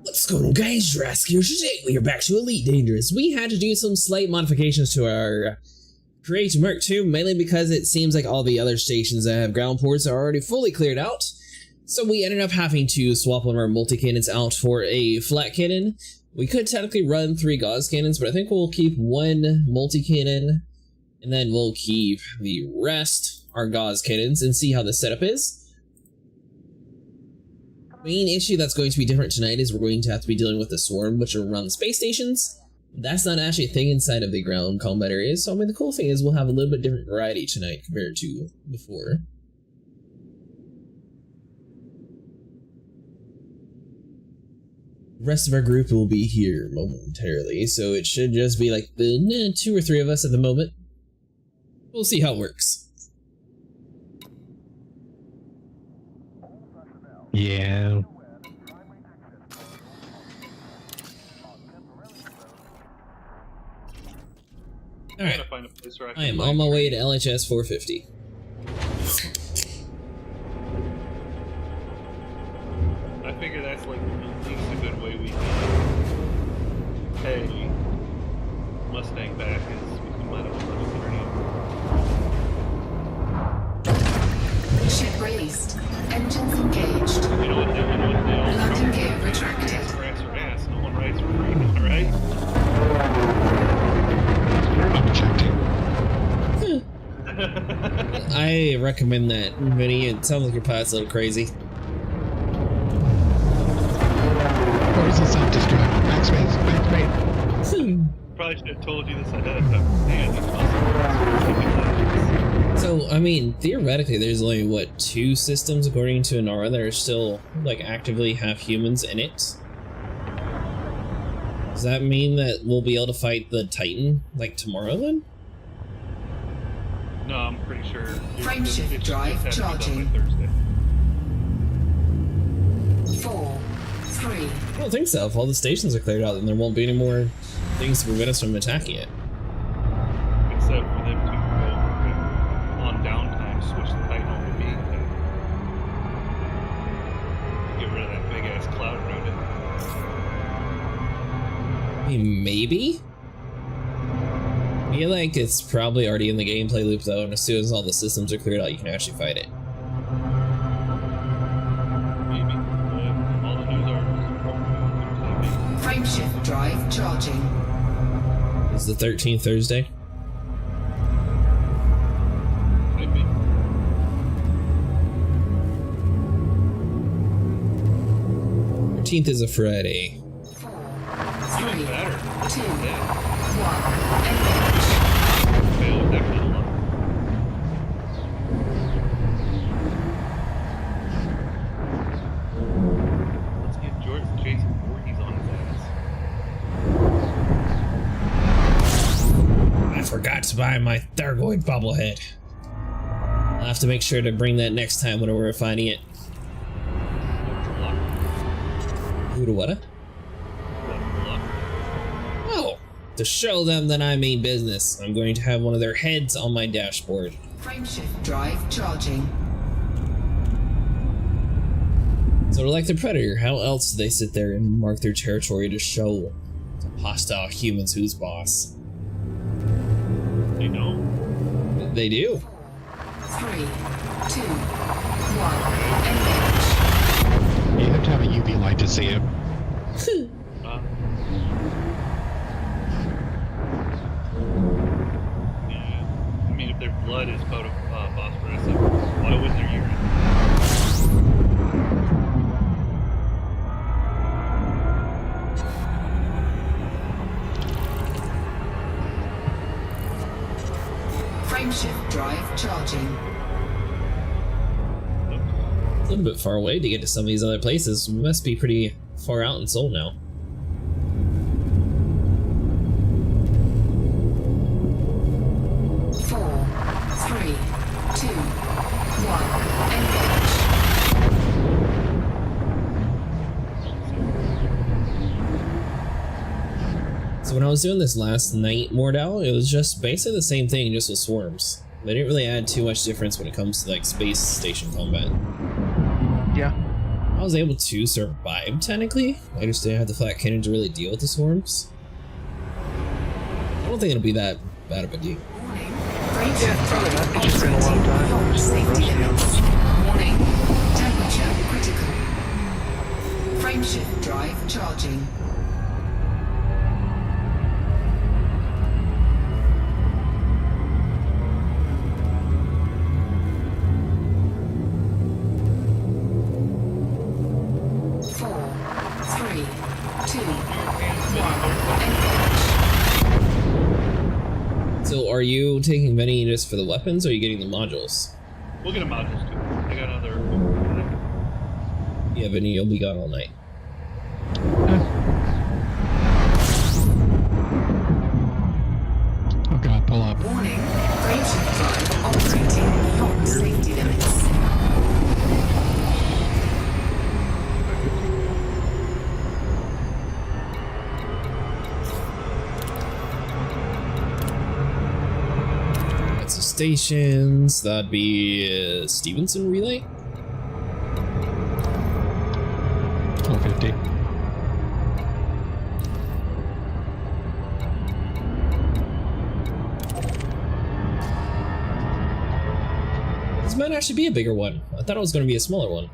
What's going on, guys? Jurassic here. Today we are back to Elite Dangerous. We had to do some slight modifications to our Create Mark II, mainly because it seems like all the other stations that have ground ports are already fully cleared out. So we ended up having to swap one of our multi-cannons out for a flat cannon. We could technically run 3 gauze cannons, but I think we'll keep 1 multi-cannon, and then we'll keep the rest our gauze cannons and see how the setup is. Main issue that's going to be different tonight is we're going to have to be dealing with the swarm, which are around space stations. That's not actually a thing inside of the ground combat areas, so I mean the cool thing is we'll have a little bit different variety tonight compared to before. The rest of our group will be here momentarily, so it should just be like the 2 or 3 of us at the moment. We'll see how it works. Yeah. Alright, I am on my way to LHS 450. I figure that's like at least a good way we can pay Mustang back is we can let him run Ship released. Engines engaged. You know what they all Landing gear retracted. Ass or ass. No one rides for free, alright? I recommend that, Vinny. It sounds like your pilot's a little crazy. What is the scientist doing? Backspace. Probably should have told you this ahead of time. Man, these So, I mean, theoretically, there's only, what, 2 systems, according to Inara, that are still, like, actively have humans in it? Does that mean that we'll be able to fight the Titan, like, tomorrow, then? No, I'm pretty sure. Frameshift drive charging. 4, 3. I don't think so. If all the stations are cleared out, then there won't be any more things to prevent us from attacking it. Except for them to go on downtime, switch the Titan over to being Titan. Get rid of that big ass cloud around it. I mean, maybe? I feel like it's probably already in the gameplay loop though, and as soon as all the systems are cleared out, you can actually fight it. Maybe. All the news articles. Frameshift drive charging. Is the 13th Thursday? Maybe. 13th is a Friday. 4, Even 3, better. 2, Yeah. 1. Engage. Fail with that kind of luck. Let's get Jason Voorhees on his ass. I forgot to buy my thargoid bobblehead. I'll have to make sure to bring that next time whenever we're finding it. Who to what? Oh, to show them that I mean business, I'm going to have one of their heads on my dashboard. Frameshift drive charging. So like the Predator, how else do they sit there and mark their territory to show to hostile humans who's boss? They don't. They do. 3, 2, 1, engage. You have to have a UV light to see it. Yeah. I mean, if their blood is phosphorescent, why wouldn't their urine? Frameshift drive charging. A little bit far away to get to some of these other places. We must be pretty far out in Seoul now. Four, 3, 2, 1, engage. So when I was doing this last night, Mordell, it was just basically the same thing, just with swarms. They didn't really add too much difference when it comes to like space station combat. Yeah. I was able to survive technically. I just didn't have the flak cannon to really deal with the swarms. I don't think it'll be that bad of a deal. Warning. Yeah, probably not. It's just been a long time. Launch safety limits. Warning. Temperature critical. Frameshift drive charging. Four, 3, 2, 1, engage. So are you taking Benny just for the weapons, or are you getting the modules? We'll get a modules too. I got another. Yeah, Benny, you'll be gone all night. Oh god, pull up. Warning. Frameshift drive operating beyond safety limits. That's the stations. That'd be Stevenson Relay. 450. This might actually be a bigger one. I thought it was going to be a smaller one.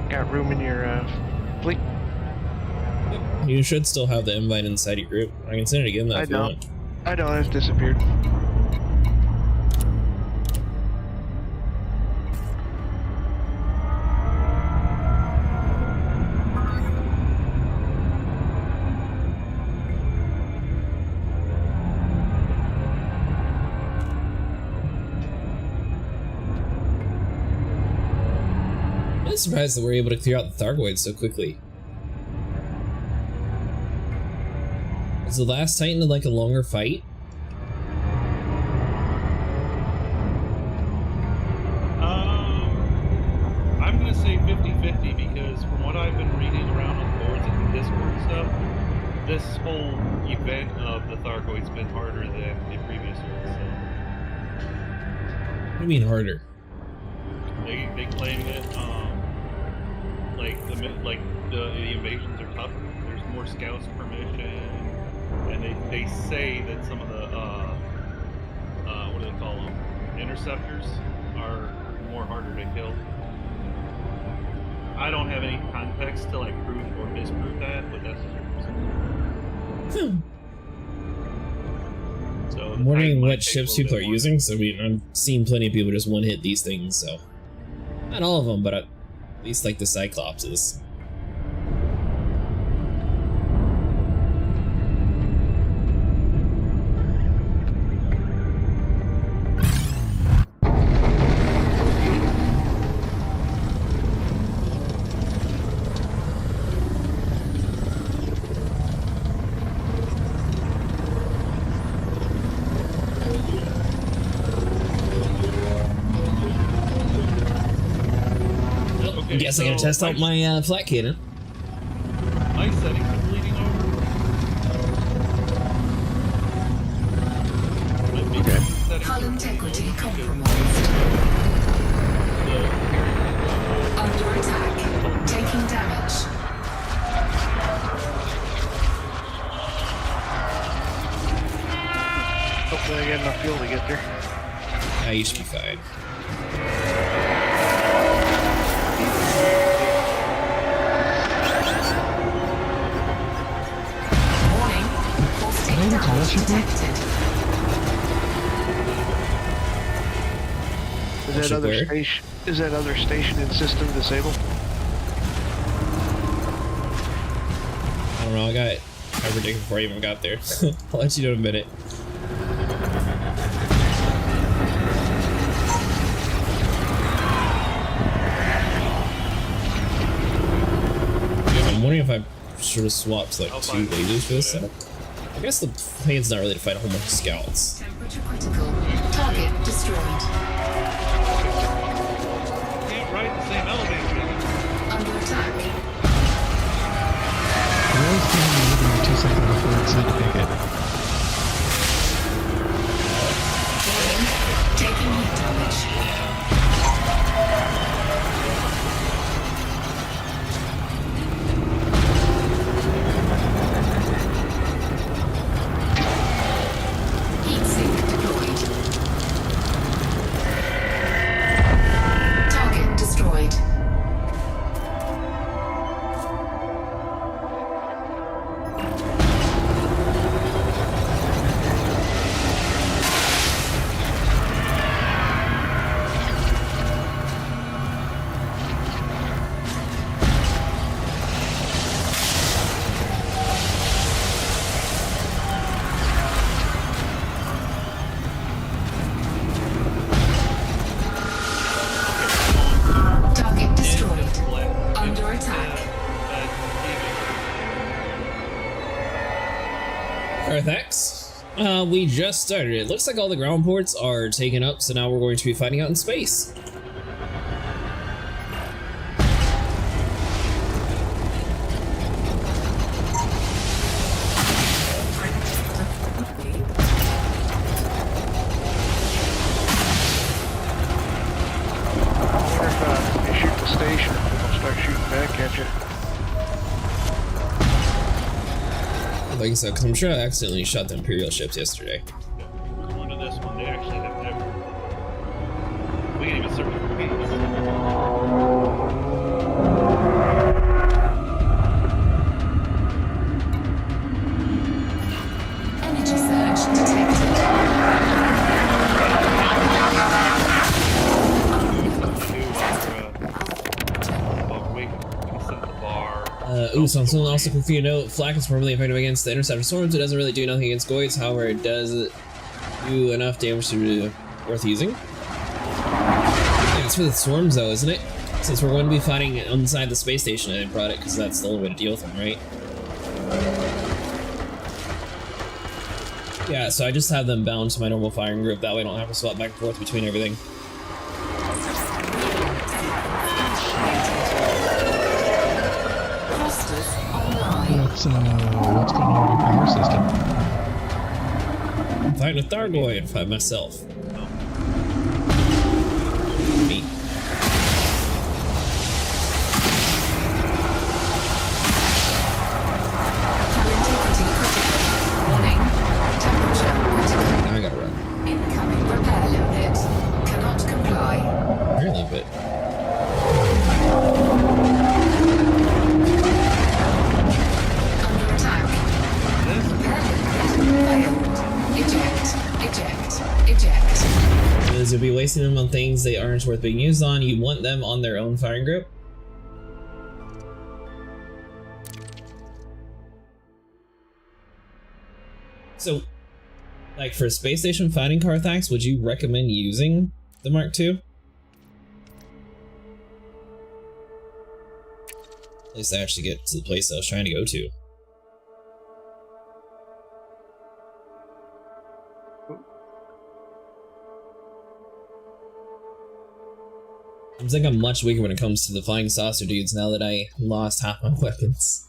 Got room in your fleet? You should still have the invite inside your group. I can send it again though I if you don't. want. I don't. It's disappeared. I'm surprised that we're able to clear out the thargoid so quickly. Was the last Titan like a longer fight? I'm gonna say 50-50 because from what I've been reading around on boards and Discord and stuff, this whole event of the Thargoid's been harder than the previous one. What do you mean harder? So they claim that the invasions are tougher. There's more scouts per mission, and they say that some of the what do they call them? Interceptors are more harder to kill. I don't have any context to like prove or disprove that, but that's just so. I'm wondering what ships people are using. So I mean, I'm seeing plenty of people just one hit these things. So not all of them, but at least like the Cyclopses. I guess I'm gonna test out my flak cannon. My settings are bleeding over. Okay. Hull integrity compromised. Under attack. Taking damage. side. Warning. Caustic Can I recall damage ship one? detected. Ship where? Is that other station and system disabled? I don't know, I got it covered before I even got there. I'll let you know in a minute. Yeah, I'm wondering if I sort of swapped like two lasers for this setup. I guess the plan's not really to fight a whole bunch of scouts. Temperature critical. Target destroyed. Can't ride the same elevator. Under attack. I always feel like you're 2 seconds before it's said to pick it. Warning. Taking heat damage. Heat sink deployed. Target destroyed. Target destroyed. Under attack. Carthax? We just started. It looks like all the ground ports are taken up, so now we're going to be fighting out in space. I wonder if you shoot the station, if they'll start shooting back at you. Like I said, because I'm sure I accidentally shot the Imperial ships yesterday. According to this one, they actually have everything. We can even search for peace. Energy surge detected. We can set the bar. Something also quick for you to note, flak is formerly effective against the interceptor swarms. It doesn't really do nothing against goids, however, it does do enough damage to be worth using. Yeah, it's for the swarms though, isn't it? Since we're going to be fighting inside the space station, I brought it because that's the only way to deal with them, right? Yeah, so I just have them bound to my normal firing group, that way I don't have to swap back and forth between everything. Thrusters online. What's going on with your power system? I'm fighting a thargoid by myself. Me. Integrity critical. Warning. Temperature critical. Now I gotta run. Incoming repair unit. Cannot comply. Apparently, but Under attack. Repair unit failed. Eject. Eject. Eject. because you'll be wasting them on things they aren't worth being used on. You want them on their own firing group. So, like for space station fighting Carthax, would you recommend using the Mark II? At least I actually get to the place I was trying to go to. Seems like I'm much weaker when it comes to the flying saucer dudes now that I lost half my weapons.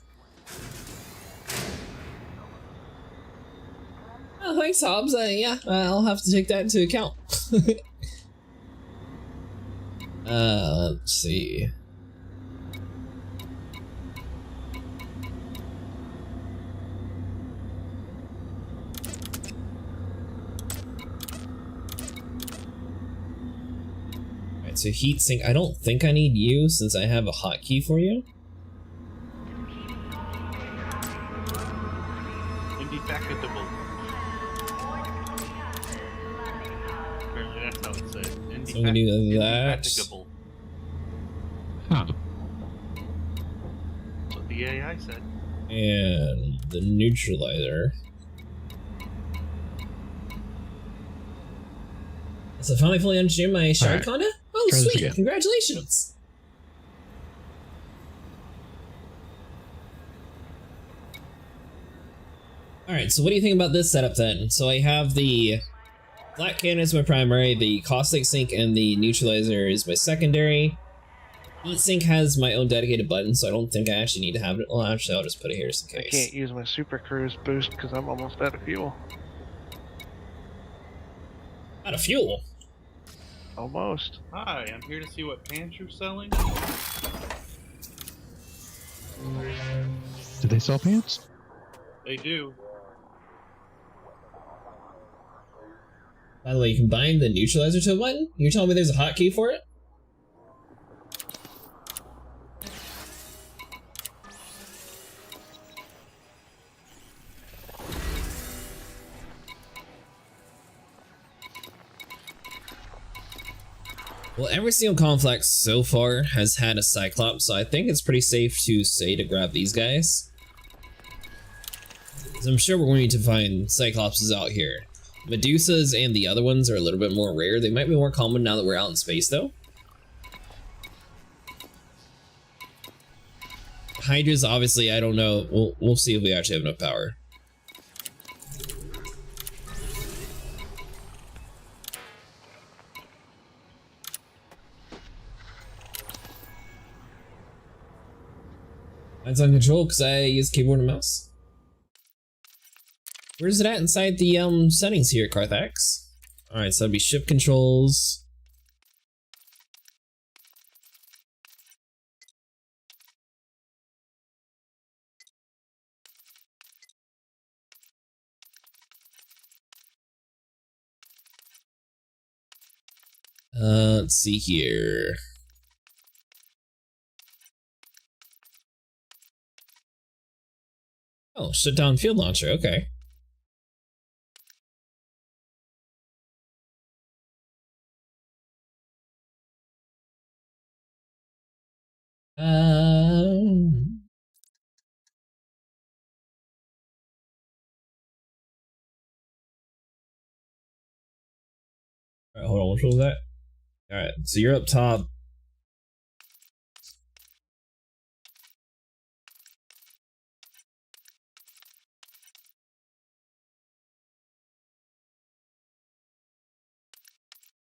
Oh, thanks, Hobbs. Yeah, I'll have to take that into account. Let's see. So heatsink, I don't think I need you since I have a hotkey for you. Indefectible. Apparently that's how it's said. So I'm gonna do that. Indefectible. Huh. That's what the AI said. And the neutralizer. So I finally fully understand my shard Alright. conda? Oh, Try this sweet! again. Congratulations! Alright, so what do you think about this setup then? So I have the flak cannon as my primary, the caustic sink and the neutralizer is my secondary. Heat sink has my own dedicated button, so I don't think I actually need to have it. Well, actually, I'll just put it here just in I case. can't use my super cruise boost because I'm almost out of fuel. Out of fuel. Almost. Hi, I'm here to see what pants you're selling. Do they sell pants? They do. By the way, you can bind the neutralizer to a button? You're telling me there's a hotkey for it? Well, every single complex so far has had a Cyclops, so I think it's pretty safe to say to grab these guys. 'Cause I'm sure we're going to find Cyclopses out here. Medusas and the other ones are a little bit more rare. They might be more common now that we're out in space, though. Hydras, obviously, I don't know. We'll see if we actually have enough power. Mine's on control because I use keyboard and mouse. Where's it at inside the settings here, Carthax? Alright, so that'd be ship controls. Let's see here. Oh, shut down field launcher, okay. Alright, hold on, which one was that? Alright, so you're up top.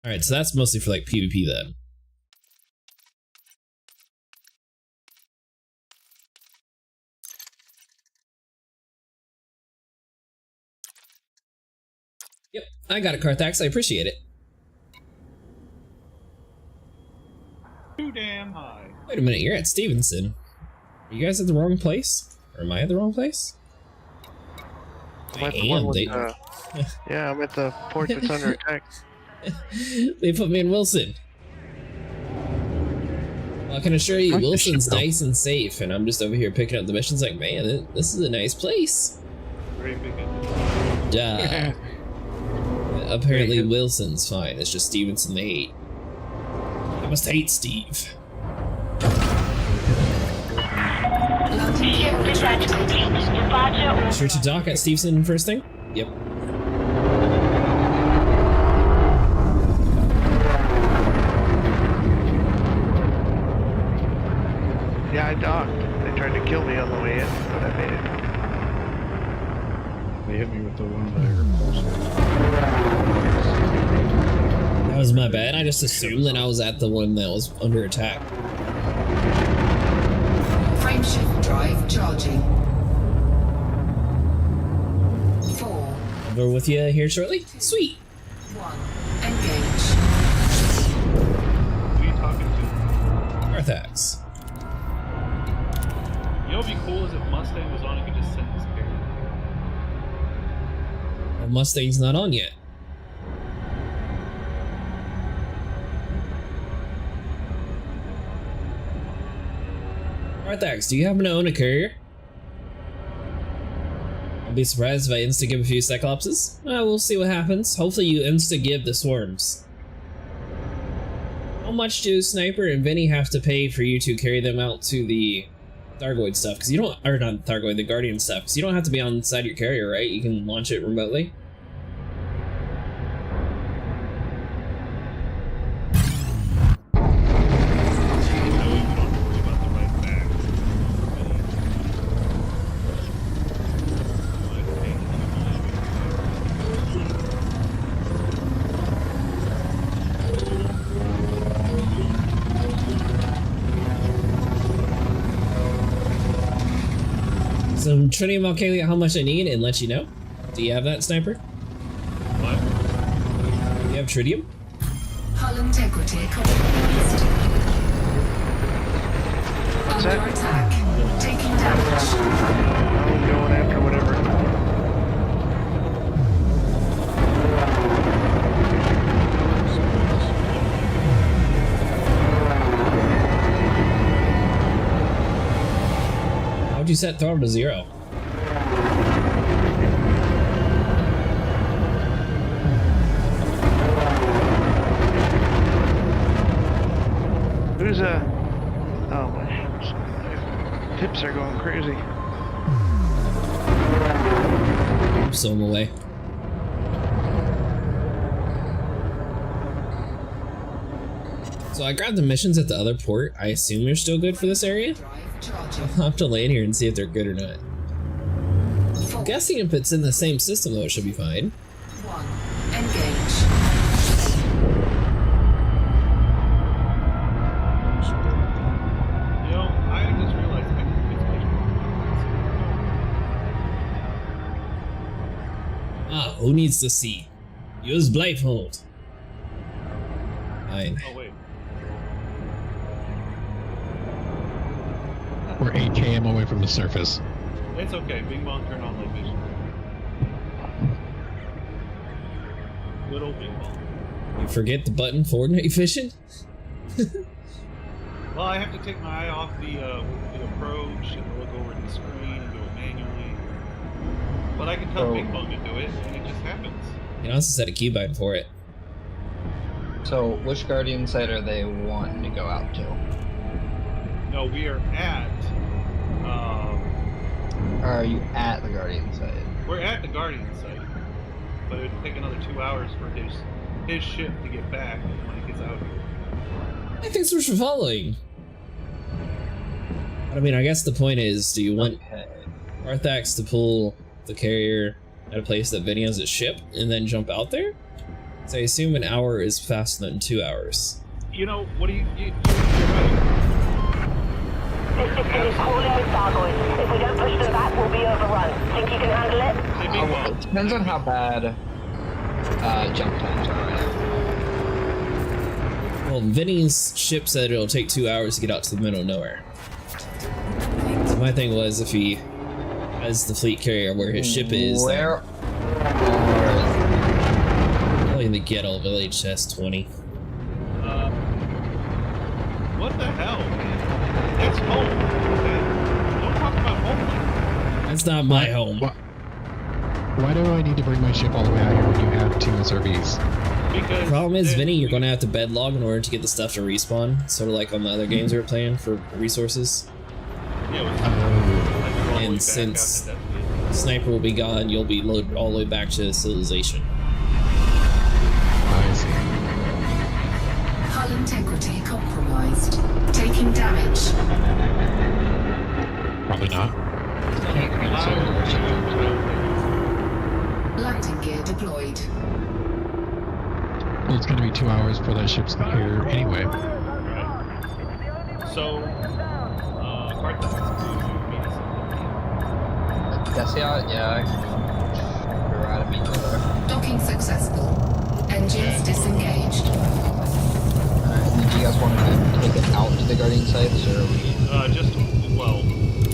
Alright, so that's mostly for like PvP then. Yep, I got it, Carthax. I appreciate it. Too damn high. Wait a minute, you're at Stevenson. Are you guys at the wrong place? Or am I at the wrong place? I'm I at the one am. with They, yeah, I'm at the port that's under attack. they put me in Wilson. Well, I can assure you, Like the Wilson's ship, though. nice and safe, and I'm just over here picking up the missions like, man, this is a nice place. Very big. Duh. Apparently Wilson's fine, it's just Stevenson they hate. I must hate Steve. Sure to dock at Stevenson first thing? Yep. Yeah, I docked. They tried to kill me on the way in, but I made it. They hit me with the one dagger. That was my bad. I just assumed that I was at the one that was under attack. Frameshift drive charging. 4, I'll go with you here shortly. Sweet. 1. Engage. Who are you talking to? Arthax. You know what'd be cool is if Mustang was on, you could just send this carrier. Well, Mustang's not on yet. Arthax, do you happen to own a courier? I'll be surprised if I insta-give a few Cyclopses. We'll see what happens. Hopefully you insta-give the swarms. How much do Sniper and Vinny have to pay for you to carry them out to the thargoid stuff? Because you don't, or not thargoid, the Guardian stuff. Because you don't have to be on inside your carrier, right? You can launch it remotely. So I'm trying to calculate how much I need and let you know. Do you have that, Sniper? What? Do you have tritium? Hull integrity compromised. What's Under that? attack. Taking damage. I'm going after whatever. How'd you set throttle to 0? Who's oh my tips are going crazy. I'm still in the way. So I grabbed the missions at the other port. I assume you're still good for this area? Drive charging. I'll have to land here and see if they're good or not. I'm guessing if it's in the same system though, it should be fine. 1. Engage. You know, I just realized I can Ah, who needs to see? Use blindfold. Fine. Oh wait. We're 8 km away from the surface. It's okay. Bing Bong turn on light vision. Good old Bing Bong. You forget the button for night vision? Well, I have to take my eye off the approach and look over at the screen and do it manually. But I can tell So- Bing Bong to do it, and it just happens. You can also set a keybind for it. So, which Guardian site are they wanting to go out to? No, we are at. Or are you at the Guardian site? We're at the Guardian site, but it would take another 2 hours for his ship to get back when he gets out here. I think so for following. I mean, I guess the point is, do you want Okay. Arthax to pull the carrier at a place that Vinny has his ship and then jump out there? So I assume an hour is faster than 2 hours. You know, what do you're right. This system is calling with thargoid. If we don't push them back, we'll be overrun. Think you can handle it? Hey, Bing Bong. It depends on how bad jump times are right now. Well, Vinny's ship said it'll take 2 hours to get out to the middle of nowhere. So my thing was, if he has the fleet carrier where his ship is, Where probably in the ghetto of LHS 20. What the hell, man? That's home. Okay? Don't talk about home like that. That's not my home. Why do I need to bring my ship all the way out here when you have 2 SRBs? Because Problem is, then Vinny, you're we- gonna have to bedlog in order to get the stuff to respawn, sort of like on the other games we were playing for resources. Yeah, it was And since Sniper will be gone, you'll be loaded all the way back to civilization. I see. Hull integrity compromised. Taking damage. Probably not. Landing gear deployed. Well, it's gonna be 2 hours before that ship's here anyway. So, Carthage, meet us Desia? Yeah. We're out of each other. Docking successful. Engines disengaged. Alright, and then do you guys want to take it out to the Guardian sites, or are we... just one.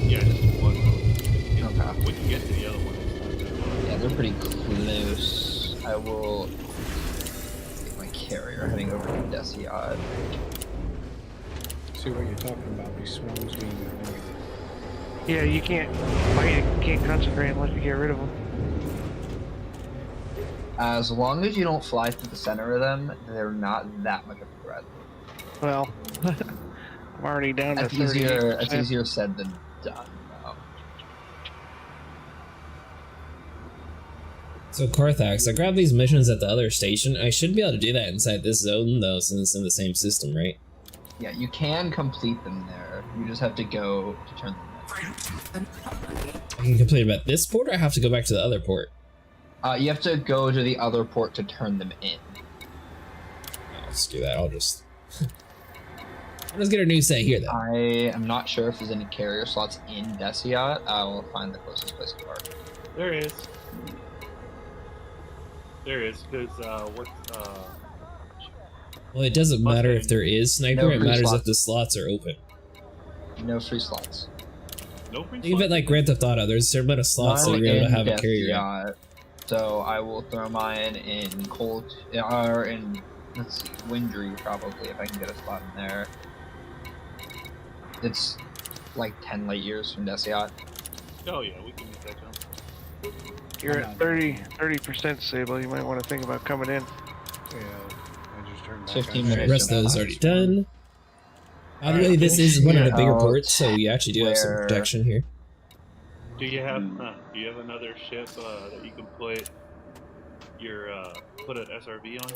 Okay. We can get to the other one. Yeah, they're pretty close. I will take my carrier heading over to Desia. So see what you're talking about. These swarms being annoying. Yeah, you can't fight it. You can't concentrate unless you get rid of them. As long as you don't fly through the center of them, they're not that much of a threat. Well, I'm already down That's to 38%. That's easier said than done. though. So Carthax, I grabbed these missions at the other station. I should be able to do that inside this zone though, since it's in the same system, right? Yeah, you can complete them there. You just have to go to turn them in. I can complete it at this port, or I have to go back to the other port? You have to go to the other port to turn them in. I'll just do that. I'll just get a new set here then. I am not sure if there's any carrier slots in Desiat. I will find the closest place to park. There is. There is, because Well, it doesn't matter if there is sniper. No It free matters slots. if the slots are open. No free slots. no free Think of it slots? like Grand Theft Auto. There's a certain amount of slots that None you're able to in have a carrier. Desiat. So I will throw mine in Cold, or in, let's see, Windry probably, if I can get a slot in there. It's like 10 light years from Desiat. Oh yeah, we can make that jump. You're at 30% Sable. You might want to think about coming in. Yeah, I just turned back 15 on. The minutes. rest of those already done. By the way, this is one of the bigger ports, so you actually do have some where- protection here. Do you have another ship that you can put your put an SRV on?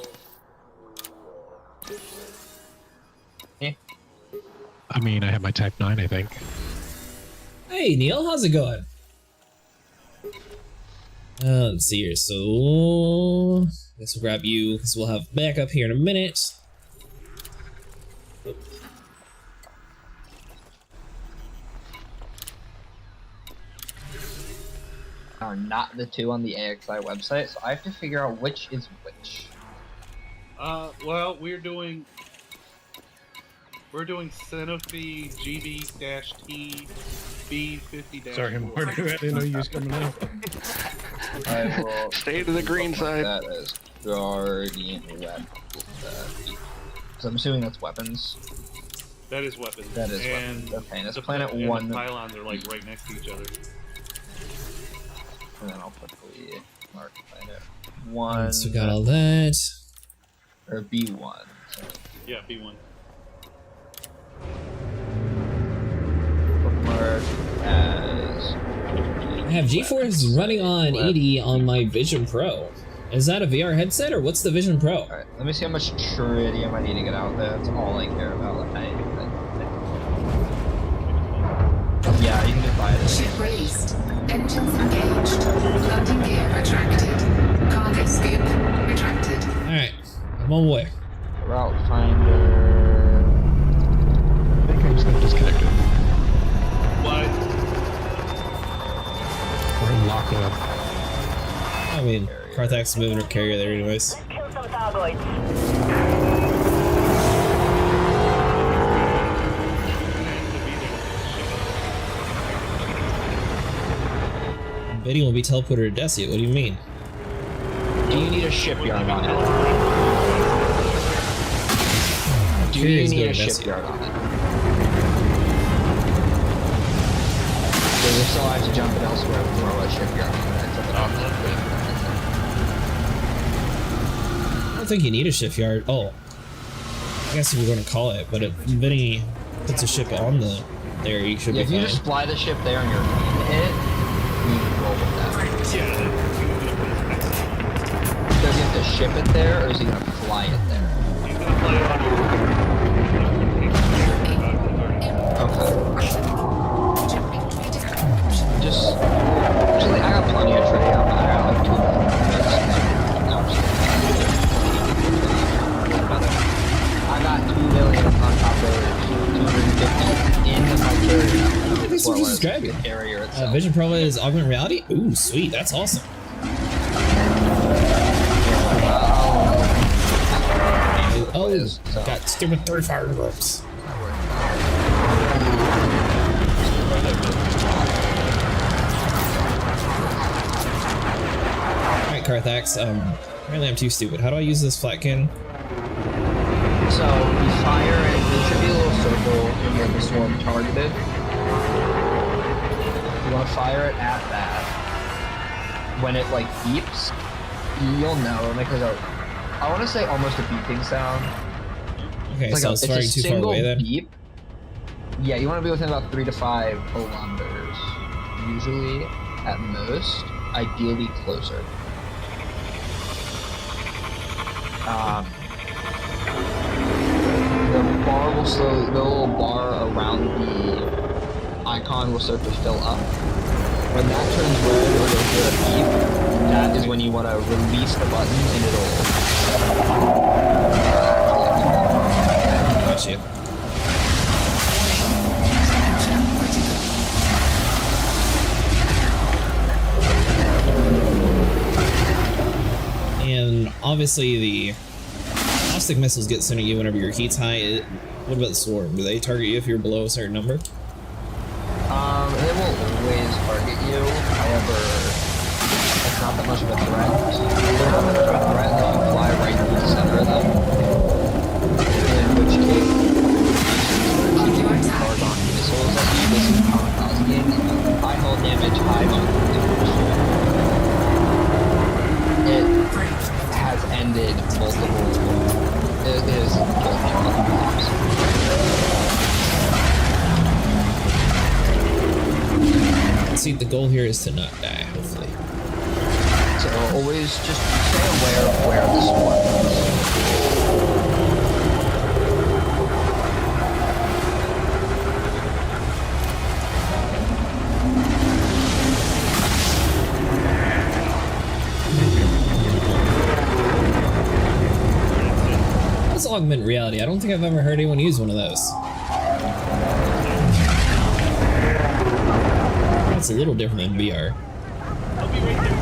I mean, I have my Type 9, I think. Hey Neil, how's it going? Let's see here. So, guess we'll grab you because we'll have backup here in a minute. Are not the two on the AXI website, so I have to figure out which is which. Well, we're doing Sanofi GB-T B50-. Sorry, Marty, I didn't know you was coming out. I will Stay to the green side. that as Guardian Web. So I'm assuming that's weapons. That is weapons. That is and weapons. Okay, and it's the planet and one. The pylons are like right next to each other. And then I'll quickly mark planet one. So we got all that. Or B1. So Yeah, B1. bookmark as. I have GeForce running on 80 on my Vision Pro. Is that a VR headset or what's the Vision Pro? Alright, let me see how much tritium I need to get out there. That's all I care about. Yeah, you can just buy it. Ship released. Engines engaged. Landing gear retracted. Cargo scoop retracted. Alright, I'm on my way. Route finder. I think I'm just gonna disconnect it. What? Or lock it up. I mean, Carthax is moving her carrier there anyways. Let's kill some thargoids. Biddy will be teleported to Desiat. What do you mean? Do you need a shipyard on it? Do you Carrier's need going a to Desiat. shipyard on it? Because if so, I have to jump it elsewhere and throw a shipyard on it. I took it off that I don't think you need a shipyard. Oh, I guess if you're going to call it, but if Vinny puts a ship on the there, you should Yeah, be if you fine. just fly the ship there and you're in it, you can roll with that. Does he have to ship it there, or is he gonna fly it there? He's gonna play it on your. Okay. Just actually, I got plenty of tritium. I got like 2 no, I'm just I got 2 million on top of 250 in my carrier. Thanks for subscribing. The carrier itself. Vision Pro is augmented reality? Ooh, sweet. That's awesome. Oh, so. got stupid 3 fireworks. Alright, Carthax. Apparently I'm too stupid. How do I use this flat cannon? So you fire it, there should be a little circle in get the swarm targeted. You want to fire it at that. When it like beeps, you'll know because I want to say almost a beeping sound. Okay, It's so it's firing too far away then? Beep. Yeah, you want to be within about 3 to 5 kilometers. Usually, at most, ideally closer. The bar will slowly, the little bar around the icon will start to fill up. When that turns red or you'll hear a beep, that is when you want to release the button and it'll... Got you. And obviously the caustic missiles get sent at you whenever your heat's high. What about the swarm? Do they target you if you're below a certain number? They will always target you, however, it's not that much of a threat. They're not that much of a threat unless you fly right through the center of them. In which case, Thargon missiles that you this is causing high hull damage, high it has ended multiple. It is killed me multiple times. See, the goal here is to not die, hopefully. So always just stay aware of where the swarm That's augmented reality. I don't think I've ever heard anyone use one of those. It's a little different than VR. I'll be right there.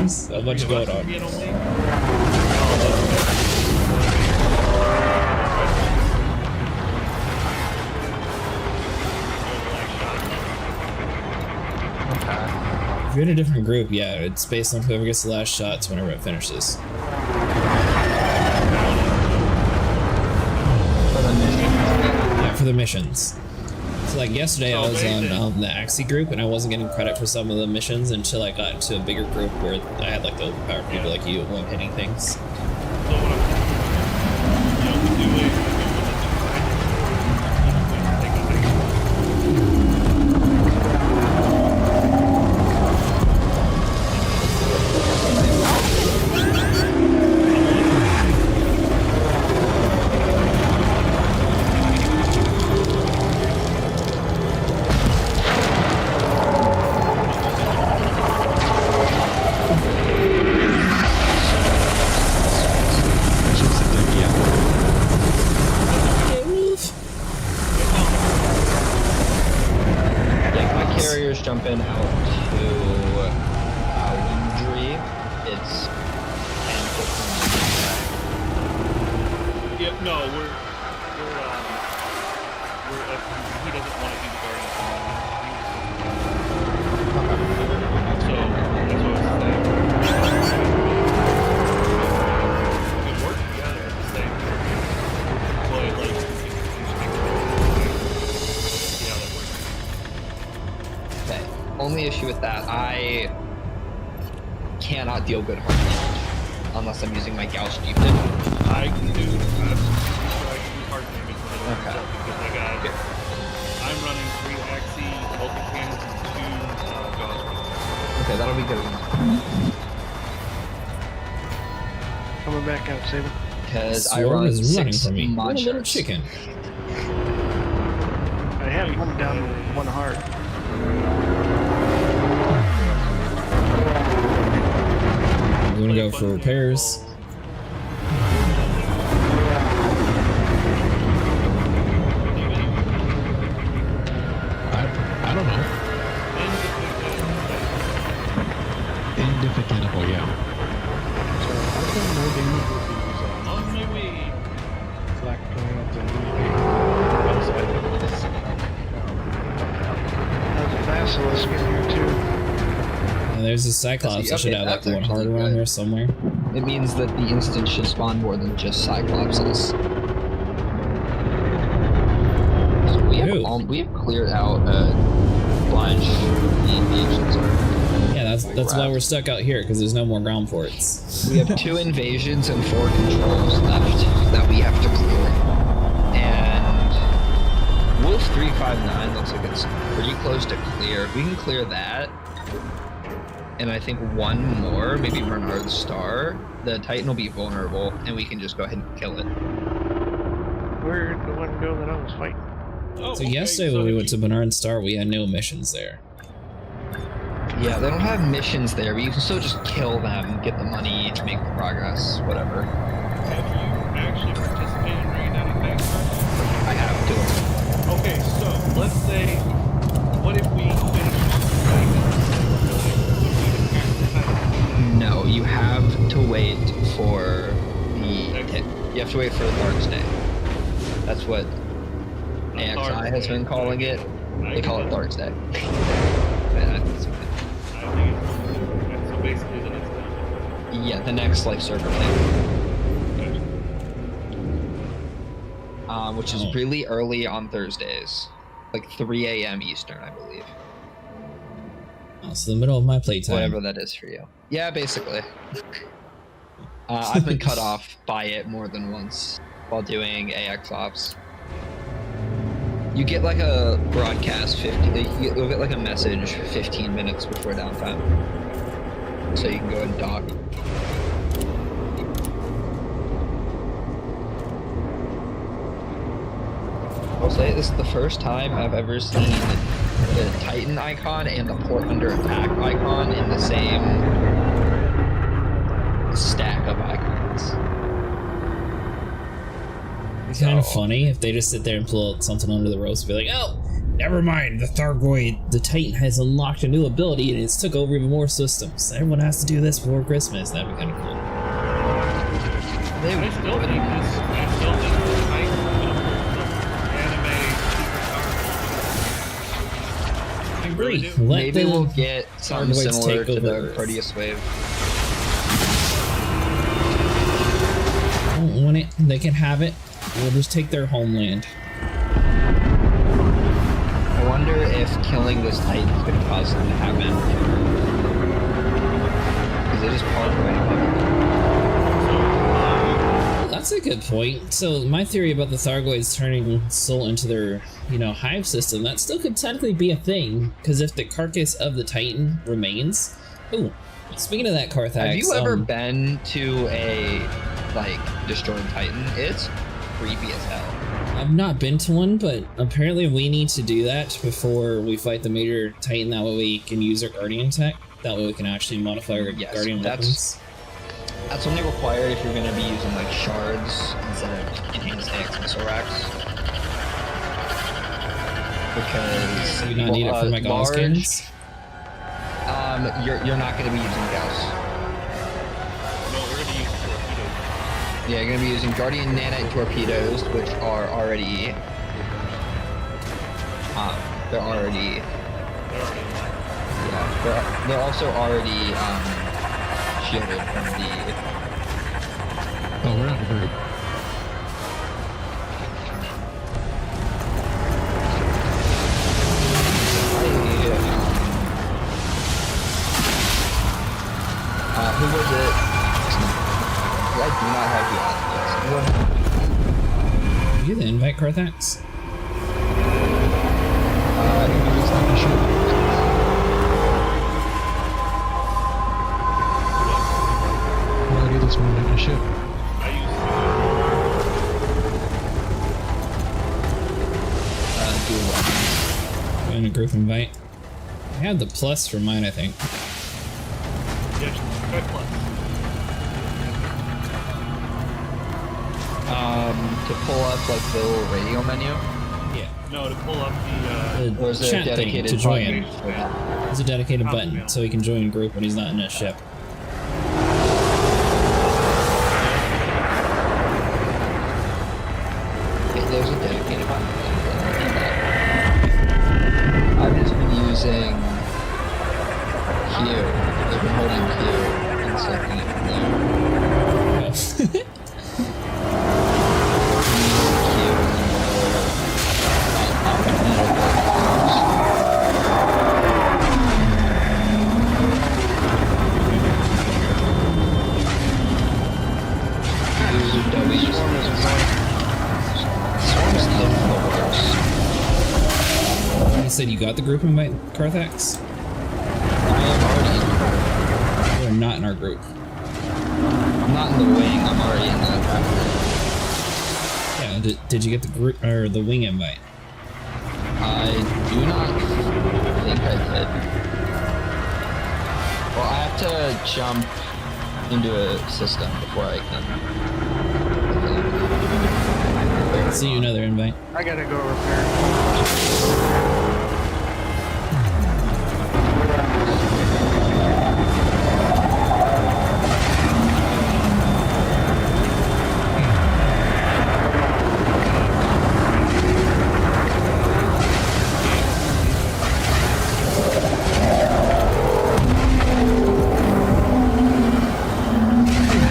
So much going on. If you're in a different group, yeah, it's based on whoever gets the last shots whenever it finishes. Yeah, for the missions. So like yesterday I was on the Axie group and I wasn't getting credit for some of the missions until I got to a bigger group where I had like the overpowered people like you weren't hitting things. Jumping out to Windry, it's 10-15 minutes. Yeah, no, we're he doesn't want to do the Guardian. So that's what I was saying. We can work together at the same time. But like, see how that works. Okay. Only issue with that, I cannot deal good hard damage unless I'm using my Gauss Jeep. I can do hard damage with it Okay. because I'm running 3 Axie multi-cannon Okay, that'll be good. Coming back out, Saber. Because I Swarm run is running 6 from me. What a little monsters. chicken. I had one down with 1 heart. I'm gonna go for repairs. I don't know. Indefatigable, yeah. So I've done more damage with these On my way. flak grenades and anything outside of this. There's a basilisk in here too. And there's a Cyclops. I Okay, should have like that's 1 heart actually around good. here somewhere. It means that the instance should spawn more than just Cyclopses. So we have Ooh. we have cleared out a bunch of the invasions. Yeah, that's why we're stuck out here, because there's no more ground ports. We have 2 invasions and 4 controls left that we have to clear. And Wolf 359 looks like it's pretty close to clear. If we can clear that, and I think 1 more, maybe Bernard's Star, the Titan will be vulnerable, and we can just go ahead and kill it. Where'd the one go that I was fighting? Oh, So okay, yesterday so when we if went to Bernard Star, we had no missions there. Yeah, they don't have missions there, but you can still just kill them, get the money, make the progress, whatever. Have you actually participated in raid out of Vanguard? I have to. Okay, so let's say, what if we finish the No, you have to wait for you have to wait for the Dark's Day. That's what AXI has been calling it. They call it Dark's Day. So basically the next time. Yeah, the next like server day. Which is really early on Thursdays, like 3 a.m. Eastern, I believe. Oh, so the middle of my playtime. Whatever that is for you. Yeah, basically. I've been cut off by it more than once while doing AX Ops. You get like a broadcast you'll get like a message 15 minutes before downtime. So you can go and dock. I'll say this is the first time I've ever seen the Titan icon and the port under attack icon in the same stack of icons. It's kind of funny if they just sit there and pull out something under the ropes and be like, oh, never mind, the Thargoid, the Titan has unlocked a new ability and it's took over even more systems. Everyone has to do this before Christmas. That'd be kind of cool. I still think this Titan anime I agree. Let Maybe the we'll get something Thargoids similar take to the over. Proteus wave. Don't want it. They can have it. We'll just take their homeland. I wonder if killing this Titan could cause them to have it. Because they just park right above it. That's a good point. So my theory about the Thargoids turning Soul into their, hive system, that still could technically be a thing. Because if the carcass of the Titan remains... Ooh, speaking of that, Carthax... Have you ever been to a, destroyed Titan? It's creepy as hell. I've not been to one, but apparently we need to do that before we fight the major Titan. That way we can use our Guardian tech. That way we can actually modify our Guardian weapons. That's only required if you're going to be using shards instead of enhanced AX missile racks. Because Do we not need it for my Gauss cannons? You're not going to be using Gauss. No, we're gonna use torpedoes. Yeah, you're going to be using Guardian nanite torpedoes, which are already they're already they're also already shielded from the. Oh, we're not a group. Who was it? I do not have the odds. You the invite Carthax? have the plus for mine, I think. Yeah, try plus. To pull up like the little radio menu. Yeah. No, to pull up The Or is there a chat thing dedicated to join. button for that? There's a dedicated button so he can join a group when he's not in a ship. There's a dedicated button. I've just been using Q. I've been holding Q and selecting it from there. You said you got the group invite, Carthax? I am already You're not in our group. I'm not in the wing, I'm already in the Yeah, did you get the group or the wing invite? I do not think I did. Well, I have to jump into a system before I can. See you another invite. I gotta go repair.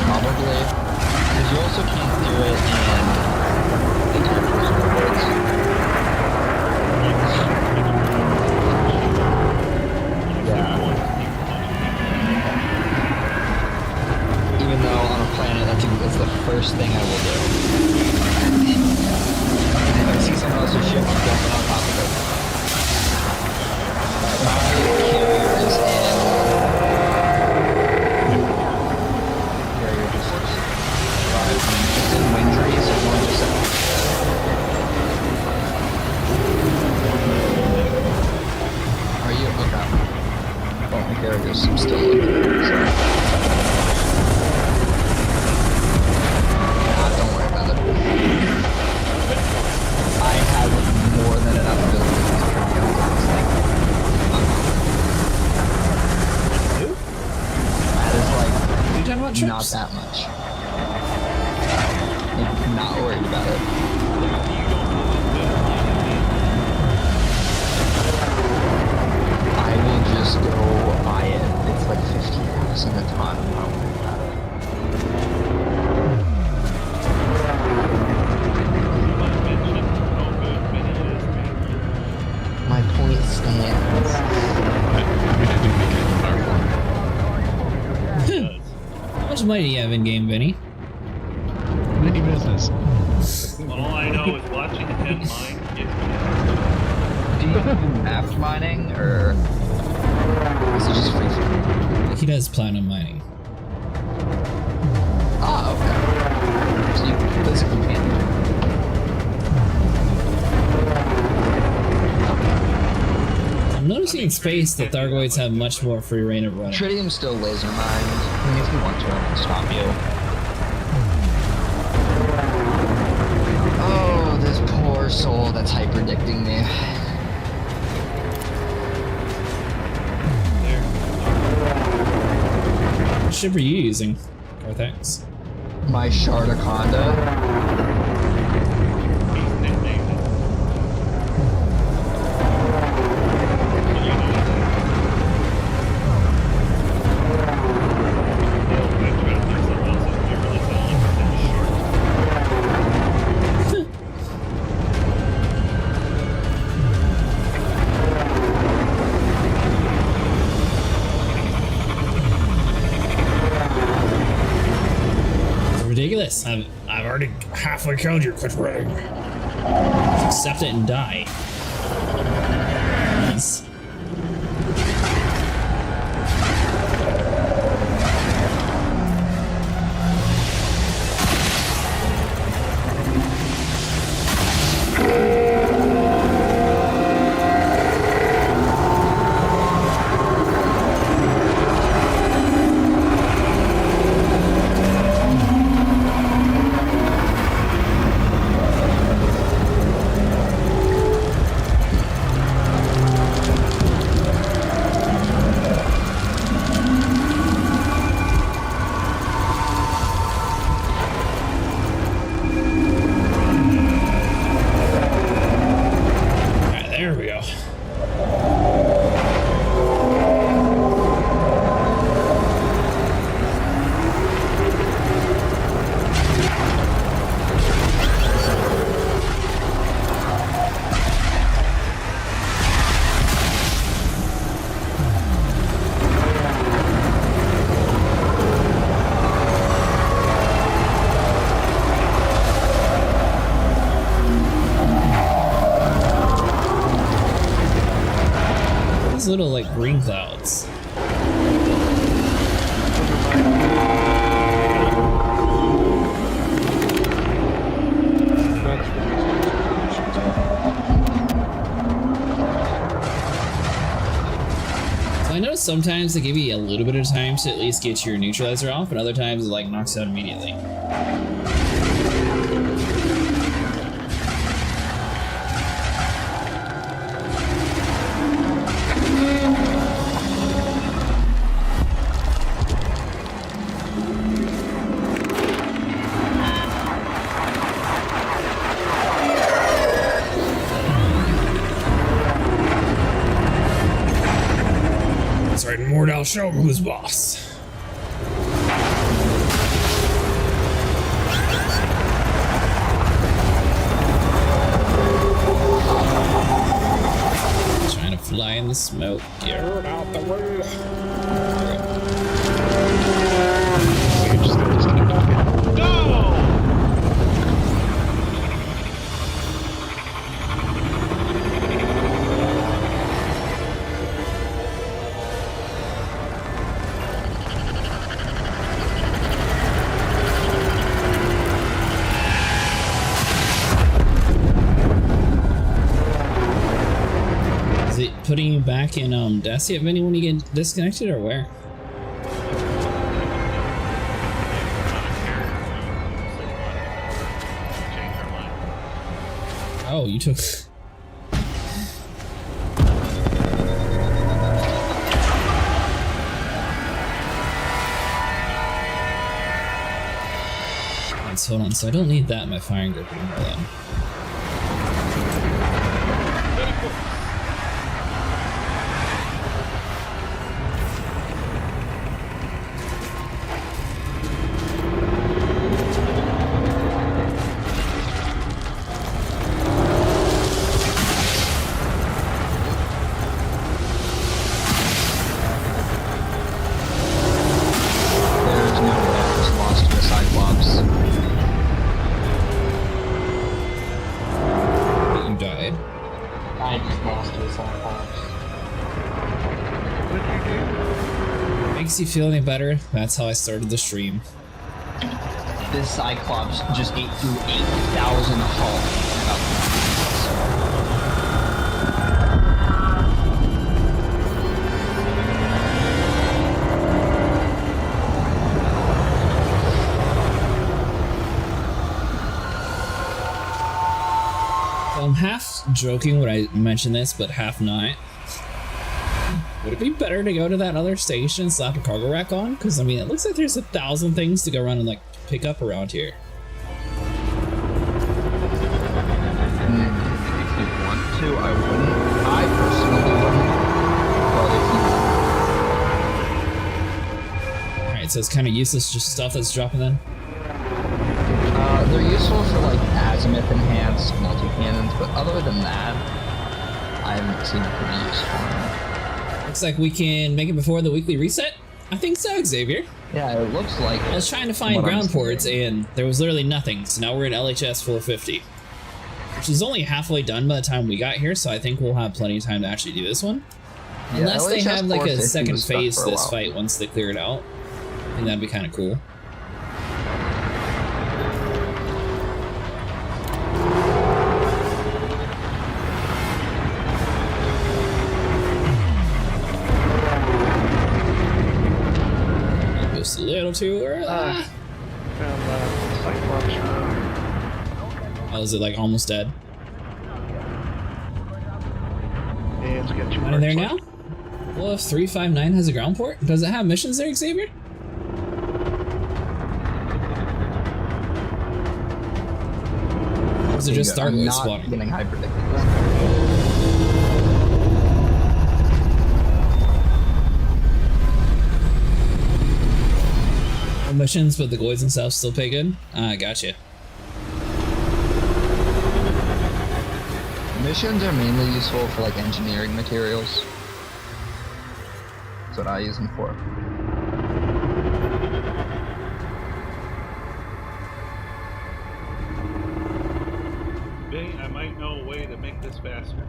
Probably. Because you also can't do it in the temporary rewards. Even though on a planet, that's the first thing I will do. If I see someone else's ship, I'm jumping on top of it. My carrier is in. Carrier just arrived. It's in wind trees, so one just Are you? Okay. Well, my carrier's still in. So. Don't worry about it. I have more than enough ability to carry out this thing. That is like You talking about trips? not that much. I'm not worried about it. I will just go buy it. It's like 50% of the time. I'm not worried about it. My point stands. How much money do you have in game, Vinny? Mini business. All I know is watching him mine gets me. Do you do mapped mining, or is it just free flow? He does platinum mining. Ah, okay. So you physically can't do it. I'm noticing in space that thargoids have much more free reign of running. Tritium still laser mines. I mean, if you want to, I can stop you. Oh, this poor soul that's hyperdicting me. What ship are you using, Carthax? My Shardaconda. He's nicknamed it. It's ridiculous. I've already halfway killed you. Quit running. Just accept it and die. Yes. little like green clouds? So I noticed sometimes they give you a little bit of time to at least get your neutralizer off, and other times it like knocks out immediately. I'll show him who's boss. Trying to fly in the smoke. Get out the way. We just got disconnected again. No! Putting you back in Odyssey at when you get disconnected, or where? Oh, you took. Let's hold on. So I don't need that in my firing group anymore then. You feel any better? That's how I started the stream. This Cyclops just ate through 8,000 hull. I'm half joking when I mention this, but half not. Would it be better to go to that other station and slap a cargo rack on? Because, I mean, it looks like there's 1,000 things to go around and, like, pick up around here. If you want to, I wouldn't. I personally wouldn't. But if you... Alright, so it's kind of useless, just stuff that's dropping then? They're useful for, like, azimuth enhanced multi-cannons, but other than that, I haven't seen it pretty useful. Looks like we can make it before the weekly reset? I think so, Xavier. Yeah, it looks like I was trying to find ground ports and there was literally nothing, so now we're at LHS 450. Which is only halfway done by the time we got here, so I think we'll have plenty of time to actually do this one. Yeah, unless they have like a second phase to this while. fight once they clear it out. I think that'd be kind of cool. Just a little too early. Oh, is it like almost dead? And it's got 2 Out of there now? Well, if 359 has a ground port, does it have missions there, Xavier? Or is it just thargoid spawning? Getting hyperdicted. Missions, but the goids themselves still pay good? Ah, gotcha. Missions are mainly useful for like engineering materials. That's what I use them for. Bing, I might know a way to make this faster.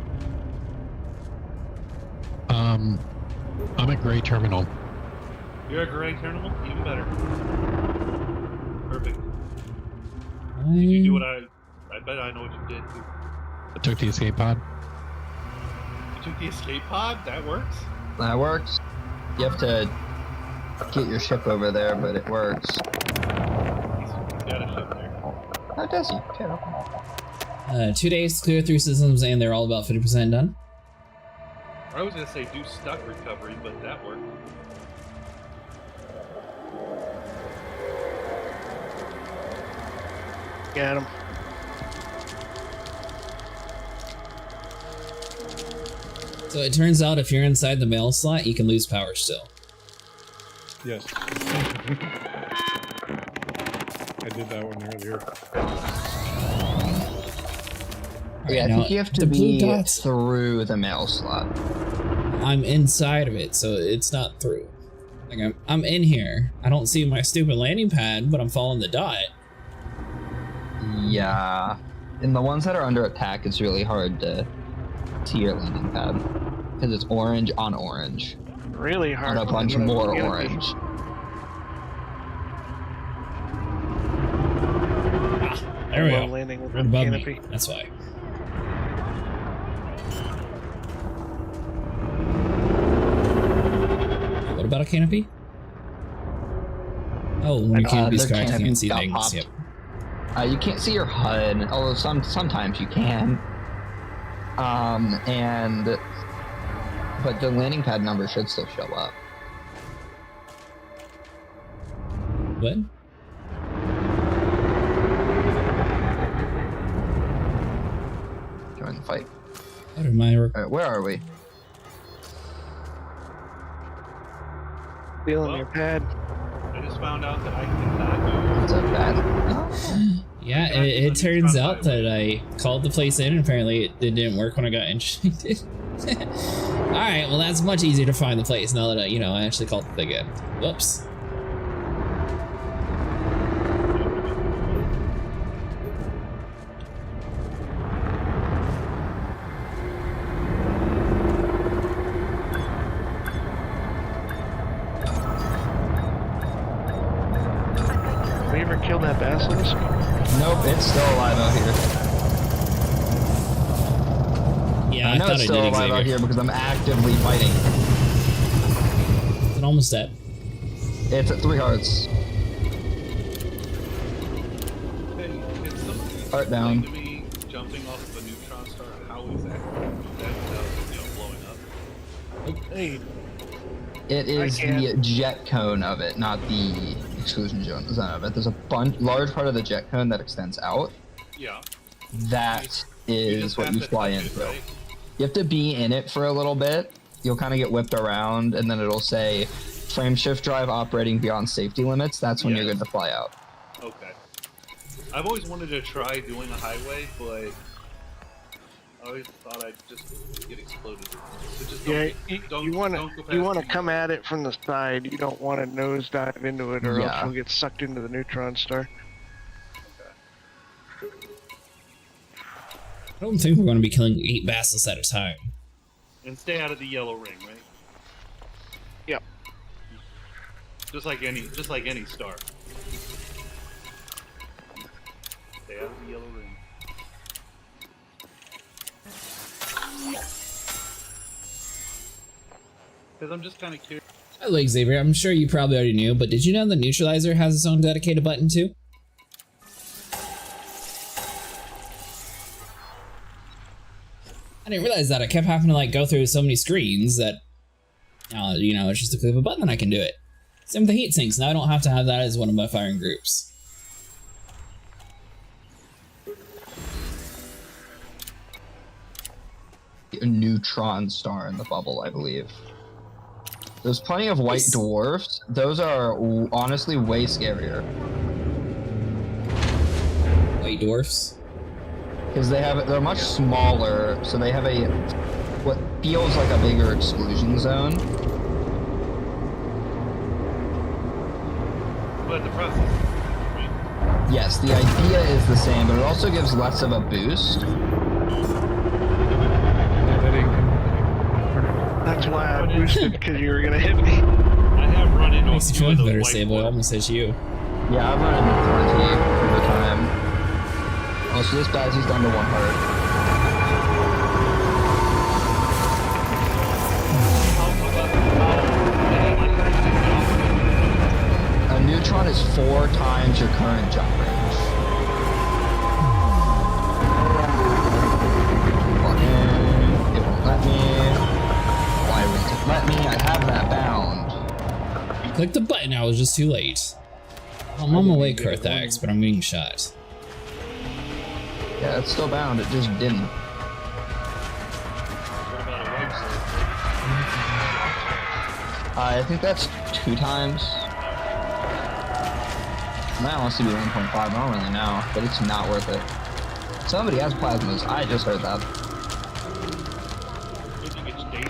I'm at Gray Terminal. You're at Gray Terminal? Even better. Perfect. Did you do what I bet I know what you did too. I took the escape pod. You took the escape pod? That works? That works. You have to get your ship over there, but it works. You got a ship there. Oh, does he? Okay. 2 days to clear through systems, and they're all about 50% done. I was gonna say do stuck recovery, but that worked. Got him. So it turns out if you're inside the mail slot, you can lose power still. Yes. I did that one earlier. Yeah, I now, think you have to the blue be dots- through the mail slot. I'm inside of it, so it's not through. Like I'm in here. I don't see my stupid landing pad, but I'm following the dot. Yeah. In the ones that are under attack, it's really hard to see your landing pad. Because it's orange on orange. Really hard. And a bunch more orange. There we go. Landing with Right the above canopy. me. That's why. What about a canopy? Oh, when your canopy's their cracked, you canopy can't see got things. popped. Yep. You can't see your HUD, although sometimes you can. But the landing pad number should still show up. What? Join the fight. What am I? Alright, where are we? Feeling your pad. I just found out that I cannot do What's up, bad? Oh. Yeah, it turns out that I called the place in, and apparently it didn't work when I got injected. Alright, well that's much easier to find the place now that I actually called the thing in. Whoops. We ever killed that basilisk? Nope, it's still alive out here. Yeah, I know thought it's I still did, alive out Xavier. here because I'm actively fighting. It's almost dead. It's at 3 hearts. Can somebody Heart explain down. to me, jumping off of a neutron star, how exactly do that without, blowing up? Hey, It is I the jet cone of it, not the exclusion zone of it. There's a large part of the jet cone that extends out. Yeah. That You is just what have you to fly touch it, into. right? You have to be in it for a little bit. You'll kind of get whipped around, and then it'll say frame shift drive operating beyond safety limits. That's when you're Yes. good to fly out. Okay. I've always wanted to try doing a highway, but I always thought I'd just get exploded. So just yeah, don't you want don't go to past the- come at it from the side. You don't want to nosedive into it, or else Yeah. you'll get sucked into the neutron star. I don't think we're going to be killing 8 basilisks at a time. And stay out of the yellow ring, right? Yep. Just like any star. Stay out of the yellow ring. Because I'm just kind of curious. By the way, Xavier, I'm sure you probably already knew, but did you know the neutralizer has its own dedicated button too? I didn't realize that. I kept having to go through so many screens that it's just a click of a button and I can do it. Same with the heat sinks. Now I don't have to have that as one of my firing groups. A neutron star in the bubble, I believe. There's plenty of white dwarfs. Those are honestly way scarier. White dwarfs? Because they're much smaller, so they have what feels like a bigger exclusion zone. But the process, right? Yes, the idea is the same, but it also gives less of a boost. Not That's why I boosted, because you were gonna hit me. I have run into a Makes you few feel of those better, white Sable. I ones. almost hit you. Yeah, I've run into plenty of the time. Oh, so this guy's he's down to 1 heart. A neutron is 4 times your current jump range. Fucking, it won't let me. Why won't it let me? I have that bound. Click the button, I was just too late. I'm on my way, Carthax, but I'm getting shot. Yeah, it's still bound, it just didn't. What about a website? I think that's 2 times. That wants to be 1.5, I don't really know, but it's not worth it. Somebody has plasmas, I just heard that. If you get days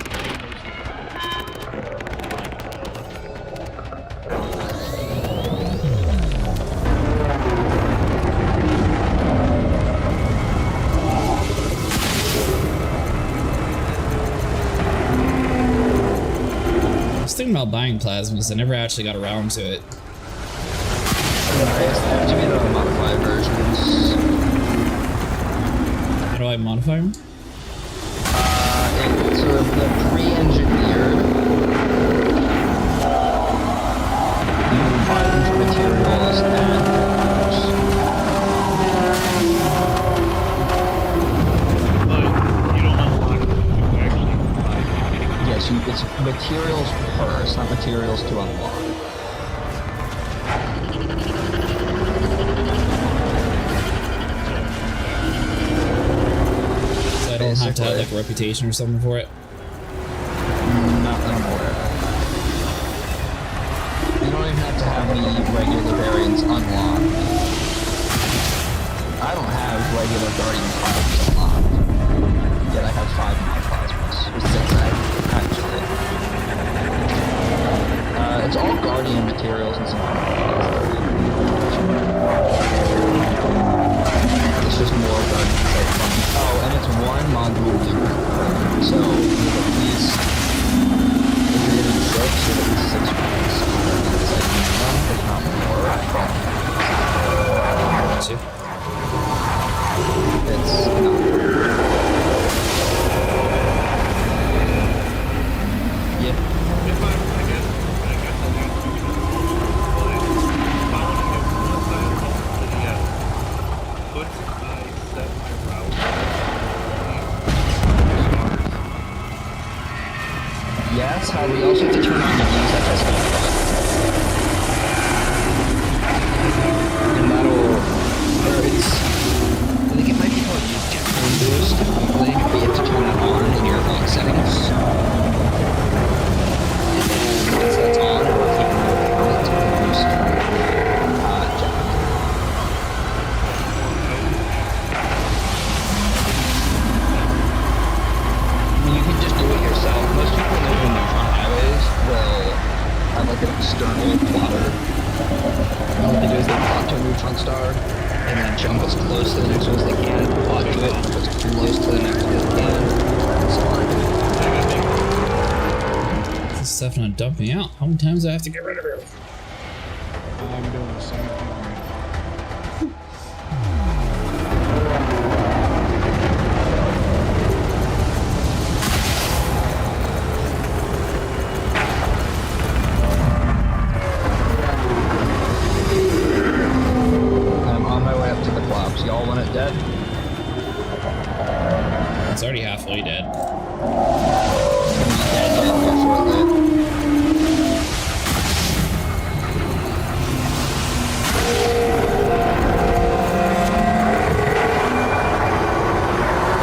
I was thinking about buying plasmas, I never actually got around to it. Nice, they have to be the modified versions. How do I modify them? It's sort of the pre-engineered. You buy them for materials and but you don't unlock them to actually buy them. yes, it's materials per, it's not materials to unlock. So I don't have to have like a reputation or something for it. Not that I'm aware of. You don't even have to have the regular variants unlocked. I don't have regular Guardian plasmas unlocked. Yet I have 5 mod plasmas. Or 6 actually. It's all Guardian materials and some it's just more Guardian type funky. Oh, and it's 1 module blueprint. So with at least if you're getting 6, you have at least 6 points. It's like minimum, if not more. Gotcha. It's not. Yeah. If I guess I'll need to. But if I want to get once I unlock the could I set my route? Yes, how we also have to turn on the LHS button. And that'll, or it's, I think it might be called jet boost, technically, but you have to turn that on in your own settings. And then once that's on, it will keep moving it to boost jet. You can just do it yourself. Most people that do neutron highways will have like an external plotter. And what they do is they plot to a neutron star, and then jump as close to the next one as they can, plot to it, as close to the next one as they can, and so on. This stuff not dumping out. How many times do I have to get rid of it? I'm doing the same thing right now. I'm on my way up to the clouds. Y'all want it dead? It's already halfway dead. It's gonna be dead here shortly.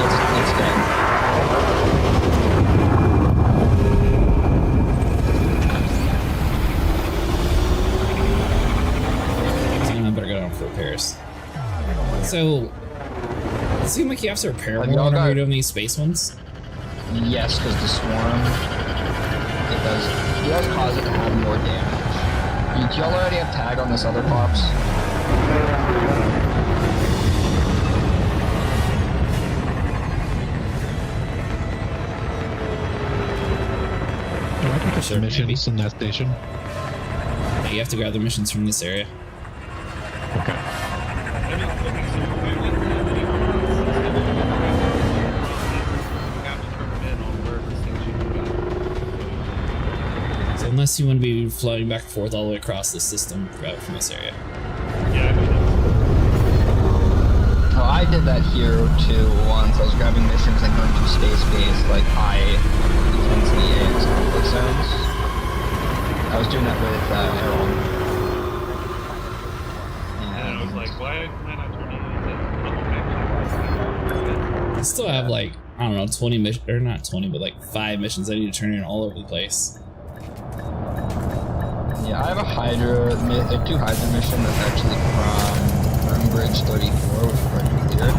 It's dead. So I better go down for repairs. So, it seems like you have to repair Have more y'all whenever got- you're doing these space ones. Yes, because the swarm, it does cause it to have more damage. Do y'all already have tag on this other corpse? the missions in that station? Yeah, you have to grab the missions from this area. Okay. I mean, okay, so we went through the we have to turn in on where the station So unless you want to be floating back and forth all the way across the system, grab it from this area. Yeah, I mean, Oh, I did that here too once. I was grabbing missions and going to space-based, like high intensity and conflict zones. I was doing that with Errol. and I was like, why am I not turning in? I still have like, I don't know, 20 missions, or not 20, but like 5 missions I need to turn in all over the place. Yeah, I have a Hydra, a 2 Hydra mission that's actually from Bridge 34, which is quite clear.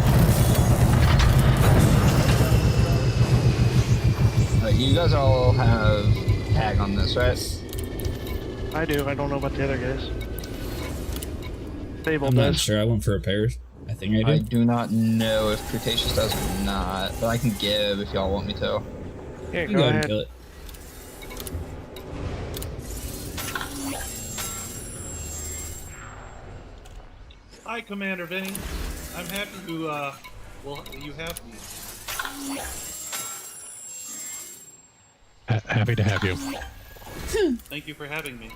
You guys all have tag on this, right? I do. I don't know about the other guys. Fable I'm not does. sure. I went for repairs. I think I I did. do not know if Cretaceous does or not, but I can give if y'all want me to. Yeah, You go go ahead and ahead. kill it. Hi, Commander Vinny. I'm happy you have me. Happy to have you. Thank you for having me.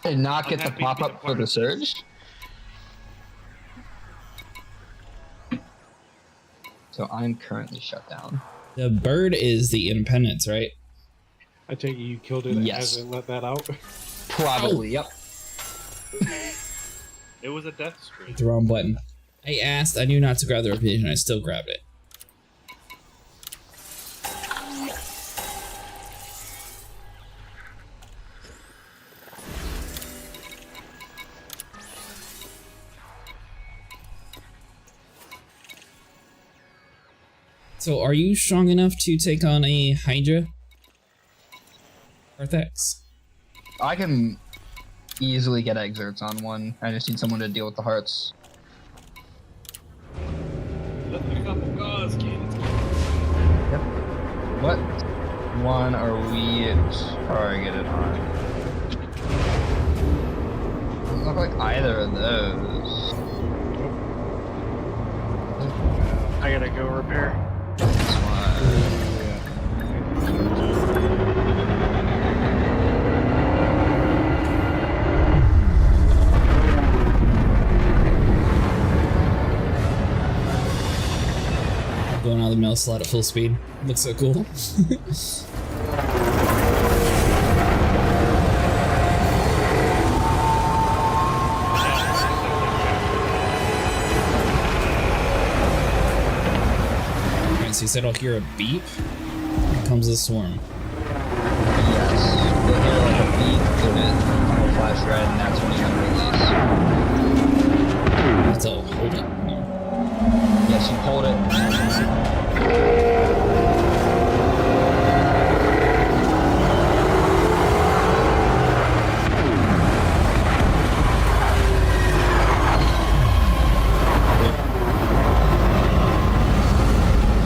Did not I'm get the happy to be a pop-up for part the of surge. So I'm currently shut down. The bird is the Independence, right? I take it you killed it Yes. and hasn't let that out. Probably, yep. It was a death streak. The wrong button. I asked, I knew not to grab the reputation, I still grabbed it. So are you strong enough to take on a Hydra? Arthex? I can easily get exerts on one. I just need someone to deal with the hearts. Let me couple gauze cannons. Yep. What one are we targeted on? Doesn't look like either of those. I gotta go repair. This one. Going out of the mail slot at full speed. Looks so cool. Alright, so you said I'll hear a beep. Here comes the swarm. Yes. You'll hear like a beep, and it will flash red, and that's when you're gonna release. So hold it. No. Yes, you hold it.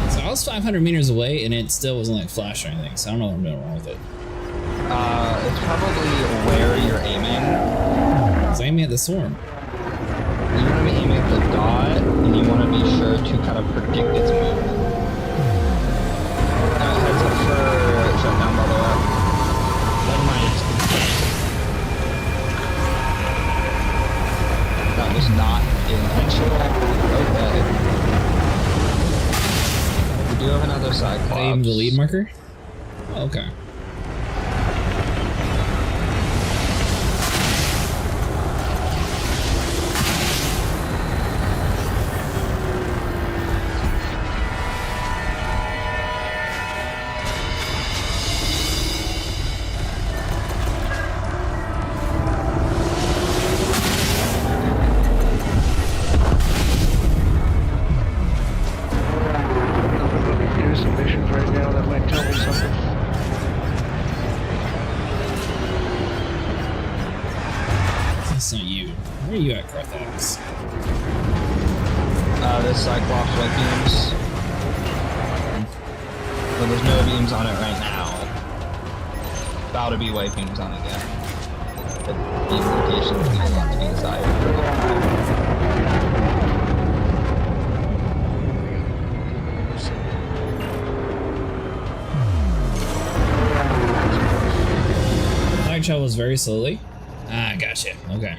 So I was 500 meters away and it still wasn't like flash or anything, so I don't know what I'm doing wrong with it. It's probably where you're aiming. It's aiming at the swarm. You want to be aiming at the dot, and you want to be sure to kind of predict its movement. Heads up for shutdown, by the way. Never mind, it's that was not intentional. Okay. We do have another Cyclops. Aim the lead marker? Oh, okay. Do some missions right now that might tell me something. That's not you. Where are you at, Carthax? This Cyclops white beams. But there's no beams on it right now. about to be wiping zone again. But the locations leave a lot to be desired for a long time. Flag travels very slowly. Ah, gotcha. Okay.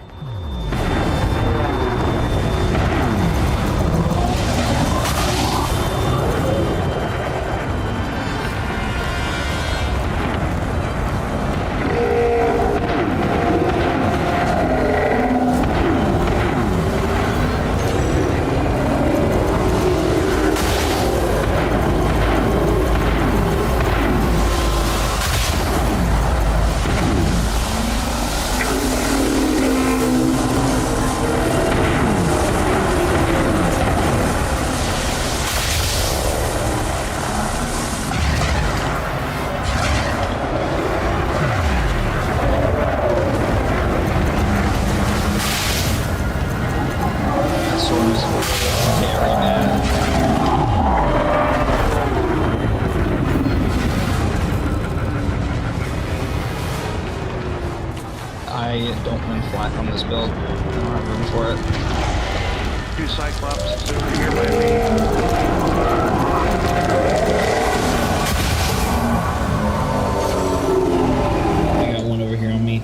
I don't run flat on this build. I don't have room for it. 2 Cyclops over here by me. I got one over here on me.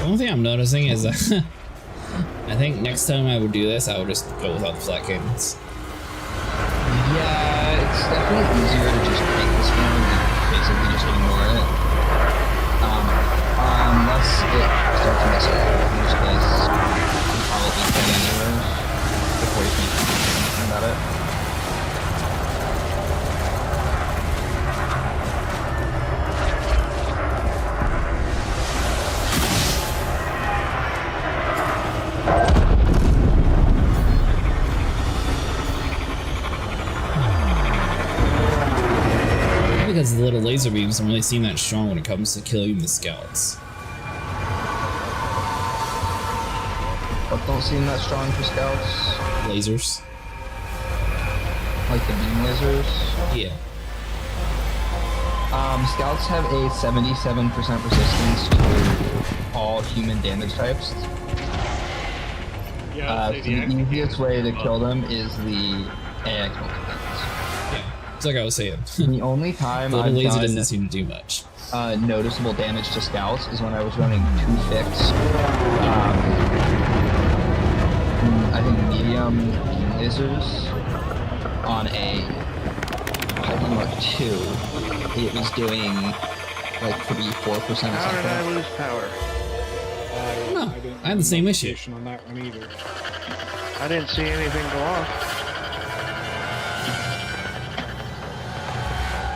One thing I'm noticing is I think next time I would do this, I would just go without the flat cadence. Yeah, it's definitely easier to just take this one and basically just ignore it. Unless it starts to mess up, in which case you're probably dead anywhere before you can do anything about it. Because the little laser beams don't really seem that strong when it comes to killing the scouts. What don't seem that strong for scouts? Lasers. Like the beam lasers? Yeah. Scouts have a 77% resistance to all human damage types. Yeah, So the easiest way to kill them is the AX multi-guns. It's like I was saying. The only time the little I've laser done doesn't seem to do much. Noticeable damage to scouts is when I was running 2 fixed, I think medium beam lasers on a Mark II. It was doing like 3-4% or something. How did I lose power? No, I had the same issue. On that one either. I didn't see anything go off.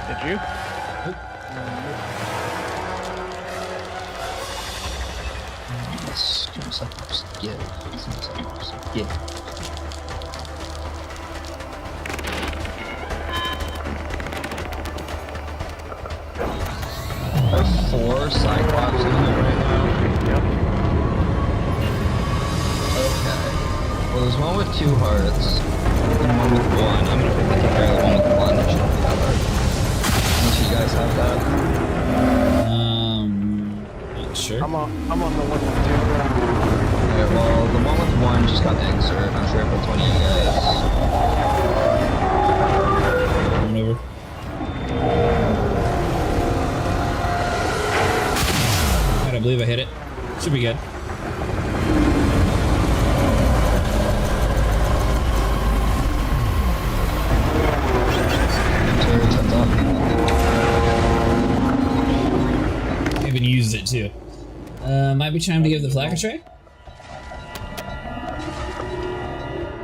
Did you? Let's give Cyclops give. Cyclops give. I have 4 Cyclops in there right now. Yep. Okay. Well, there's one with 2 hearts and one with 1. I'm gonna quickly take care of the one with 1. That shouldn't be that hard. Unless you guys have that. Not sure. I'm on the one with 2. Okay, well, the one with 1 just got excerpt. I'm sure if it's one of you guys. One over. I believe I hit it. Should be good. I even used it too. Might be time to give the flak a try.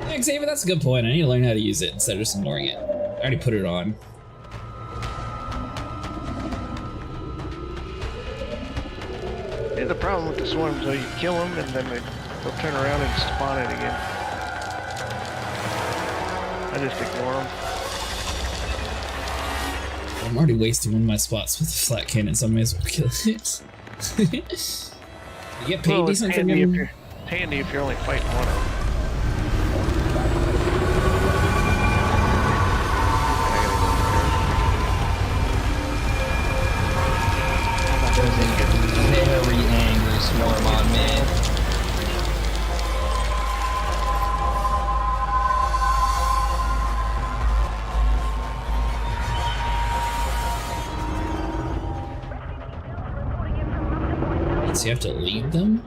Yeah, Xavier, that's a good point. I need to learn how to use it instead of just ignoring it. I already put it on. Yeah, the problem with the swarms, though, you kill them and then they'll turn around and spawn it again. I just ignore them. I'm already wasting one of my spots with the flat cannon, so I may as well kill it. You get paid Well, it's decent for handy, them? it's handy if you're only fighting one of them. There's a very angry swarm on me. So you have to lead them?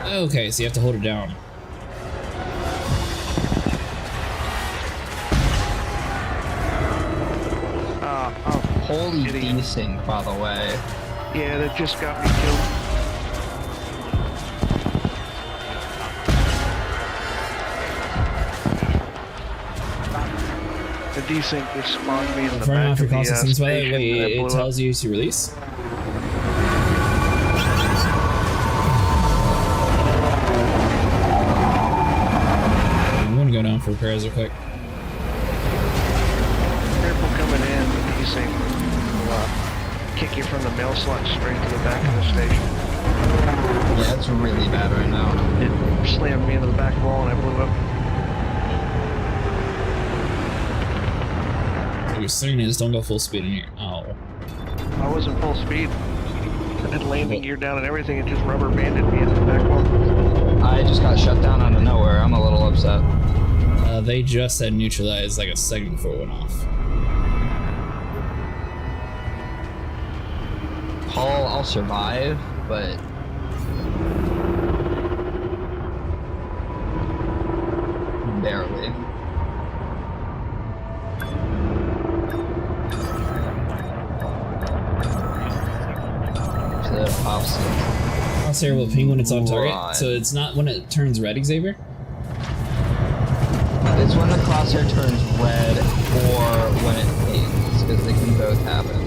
Okay, so you have to hold it down. Oh, Holy idiot. desync, by the way. Yeah, that just got me killed. The desync just spawned me in the Confirm back after of the cost systems, by the station way, that it blew up. tells you to release. I'm gonna go down for repairs real quick. Careful coming in, the desync will kick you from the mail slot straight to the back of the station. Yeah, it's really bad right now. It slammed me into the back wall and I blew up. What you're saying is don't go full speed in here. Oh. I wasn't full speed. I did landing gear down and everything, it just rubber banded me into the back wall. I just got shut down out of nowhere. I'm a little upset. They just said neutralized like a second before it went off. Paul, I'll survive, but barely. So pops. Crosshair will ping when it's on target, Right. so it's not when it turns red, Xavier? It's when the crosshair turns red or when it pings, because they can both happen.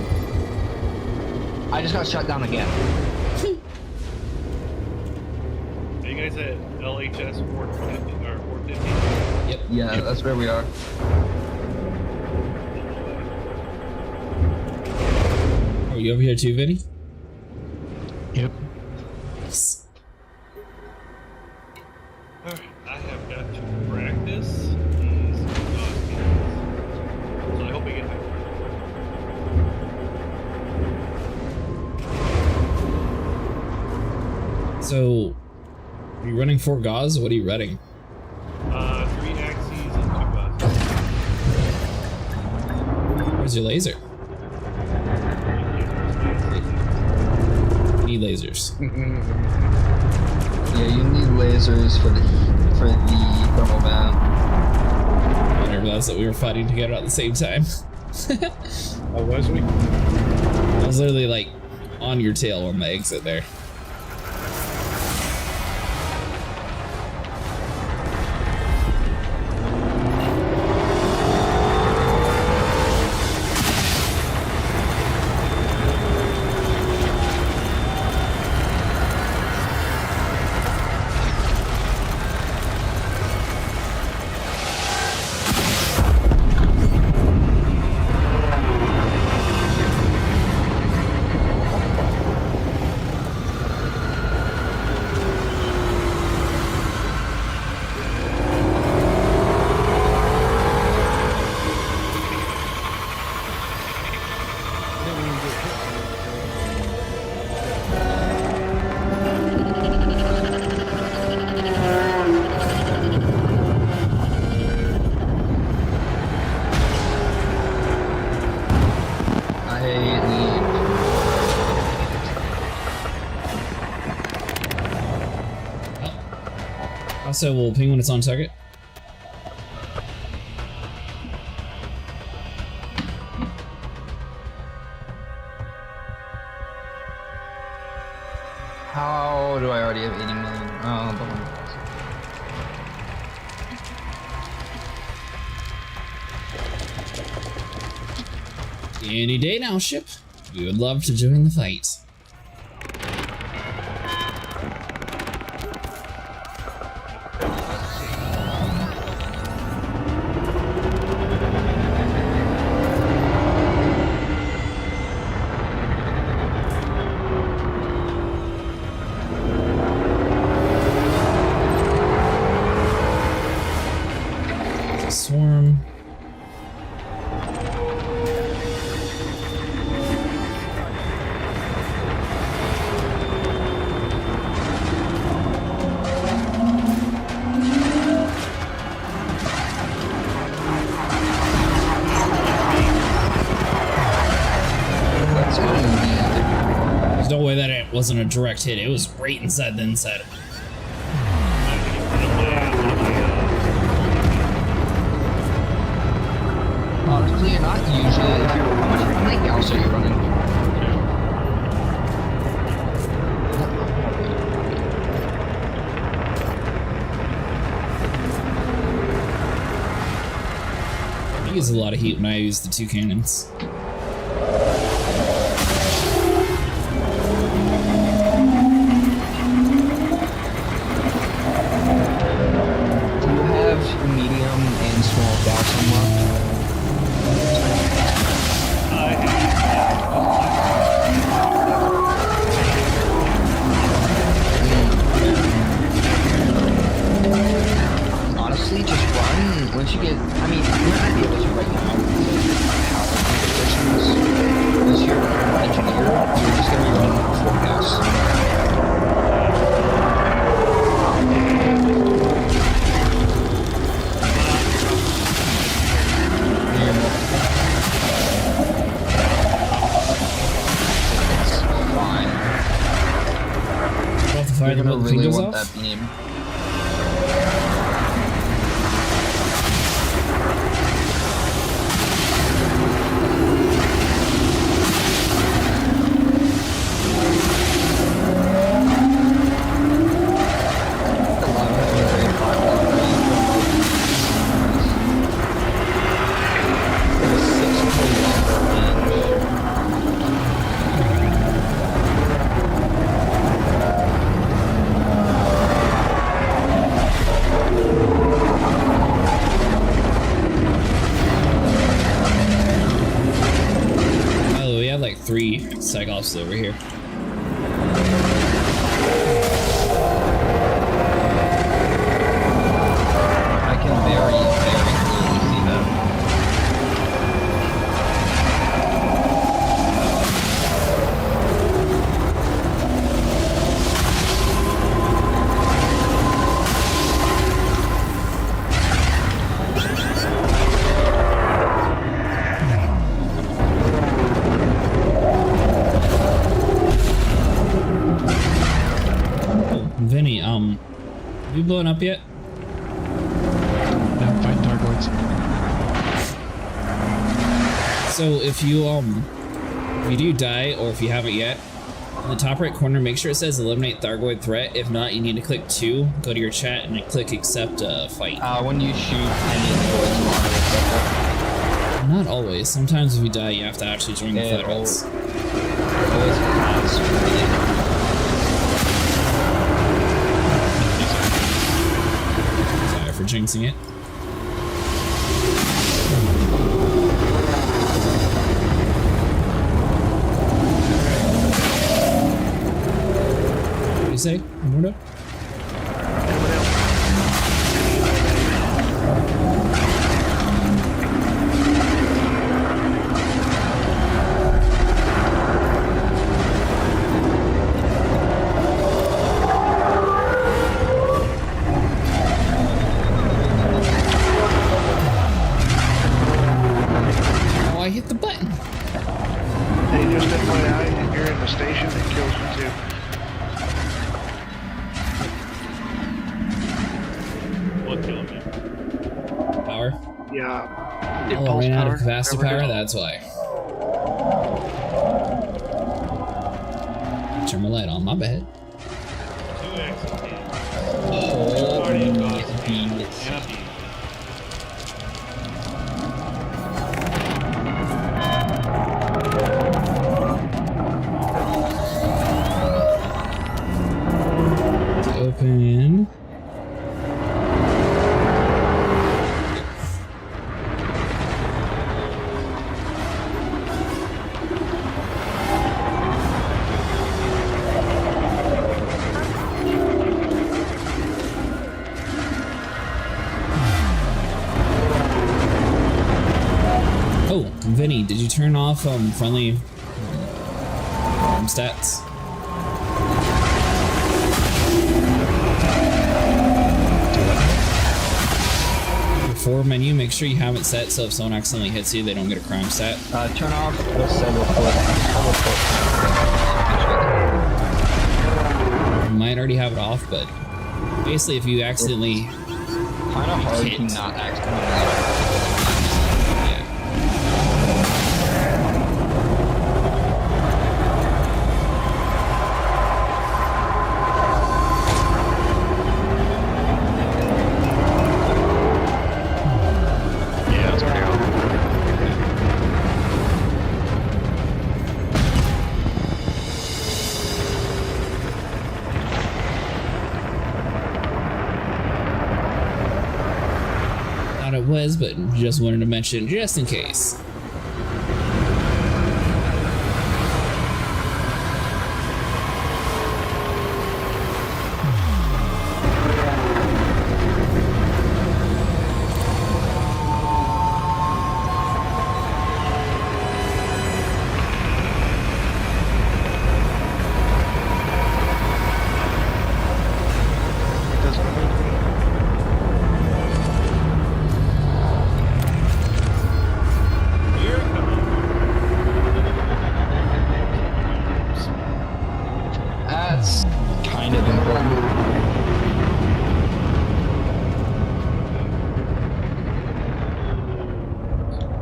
I just got shut down again. Are you guys at LHS 450 or 450? Yep. Yeah, that's where we are. Are you over here too, Vinny? Yep. Yes. Alright, I have got to practice these games. So I hope I get that. So, are you running 4 gauze? What are you running? 3 axes and 2 gauze. Where's your laser? You need lasers. Yeah, you need lasers for the thermal van. I didn't realize that we were fighting together at the same time. Oh, was we? I was literally like on your tail on the exit there. Also, we'll ping when it's on target. How do I already have 80 million? Oh, but Any day now, ship. We would love to join the fight. Swarm. There's no way that it wasn't a direct hit. It was right inside the inside. Honestly, you're not usually. How many gals are you running? I use a lot of heat when I use the two cannons. Do you have medium and small gas unlocked? Honestly, just run. Once you get, I mean, you might not be able to right now. Once you're an engineer, you're just gonna be running full gas. Fire You're the gonna really really goes want off. that beam. Oh, we have like 3 Cyclops over here. I can very clearly see that. Vinny, have you blown up yet? Now fighting thargoids. So if you do die, or if you haven't yet, in the top right corner, make sure it says eliminate thargoid threat. If not, you need to click 2, go to your chat, and click accept fight. When you shoot any droids, Not always. Sometimes if you die, you have to actually join the Federals. always has Sorry for jinxing it. What do you say, Mordo? Oh, I hit the button. Hey, just FYI, if you're in the station, it kills you too. Oh, impulse ran out power. of capacity whatever it power? is. That's why. Turn my light on, my bad. 2 exit cams. Oh, Guardian costs and beans. a beam. Open. Oh, Vinny, did you turn off friendly stats? Before menu, make sure you have it set so if someone accidentally hits you, they don't get a crime stat. Turn off the report. You might already have it off, but basically if you accidentally... Kind of hard hit. to not accidentally. Yeah. Yeah, it's pretty awful. Thought it was, but just wanted to mention just in case. It doesn't move. Here it comes. That's kind of important.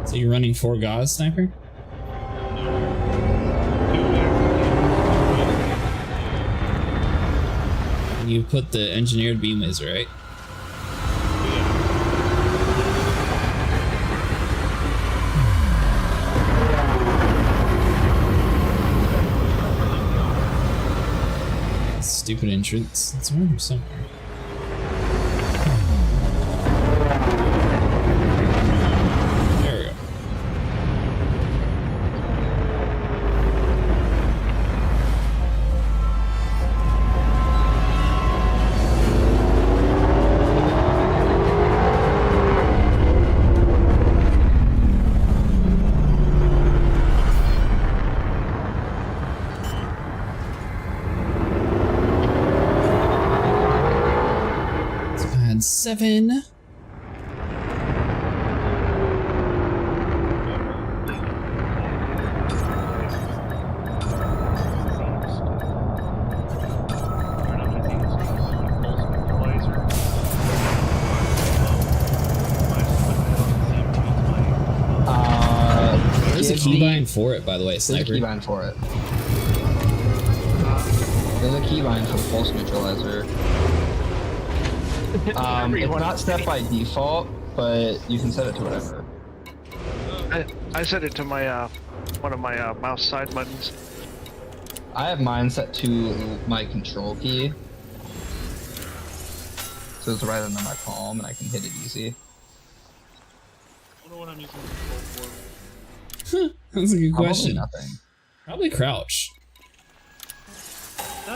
So you're running 4 Gauze sniper? And you put the engineered beam laser, right? Stupid entrance. It's around here somewhere. There we go. Let's add 7. There's a keybind for it, by the way, There's a sniper. keybind for it. There's a keybind for the pulse neutralizer. It's not set by default, but you can set it to whatever. I set it to my one of my mouse side buttons. I have mine set to my control key. So it's right under my palm and I can hit it easy. I wonder what I'm using the control for. That's a good Probably question. nothing. Probably crouch.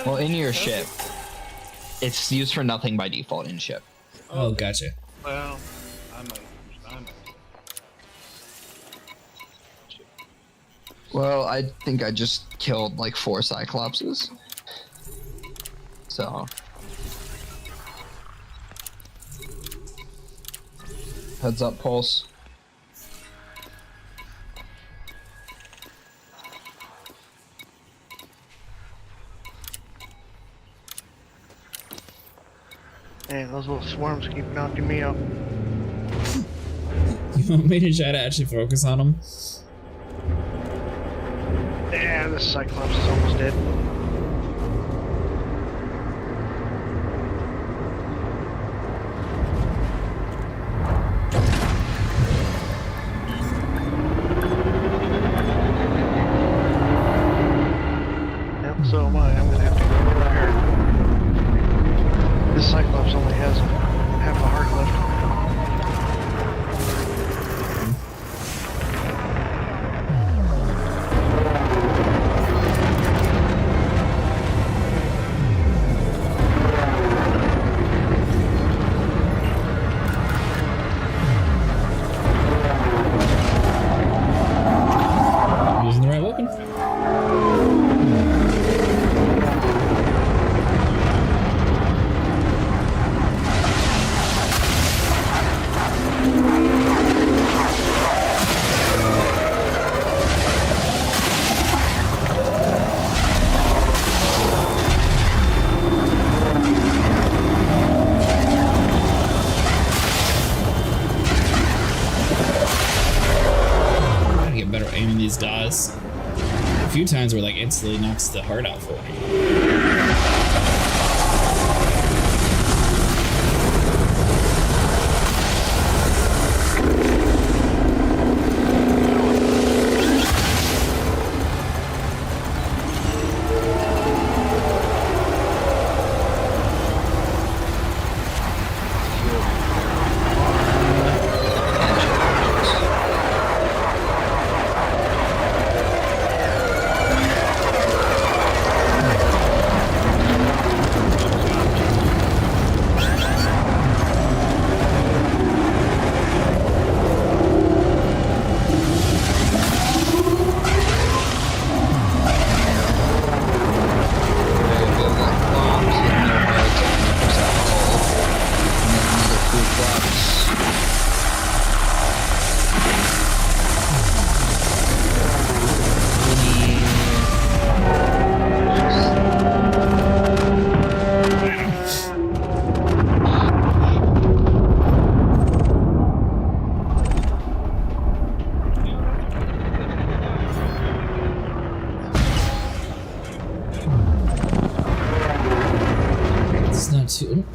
Well, in your ship, it's used for nothing by default in ship. Oh, gotcha. Well, I might. Well, I think I just killed like 4 Cyclopses. So. Heads up, Pulse. Hey, those little swarms keep knocking me out. You Want me to try to actually focus on him? Yeah, this Cyclops is almost dead. Yep, so am I. I'm gonna have to go over here. This Cyclops only has half a heart left. Using the right weapon. Gotta get better at aiming these guys. A few times where like instantly knocks the heart out for me. It's not too.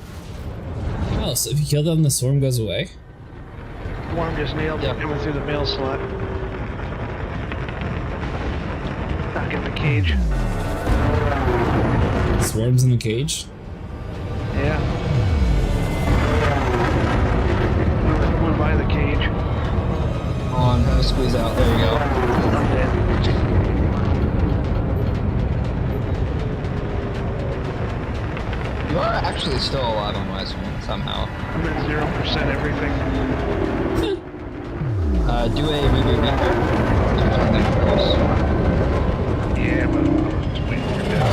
Oh, so if you kill them, the swarm goes away? Worm just nailed it coming through the mail slot. Stuck in the cage. Swarms in the cage? Yeah. Went by the cage. Hold on, how to squeeze out. There we go. I'm dead. You are actually still alive on my screen, somehow. I'm at 0% everything. Do a reboot maker. Yeah, but I'm just waiting for death.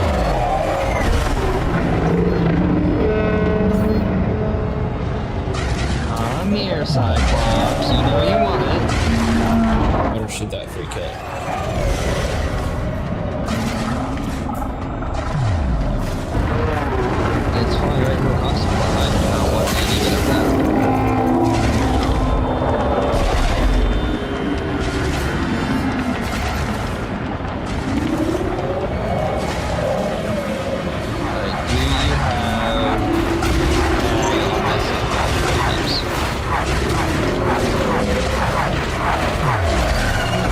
Come here, Cyclops. You know you want it. Better shoot that free kill. It's flying right into the oxygen line. Now what do you need of that? Alright, do you have...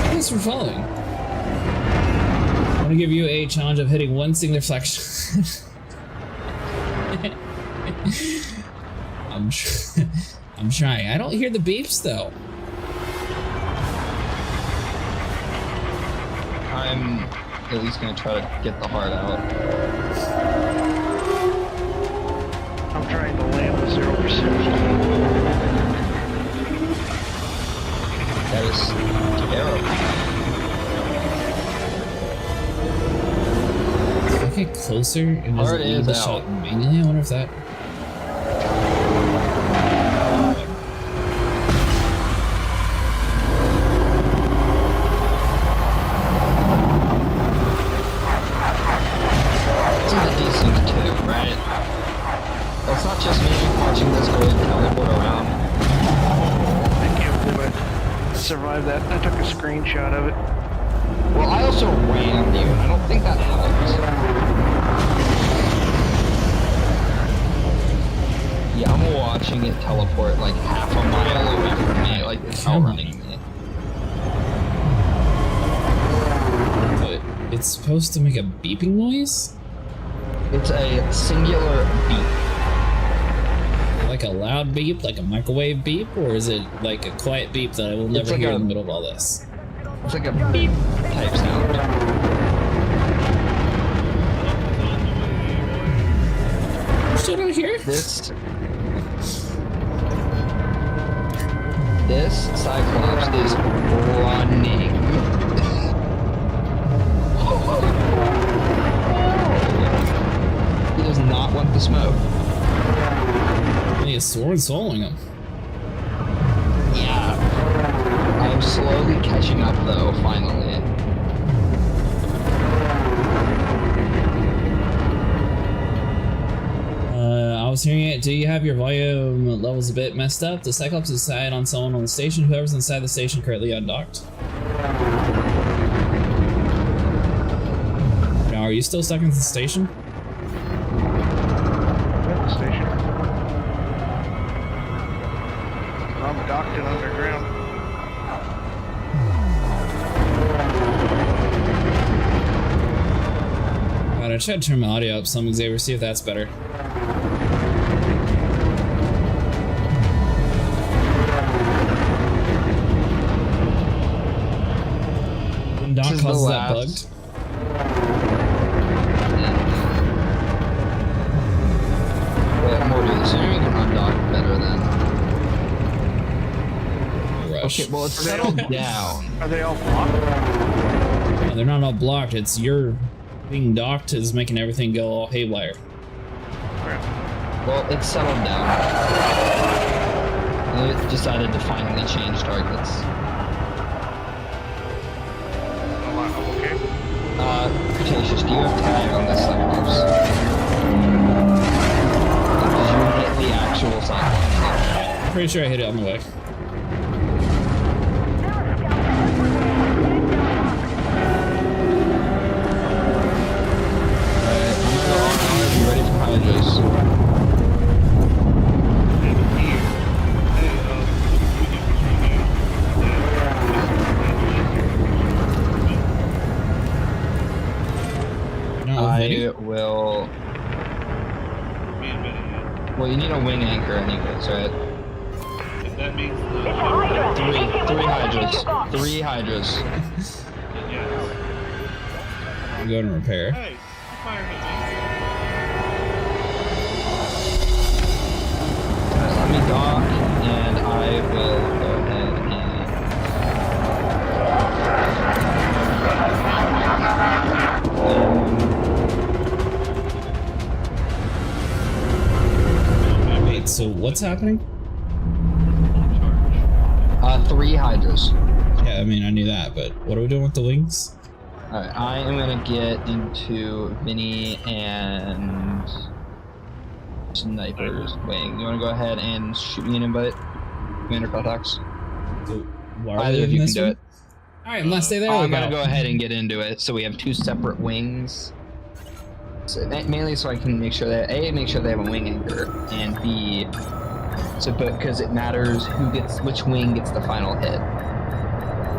Thanks for following. I want to give you a challenge of hitting one singular flexion. I'm trying. I don't hear the beeps though. I'm at least gonna try to get the heart out. I'm trying to land with 0%. That is terrible. If I get closer and just Heart leave is the out. shot manually, I wonder if that. It's in the DC too, right? Well, it's not just me watching this droid teleport around. I can't believe it. survived that. I took a screenshot of it. Well, I also rammed you, and I don't think that helps. Yeah, I'm watching it teleport like half a mile away from me, like it's outrunning me. But it's supposed to make a beeping noise? It's a singular beep. Like a loud beep, like a microwave beep, or is it like a quiet beep that I will never like hear a- in the middle of all this? It's like a beep type sound. Still not here? This Cyclops is running. He does not want the smoke. He is sword swallowing him. Yeah. I'm slowly catching up though, finally. I was hearing it. Do you have your volume levels a bit messed up? The Cyclops is sighted on someone on the station. Whoever's inside the station currently undocked. Now, are you still stuck in the station? At the station. I'm docked and underground. God, I tried to turn my audio up some, Xavier, see if that's better. When Doc causes that bugged. Wait, more do the sooner you can undock, better then. Rush. Okay, well it's settled down. Are they all blocked? No, they're not all blocked. It's your being docked is making everything go all haywire. Well, it's settled down. It decided to finally change targets. Okay. Cretaceous, do you have tag on this Cyclops? Did you hit the actual Cyclops? Pretty sure I hit it on the way. You ready for Hydras? I will. Well, you need a wing anchor anyways, right? If that means It's a Hydra. Three Hydras. 3 Hydras. yes. I'm going to repair. Hey, fire hit Let me dock, and I will go ahead and. Wait, so what's happening? 3 Hydras. Yeah, I mean, I knew that, but what are we doing with the wings? Alright, I am gonna get into Vinny and Sniper's wing. You wanna go ahead and shoot me an invite? Commander contacts? So, why are Either we of in you can this do one? it. Alright, let's stay there. I'm we gonna go ahead and get into it. So we have 2 separate wings. So, mainly so I can make sure that A, make sure they have a wing anchor, and B, so because it matters which wing gets the final hit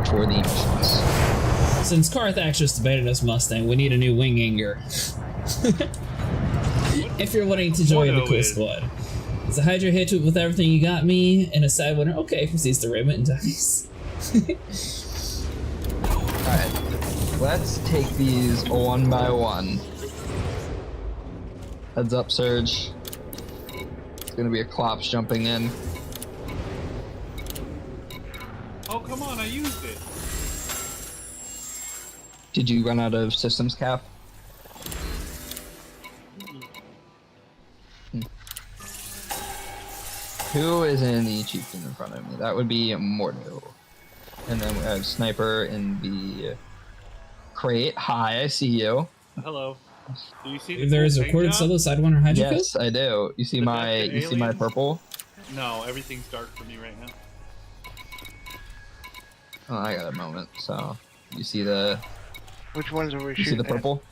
for the missions. Since Carthax just abandoned us Mustang, we need a new wing anchor. If you're wanting to join the cool squad. Is a Hydra hit with everything you got me, and a side winner, okay, proceeds to rim it and dies. Alright, let's take these one by one. Heads up, Surge. It's gonna be a Clops jumping in. Oh, come on, I used it. Did you run out of systems cap? Who is in the chieftain in front of me? That would be Mordo. And then we have Sniper in the crate. Hi, I see you. Hello. Do you see If there is a recorded solo Sidewinner Hydra kill? Yes, I do. You see Is my that the you see my aliens? purple? No, everything's dark for me right now. Oh, I got a moment. So, you see the Which ones are we you shooting see the at? purple?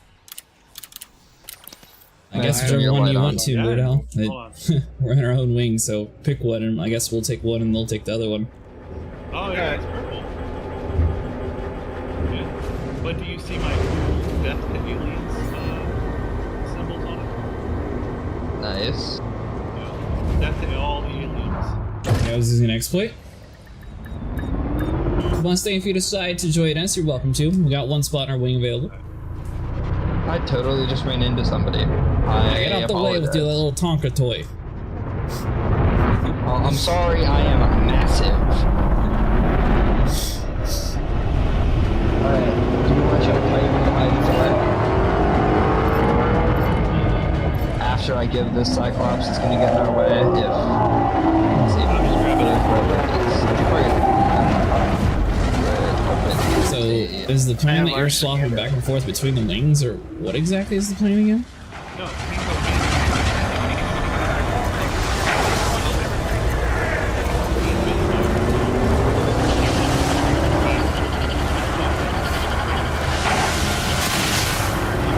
I guess I have whichever your one light you on. want to, Yeah, Weirdo. hold on. We're in our own wing, so pick one, and I guess we'll take one, and they'll take the other one. Oh yeah, it's purple. Yeah. But do you see my cool death to aliens symbols on it? Nice. Yeah. Death to all the aliens. Yeah, this is an exploit. Mustang, if you decide to join us, you're welcome to. We got one spot in our wing available. I totally just ran into somebody. Get out the way with your little Tonka toy. Oh, I'm sorry, I am massive. Alright, do you want to play with the after I give this Cyclops, it's gonna get in our way. Let's see if I can grab it. So, is the plan that you're swapping back and forth between the wings, or what exactly is the plan again? No,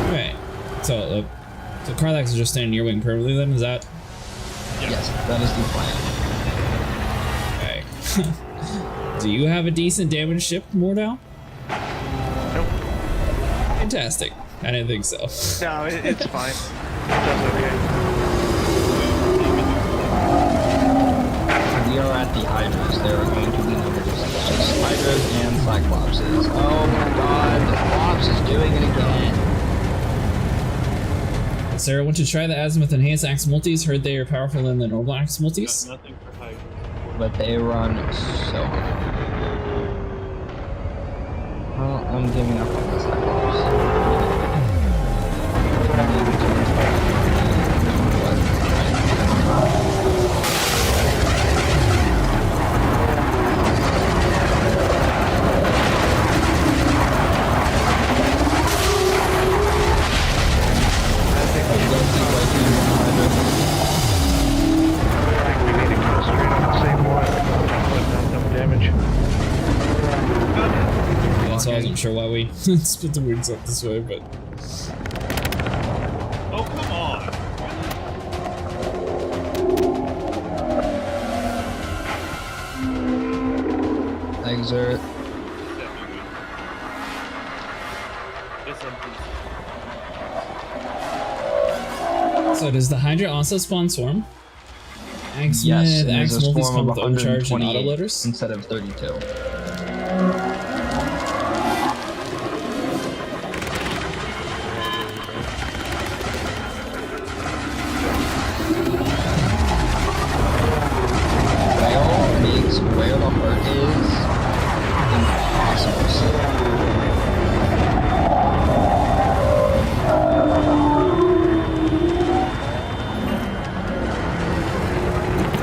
Okay, so Karlax is just standing in your wing permanently then, is that? Yes, that is the plan. Okay. Do you have a decent damage ship, Mordau? Nope. Fantastic. I didn't think so. No, it's fine. It does okay. We are at the Hydras. There are going to be numbers. It's just Hydras and Cyclopses. Oh my god, the Cyclops is doing it again. Sarah, want to try the Azimuth Enhanced Axe Multis? Heard they are powerful than the normal Axe Multis? got nothing for height. But they run so hard. Well, I'm giving up on the Cyclops. So I wasn't sure why we split the wings up this way, but Oh, come on! Exert. so does the Hydra also spawn swarm? Axemen, Yes, and there's Axe a Multis swarm come of with overcharge and 128 autoloaders? instead of 32. Whale makes where the heart is impossible to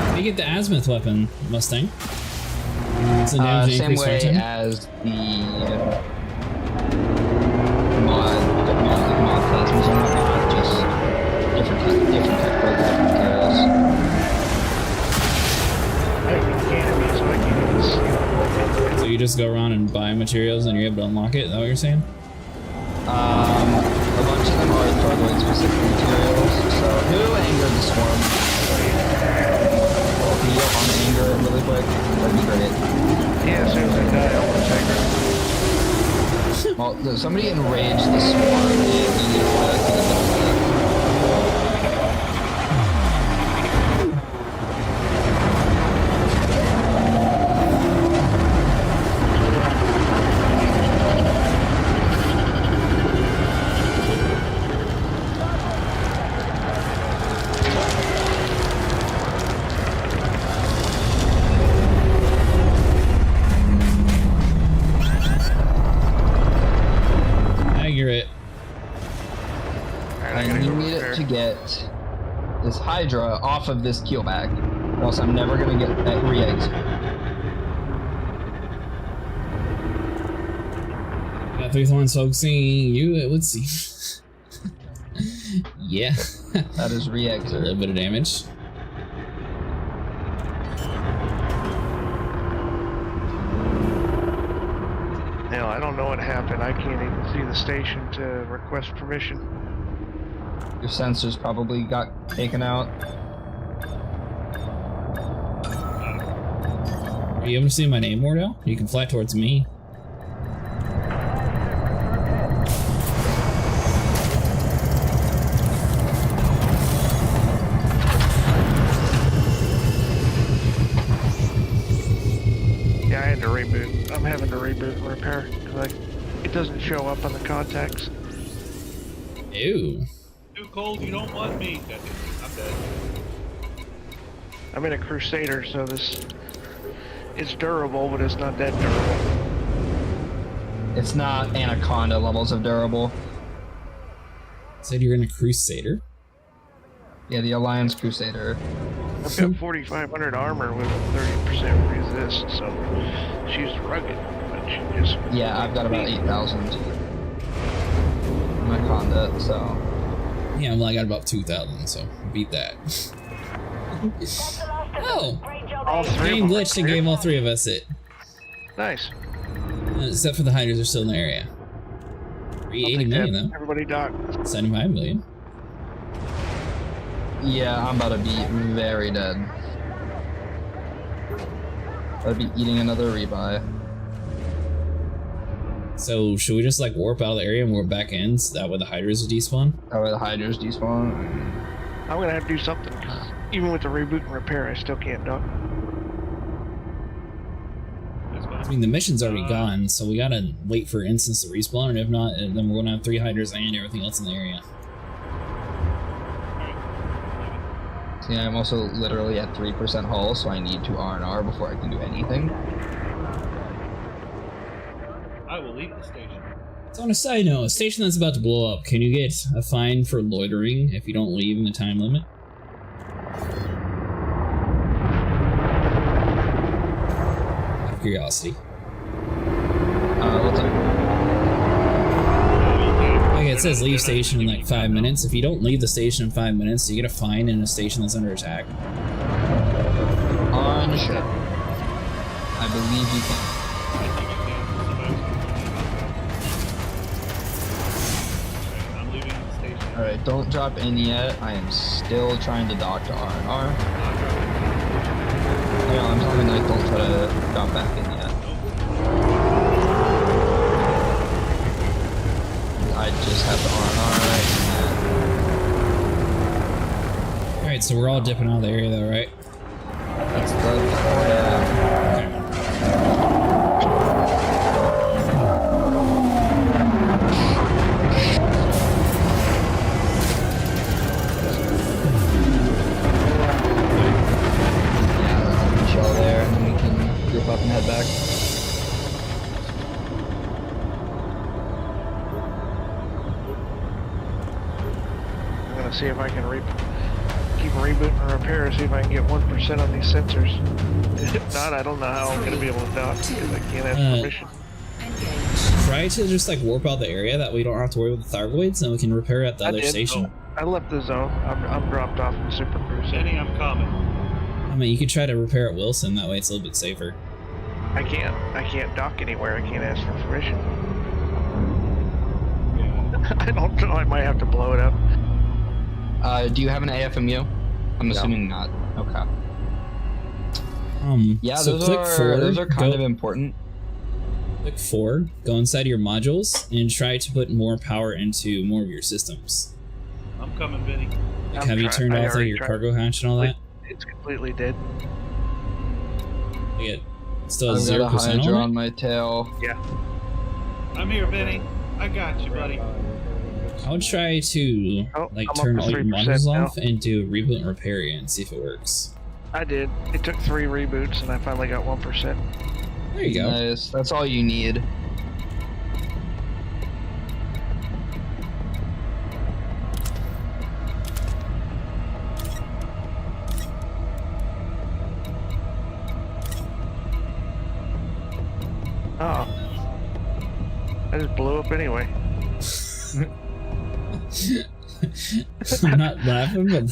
How do you get the Azimuth weapon, Mustang? It's a damage same increase way every time? as the mod plasmas and whatnot, just different type of different materials. So you just go around and buy materials and you're able to unlock it? Is that what you're saying? A bunch of them are thargoid specific materials, so who angered the swarm? Can you go on anger it really quick? That'd be great. Yeah, as soon as I die, I'll attack her. Well, somebody enraged the swarm and we need to get that. Accurate. I need it to get this Hydra off of this keelback, or else I'm never gonna get that re-exit. Got 3 thorns focusing you, let's see. Yeah. That is A re-exit. little bit of damage. Hell, I don't know what happened. I can't even see the station to request permission. Your sensors probably got taken out. Are you able to see my name, Mordo? You can fly towards me. Yeah, I had to reboot. I'm having to reboot and repair because it doesn't show up on the contacts. Ew. Too cold, you don't want me. That's it. I'm dead. I'm in a Crusader, so it's durable, but it's not that durable. It's not Anaconda levels of durable. Said you're in a Crusader? Yeah, the Alliance Crusader. I've got 4,500 armor with 30% resist, so she's rugged, but she just... Yeah, I've got about 8,000. Anaconda, so... Yeah, well, I got about 2,000, so beat that. Oh! All three Game of them glitched are and gave all clear. three of us it. Nice. Except for the Hydras are still in the area. 380 million, though. Everybody dock. 75 million. Yeah, I'm about to be very dead. I'd be eating another rebuy. So, should we just, like, warp out of the area and warp back in so that way the Hydras will despawn? That way the Hydras despawn. I'm gonna have to do something, 'cause even with the reboot and repair, I still can't dock. That's fine. I mean, the mission's already gone, so we gotta wait for instance to respawn, and if not, then we're gonna have 3 Hydras and everything else in the area. See, I'm also literally at 3% hull, so I need to R&R before I can do anything. I will leave the station. So on a side note, a station that's about to blow up, can you get a fine for loitering if you don't leave in the time limit? Out of curiosity. What's up? Okay, it says leave station in like 5 minutes. If you don't leave the station in 5 minutes, you get a fine in a station that's under attack. On ship. I believe you can. I'm leaving the station. Alright, don't drop in yet. I am still trying to dock to R&R. No, I'm talking like don't try to drop back in yet. I just have to R&R right Alright, so we're all dipping out of the area though, right? now. That's the chill there, and then we can group up and head back. I'm gonna see if I can keep rebooting and repair, see if I can get 1% on these sensors. If not, I don't know how I'm gonna be able to dock because I can't ask permission. Engage. Try to just like warp out the area that we don't have to worry with the thargoids and we can repair at the other did. station. I left the zone. I'm dropped off in the Super Cruise. Jenny, I'm coming. I mean, you could try to repair at Wilson, that way it's a little bit safer. I can't dock anywhere. I can't ask for permission. Yeah. I don't know. I might have to blow it up. Do you have an AFMU? I'm No. assuming not. Okay. Yeah, so those click are 4, those are kind go, of important. click 4, go inside your modules, and try to put more power into more of your systems. I'm coming, Vinny. Like, I'm have you try- turned I off like, already your tried. cargo hatch and all that? It's completely dead. Like, it still I've has got a 0% Hydra on on it? my tail. Yeah. I'm here, Vinny. I got you, buddy. I would try to Oh, like I'm up turn to all your 3% modules now. off and do a reboot and repair it and see if it works. I did. It took 3 reboots and I finally got 1%. There you go. Nice. That's all you need. Oh. I just blew up anyway. I'm not laughing, but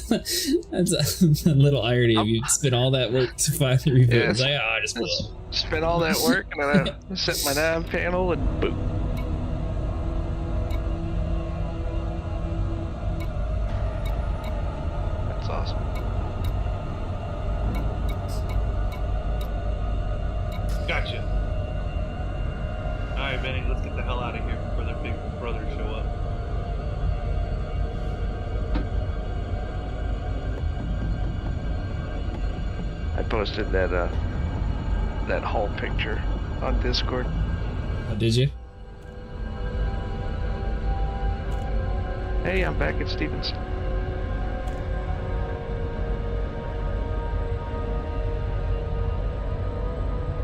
that's a little irony of you spent all that work to finally reboot. Yeah, It's like, oh, I just blew up. Spent all that work and then I set my nav panel and boop. That's awesome. Gotcha. Alright, Benny, let's get the hell out of here before their big brothers show up. I posted that hull picture on Discord. Oh, did you? Hey, I'm back at Stevenson.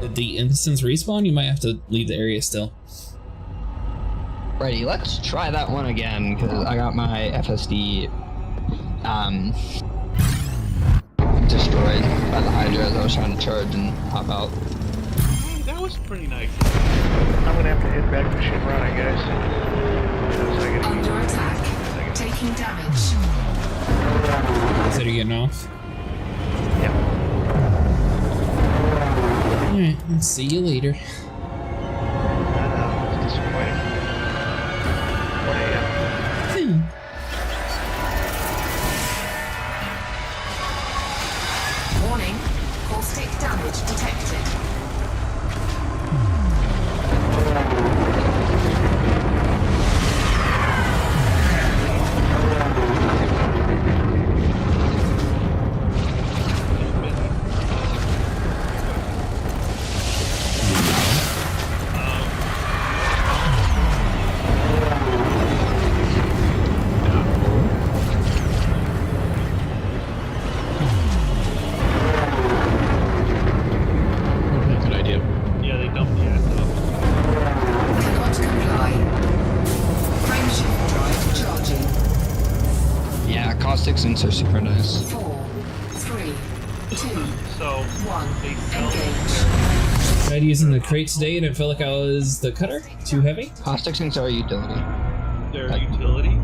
Did the instance respawn? You might have to leave the area still. Righty, let's try that one again, because I got my FSD destroyed by the Hydra as I was trying to charge and hop out. Hey, that was pretty nice. I'm gonna have to head back to Shinrai, guys. Under attack. Taking damage. Is it getting off? Yep. Alright, I'll see you later. It's disappointing. 1 a.m. Warning. Caustic damage detected. Good idea. Yeah, they dumped the acid up. Cannot comply. Frameshift drive charging. Yeah, caustic sinks are super nice. 4, 3, 2, So, 1. they sell Engage. Tried using the crate today and it felt like I was the cutter. Too heavy. Caustic sinks are a utility. their utility,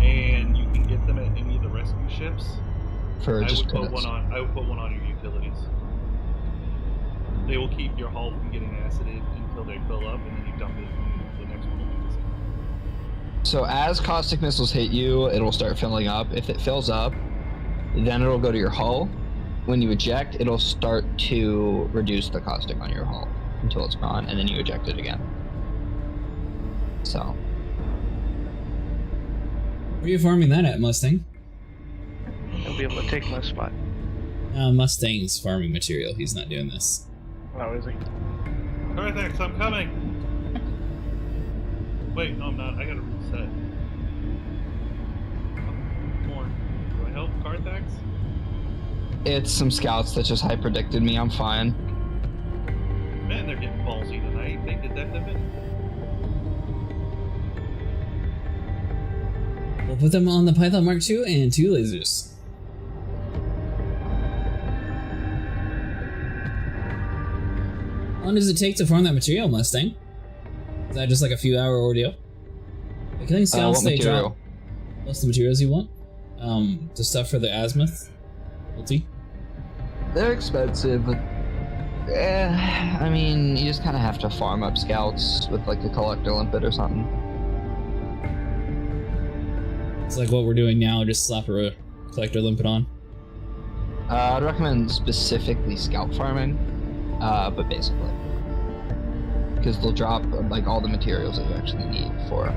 and you can get them at any of the rescue ships. For I just would put credits. I would put one on your utilities. They will keep your hull from getting acided until they fill up, and then you dump it, and the next one will do the same. So as caustic missiles hit you, it'll start filling up. If it fills up, then it'll go to your hull. When you eject, it'll start to reduce the caustic on your hull until it's gone, and then you eject it again. So. Where are you farming that at, Mustang? He'll be able to take my spot. Mustang's farming material. He's not doing this. Oh, is he? Carthax, I'm coming! Wait, no I'm not. I gotta reset. More. Do I help Carthax? It's some scouts that just hyper-predicted me. I'm fine. Man, they're getting ballsy tonight. They did that to me. We'll put them on the Python Mark II and 2 lasers. How long does it take to farm that material, Mustang? Is that just like a few hour ordeal? Like, killing scouts, What they material? drop most of the materials you want. The stuff for the azimuth. Multi. They're expensive, but I mean, you just kind of have to farm up scouts with like a collector limpet or something. It's like what we're doing now, just slap a collector limpet on. I'd recommend specifically scout farming, but basically. Because they'll drop like all the materials that you actually need for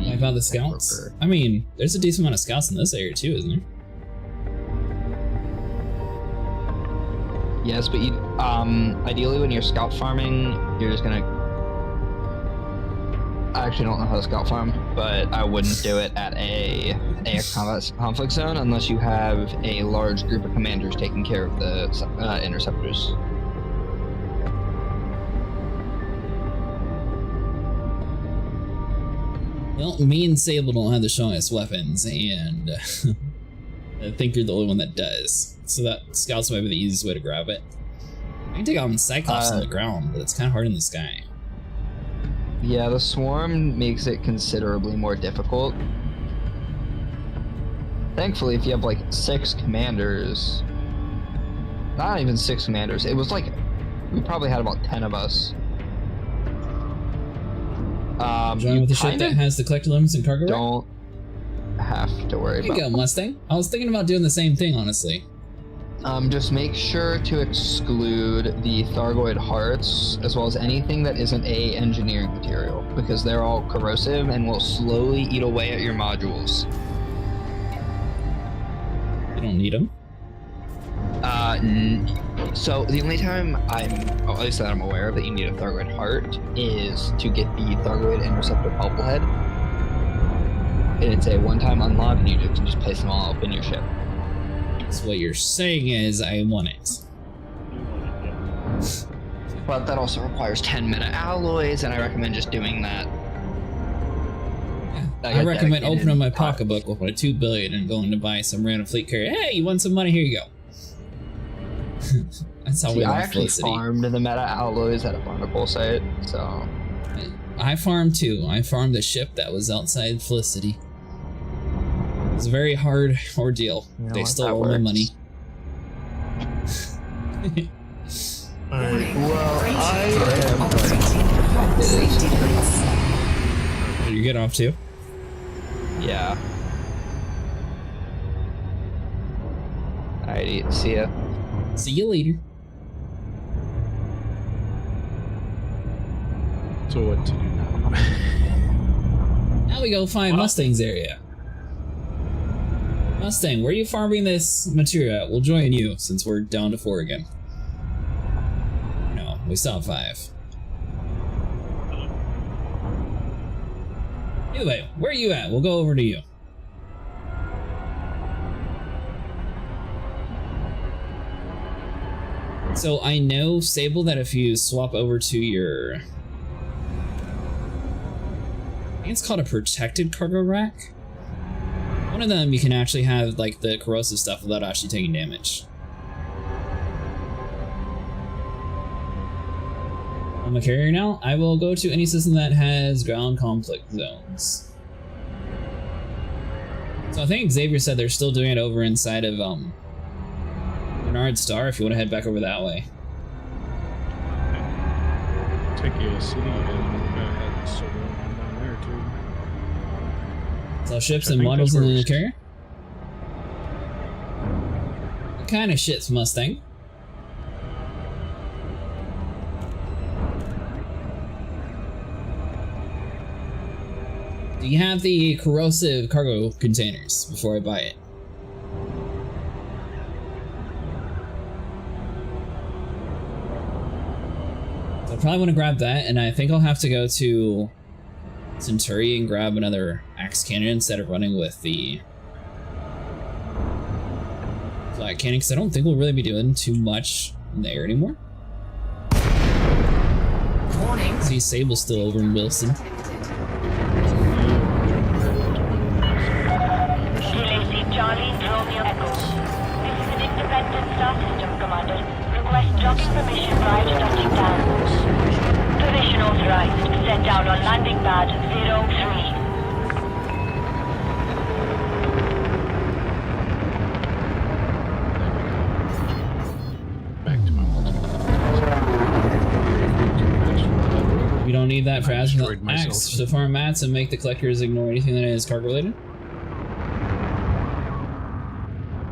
I found the scouts. I mean, there's a decent amount of scouts in this area too, isn't there? Yes, but you ideally when you're scout farming, you're just gonna. I actually don't know how to scout farm, but I wouldn't do it at a conflict zone unless you have a large group of commanders taking care of the interceptors. Well, me and Sable don't have the strongest weapons, and I think you're the only one that does. So that scouts might be the easiest way to grab it. I can take out Cyclops on the ground, but it's kind of hard in the sky. Yeah, the swarm makes it considerably more difficult. Thankfully, if you have like 6 commanders, not even 6 commanders, it was like, we probably had about 10 of us. Join with the ship kinda that has the collector limits and cargo rack? don't have to worry There you about. go, Mustang. I was thinking about doing the same thing, honestly. Just make sure to exclude the thargoid hearts, as well as anything that isn't a engineering material, because they're all corrosive and will slowly eat away at your modules. You don't need them. So the only time at least that I'm aware of, that you need a thargoid heart is to get the thargoid interceptor bubblehead. And it's a one-time unlock, and you can just place them all up in your ship. So what you're saying is I want it. But that also requires 10 meta alloys, and I recommend just doing that. I recommend opening my pocketbook with my 2 billion and going to buy some random fleet carrier. Hey, you want some money? Here you go. That's how we I want actually Felicity. farmed the meta alloys at a barnacle site, so I farmed too. I farmed the ship that was outside Felicity. It was a very hard ordeal. You know They what, stole that all my works. money. well, Graveyard operating at hot safety limits. You get off too? yeah. Alrighty, see ya. See you later. So what to do now? Now we go find Mustang's area. Mustang, where are you farming this material at? We'll join you since we're down to 4 again. No, we still have 5. Anyway, where are you at? We'll go over to you. So I know, Sable, that if you swap over to your... I think it's called a protected cargo rack. One of them you can actually have like the corrosive stuff without actually taking damage. I'm a carrier now. I will go to any system that has ground conflict zones. So I think Xavier said they're still doing it over inside of Bernard Star, if you want to head back over that way. Take a city and add solar down there too. So ships I and think models that's in where the we- carrier? What kind of shit's Mustang? Do you have the corrosive cargo containers before I buy it? So I probably want to grab that, and I think I'll have to go to Centauri and grab another axe cannon instead of running with the flak cannon, because I don't think we'll really be doing too much in the air anymore. Warning. See Sable's still over in Wilson. LHC Charlie Romeo Echo. This is an independent star system, Commander. Request docking permission prior to touching down. Permission authorized. Set down on landing pad 03. Back to my ultimate. We don't need that for I Astronaut destroyed myself. Axe to farm mats and make the collectors ignore anything that is cargo related.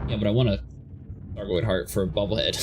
Yeah, but I want a Thargoid heart for a bobblehead.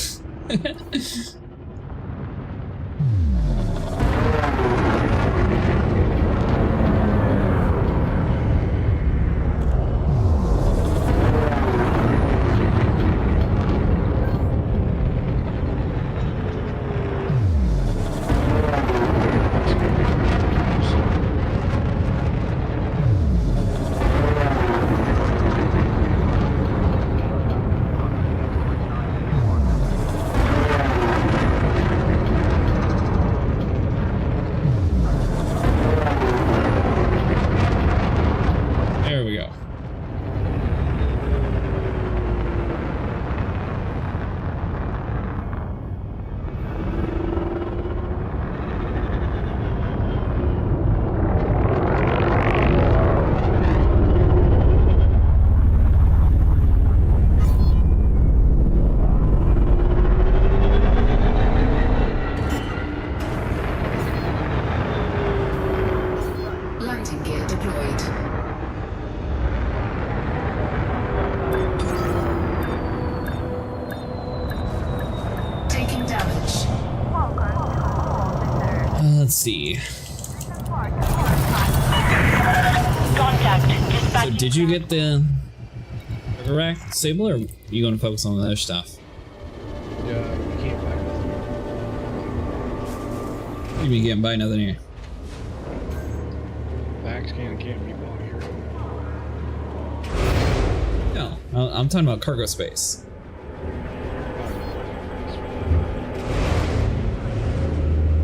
see. Contact. Dispatch. So did you get the rack stable, or are you going to focus on the other stuff? Yeah, we can't find this. You be getting by nothing here. Max can't be bought here. No, I'm talking about cargo space.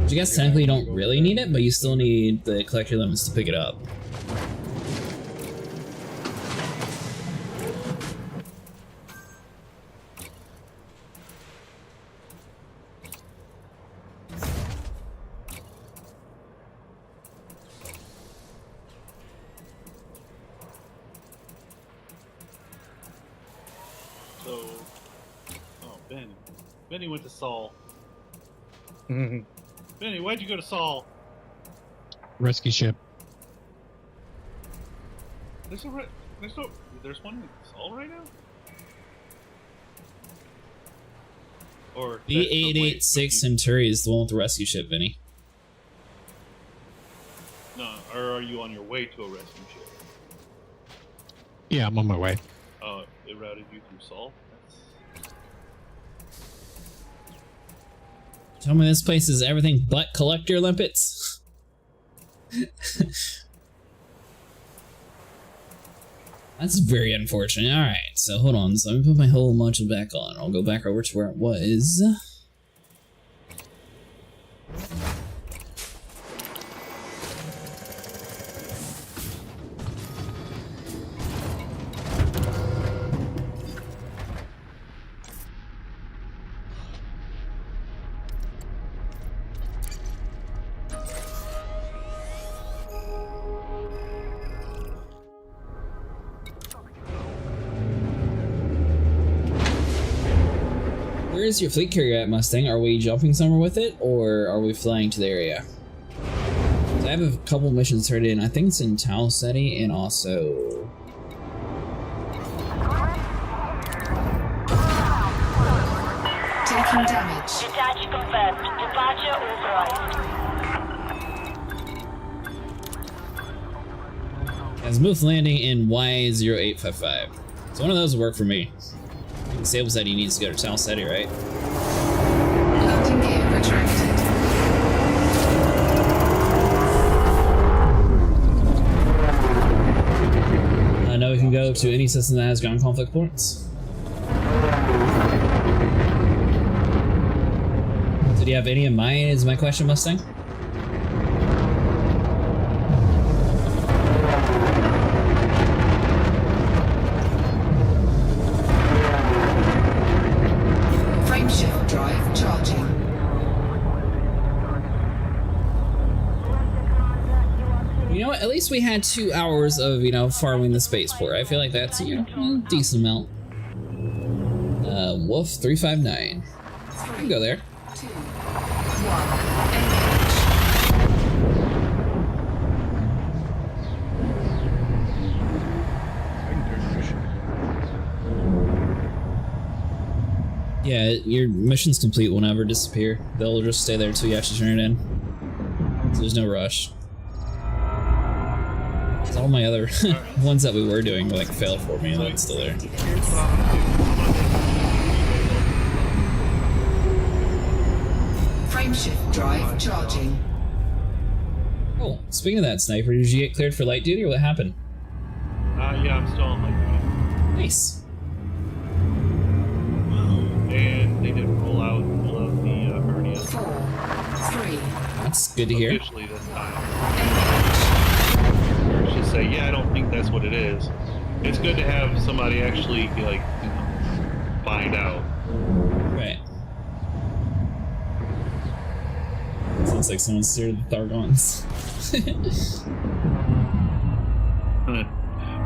Which I guess technically you don't really need it, but you still need the collector limits to pick it up. So, oh, Benny went to Saul. Benny, why'd you go to Saul? Rescue ship. There's one in Saul right now? Or B886 Centauri is the one with the rescue ship, Vinny. No, or are you on your way to a rescue ship? Yeah, I'm on my way. Oh, it routed you through Saul? Tell me this place is everything but collector limpets. That's very unfortunate. Alright, so hold on. So let me put my whole module back on. I'll go back over to where it was. Where is your fleet carrier at, Mustang? Are we jumping somewhere with it, or are we flying to the area? So I have a couple missions turned in. I think it's in Tau City and also... Taking damage. Detach confirmed. Departure authorized. As Smooth landing in Y0855. So one of those will work for me. Sable said he needs to go to Tau City, right? Landing gear retracted. I know we can go to any system that has ground conflict points. So do you have any in mind, is my question, Mustang? Frameshift drive charging. You know what? At least we had 2 hours of, farming the spaceport. I feel like that's, a decent amount. Wolf 359. I can go there. 2, 1, engage. I can do a mission. Yeah, your mission's complete will never disappear. They'll just stay there until you actually turn it in. So there's no rush. 'Cause all my other ones that we were doing were failed for me, and that's still there. Frameshift drive charging. Oh, speaking of that, Sniper, did you get cleared for light duty, or what happened? Yeah, I'm still on light Nice. duty. And they did roll out of the hernia 4, 3, That's good to hear. officially this time. engage. Or just say, yeah, I don't think that's what it is. It's good to have somebody actually, find out. Right. Sounds like someone steered the Thargons.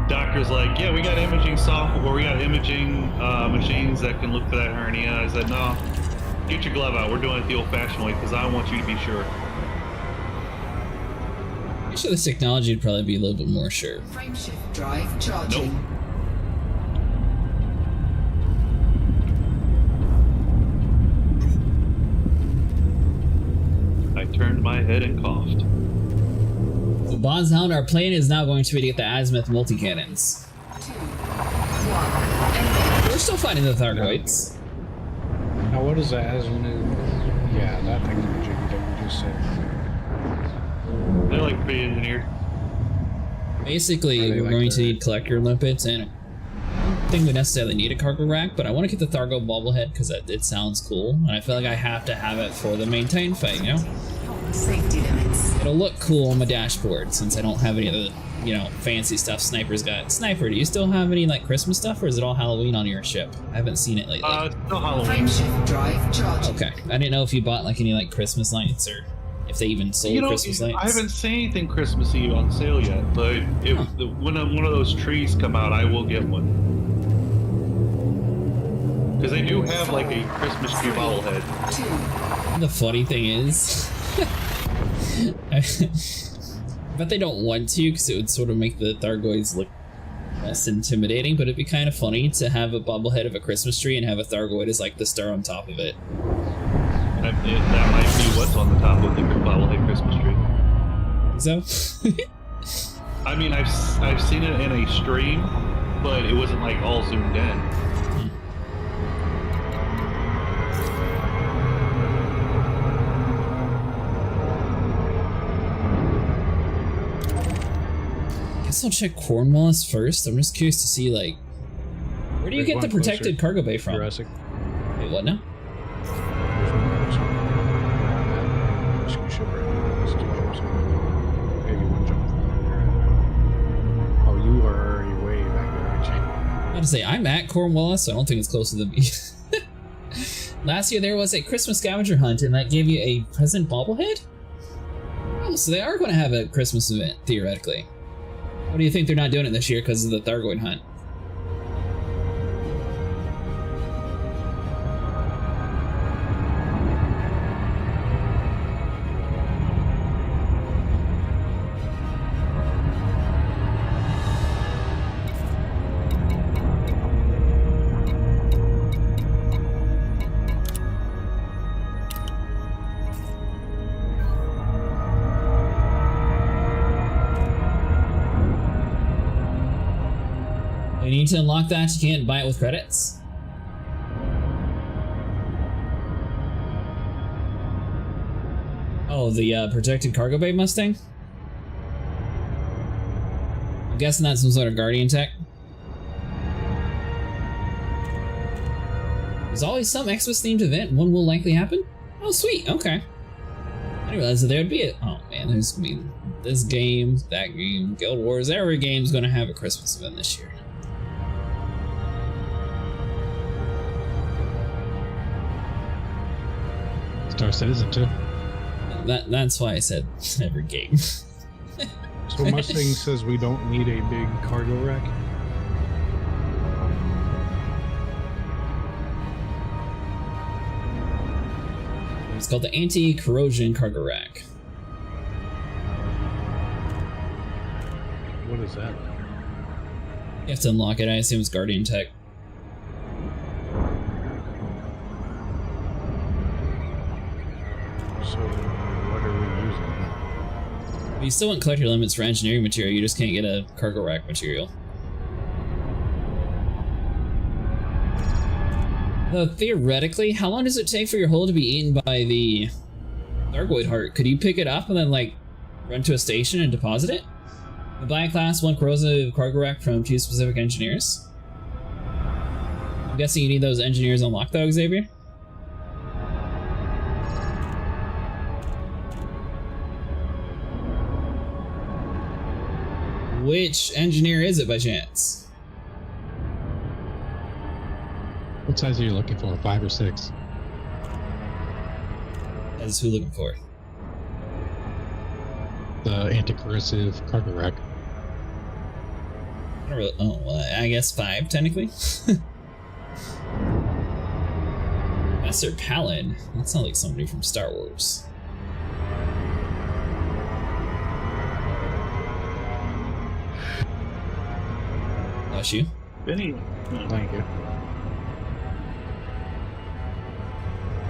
Doctor's like, yeah, we got imaging software, we got imaging machines that can look for that hernia. I said, no, get your glove out. We're doing it the old-fashioned way because I want you to be sure. I'm sure this technology would probably be a little bit more sure. Frameshift drive charging. Nope. I turned my ahead and coughed. So Bonds Hound, our plan is now going to be to get the azimuth multi-cannons. 2, 1, We're still fighting the thargoids. Now what is the azimuth? Yeah, that thing jiggy that we just said. They're like pre-engineered. Basically, Are they we're like going the- to need collector limpets, and I don't think we necessarily need a cargo rack, but I want to get the Thargo bobblehead because it sounds cool, and I feel like I have to have it for the maintain fight, you know? safety limits. It'll look cool on my dashboard since I don't have any of the, you know, fancy stuff Sniper's got. Sniper, do you still have any, like, Christmas stuff, or is it all Halloween on your ship? I haven't seen it lately. It's still Halloween. Frameshift drive charging. Okay, I didn't know if you bought, like, any, like, Christmas lights, or if they even sold You know, Christmas lights. I haven't seen anything Christmassy on sale yet, but if when one of those trees come out, I will get one. Because they do have like a Christmas tree bobblehead. 2, The funny thing is, I bet they don't want to because it would sort of make the Thargoids look less intimidating, but it'd be kind of funny to have a bobblehead of a Christmas tree and have a Thargoid as like the star on top of it. That might be what's on the top of the bobblehead Christmas tree. So, I mean, I've seen it in a stream, but it wasn't like all zoomed in. guess I'll check Cornwallis first. I'm just curious to see, like, where do you get the protected cargo bay from? Jurassic. Wait, what now? There's one closer. Rescue ship right now. It's 2 hours away. Maybe one jump from there. Oh, you are already way back there, aren't you? I was to say, I'm at Cornwallis, so I don't think it's close to the beach. Last year there was a Christmas scavenger hunt, and that gave you a present bobblehead? Oh, so they are going to have a Christmas event, theoretically. What do you think they're not doing it this year because of the Thargoid hunt? You need to unlock that, you can't buy it with credits. Oh, the protected cargo bay Mustang? I'm guessing that's some sort of Guardian tech. There's always some Xmas themed event, one will likely happen? Oh sweet, okay. I didn't realize that there would be a— oh man, there's gonna be this game, that game, Guild Wars, every game's gonna have a Christmas event this year. Star Citizen too. That's why I said every game. So Mustang says we don't need a big cargo rack. It's called the Anti-Corrosion Cargo Rack. What is that? You have to unlock it, I assume it's Guardian tech. So what are we using? But you still want collector limits for engineering material, you just can't get a cargo rack material. Though theoretically, how long does it take for your hull to be eaten by the Thargoid heart? Could you pick it up and then like run to a station and deposit it? Buy a class 1 corrosive cargo rack from 2 specific engineers. I'm guessing you need those engineers unlocked though, Xavier? Which engineer is it by chance? What size are you looking for? 5 or 6? That's who looking for. The anti-corrosive cargo rack. I don't really— oh, well, I guess 5 technically. Master Palin. That sounds like somebody from Star Wars. Bless you. Benny. Thank you.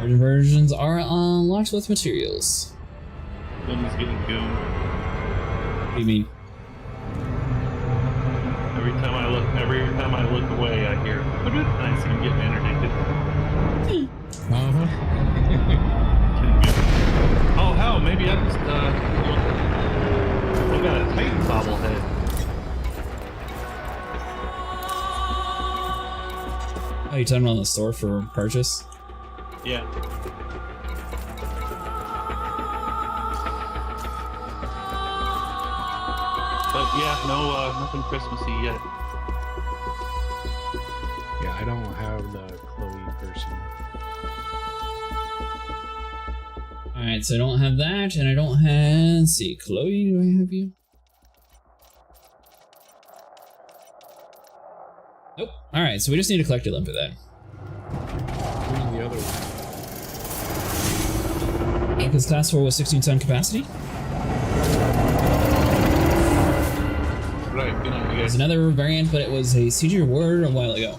Versions are unlocked with materials. building's getting gooned. What do you mean? Every time I look away, I hear, and I see him getting interdicted. Uh-huh. Oh hell, maybe I just I got a Titan bobblehead. Oh, you talking about the store for purchase? Yeah. But yeah, no, nothing Christmassy yet. Yeah, I don't have the Chloe person. Alright, so I don't have that, and I don't have... Let's see, Chloe, do I have you? Nope. Alright, so we just need to collect a limp of that. Who's the other one? Because class 4 was 16-ton capacity. Right, good on you There's guys. another variant, but it was a CG reward a while ago.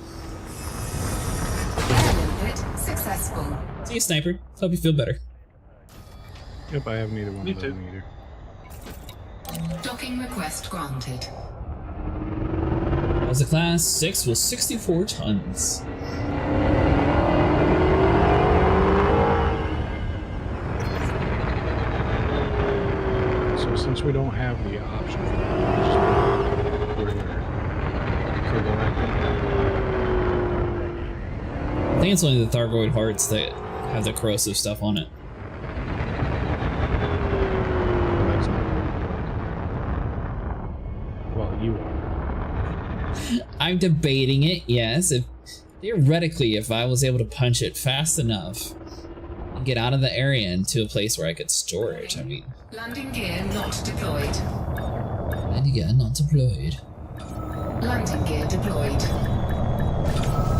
Limpet successful. See you, Sniper. Hope you feel better. Yep, I have neither one Me of them too. either. Docking request granted. As a class 6 was 64 tons. So since we don't have the option for that, we just regular galactic. I think it's only the thargoid hearts that have the corrosive stuff on it. That's not well, you are. I'm debating it, yes. Theoretically, if I was able to punch it fast enough and get out of the area into a place where I could store it, I mean... Landing gear not deployed. And again, not deployed. Landing gear deployed.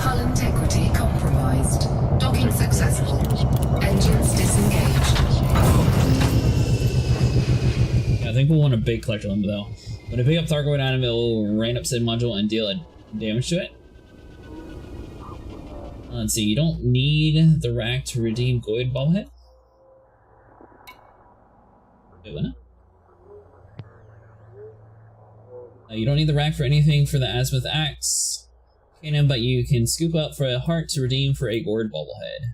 Hull integrity compromised. Docking successful. Engines disengaged. Yeah, I think we'll want a big collector limb though. When I pick up Thargoid item, it will rain up said module and deal damage to it. Let's see, you don't need the rack to redeem Goid Bobblehead? Wait, what? You don't need the rack for anything for the Azimuth Axe cannon, but you can scoop up for a heart to redeem for a Gourd Bobblehead.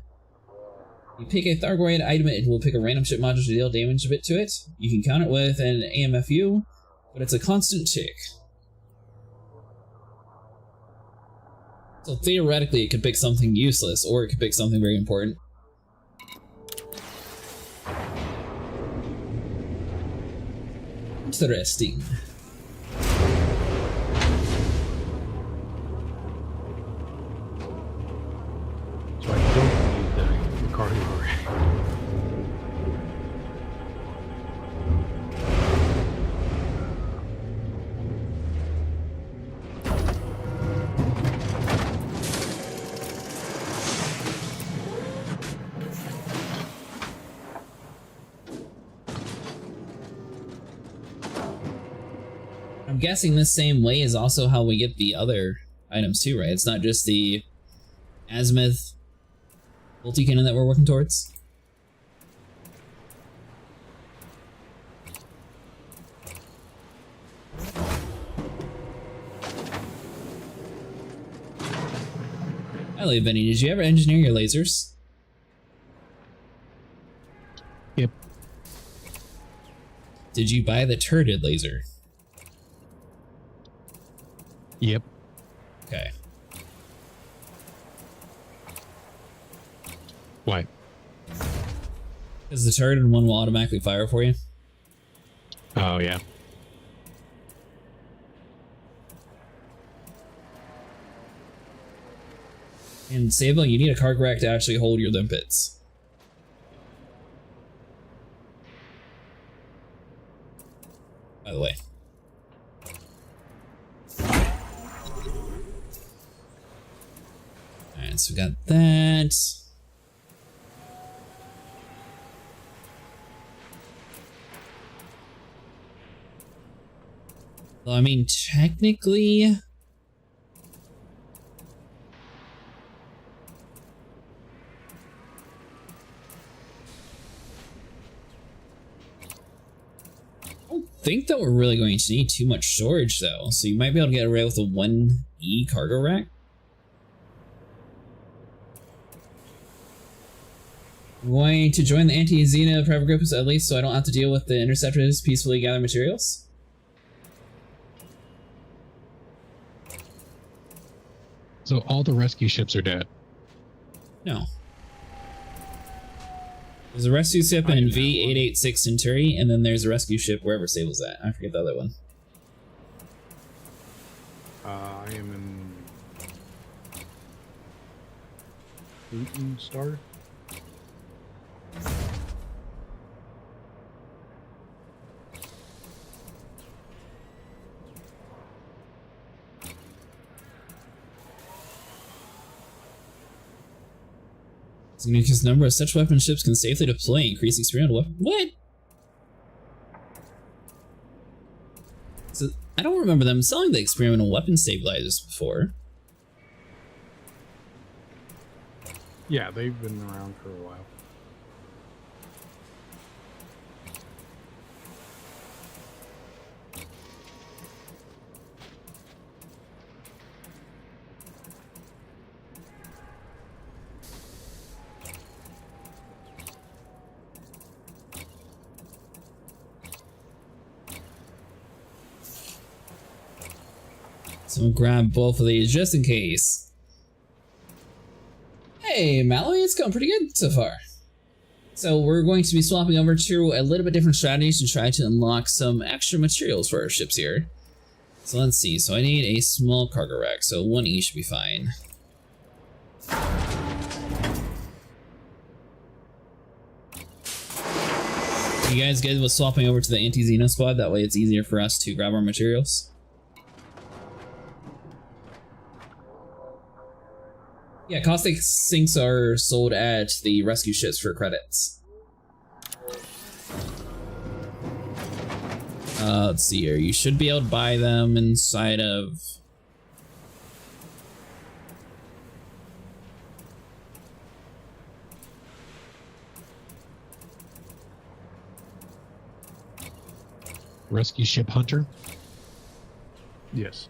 You pick a Thargoid item, it will pick a random ship module to deal damage a bit to it. You can count it with an AMFU, but it's a constant tick. So theoretically, it could pick something useless, or it could pick something very important. Interesting. So I don't need the corridor. I'm guessing this same way is also how we get the other items too, right? It's not just the Azimuth multi-cannon that we're working towards. Hello, Benny. Did you ever engineer your lasers? Yep. Did you buy the turreted laser? Yep. Okay. Why? Because the turreted one will automatically fire for you. Oh, yeah. And Sable, you need a card rack to actually hold your limpets. By the way. Alright, so we got that. Well, I mean, technically... think that we're really going to need too much storage though, so you might be able to get away with a 1E cargo rack. I'm going to join the anti-Xeno private group at least so I don't have to deal with the interceptors peacefully gather materials. So all the rescue ships are dead. No. There's a rescue ship in V886 Centauri, and then there's a rescue ship wherever Sable's at. I forget the other one. I am in Luton Star. Significant number of such weapon ships can safely deploy, increase experimental weapon. What? So, I don't remember them selling the experimental weapon stabilizers before. Yeah, they've been around for a while. So we'll grab both of these just in case. Hey, Malloy, it's going pretty good so far. So we're going to be swapping over to a little bit different strategies to try to unlock some extra materials for our ships here. So let's see. So I need a small cargo rack, so 1E should be fine. You guys good with swapping over to the anti-Xeno squad? That way it's easier for us to grab our materials. Yeah, caustic sinks are sold at the rescue ships for credits. Let's see here. You should be able to buy them inside of... Rescue ship Hunter? Yes.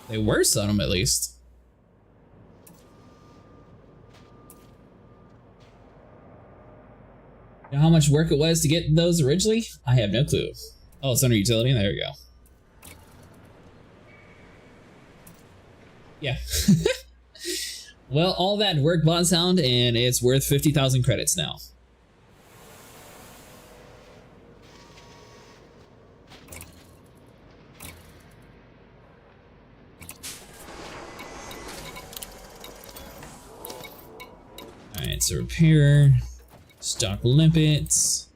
They were selling them at least. You know how much work it was to get those originally? I have no clue. Oh, it's under utility. There we go. Yeah. Well, all that work bought and sound, and it's worth 50,000 credits now. Alright, so repair, stock limpets.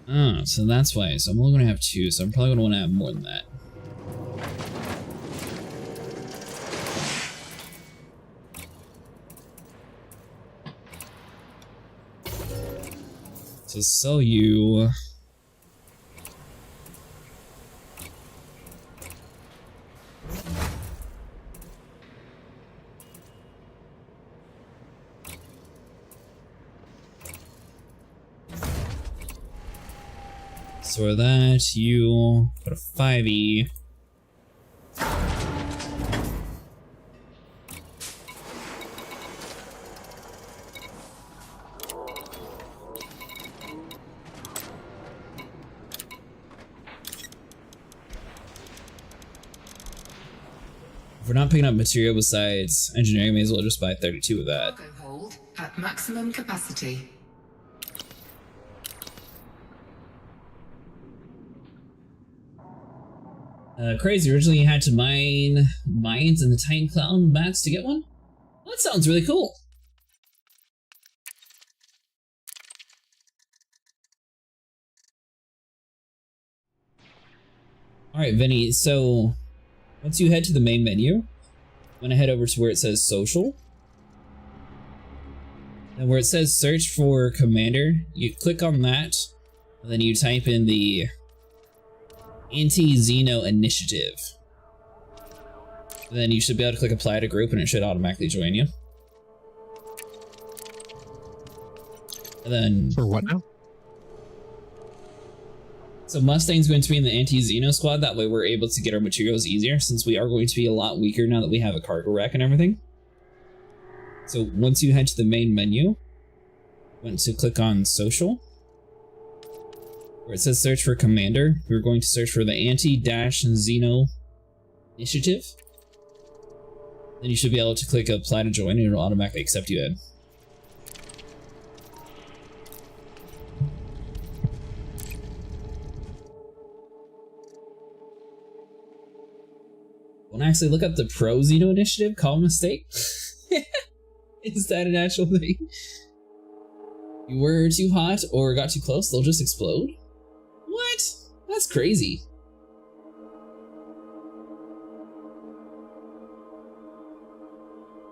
Oh, so that's why. So I'm only going to have 2, so I'm probably going to want to have more than that. So sell you... So for that, you put a 5E. If we're not picking up material besides engineering, may as well just buy 32 of that. Cargo hold at maximum capacity. Crazy, originally you had to mine mines in the Titan Cloud mats to get one? Well, that sounds really cool. Alright, Vinny, so once you head to the main menu, I'm gonna head over to where it says social. And where it says search for commander, you click on that, and then you type in the anti-Xeno initiative. And then you should be able to click apply to group and it should automatically join you. And then For what now? so Mustang's going to be in the anti-Xeno squad. That way we're able to get our materials easier, since we are going to be a lot weaker now that we have a cargo rack and everything. So once you head to the main menu, want to click on social, where it says search for commander. We're going to search for the anti-Xeno initiative. Then you should be able to click apply to join and it'll automatically accept you in. Well, actually look up the pro Xeno initiative, call mistake. Is that an actual thing? You were too hot or got too close, they'll just explode? What? That's crazy.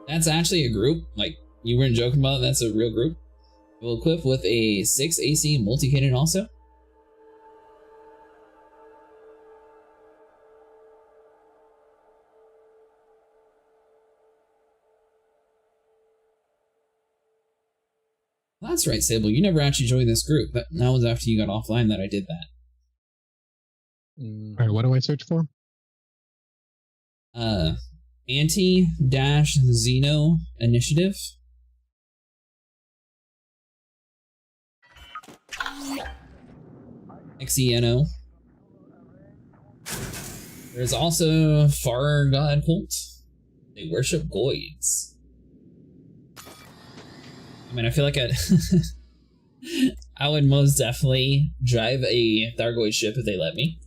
That's actually a group. Like, you weren't joking about it, that's a real group. It will equip with a 6 AC multi-cannon also. That's right, Sable. You never actually joined this group. That was after you got offline that I did that. Alright, what do I search for? Anti-Xeno initiative. XENO. There's also thargoid cult. They worship goids. I mean, I feel like I would most definitely drive a thargoid ship if they let me.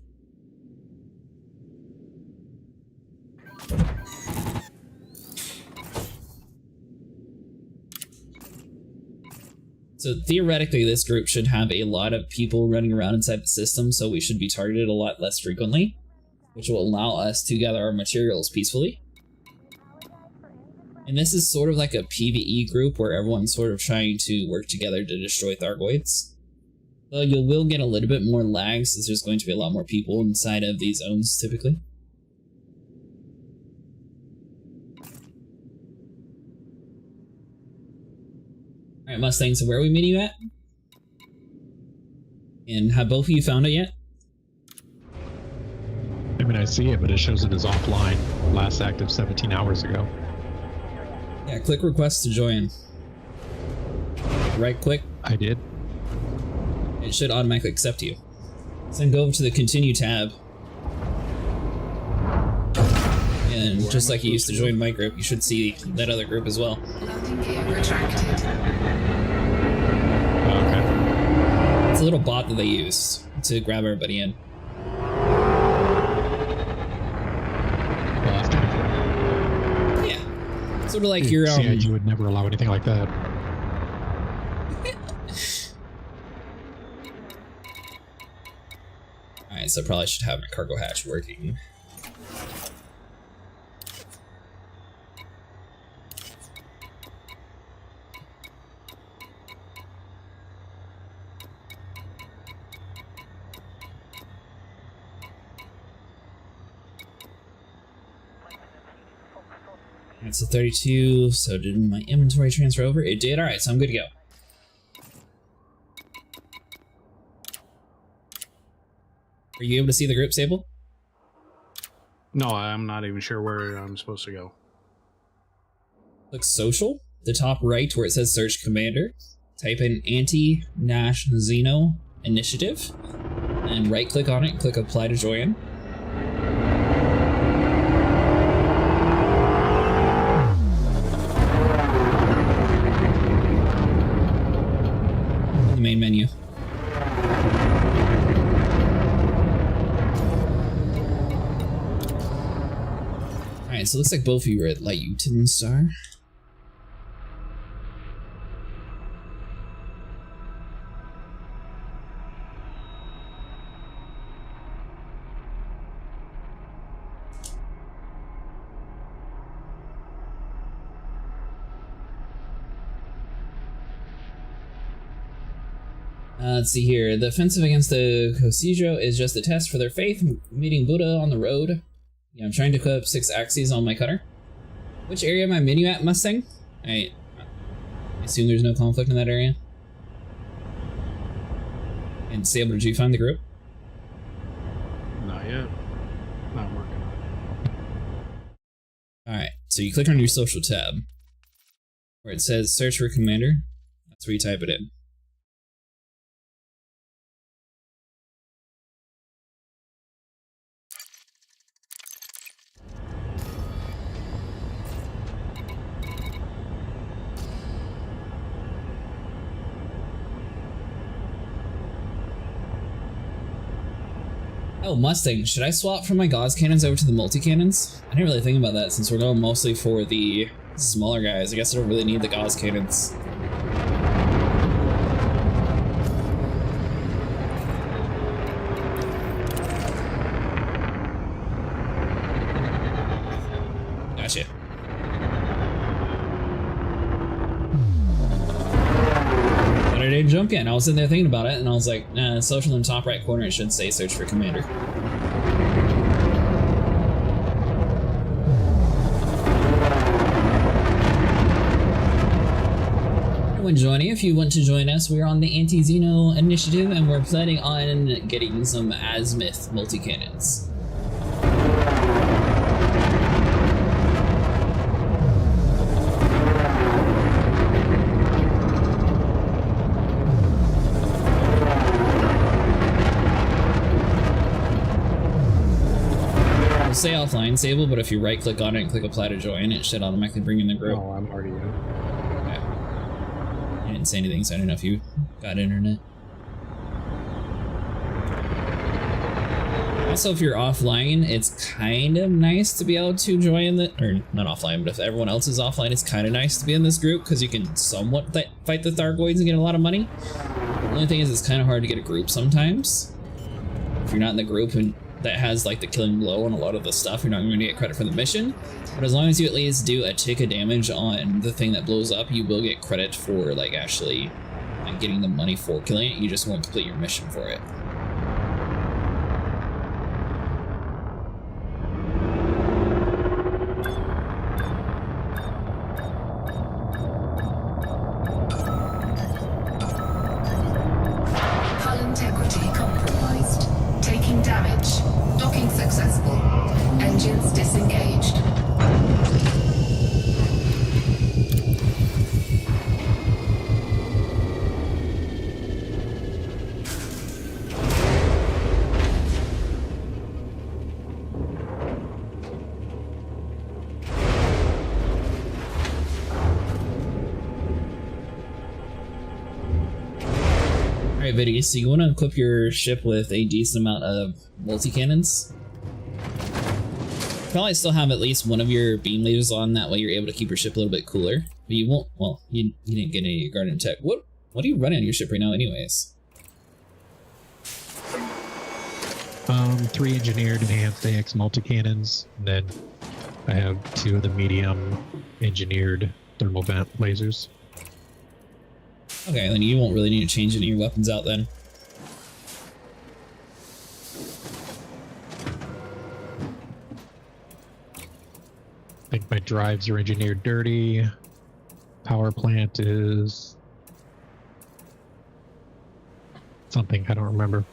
So theoretically, this group should have a lot of people running around inside the system, so we should be targeted a lot less frequently, which will allow us to gather our materials peacefully. And this is sort of like a PvE group where everyone's sort of trying to work together to destroy thargoids. Though you will get a little bit more lag since there's going to be a lot more people inside of these zones typically. Alright, Mustang, so where are we meeting you at? And have both of you found it yet? I mean, I see it, but it shows it as offline. Last active 17 hours ago. Yeah, click request to join. Right click. I did. It should automatically accept you. So then go over to the continue tab. And just like you used to join my group, you should see that other group as well. Landing gear retracted. Okay. It's a little bot that they use to grab everybody in. Well, after Yeah. Sort of like your CIG would never allow anything like that. Alright, so I probably should have my cargo hatch working. It's a 32, so did my inventory transfer over? It did? Alright, so I'm good to go. Are you able to see the group, Sable? No, I'm not even sure where I'm supposed to go. Click social, the top right where it says search commander. Type in anti-Xeno initiative, and right click on it and click apply to join. Main menu. Alright, so it looks like both of you are at Lyutin Star. Let's see here. The offensive against the Koshijo is just a test for their faith, meeting Buddha on the road. Yeah, I'm trying to equip 6 axes on my cutter. Which area am I menu at, Mustang? I assume there's no conflict in that area. And Sable, did you find the group? Not yet. Not working on it. Alright, so you click on your social tab, where it says search for commander. That's where you type it in. Oh, Mustang, should I swap from my Gauss cannons over to the multi-cannons? I didn't really think about that since we're going mostly for the smaller guys. I guess I don't really need the Gauss cannons. Gotcha. But I didn't jump yet, and I was sitting there thinking about it, and I was like, nah, social in the top right corner, it should say search for commander. Everyone joining, if you want to join us, we're on the Anti-Xeno initiative, and we're planning on getting some azimuth multi-cannons. Stay offline, Sable, but if you right click on it and click apply to join, it should automatically bring in the group. Oh, I'm already in. Okay. I didn't say anything, so I don't know if you got internet. Also, if you're offline, it's kind of nice to be able to join the, or not offline, but if everyone else is offline, it's kind of nice to be in this group because you can somewhat fight the Thargoids and get a lot of money. The only thing is it's kind of hard to get a group sometimes. If you're not in the group and that has like the killing blow and a lot of the stuff, you're not going to get credit for the mission. But as long as you at least do a tick of damage on the thing that blows up, you will get credit for like actually like, getting the money for killing it. You just won't complete your mission for it. Hull integrity compromised. Taking damage. Docking successful. Engines disengaged. Alright, Viddy, so you want to equip your ship with a decent amount of multi-cannons? Probably still have at least one of your beam lasers on, that way you're able to keep your ship a little bit cooler. But you won't, well, you didn't get any of your Guardian tech. What are you running on your ship right now anyways? 3 engineered enhanced AX multi-cannons, and then I have 2 of the medium engineered thermal vent lasers. Okay, then you won't really need to change any of your weapons out then. I think my drives are engineered dirty. Power plant is something I don't remember.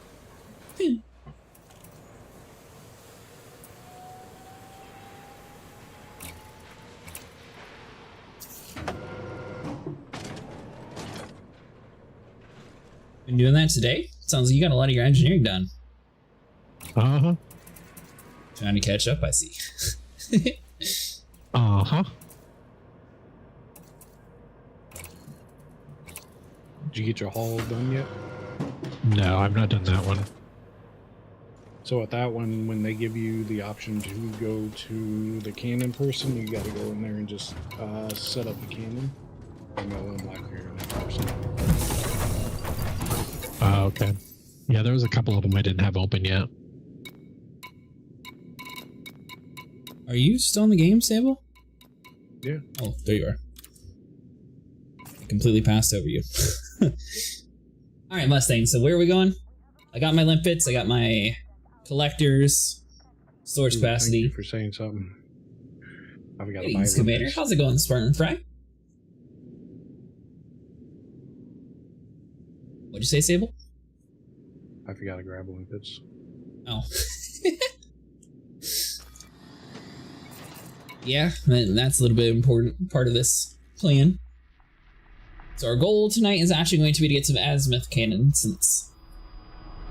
Been doing that today? Sounds like you got a lot of your engineering done. Uh-huh. Trying to catch up, I see. Uh-huh. Did you get your haul done yet? No, I've not done that one. So at that one, when they give you the option to go to the cannon person, you got to go in there and just set up the cannon, and they'll unlock your person. Okay. Yeah, there was a couple of them I didn't have open yet. Are you still in the game, Sable? Yeah. Oh, there you are. I completely passed over you. Alright, Mustang, so where are we going? I got my limpets, I got my collectors, storage capacity. Thank you for saying something. I've got to buy Greetings, Commander. limpets. How's it going, Spartan Fry? What'd you say, Sable? I forgot to grab blankets. Oh. Yeah, that's a little bit important part of this plan. So our goal tonight is actually going to be to get some azimuth cannon, since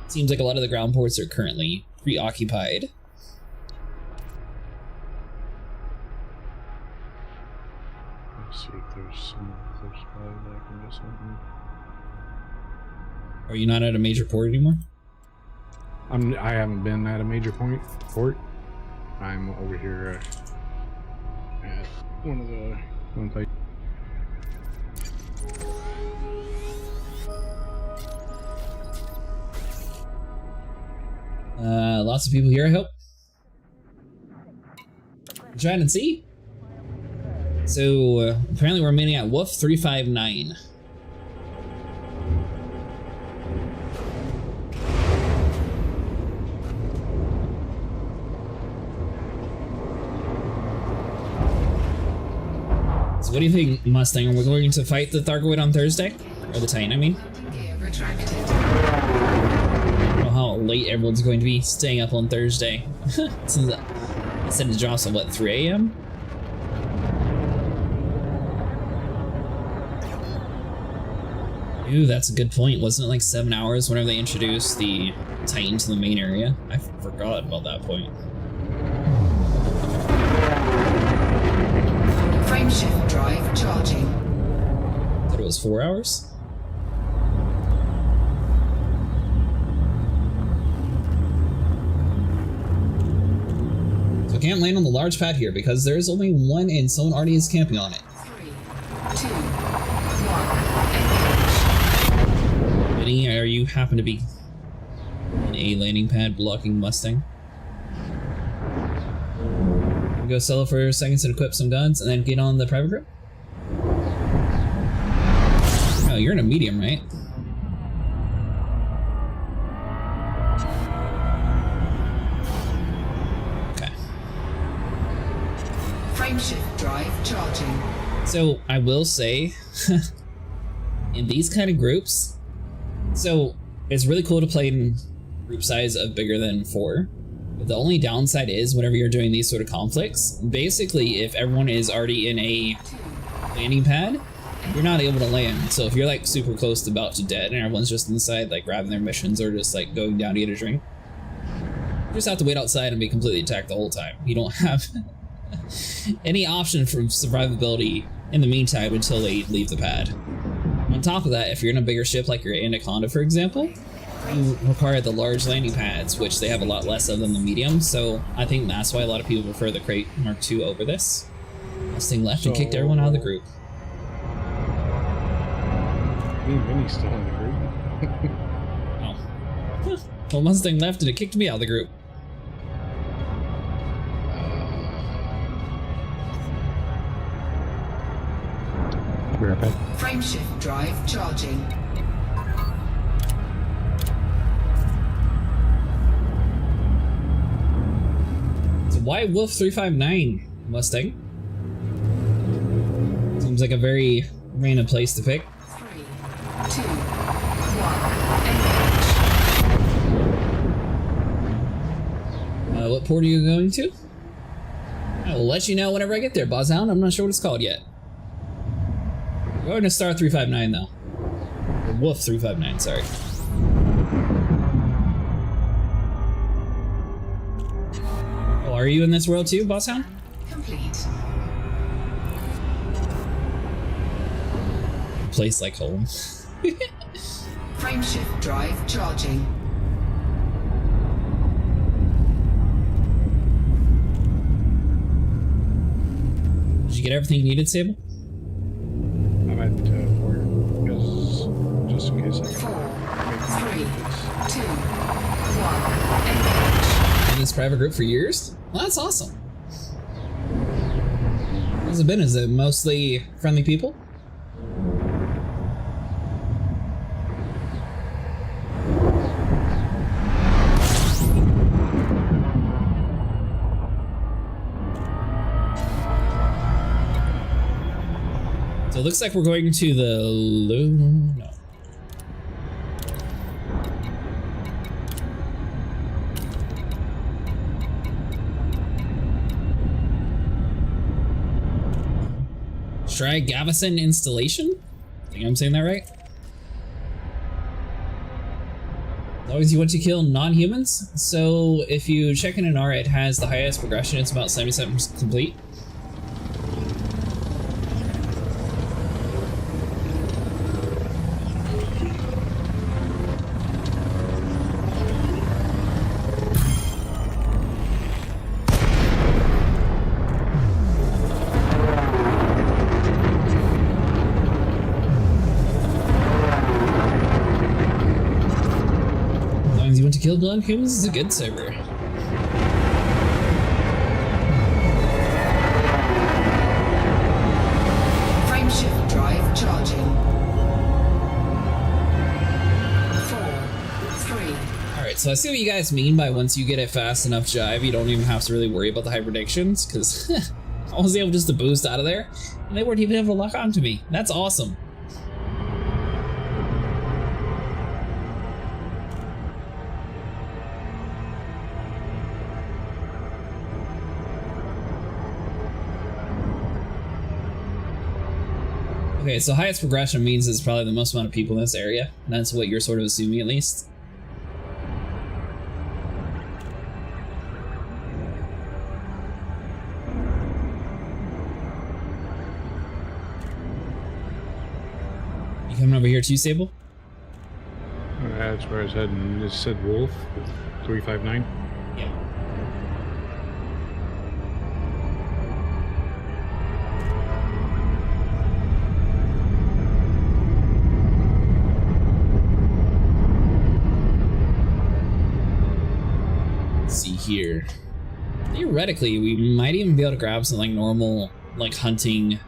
it seems like a lot of the ground ports are currently preoccupied. Let's see if there's some other spot that I can do something. Are you not at a major port anymore? I haven't been at a major port. I'm over here at one place. Lots of people here, I hope. Try and see. So apparently we're meeting at Wolf 359. So what do you think, Mustang? Are we going to fight the Thargoid on Thursday? Or the Titan, I mean? I don't know how late everyone's going to be staying up on Thursday. Since I said it drops at what, 3 a.m.? Ooh, that's a good point. Wasn't it like 7 hours whenever they introduced the Titan to the main area? I forgot about that point. Frameshift drive charging. Thought it was 4 hours? So I can't land on the large pad here because there is only one and someone already is camping on it. 3, 2, 1, engage. Vinny, are you happen to be on a landing pad blocking Mustang? Go sell it for seconds and equip some guns and then get on the private group? Oh, you're in a medium, right? Okay. Frameshift drive charging. So I will say, in these kind of groups, so it's really cool to play in group size of bigger than 4. But the only downside is whenever you're doing these sort of conflicts, basically if everyone is already in a landing pad, you're not able to land. So if you're like super close to about to dead and everyone's just inside like grabbing their missions or just like going down to get a drink, you just have to wait outside and be completely attacked the whole time. You don't have any option for survivability in the meantime until they leave the pad. On top of that, if you're in a bigger ship like your Anaconda, for example, you require the large landing pads, which they have a lot less of than the medium, so I think that's why a lot of people prefer the Crate Mark II over this. Mustang left and kicked everyone out of the group. Me and Vinny's still in the group. Oh. Well, Mustang left and it kicked me out of the group. Be right back. Frameshift drive charging. Why Wolf 359, Mustang? Seems like a very random place to pick. 3, 2, 1, engage. What port are you going to? I will let you know whenever I get there, Bozzhound. I'm not sure what it's called yet. We're going to Star 359 though. Or Wolf 359, sorry. Are you in this world too, Bosshound? Complete. Place like home. Frameshift drive charging. Did you get everything you needed, Sable? I'm at 4, because just in case I 4, can 3, 2, 1, engage. In this private group for years? Well, that's awesome. How's it been? Is it mostly friendly people? So it looks like we're going to the no. Gavison installation? I think I'm saying that right. As long as you want to kill non-humans. So if you check in an R, it has the highest progression. It's about 77% complete. Kill non-humans is a good server. Frameshift drive charging. 4, 3. Alright, so I see what you guys mean by once you get a fast enough jive, you don't even have to really worry about the high predictions, because I was able just to boost out of there, and they weren't even able to lock onto me. That's awesome. Okay, so highest progression means it's probably the most amount of people in this area. And that's what you're sort of assuming, at least. You coming over here too, Sable? That's where I was heading. It said Wolf 359. Yeah. See here. Theoretically, we might even be able to grab some like normal, like hunting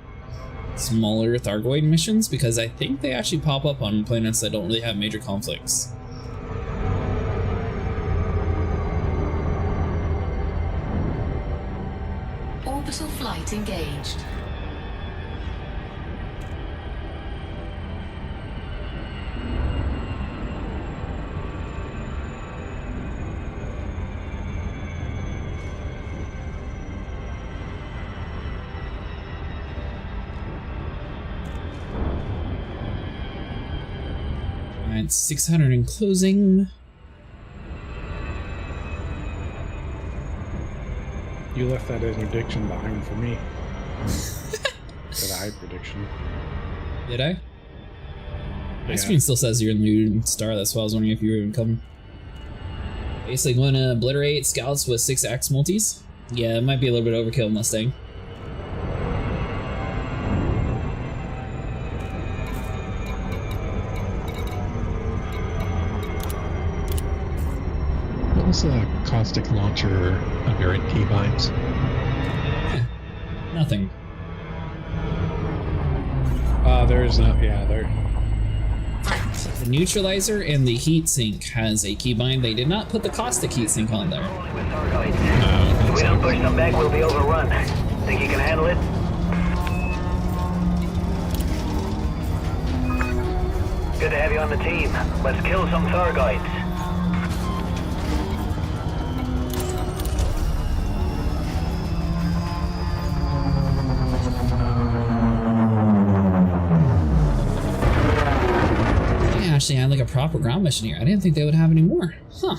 smaller thargoid missions, because I think they actually pop up on planets that don't really have major conflicts. Orbital flight engaged. Alright, 600 in closing. You left that interdiction behind for me. For the high prediction. Did I? My Yeah. screen still says you're in the new star, that's why I was wondering if you were even coming. Basically going to obliterate scouts with 6X multis. Yeah, it might be a little bit overkill in Mustang. What was the caustic launcher under in keybinds? Nothing. There's no, yeah, there. The neutralizer and the heatsink has a keybind. They did not put the caustic heatsink on there. If we don't push them back, we'll be overrun. Think you can handle it? Good to have you on the team. Let's kill some thargoids. They actually had like a proper ground mission here. I didn't think they would have any more. Huh.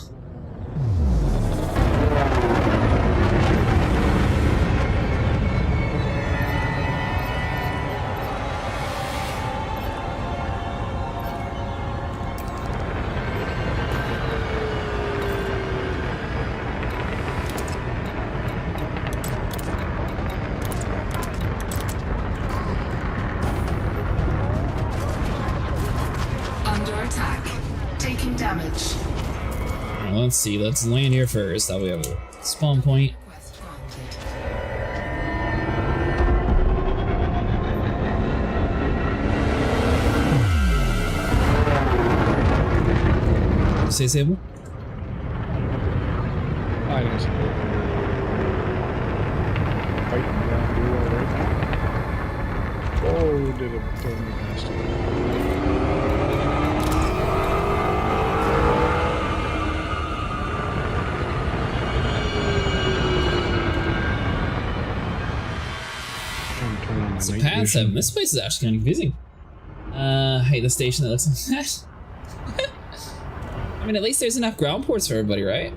Well, let's see, let's land here first. That way we have a spawn point. You say Sable? I didn't see it. Fighting around you all right now. Oh, did it throw me past it? my So night pad vision. 7. This place is actually kind of confusing. I hate the station that looks like that. I mean, at least there's enough ground ports for everybody, right?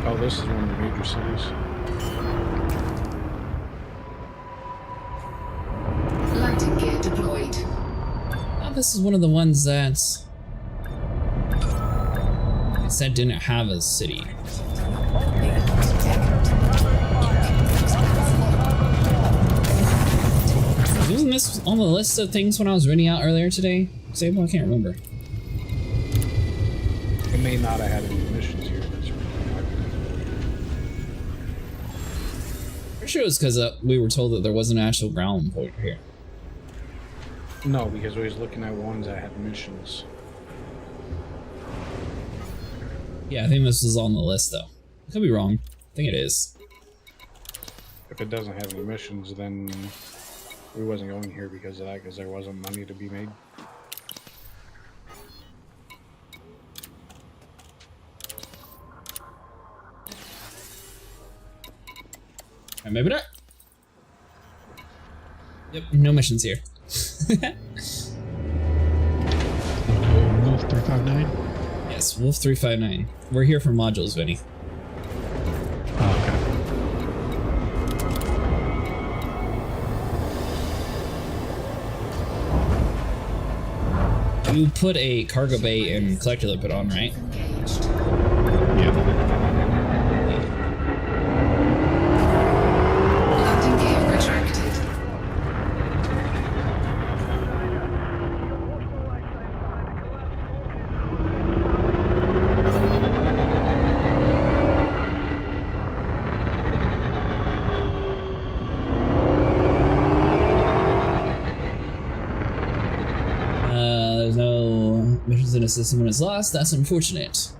Oh, this is one of the major cities. Landing gear deployed. Oh, this is one of the ones that it said didn't have a city. Wasn't this on the list of things when I was reading out earlier today? Sable? I can't remember. It may not have had any missions here. That's right. Pretty sure it was because we were told that there was an actual ground point here. No, because we was looking at ones that had missions. Yeah, I think this was on the list though. I could be wrong. I think it is. If it doesn't have any missions, then we wasn't going here because of that, because there wasn't money to be made. Alright, maybe not. Yep, no missions here. Wolf 359? Yes, Wolf 359. We're here for modules, Vinny. Oh, okay. You put a cargo bay and collector limpet on, right? Engaged. Yeah. Landing gear retracted. There's no missions in a system when it's lost. That's unfortunate.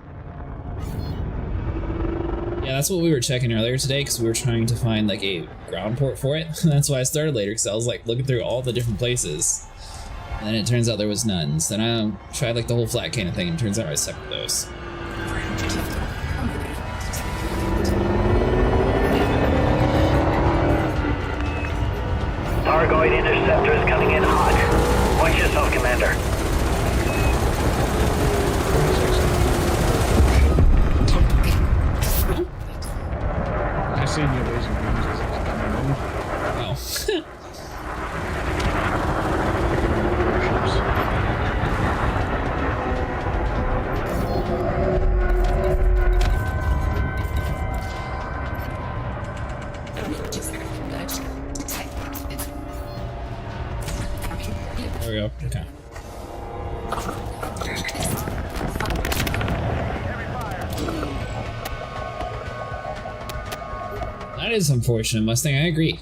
Yeah, that's what we were checking earlier today because we were trying to find like a ground port for it. That's why I started later because I was like looking through all the different places. And then it turns out there was none. So then I tried like the whole flat cannon thing and it turns out I separate those. Thargoid interceptors coming in hot. Watch yourself, Commander. I seen you laser beams as it's coming in. Oh. There we go. Okay. That is unfortunate, Mustang. I agree.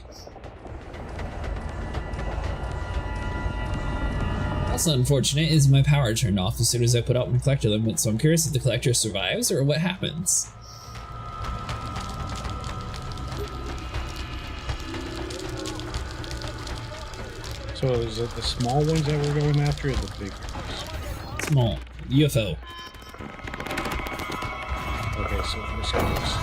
Also unfortunate is my power turned off as soon as I put out my collector limit, so I'm curious if the collector survives or what happens. So is it the small ones that we're going after or the big ones? Small. UFO. Okay, so for the scouts.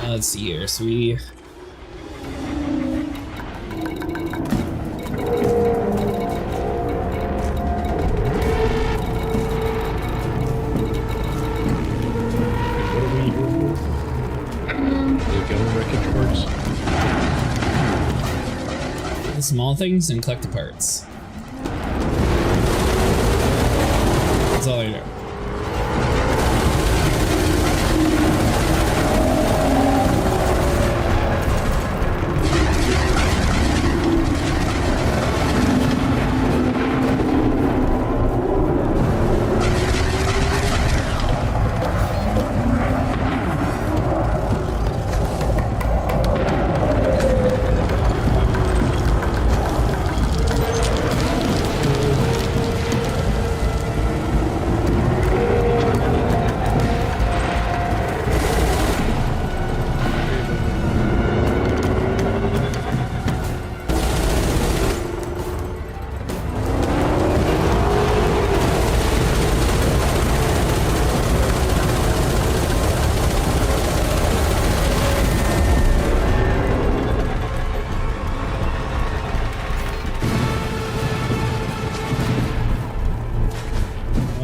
Let's see here. So we What are we here for? The gun wreckage parts. the small things and collect the parts. That's all I know.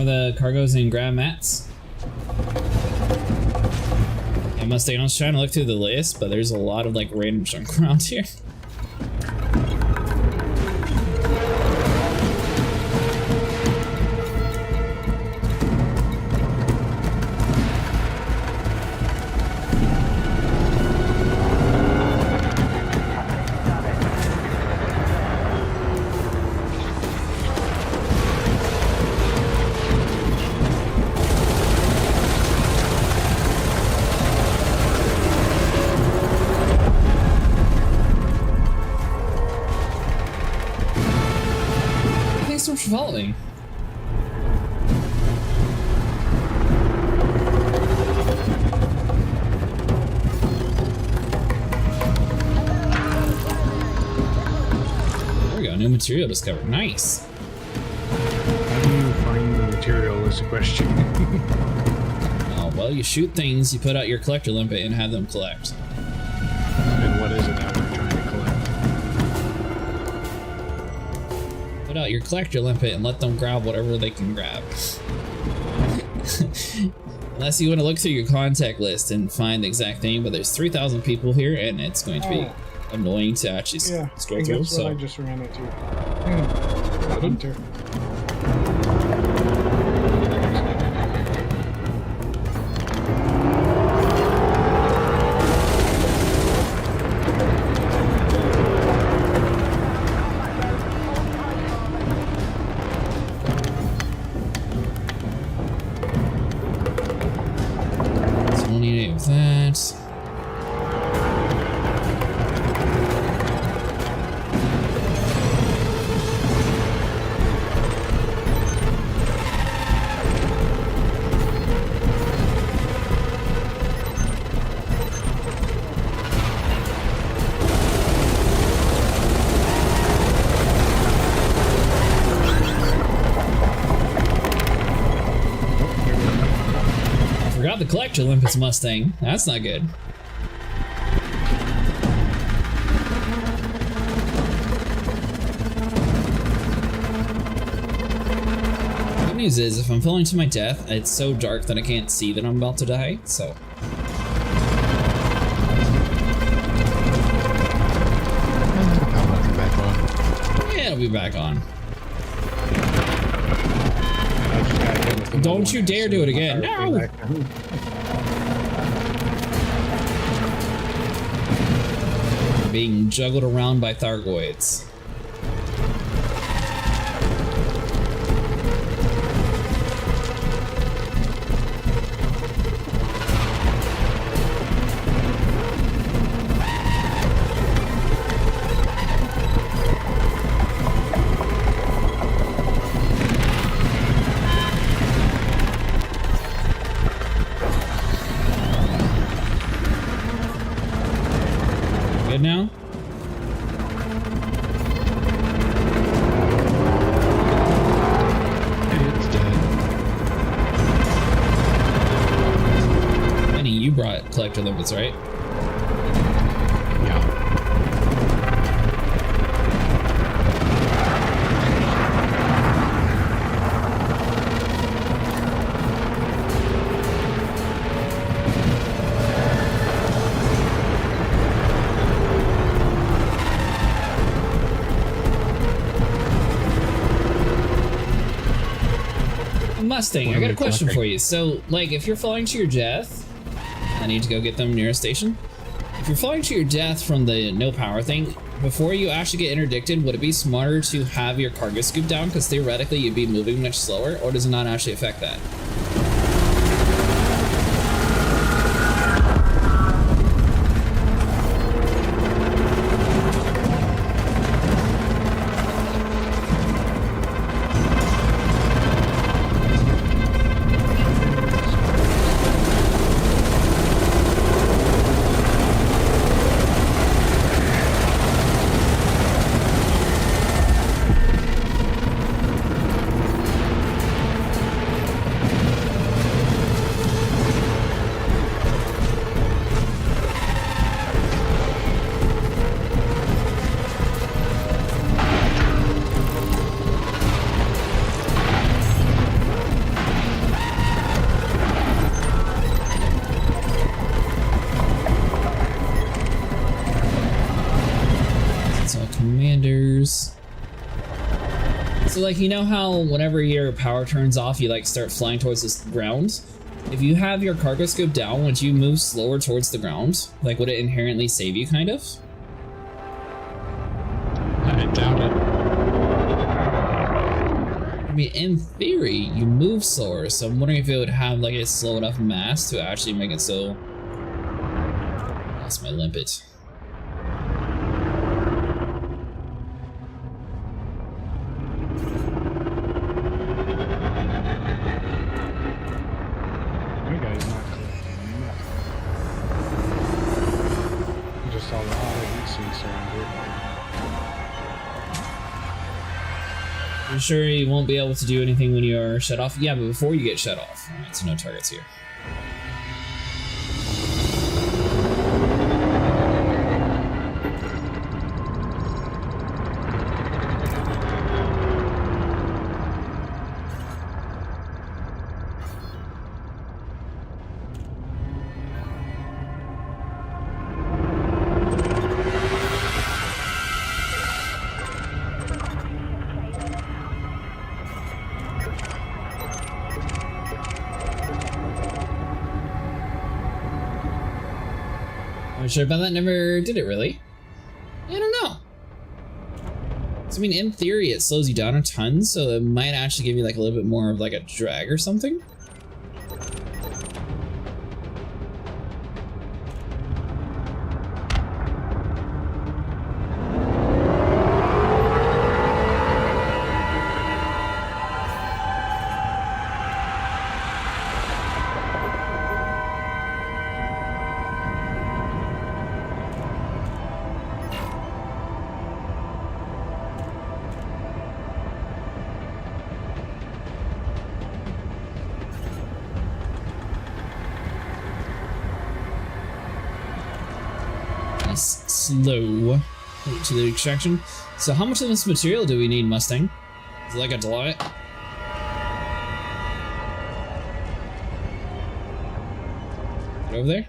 of the cargo's in grab mats. I must say, I was trying to look through the list, but there's a lot of like random junk around here. Thanks so much for following. There we go, new material discovered. Nice. How do you find the material is the question. Oh, well, you shoot things, you put out your collector limpet, and have them collect. And what is it that we're trying to collect? Put out your collector limpet and let them grab whatever they can grab. Unless you want to look through your contact list and find the exact thing, but there's 3,000 people here, and it's going to be annoying to actually scroll through. So I just ran into Hunter. So we'll need it with that. Forgot the collector limpet's Mustang. That's not good. Good news is, if I'm falling to my death, it's so dark that I can't see that I'm about to die, so. I'll be back on. Yeah, it'll be back on. I just got hit with another Don't one, you dare so do it my again. fire No! came back down. Being juggled around by thargoids. Good now? It's dead. Benny, you brought collector limpets, right? Yeah. Mustang, I got a question for you. So, like, if you're falling to your death, I need to go get them near a station. If you're falling to your death from the no power thing, before you actually get interdicted, would it be smarter to have your cargo scoop down? Because theoretically, you'd be moving much slower, or does it not actually affect that? like, you know how whenever your power turns off, you like start flying towards the ground? If you have your cargo scope down, would you move slower towards the ground? Like, would it inherently save you, kind of? I doubt it. I mean, in theory, you move slower, so I'm wondering if it would have like a slow enough mass to actually make it so... Lost my limpet. My guy's not collecting nothing. Just saw a lot of heat sinks around here. You sure you won't be able to do anything when you are shut off? Yeah, but before you get shut off. Alright, so no targets here. I'm sure about that, never did it really. I don't know. So, I mean, in theory, it slows you down a ton, so it might actually give you like a little bit more of like a drag or something. Slow to the extraction. So how much of this material do we need, Mustang? Is it like a lot? Get over there.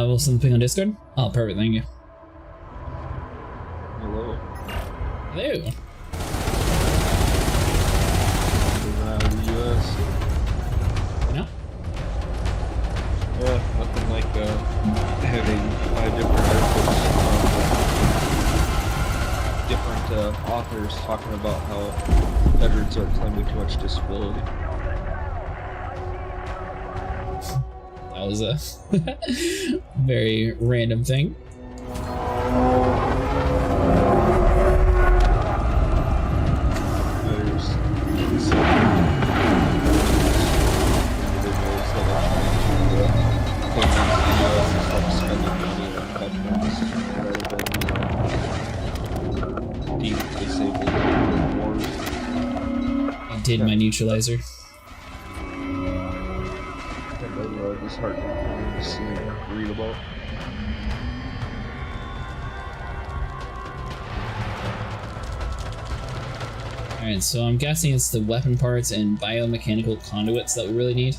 Will something on Discord? Oh, perfect, thank you. Hello. Hello. From the US. No? Yeah, nothing like having 5 different articles, different authors talking about how veterans are claiming too much disability. That was a very random thing. There's individuals that are trying to claim the US and start spending money on veterans rather than deemed disabled wars. I did my neutralizer. It's hard to see and read about. Alright, so I'm guessing it's the weapon parts and biomechanical conduits that we really need.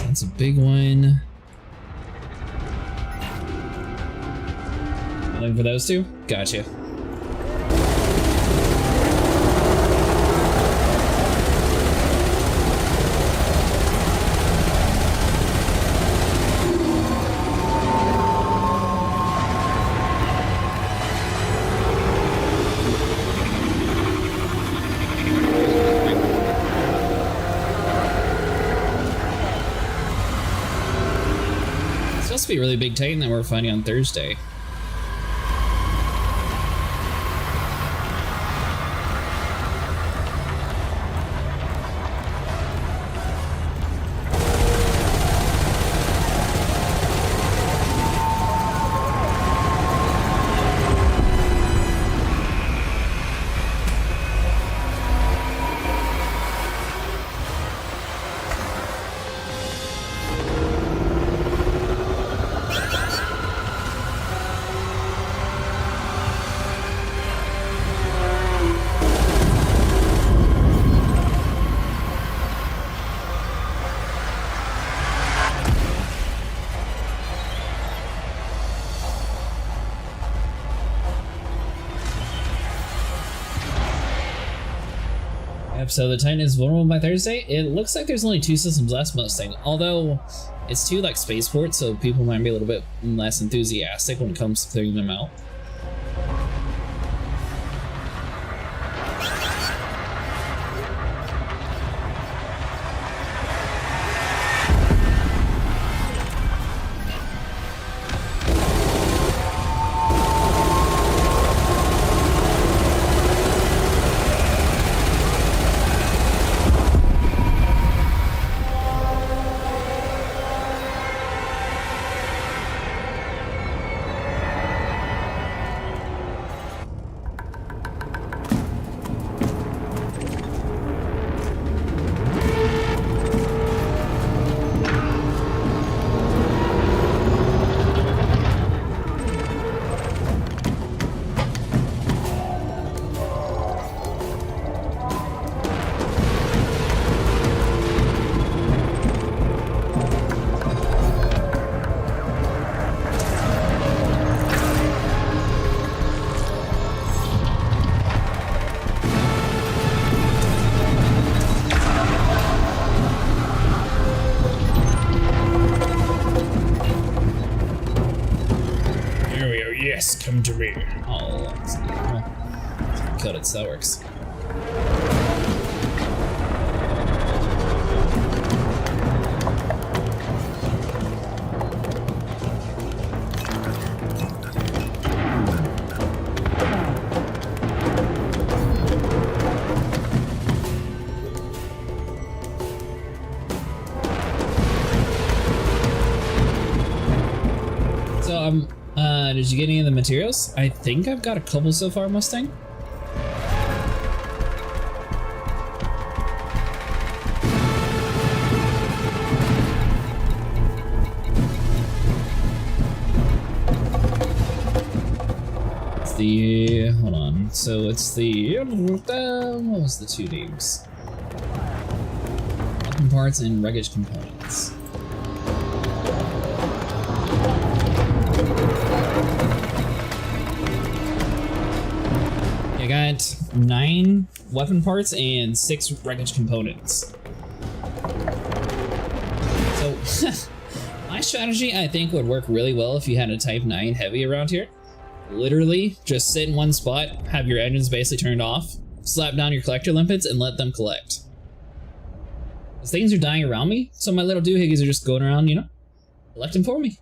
That's a big one. Looking for those two? Gotcha. It's supposed to be a really big Titan that we're finding on Thursday. Yep, so the Titan is vulnerable by Thursday. It looks like there's only 2 systems left, Mustang. Although, it's 2 like spaceports, so people might be a little bit less enthusiastic when it comes to clearing them out. Yes, come to me. Oh, killed it, so that works. So did you get any of the materials? I think I've got a couple so far, Mustang. It's the, hold on, so it's the, what was the 2 names? Weapon parts and wreckage components. I got 9 weapon parts and 6 wreckage components. So, my strategy I think would work really well if you had a Type 9 heavy around here. Literally, just sit in one spot, have your engines basically turned off, slap down your collector limpets, and let them collect. These things are dying around me, so my little doohickeys are just going around, you know, collecting for me.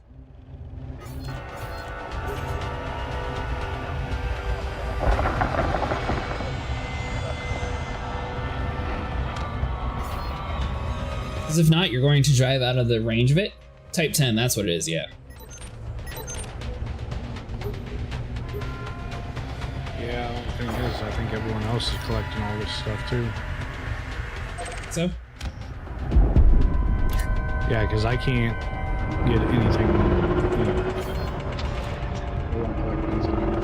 Because if not, you're going to drive out of the range of it. Type 10, that's what it is, yeah. Yeah, the thing is, I think everyone else is collecting all this stuff too. So? Yeah, because I can't get anything, you know. I won't collect these anymore.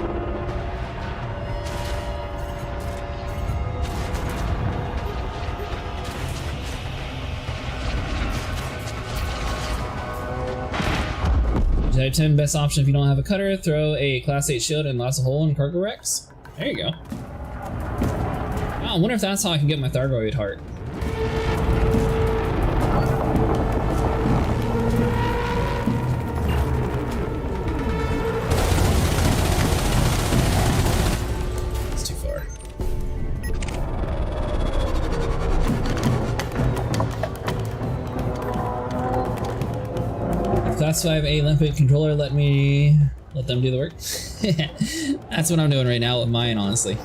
Type 10, best option if you don't have a cutter, throw a Class 8 shield and lots of hole in cargo wrecks. There you go. Oh, I wonder if that's how I can get my thargoid heart. It's too far. Class 5A limpet controller let them do the work. That's what I'm doing right now with mine, honestly.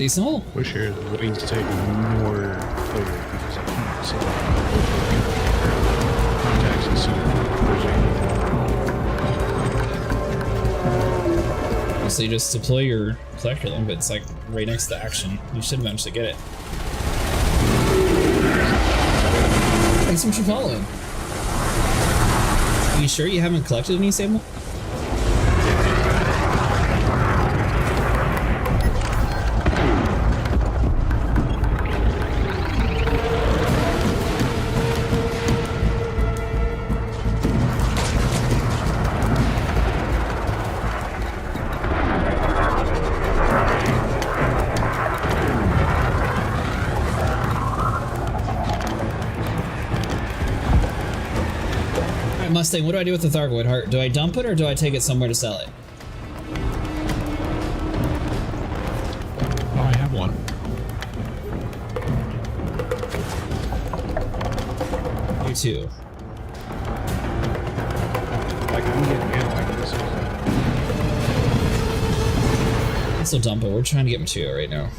Diesel. Wish here is ways to take more clear because I can't set up contacts and see if there's anything. So you just deploy your collector link, but it's like right next to action. You should eventually get it. Thanks so much for following. Are you sure you haven't collected any, Sable? Mustang, what do I do with the thargoid heart? Do I dump it or do I take it somewhere to sell it? Oh, I have one. You too. Like, I'm getting hit like this. Also dump it. We're trying to get material right now.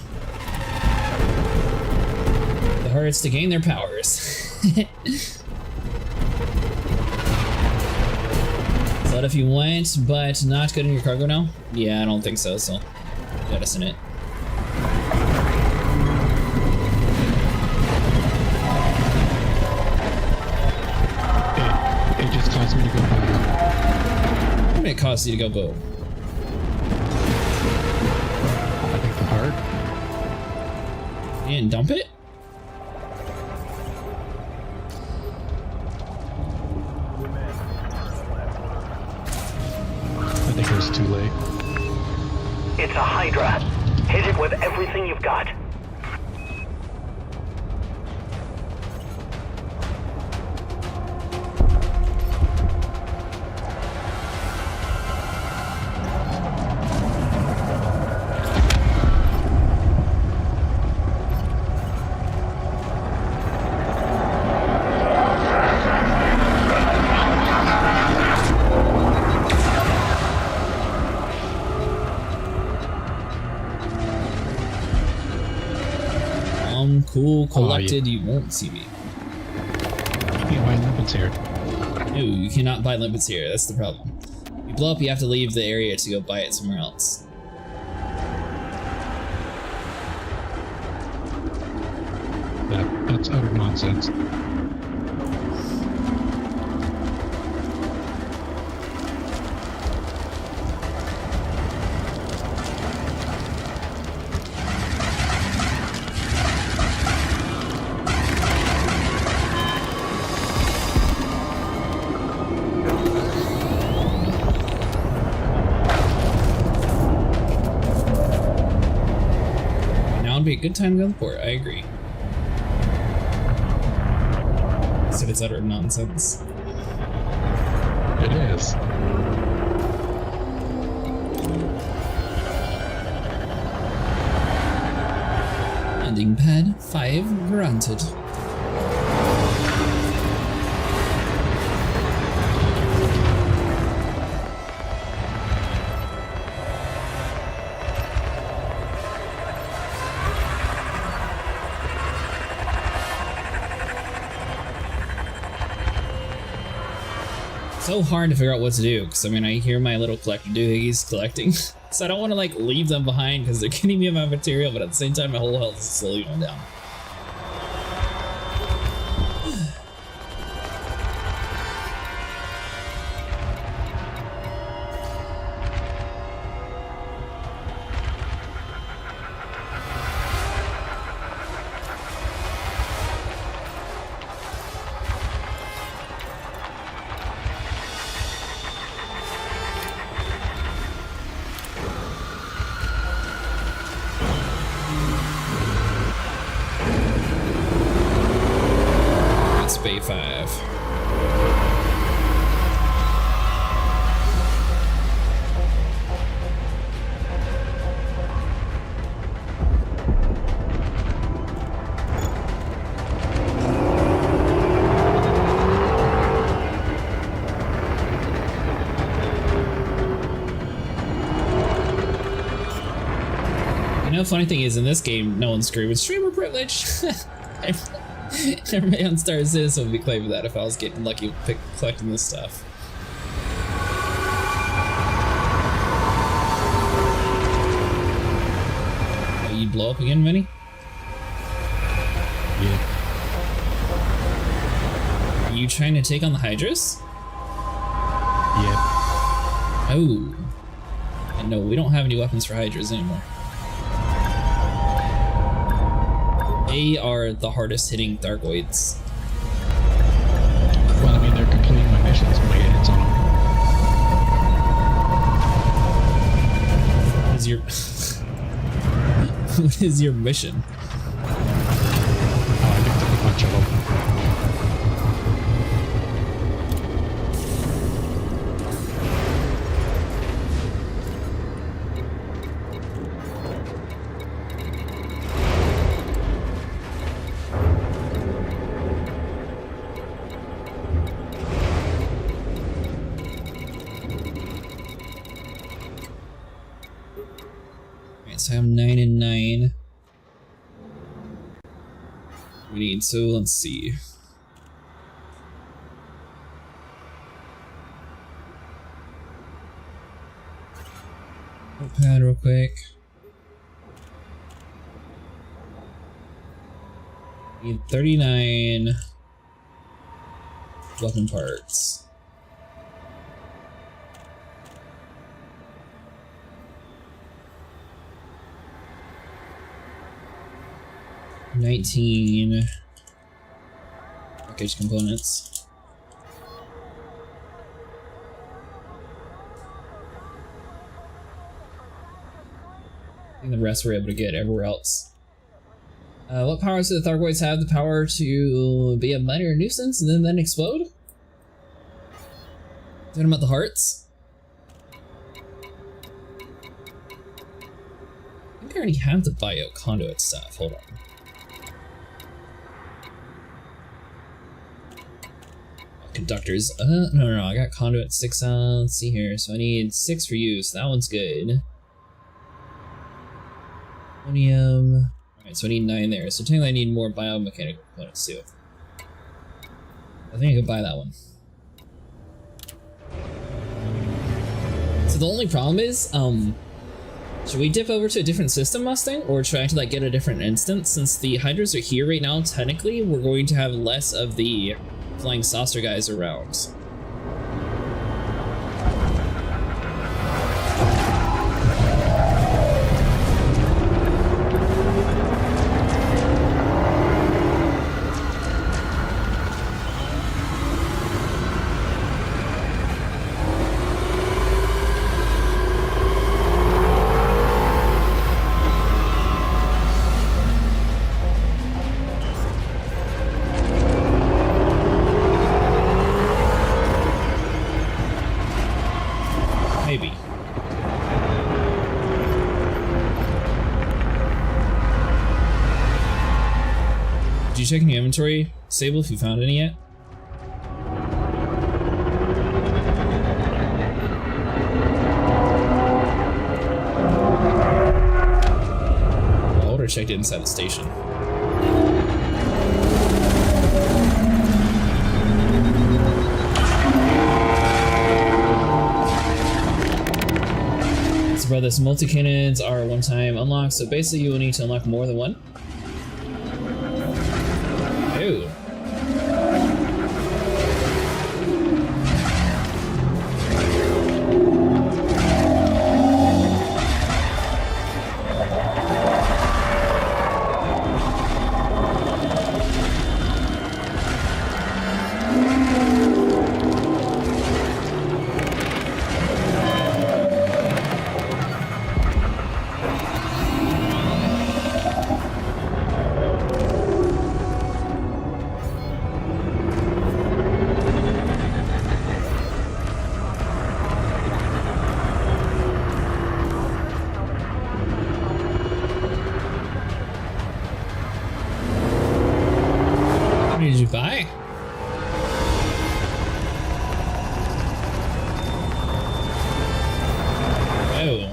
The hearts to gain their powers. But if you went, but not good in your cargo now? Yeah, I don't think so, so jettison it. It just caused me to go boom. What did it cost you to go boom? I think the heart. You didn't dump it? I think it was too late. It's a Hydra. Hit it with everything you've got. Cool, collected, you won't see me. You can't buy limpets here. No, you cannot buy limpets here, that's the problem. You blow up, you have to leave the area to go buy it somewhere else. That's utter nonsense. Be a good time to go to the port, I agree. I said it's utter nonsense. It is. Landing pad 5 granted. So hard to figure out what to do, because I mean, I hear my little collector doohickeys collecting, so I don't want to like leave them behind because they're getting me my material, but at the same time my whole health is slowly going down. know the funny thing is, in this game, no one's screaming streamer privilege. Everybody on Star Citizen would be claiming that if I was getting lucky collecting this stuff. Oh, you'd blow up again, Vinny? Yeah. Are you trying to take on the Hydras? Yeah. Oh. And no, we don't have any weapons for Hydras anymore. They are the hardest hitting thargoids. Well, I mean, they're completing my missions when I get hits on them. What is your... what is your mission? I picked up a bunch of them. So I'm 9 and 9. We need, so let's see. Notepad real quick. Need 39 weapon parts. $19 package components. I think the rest we're able to get everywhere else. What powers do the thargoids have? The power to be a minor nuisance and then explode? Talking about the hearts? I think I already have the bio conduit stuff. Hold on. Conductors. No, I got conduit 6 on. Let's see here. So I need 6 for you, so that one's good. Ammonium. Alright, so I need 9 there. So technically I need more biomechanical components too. I think I could buy that one. So the only problem is, should we dip over to a different system, Mustang, or try to like get a different instance? Since the Hydras are here right now, technically we're going to have less of the flying saucer guys around. Maybe. Did you check in your inventory, Sable, if you found any yet? I would have checked it inside the station. So brothers, multi-cannons are one-time unlocked, so basically you will need to unlock more than one. Ooh. How many did you buy? Oh.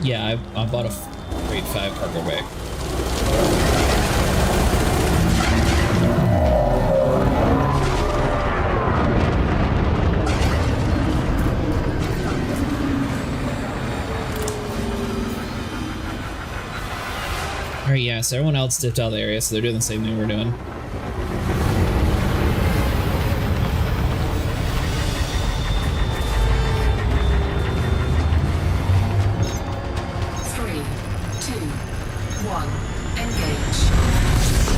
Yeah, I bought a Grade 5 cargo bay. Alright, yeah, so everyone else dipped out of the area, so they're doing the same thing we're doing.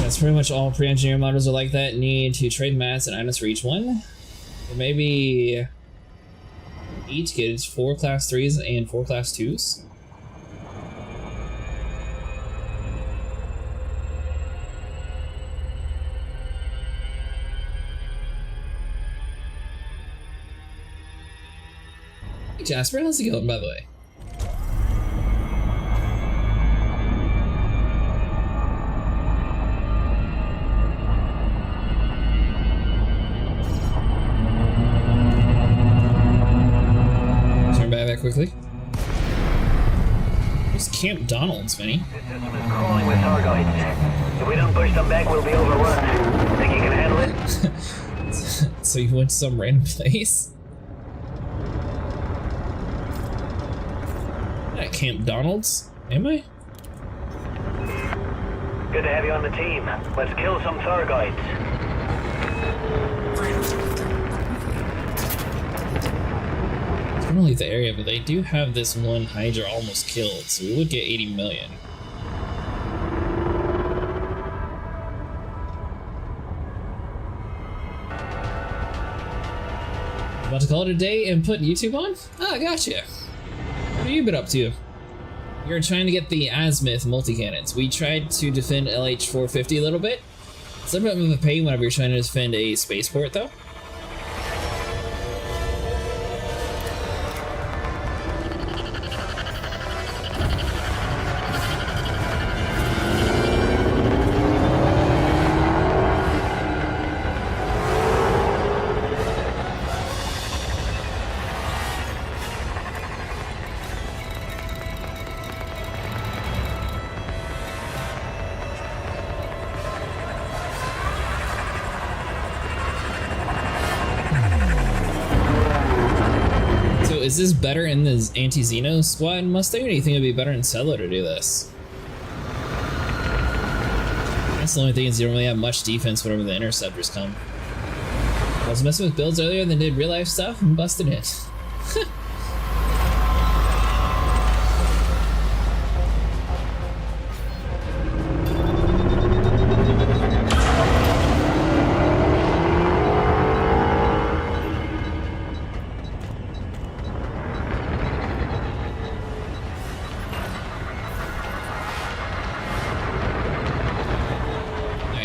That's pretty much all pre-engineered models are like that. Need to trade mats and items for each one. Or maybe each get 4 class 3s and 4 class 2s. Hey Jasper, how's it going, by the way? Quickly. Where's Camp Donald's, Vinny? This system is crawling with thargoids. If we don't push them back, we'll be overrun. Think you can handle it? So you went to some random place? At Camp Donald's? Am I? Good to have you on the team. Let's kill some thargoids. I don't leave the area, but they do have this one Hydra almost killed, so we would get 80 million. About to call it a day and put YouTube on? Ah, gotcha. What have you been up to? You're trying to get the azimuth multi-cannons. We tried to defend LH-450 a little bit. It's a bit of a pain whenever you're trying to defend a spaceport, though. Is this better in the anti-Xeno squad in Mustang, or do you think it'd be better in Cello to do this? That's the only thing, is you don't really have much defense whenever the interceptors come. I was messing with builds earlier and then did real life stuff and busted it.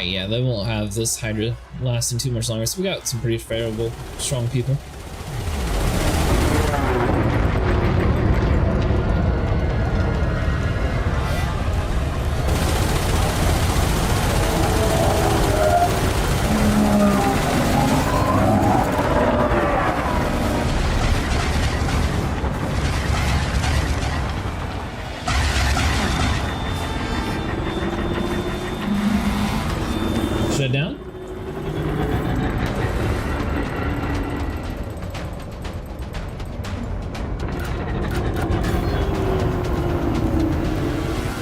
Yeah, they won't have this Hydra lasting too much longer, so we got some pretty favorable, strong people. Shut down?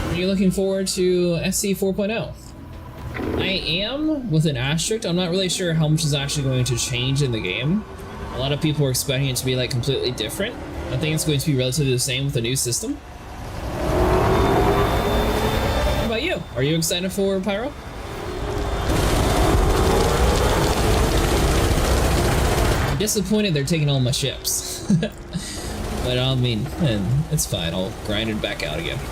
Are you looking forward to SC 4.0? I am, with an asterisk. I'm not really sure how much is actually going to change in the game. A lot of people are expecting it to be like completely different. I think it's going to be relatively the same with the new system. How about you? Are you excited for Pyro? Disappointed they're taking all my ships. But I mean, it's fine. I'll grind it back out again. Get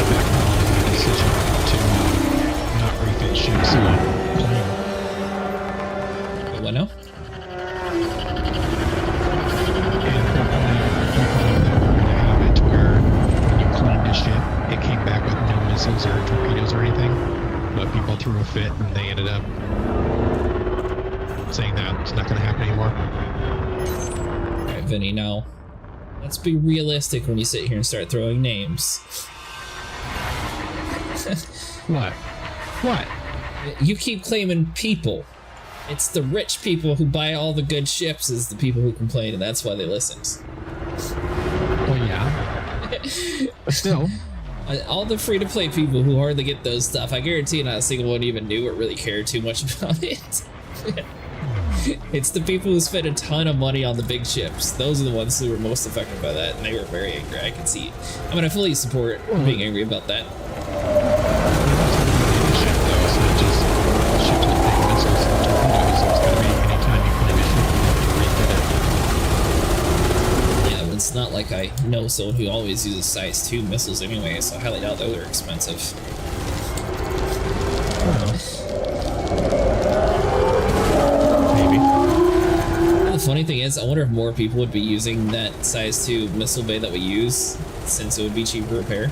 back on the decision to not refit ships on plane. Wait, what now? Have it where when you cleaned the ship, it came back with no missiles or torpedoes or anything, but people threw a fit and they ended up saying that it's not going to happen anymore. Alright, Vinny, now Let's be realistic when you sit here and start throwing names. What? What? You keep claiming people. It's the rich people who buy all the good ships is the people who complain, and that's why they listened. Well, yeah. But still. All the free-to-play people who hardly get those stuff, I guarantee not a single one even knew or really cared too much about it. It's the people who spend a ton of money on the big ships. Those are the ones who were most affected by that, and they were very angry, I can see. I mean, I fully support being angry about that. Yeah, but it's not like I know someone who always uses size 2 missiles anyway, so I highly doubt those are expensive. The funny thing is, I wonder if more people would be using that size 2 missile bay that we use, since it would be cheaper to repair.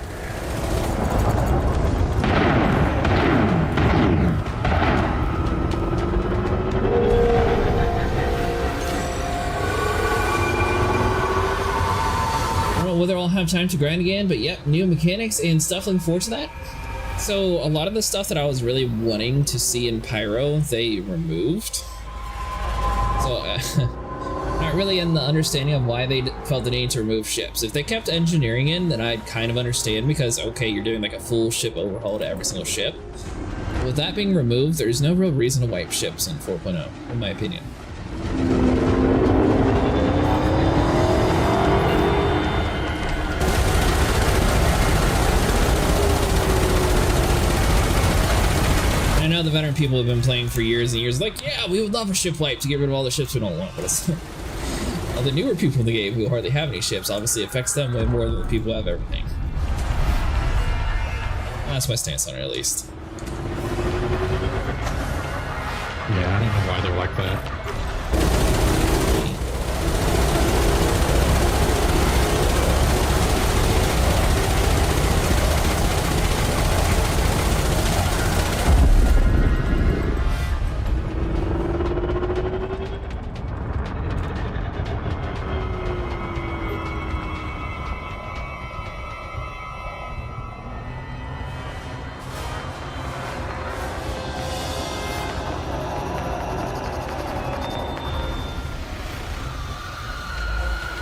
I don't know whether I'll have time to grind again, but yep, new mechanics and stuff, looking forward to that. So, a lot of the stuff that I was really wanting to see in Pyro, they removed. So, not really in the understanding of why they felt the need to remove ships. If they kept engineering in, then I'd kind of understand, because, okay, you're doing like a full ship overhaul to every single ship. With that being removed, there's no real reason to wipe ships in 4.0, in my opinion. I know the veteran people have been playing for years and years, like, yeah, we would love a ship wipe to get rid of all the ships we don't want, but it's all the newer people in the game who hardly have any ships, obviously affects them way more than the people who have everything. That's my stance on it, at least. Yeah, I don't know why they're like that.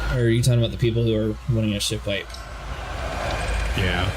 Or are you talking about the people who are wanting a ship wipe? Yeah.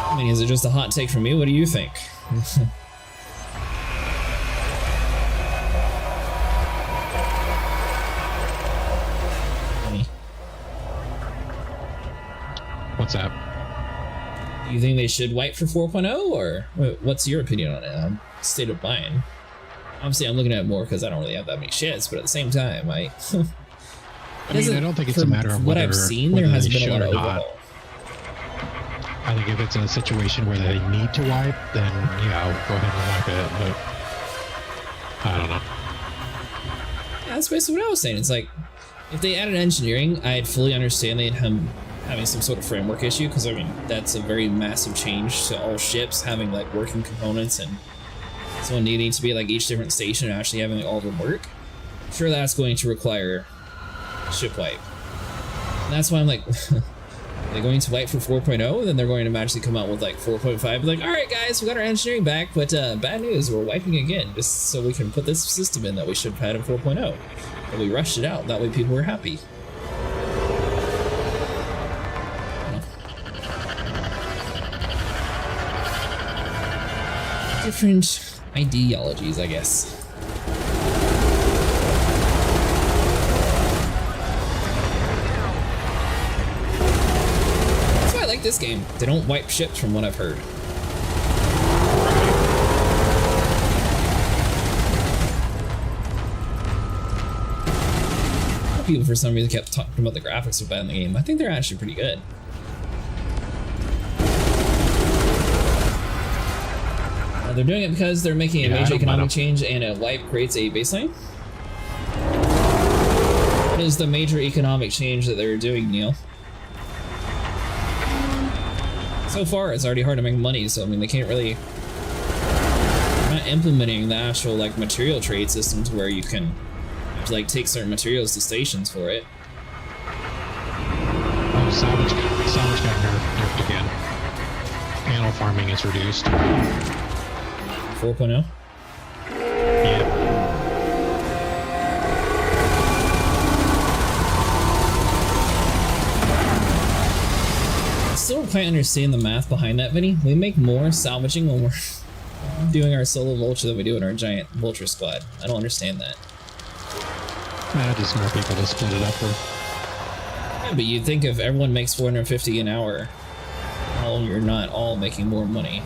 I mean, is it just a hot take from me? What do you think? What's that? Do you think they should wipe for 4.0, or what's your opinion on it? State of mind. Obviously, I'm looking at it more because I don't really have that many shits, but at the same time, I mean, I don't think it's a matter of what whether, I've seen. There has been a lot of or not. overhaul. I think if it's a situation where they need to wipe, then yeah, I'll go ahead and wipe it, but I don't know. Yeah, that's basically what I was saying. It's like, if they added engineering, I'd fully understand they'd having some sort of framework issue, because I mean, that's a very massive change to all ships, having like working components and someone needing to be like each different station and actually having all of them work. Sure, that's going to require ship wipe. And that's why I'm like, they're going to wipe for 4.0, then they're going to magically come out with like 4.5, be like, alright guys, we got our engineering back, but bad news, we're wiping again, just so we can put this system in that we should have had in 4.0. But we rushed it out, that way people were happy. Different ideologies, I guess. I like this game. They don't wipe ships from what I've heard. of people for some reason kept talking about the graphics are bad in the game. I think they're actually pretty good. They're doing it because they're making a major economic change and a wipe creates a baseline. What is the major economic change that they're doing, Neil? So far, it's already hard to make money, so I mean, they can't really... They're not implementing the actual, like, material trade system to where you can, like, take certain materials to stations for it. Oh, salvage got nerfed again. Panel farming is reduced. 4.0? Yeah. I still don't quite understand the math behind that, Vinny. We make more salvaging when we're doing our solo vulture than we do in our giant vulture squad. I don't understand that. Just more people to split it up with. Yeah, but you'd think if everyone makes 450 an hour, well, you're not all making more money.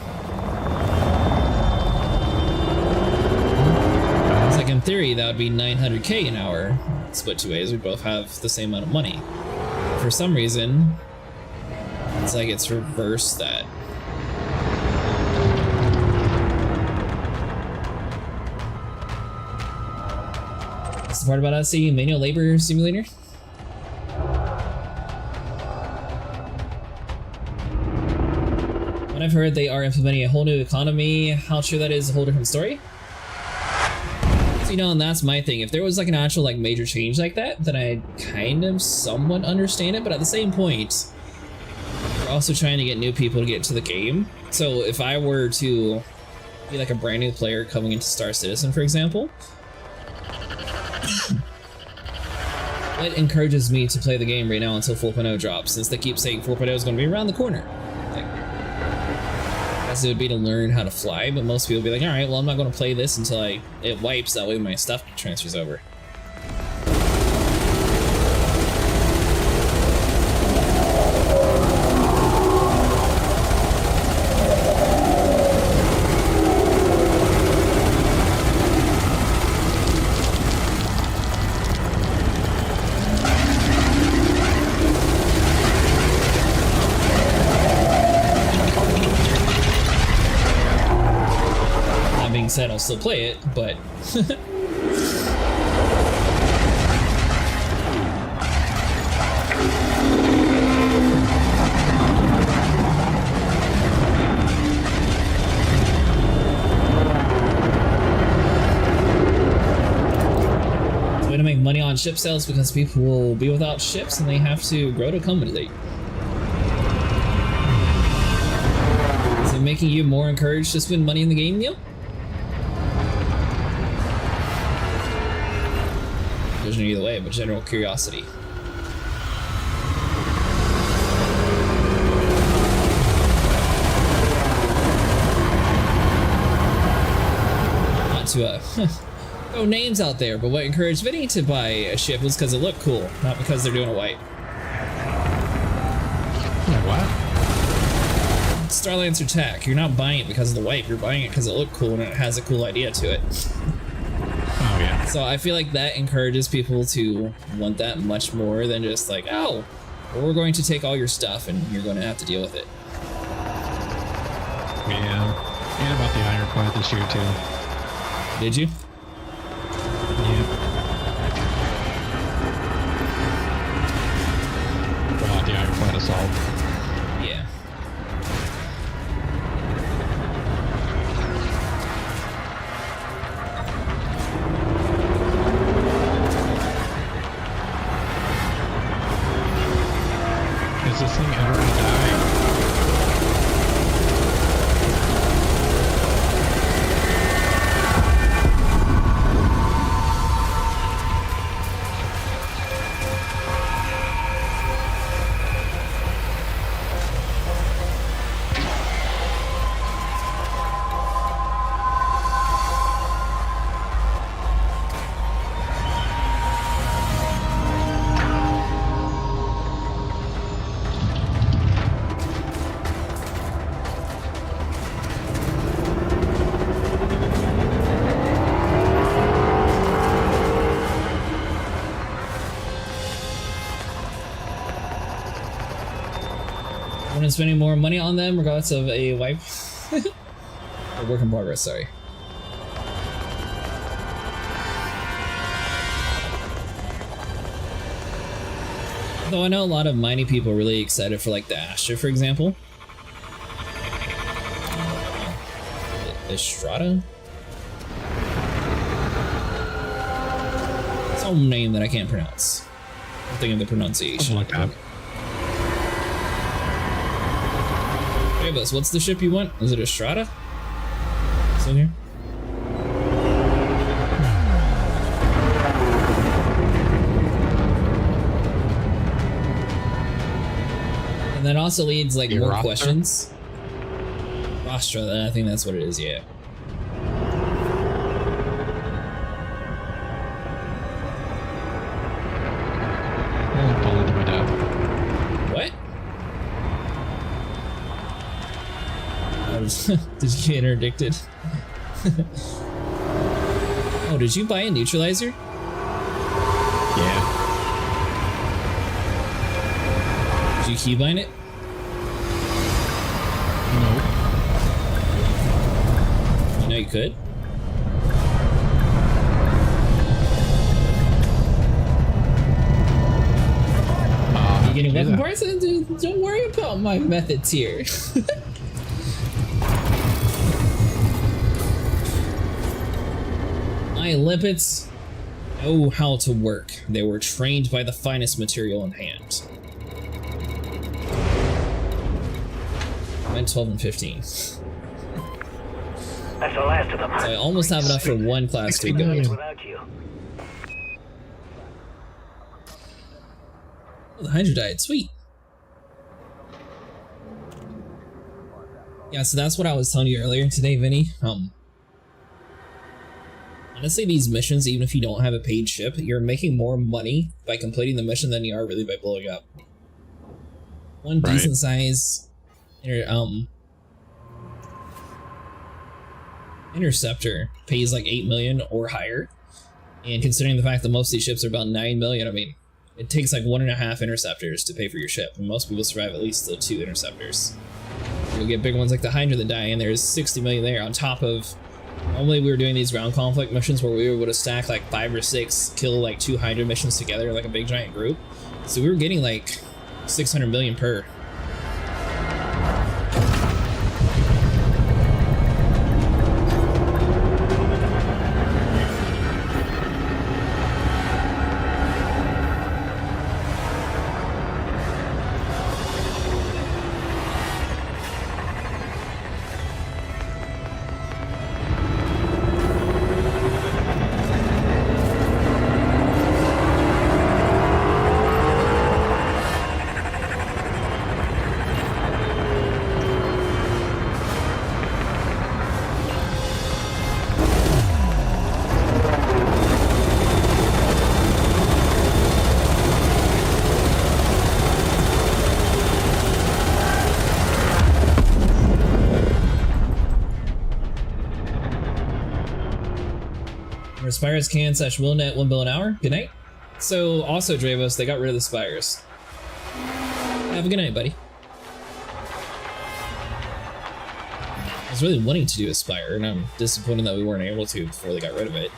It's like in theory, that would be 900k an hour. Split two ways, we both have the same amount of money. For some reason, it's like it's reversed that. That's the part about Odyssey manual labor simulator. When I've heard they are implementing a whole new economy, how true that is a whole different story. So, you know, and that's my thing. If there was like an actual like major change like that, then I'd kind of somewhat understand it, but at the same point, we're also trying to get new people to get into the game. So if I were to be like a brand new player coming into Star Citizen, for example, it encourages me to play the game right now until 4.0 drops, since they keep saying 4.0 is going to be around the corner. Like, as it would be to learn how to fly, but most people would be like, alright, well, I'm not going to play this until it wipes, that way my stuff transfers over. Said I'll still play it, but it's a way to make money on ship sales because people will be without ships and they have to grow to compensate. Is it making you more encouraged to spend money in the game, Neil? Either way, but general curiosity. Not to throw names out there, but what encouraged Vinny to buy a ship was because it looked cool, not because they're doing a wipe. What? Starlancer Tech. You're not buying it because of the wipe, you're buying it because it looked cool and it has a cool idea to it. Oh, yeah. So I feel like that encourages people to want that much more than just like, oh, well, we're going to take all your stuff and you're going to have to deal with it. Yeah. And about the Ironclad this year, too. Did you? Yeah. About the Ironclad Assault. Yeah. Is this thing ever gonna die? been spending more money on them regardless of a wipe. Or work in progress, sorry. Though I know a lot of mining people are really excited for like the Astra, for example. Estrada? Some name that I can't pronounce. I'm thinking of the pronunciation. Like that. Hey, Buzz, what's the ship you want? Is it Estrada? It's in here. And that also leads like more Rostra? questions. Rostra, I think that's what it is, yeah. What? Did you get interdicted? Oh, did you buy a neutralizer? Yeah. Did you keybind it? No. You know you could. You getting weapon parts? Don't worry about my methods here. My limpets know how to work. They were trained by the finest material in hand. I meant 12 and 15. That's the last of them. So I almost have enough for one class to go. Without you. Oh, the Hydra died. Sweet. Yeah, so that's what I was telling you earlier today, Vinny. Honestly, these missions, even if you don't have a paid ship, you're making more money by completing the mission than you are really by blowing up. One decent size interceptor pays like 8 million or higher, and considering the fact that most of these ships are about 9 million, I mean, it takes like 1.5 interceptors to pay for your ship, and most people survive at least the 2 interceptors. You'll get big ones like the Hydra that die, and there's 60 million there on top of. Normally we were doing these ground conflict missions where we were able to stack like 5 or 6, kill like 2 Hydra missions together like a big giant group. So we were getting like 600 million per. Spires can / will net 1 bill an hour. Good night. So also Dravos, they got rid of the spires. Have a good night, buddy. I was really wanting to do a spire, and I'm disappointed that we weren't able to before they got rid of it.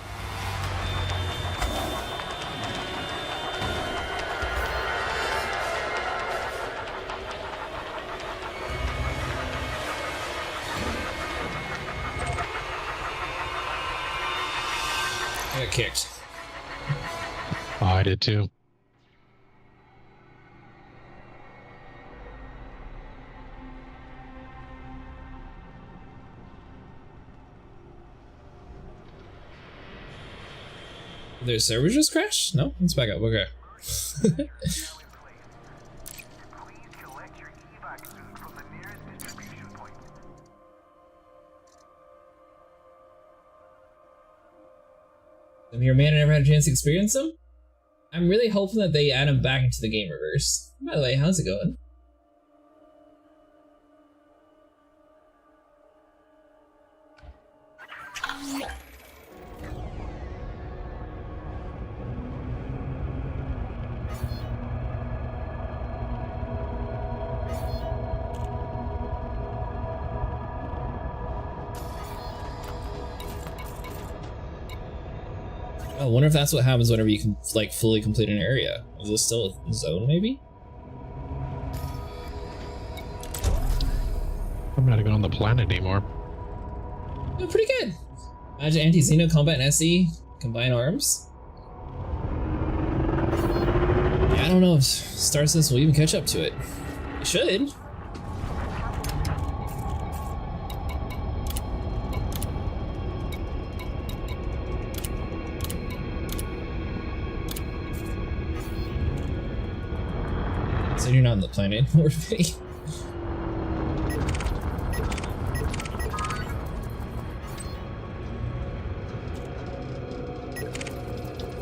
I got kicked. Oh, I did too. Their servers just crashed? No, let's back up. Okay. I'm here, man. I never had a chance to experience them. I'm really hoping that they add them back into the game reverse. By the way, how's it going? I wonder if that's what happens whenever you can like fully complete an area. Is this still a zone maybe? I'm not even on the planet anymore. Oh, pretty good. Imagine anti-Xeno combat and SE combine arms. Yeah, I don't know if Star Citizen will even catch up to it. It should. So you're not on the planet anymore, Vinny.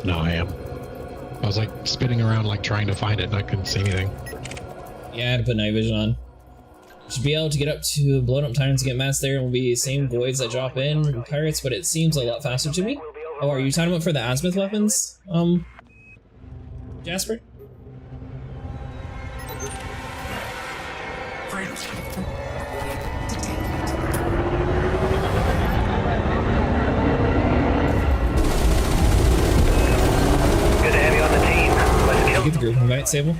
No, I am. I was like spinning around like trying to find it and I couldn't see anything. Yeah, I had to put night vision on. Should be able to get up to blown up times to get mass there, and will be the same voids that drop in pirates, but it seems a lot faster to me. Oh, are you talking about for the azimuth weapons? Jasper? Good to have you on the team. Let's Did kill. you get the group invite, Sable?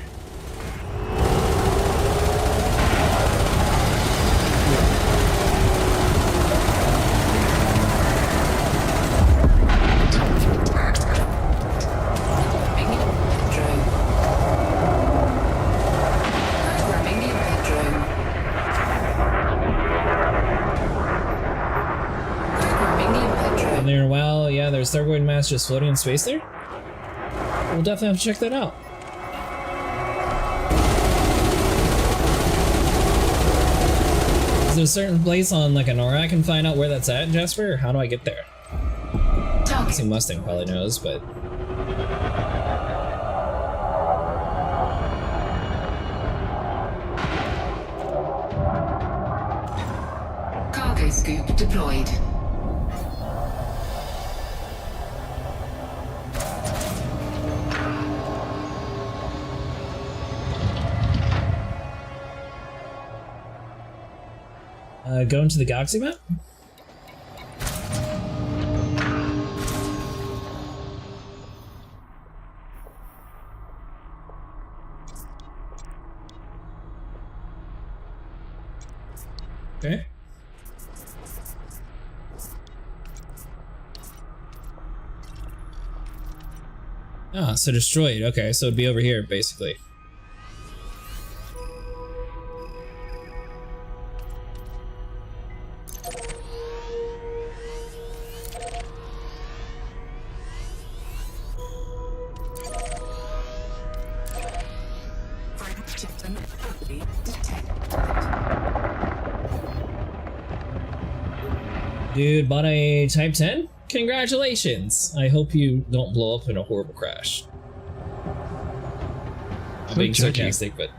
And there, wow, yeah, there's thargoid mass just floating in space there. We'll definitely have to check that out. Is there a certain place on like Anora I can find out where that's at, Jasper, or how do I get there? I see Mustang probably knows, but Cargo scoop deployed. go into the galaxy map? Okay. Ah, so destroyed. Okay, so it'd be over here, basically. Dude, bought a Type 10? Congratulations! I hope you don't blow up in a horrible crash. I'm being sarcastic, but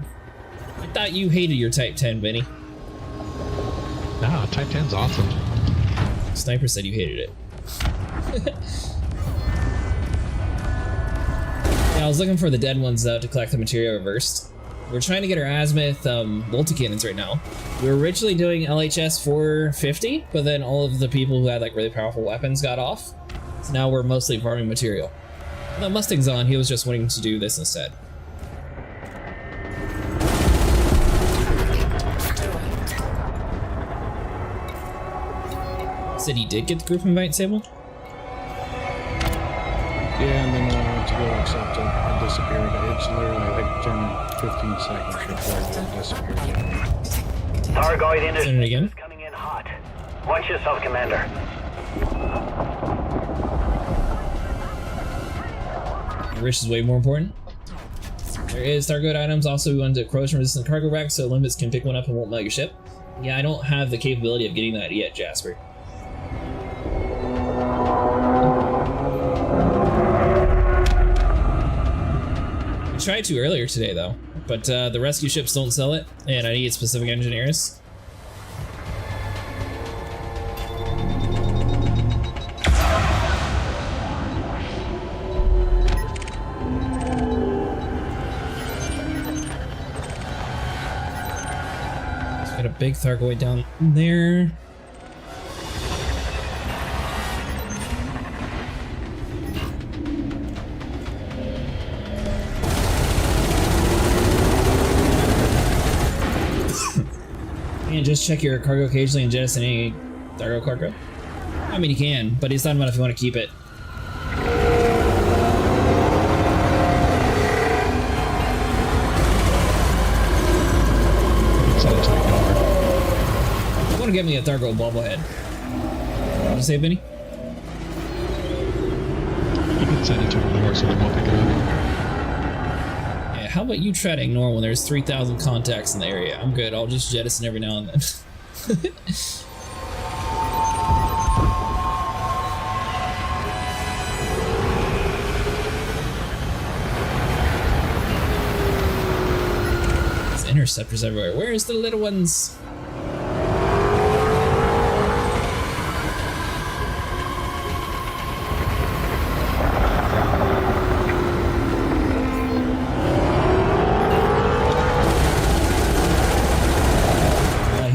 I thought you hated your Type 10, Benny. Nah, Type 10's awesome. Sniper said you hated it. Yeah, I was looking for the dead ones though to collect the materia reversed. We're trying to get our azimuth multi-cannons right now. We were originally doing LHS 450, but then all of the people who had like really powerful weapons got off. So now we're mostly farming material. The Mustang's on, he was just wanting to do this instead. Said he did get the group invite, Sable? Yeah, and then when I went to go accept it, it disappeared. It's literally like 10, 15 seconds before it disappeared. Thargoid Send it Industries again. is coming in hot. Watch yourself, Commander. Rich is way more important. There is thargoid items. Also, we want to corrosion-resistant cargo rack so Olympus can pick one up and won't melt your ship. Yeah, I don't have the capability of getting that yet, Jasper. I tried to earlier today, though, but the rescue ships don't sell it, and I need specific engineers. Got a big thargoid down there. can't just check your cargo occasionally and jettison any Thargo cargo? I mean, you can, but he's talking about if you want to keep it. I want to get me a Thargo bobblehead. What did you say, Benny? You can send it to him more so he won't pick it up. Yeah, how about you try to ignore when there's 3,000 contacts in the area? I'm good, I'll just jettison every now and then. There's interceptors everywhere. Where's the little ones?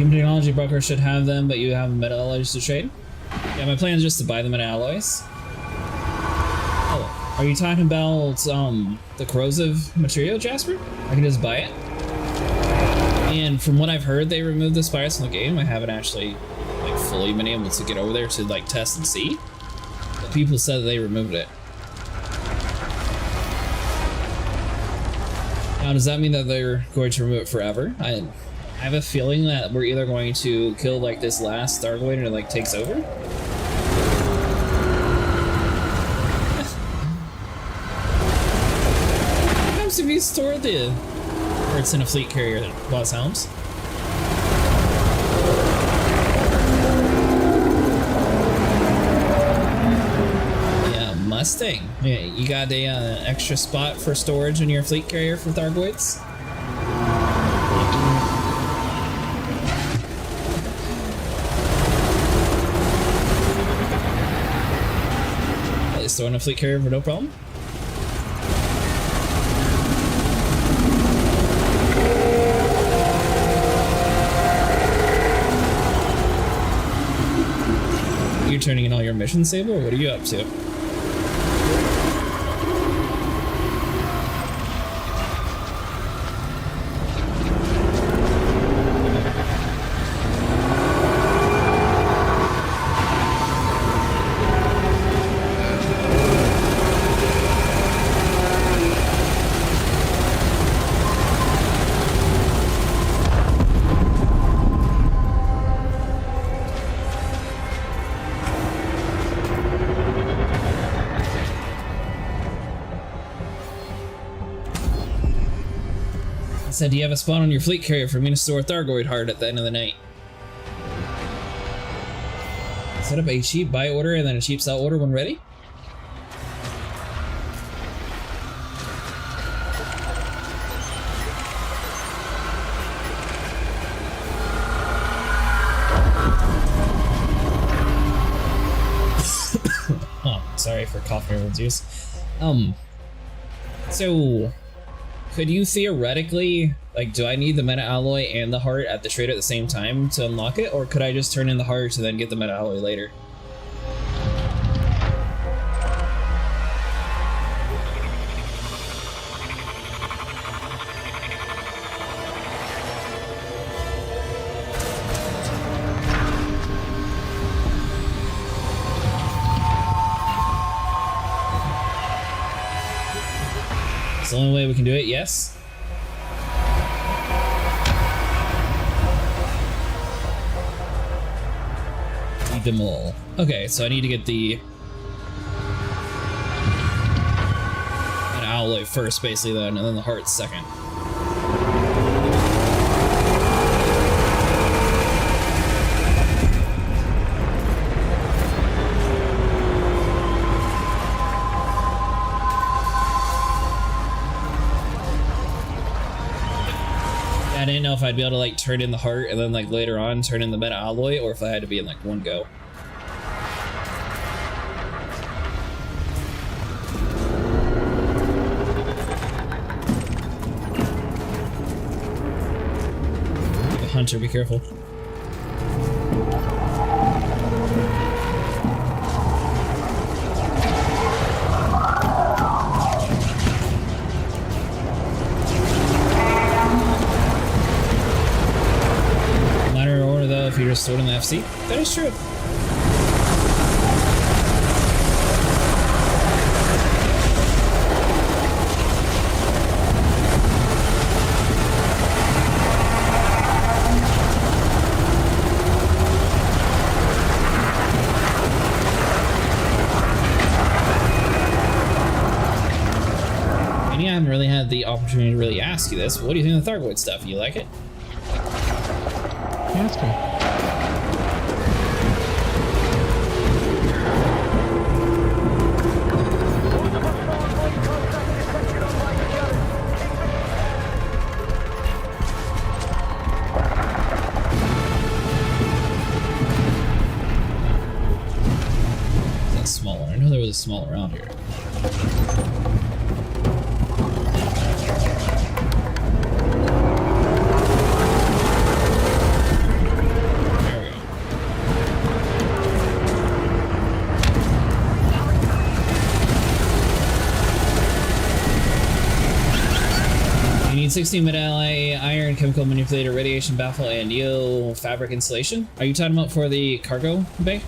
Technology broker should have them, but you have metal alloys to trade? Yeah, my plan is just to buy them in alloys. Oh, are you talking about the corrosive material, Jasper? I can just buy it. And from what I've heard, they removed the spires from the game. I haven't actually like fully been able to get over there to like test and see. But people said that they removed it. Now, does that mean that they're going to remove it forever? I have a feeling that we're either going to kill like this last thargoid and it like takes over. What happens if you store the parts in a fleet carrier, Boss Helms? Yeah, Mustang. Yeah, you got a extra spot for storage in your fleet carrier for thargoids? Throw in a fleet carrier for no problem. You're turning in all your missions, Sable, or what are you up to? Said, do you have a spot on your fleet carrier for me to store a thargoid heart at the end of the night? Set up a cheap buy order and then a cheap sell order when ready? Oh, sorry for coughing over juice. So could you theoretically, like, do I need the meta alloy and the heart at the trader at the same time to unlock it, or could I just turn in the heart and then get the meta alloy later? It's the only way we can do it, yes? Need them all. Okay, so I need to get an alloy first, basically, then, and then the heart second. I didn't know if I'd be able to like turn in the heart and then like later on turn in the meta alloy, or if I had to be in like one go. The hunter, be careful. FC. That is true. And yeah, I haven't really had the opportunity to really ask you this, but what do you think of the thargoid stuff? You like it? Yeah, it's cool. That's smaller. I know there was a small around here. There we go. You need 16 medallion, iron, chemical manipulator, radiation baffle, and neo fabric insulation. Are you talking about for the cargo bay?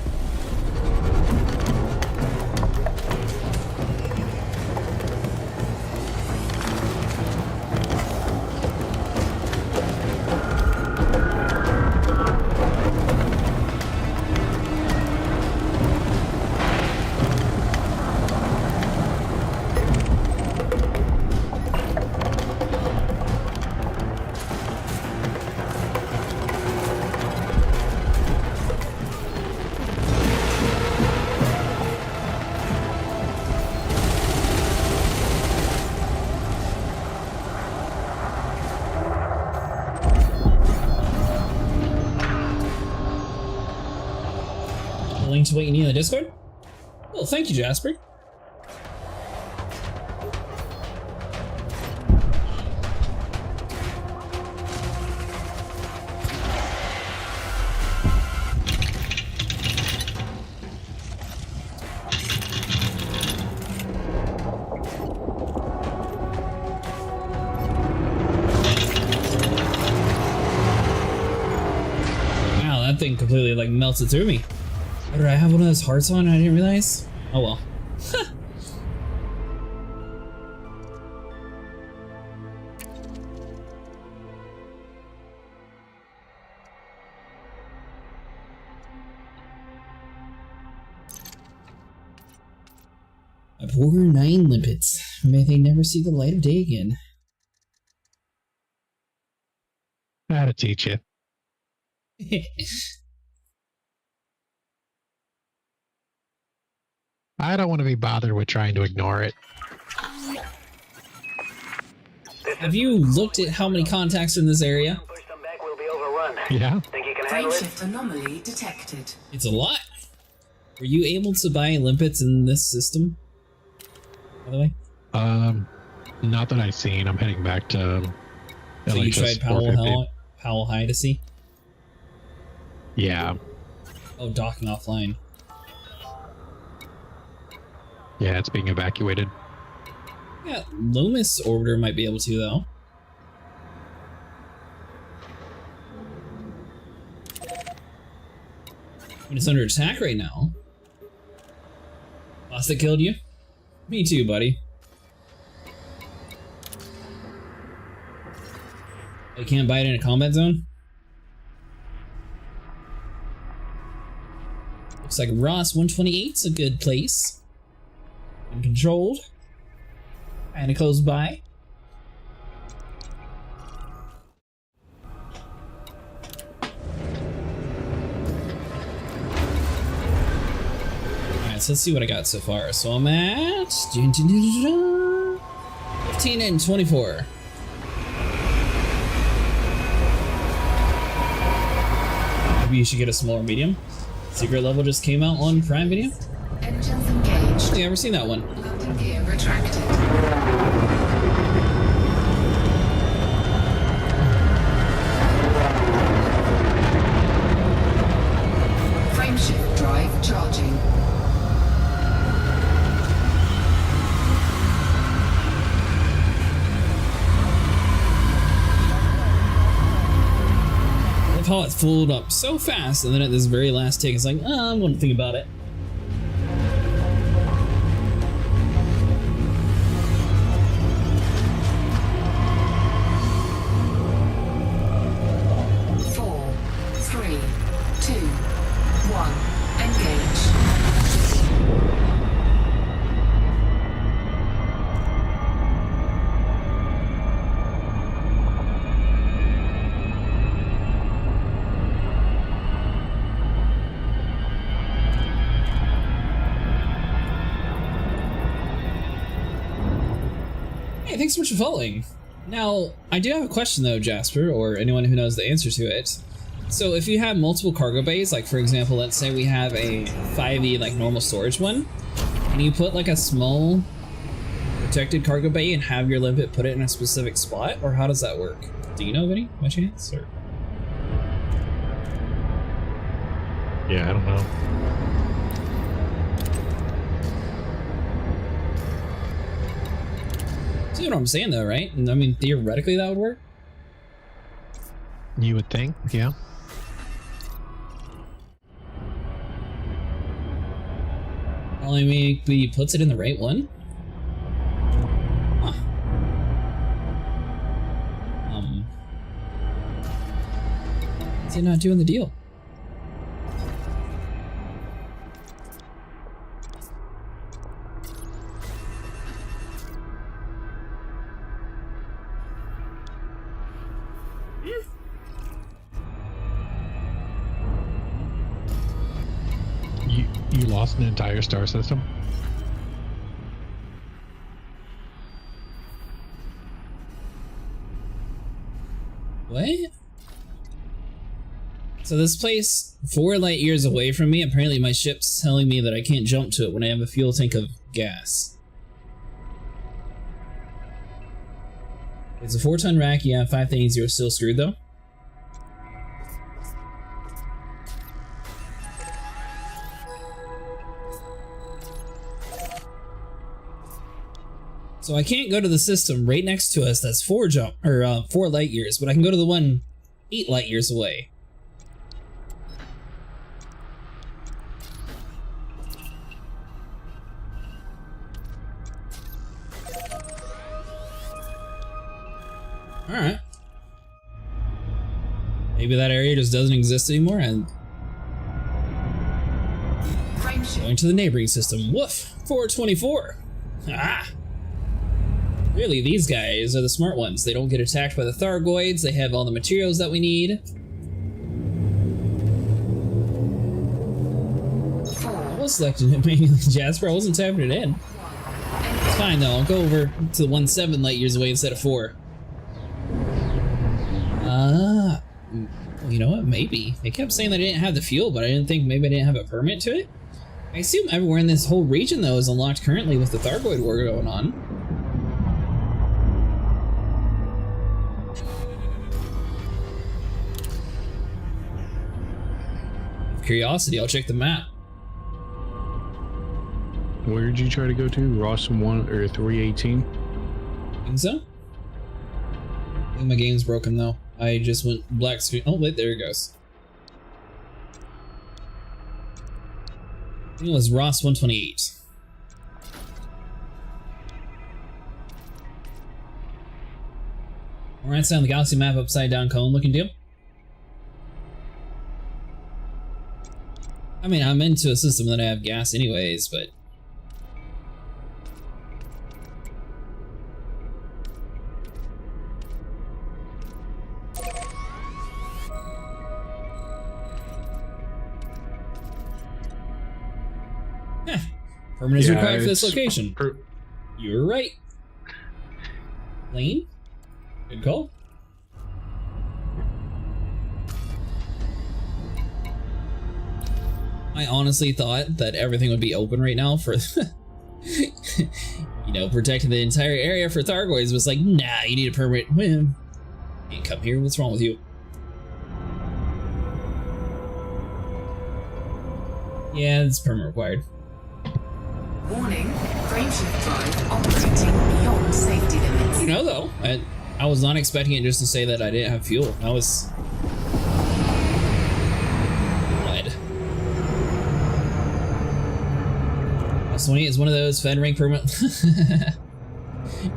Link to what you need in the Discord? Well, thank you, Jasper. Wow, that thing completely like melted through me. Oh, did I have one of those hearts on and I didn't realize? Oh well. A poor 9 limpets. May they never see the light of day again. That'll teach you. I don't want to be bothered with trying to ignore it. Have you looked at how many contacts are in this area? Push them back, we'll be overrun. Yeah. Think you can handle it? Frameshift anomaly detected. It's a lot. Were you able to buy limpets in this system? By the way? Not that I've seen. I'm heading back to So you LHS tried 450. Powell High to see? Yeah. Oh, docking offline. Yeah, it's being evacuated. Yeah, Loomis Orbiter might be able to, though. I mean, it's under attack right now. Lost that killed you? Me too, buddy. You can't buy it in a combat zone? Looks like Ross 128's a good place. And controlled. And close by. Alright, so let's see what I got so far. So I'm at 15 and 24. Maybe you should get a smaller medium. Secret level just came out on Prime Video. Engines engaged. I've never seen that one. Landing gear retracted. Frameshift drive charging. I love how how it folded up so fast, and then at this very last tick, it's like, oh, I'm going to think about it. Thanks so much for following. Now, I do have a question though, Jasper, or anyone who knows the answer to it. So if you have multiple cargo bays, like for example, let's say we have a 5e like normal storage one, and you put like a small protected cargo bay and have your limpet put it in a specific spot, or how does that work? Do you know of any, by chance? Or? Yeah, I don't know. See what I'm saying though, right? I mean, theoretically that would work. You would think, yeah. Only maybe he puts it in the right one. Huh. Is he not doing the deal? You lost an entire star system? What? So this place, 4 light years away from me, apparently my ship's telling me that I can't jump to it when I have a fuel tank of gas. It's a 4-ton rack, yeah, 5 things, you're still screwed though. So I can't go to the system right next to us that's 4 light years, but I can go to the one 8 light years away. Alright. Maybe that area just doesn't exist anymore and going to the neighboring system. Woof! 424! Ah! Really, these guys are the smart ones. They don't get attacked by the thargoids, they have all the materials that we need. I was selecting it manually, Jasper. I wasn't tapping it in. It's fine though, I'll go over to the 1-7 light years away instead of 4. You know what? Maybe. They kept saying that I didn't have the fuel, but I didn't think maybe I didn't have a permit to it. I assume everywhere in this whole region though is unlocked currently with the thargoid war going on. Curiosity, I'll check the map. Where did you try to go to? Ross 1 or 318? Think so? I think my game's broken though. I just went black screen. Oh wait, there it goes. I think it was Ross 128. Right side on the galaxy map, upside down cone looking deal. I mean, I'm into a system that I have gas anyways, but... Permit is required for this location. You were right. Lane? Good call. I honestly thought that everything would be open right now for, you know, protecting the entire area for thargoids. Was like, nah, you need a permit. Well, can't come here. What's wrong with you? Yeah, it's permit required. Warning, frameshift drive operating beyond safety limits. You know, though, I was not expecting it just to say that I didn't have fuel. I was 20 is one of those Fed rank permit.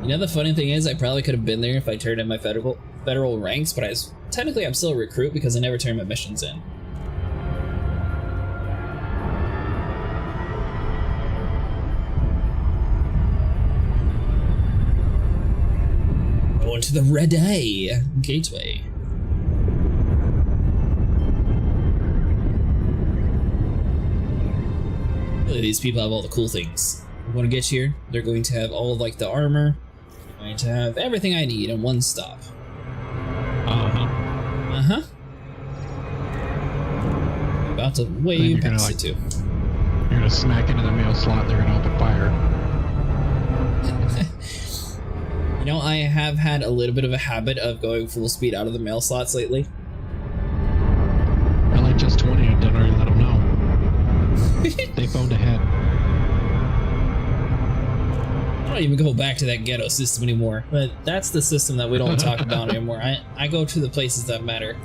You know, the funny thing is, I probably could have been there if I turned in my federal ranks, but technically I'm still a recruit because I never turned my missions in. Going to the Red Eye Gateway. Really, these people have all the cool things. When I get here, they're going to have all of, like, the armor. They're going to have everything I need in one stop. Uh-huh. About to way past it, too. You're gonna smack into the mail slot, they're gonna open fire. You know, I have had a little bit of a habit of going full speed out of the mail slots lately. LHS 20, I didn't already let them know. They phoned ahead. I don't even go back to that ghetto system anymore, but that's the system that we don't talk about anymore. I go to the places that matter.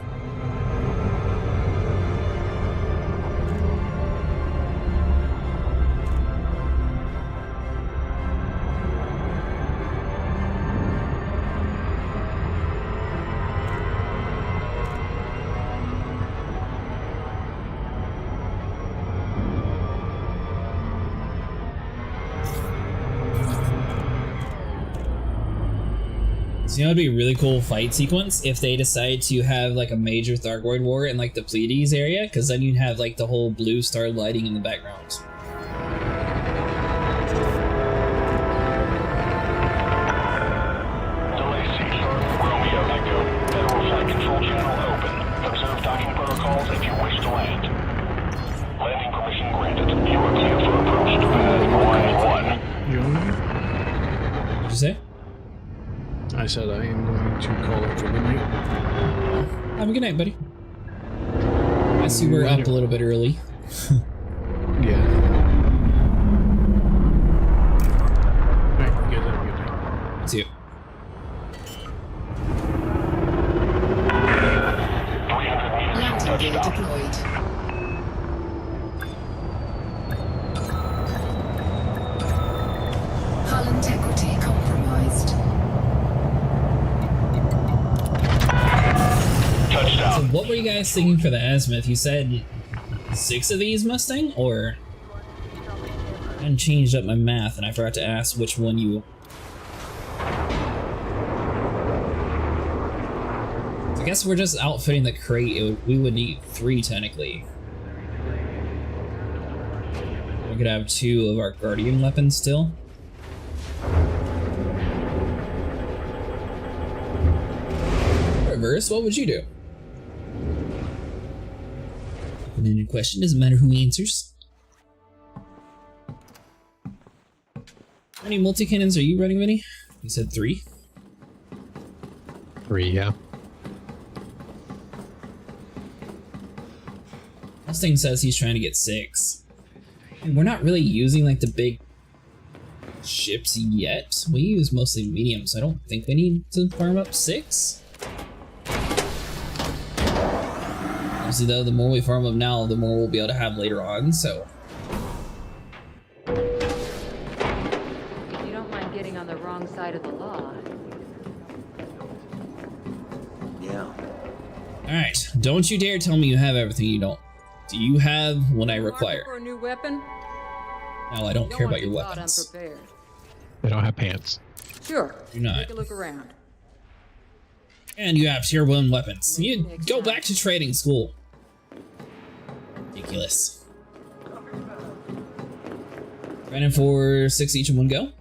You know, it'd be a really cool fight sequence if they decide to have like a major Thargoid war in like the Pleiades area, because then you'd have like the whole blue star lighting in the background. Romeo Echo. Federal Flight Control Channel open. Observe docking protocols if you wish to land. Landing permission granted. You are clear for approach to pad 1-1. What'd you say? I said I am going to call it for the night. Have a good night, buddy. I see we're up a little bit early. Yeah. Alright, you guys have a good night. See you. Landing gear deployed. Hull integrity compromised. So what were you guys thinking for the azimuth? You said 6 of these Mustang, or I hadn't changed up my math and I forgot to ask which one you. So I guess we're just outfitting the crate. We would need 3 technically. We could have 2 of our Guardian weapons still. Reverse, what would you do? Open-ended question, doesn't matter who answers. How many multi-cannons are you running, Vinny? You said 3? 3, yeah. Mustang says he's trying to get 6. And we're not really using like the big ships yet. We use mostly mediums, so I don't think we need to farm up 6. Obviously though, the more we farm them now, the more we'll be able to have later on, so. If you don't mind getting on the wrong side of the law. Yeah. Alright, don't you dare tell me you have everything you don't. Do you have what I require? For a new weapon? No, I don't care about your weapons. Unprepared. They don't have pants. Sure. Do not. Take a look around. And you have tier 1 weapons. You go back to trading school. Ridiculous. Running for 6 each in one go.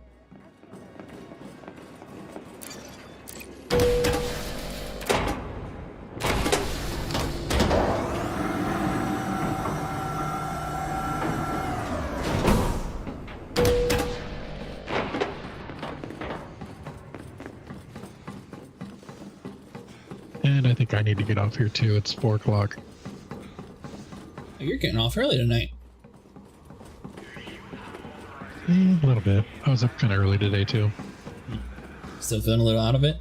And I think I need to get off here too. It's 4 o'clock. Oh, you're getting off early tonight. A little bit. I was up kind of early today too. Still feeling a little out of it?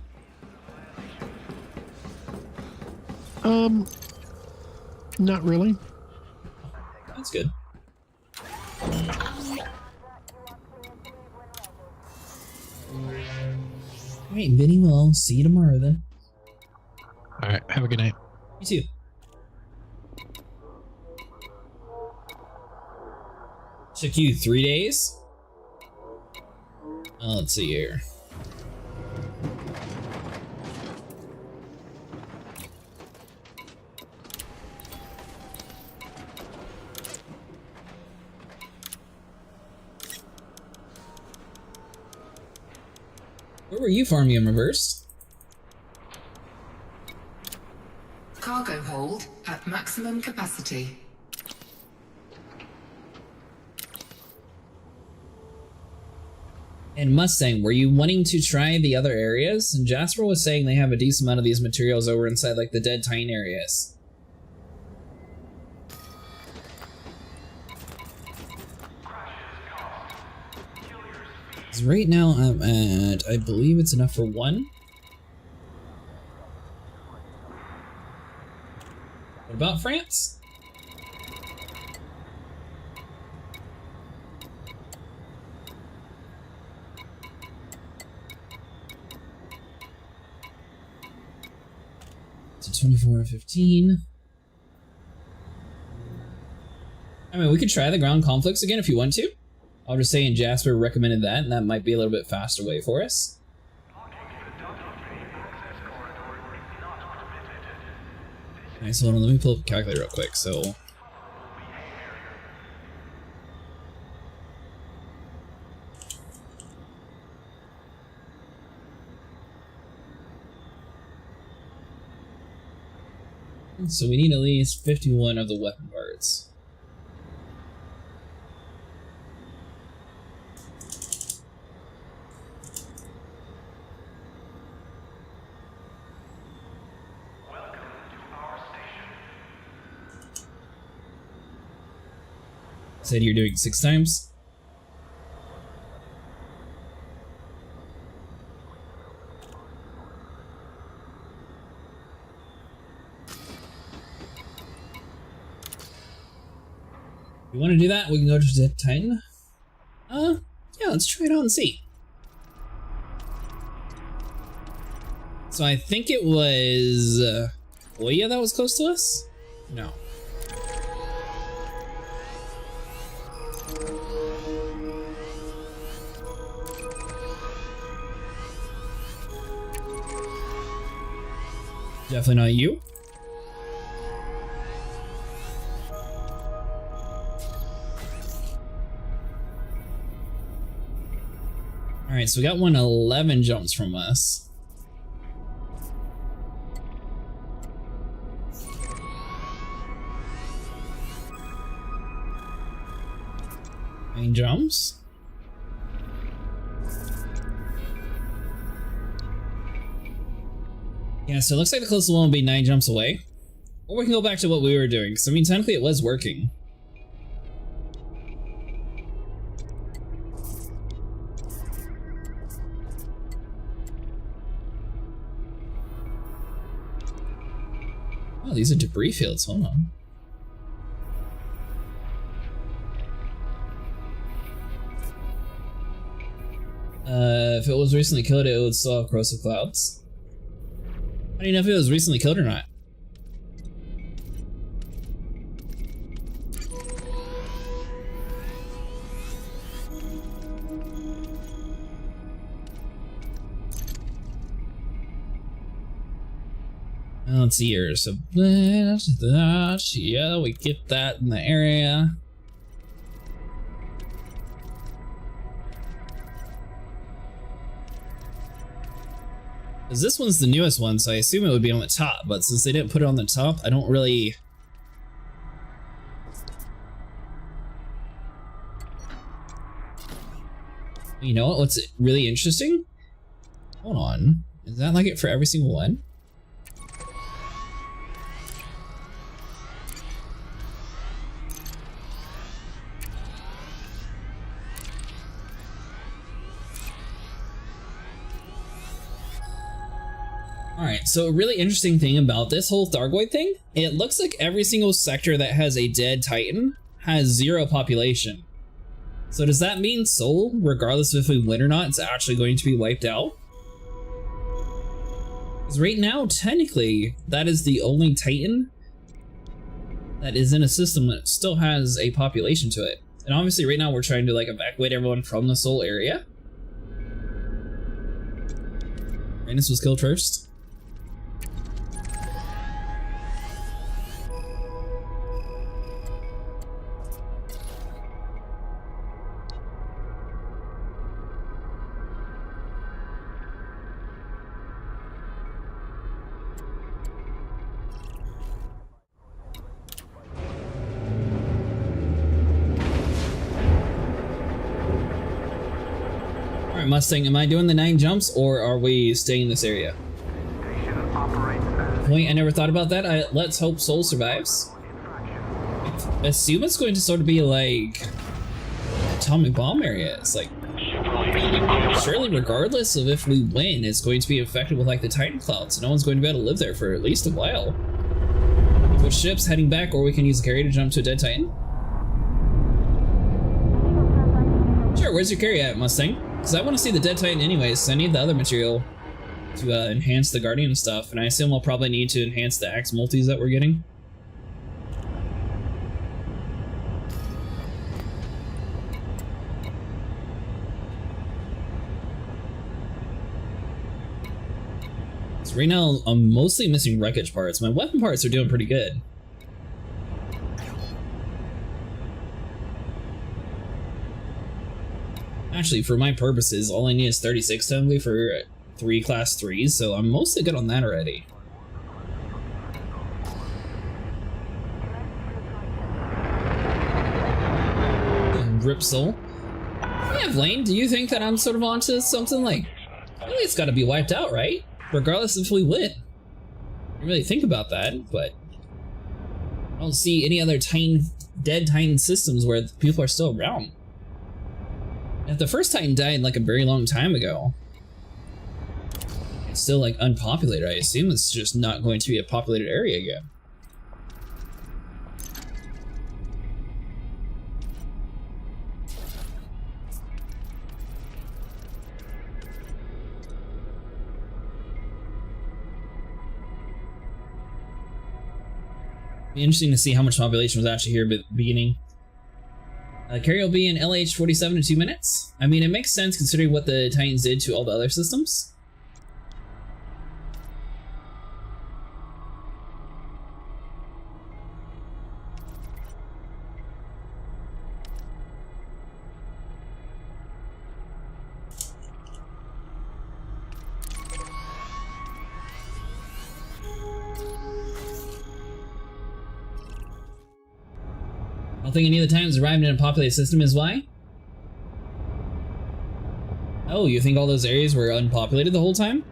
Not really. That's good. Alright, Vinny, well, I'll see you tomorrow then. Alright, have a good night. You too. Took you 3 days? Let's see here. Where were you farming in reverse? Cargo hold at maximum capacity. And Mustang, were you wanting to try the other areas? And Jasper was saying they have a decent amount of these materials over inside like the Dead Titan areas. 'Cause right now I'm at, I believe it's enough for one. What about France? So 24 and 15. I mean, we could try the ground conflicts again if you want to. I'll just say, and Jasper recommended that, and that might be a little bit faster way for us. Alright, so hold on, let me pull up the calculator real quick, so... So we need at least 51 of the weapon parts. Said you're doing 6 times? If you want to do that, we can go to Dead Titan. Yeah, let's try it out and see. So I think it was Oya that was close to us? No. Definitely not you. Alright, so we got one 11 jumps from us. Nine jumps. Yeah, so it looks like the closest one will be 9 jumps away. Or we can go back to what we were doing, because I mean, technically it was working. Oh, these are debris fields, hold on. If it was recently killed, it would still have corrosive clouds. How do you know if it was recently killed or not? Let's see here. So, yeah, we get that in the area. Because this one's the newest one, so I assume it would be on the top, but since they didn't put it on the top, I don't really... You know what? What's really interesting? Hold on. Is that like it for every single one? Alright, so a really interesting thing about this whole Thargoid thing, it looks like every single sector that has a dead Titan has 0 population. So does that mean Seoul, regardless of if we win or not, it's actually going to be wiped out? Because right now, technically, that is the only Titan that is in a system that still has a population to it. And obviously right now we're trying to like evacuate everyone from the Sol area. Rhaenys was killed first. Alright, Mustang, am I doing the 9 jumps or are we staying in this area? Point, I never thought about that. Let's hope Sol survives. I assume it's going to sort of be like atomic bomb area. It's like, surely regardless of if we win, it's going to be affected with like the Titan clouds. No one's going to be able to live there for at least a while. Switch ships, heading back, or we can use a carrier to jump to a dead Titan. Sure, where's your carrier at, Mustang? Because I want to see the dead Titan anyways, so I need the other material to enhance the Guardian stuff, and I assume we'll probably need to enhance the Axe multis that we're getting. So right now, I'm mostly missing wreckage parts. My weapon parts are doing pretty good. Actually, for my purposes, all I need is 36 technically for 3 class 3s, so I'm mostly good on that already. Rip Sol. Yeah, Blaine, do you think that I'm sort of onto something like, really it's gotta be wiped out, right? Regardless if we win. I didn't really think about that, but I don't see any other dead Titan systems where people are still around. If the first Titan died like a very long time ago, it's still like unpopulated. I assume it's just not going to be a populated area again. Be interesting to see how much population was actually here at the beginning. Carrier will be in LH47 in 2 minutes. I mean, it makes sense considering what the Titans did to all the other systems. I don't think any of the Titans arrived in a populated system is why? Oh, you think all those areas were unpopulated the whole time?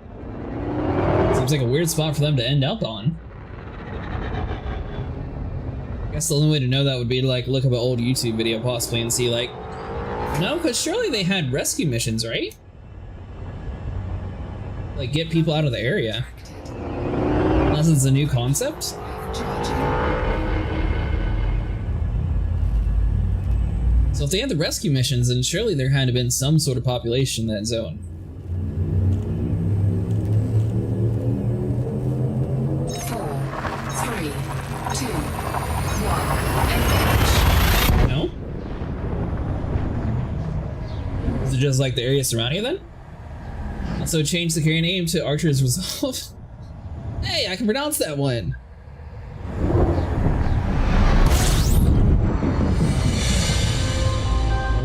Seems like a weird spot for them to end up on. I guess the only way to know that would be to like look up an old YouTube video possibly and see like, no, because surely they had rescue missions, right? Like get people out of the area. Unless it's a new concept? So if they had the rescue missions, then surely there had to have been some sort of population in that zone. 4, 3, 2, 1, engage. No? Is it just like the area surrounding it then? Also change the carrier name to Archer's Resolve. Hey, I can pronounce that one!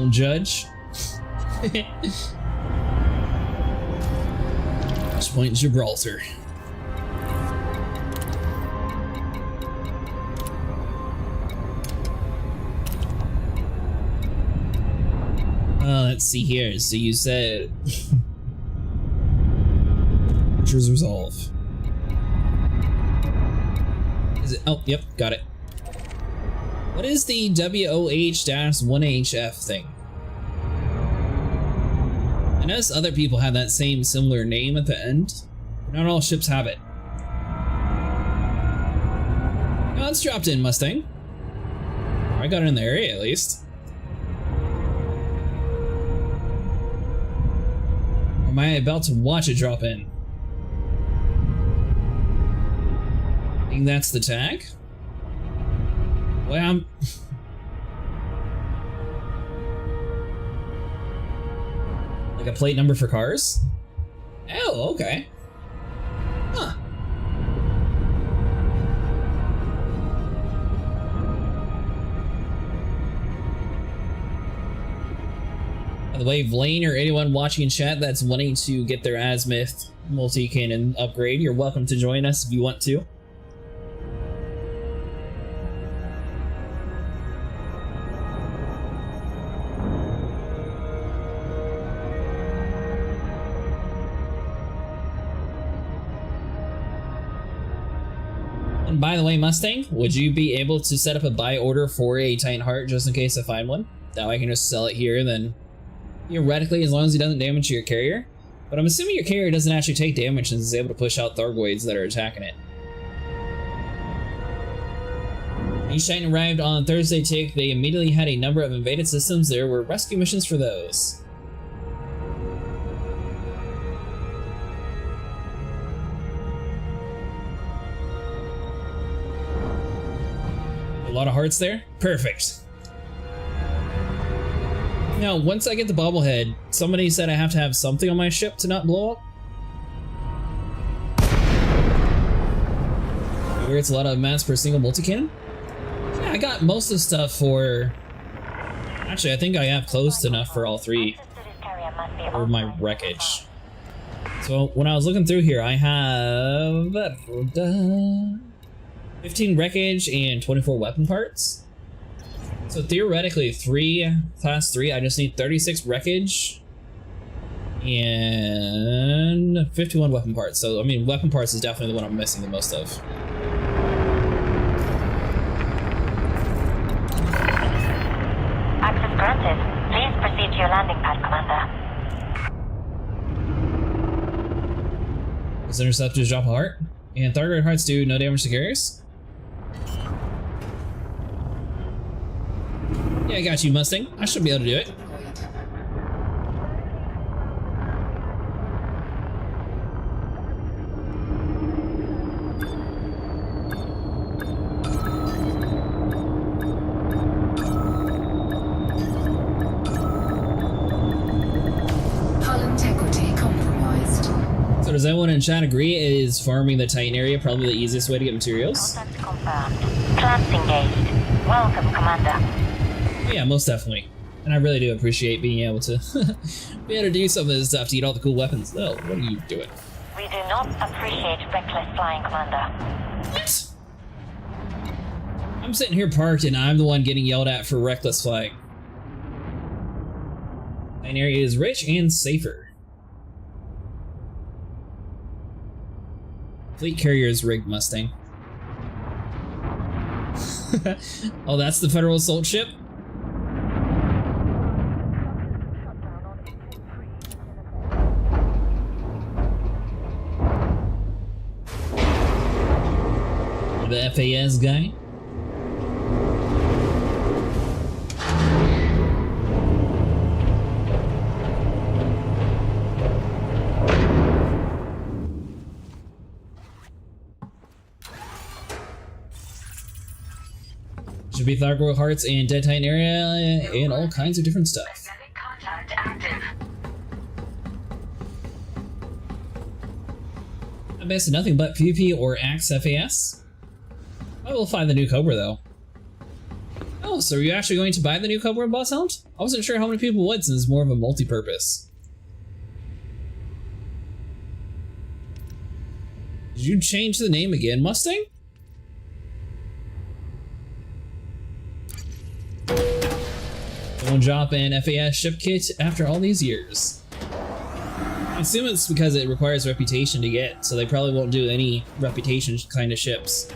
Judge. Just point Gibraltar. Let's see here. So you said Archer's Resolve. Is it? Oh, yep, got it. What is the WOH-1HF thing? I noticed other people have that same similar name at the end. Not all ships have it. Oh, it's dropped in, Mustang. I got it in the area at least. Or am I about to watch it drop in? think that's the tag. Well, like a plate number for cars? Oh, okay. Huh. By the way, Vlaine or anyone watching in chat that's wanting to get their Azimuth multi-cannon upgrade, you're welcome to join us if you want to. And by the way, Mustang, would you be able to set up a buy order for a Titan Heart just in case I find one? That way I can just sell it here, then theoretically, as long as it doesn't damage your carrier. But I'm assuming your carrier doesn't actually take damage and is able to push out thargoids that are attacking it. Each Titan arrived on Thursday tick. They immediately had a number of invaded systems. There were rescue missions for those. A lot of hearts there? Perfect. Now, once I get the bobblehead, somebody said I have to have something on my ship to not blow up. Where it's a lot of mats per single multi-cannon? Yeah, I got most of the stuff for... Actually, I think I have close enough for all three. Or my wreckage. So, when I was looking through here, I have... 15 wreckage and 24 weapon parts. So theoretically, class 3, I just need 36 wreckage and 51 weapon parts. So, I mean, weapon parts is definitely the one I'm missing the most of. Access granted. Please proceed to your landing pad, Commander. Does interceptors drop a heart? And thargoid hearts do no damage to carriers? Yeah, I got you, Mustang. I should be able to do it. Hull integrity compromised. So does everyone in chat agree is farming the Titan area probably the easiest way to get materials? Contact confirmed. Plants engaged. Welcome, Commander. Yeah, most definitely. And I really do appreciate being able to do some of this stuff to get all the cool weapons. Oh, what are you doing? We do not appreciate reckless flying, Commander. What? I'm sitting here parked and I'm the one getting yelled at for reckless flying. Titan area is rich and safer. Fleet carrier is rigged, Mustang. Oh, that's the Federal Assault Ship? The FAS guy? Should be thargoid hearts and dead Titan area and all kinds of different stuff. Contact active. I bet nothing but PvP or Axe FAS. I will find the new Cobra though. Oh, so are you actually going to buy the new Cobra in Boss Hound? I wasn't sure how many people would since it's more of a multi-purpose. Did you change the name again, Mustang? Don't drop an FAS ship kit after all these years. I assume it's because it requires reputation to get, so they probably won't do any reputation kind of ships.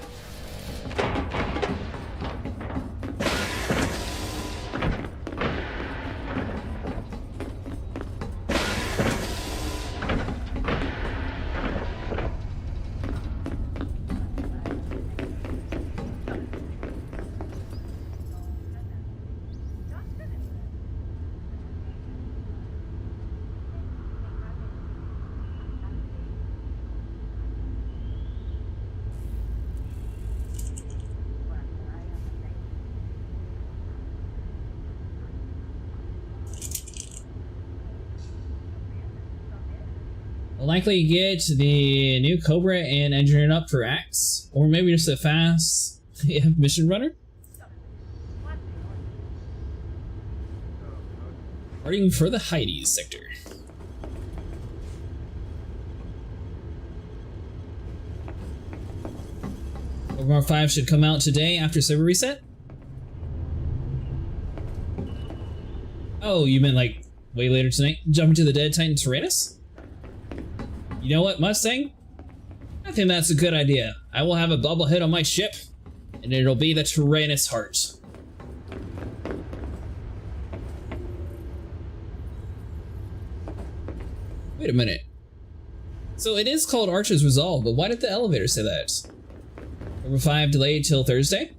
We'll likely get the new Cobra and engineer it up for Axe, or maybe just a fast mission runner. Starting for the Heidi's sector. Mark 5 should come out today after server reset. Oh, you meant like way later tonight? Jumping to the Dead Titan Tyrannus? You know what, Mustang? I think that's a good idea. I will have a bobblehead on my ship, and it'll be the Tyrannus heart. Wait a minute. So it is called Archer's Resolve, but why did the elevator say that? Number 5 delayed till Thursday?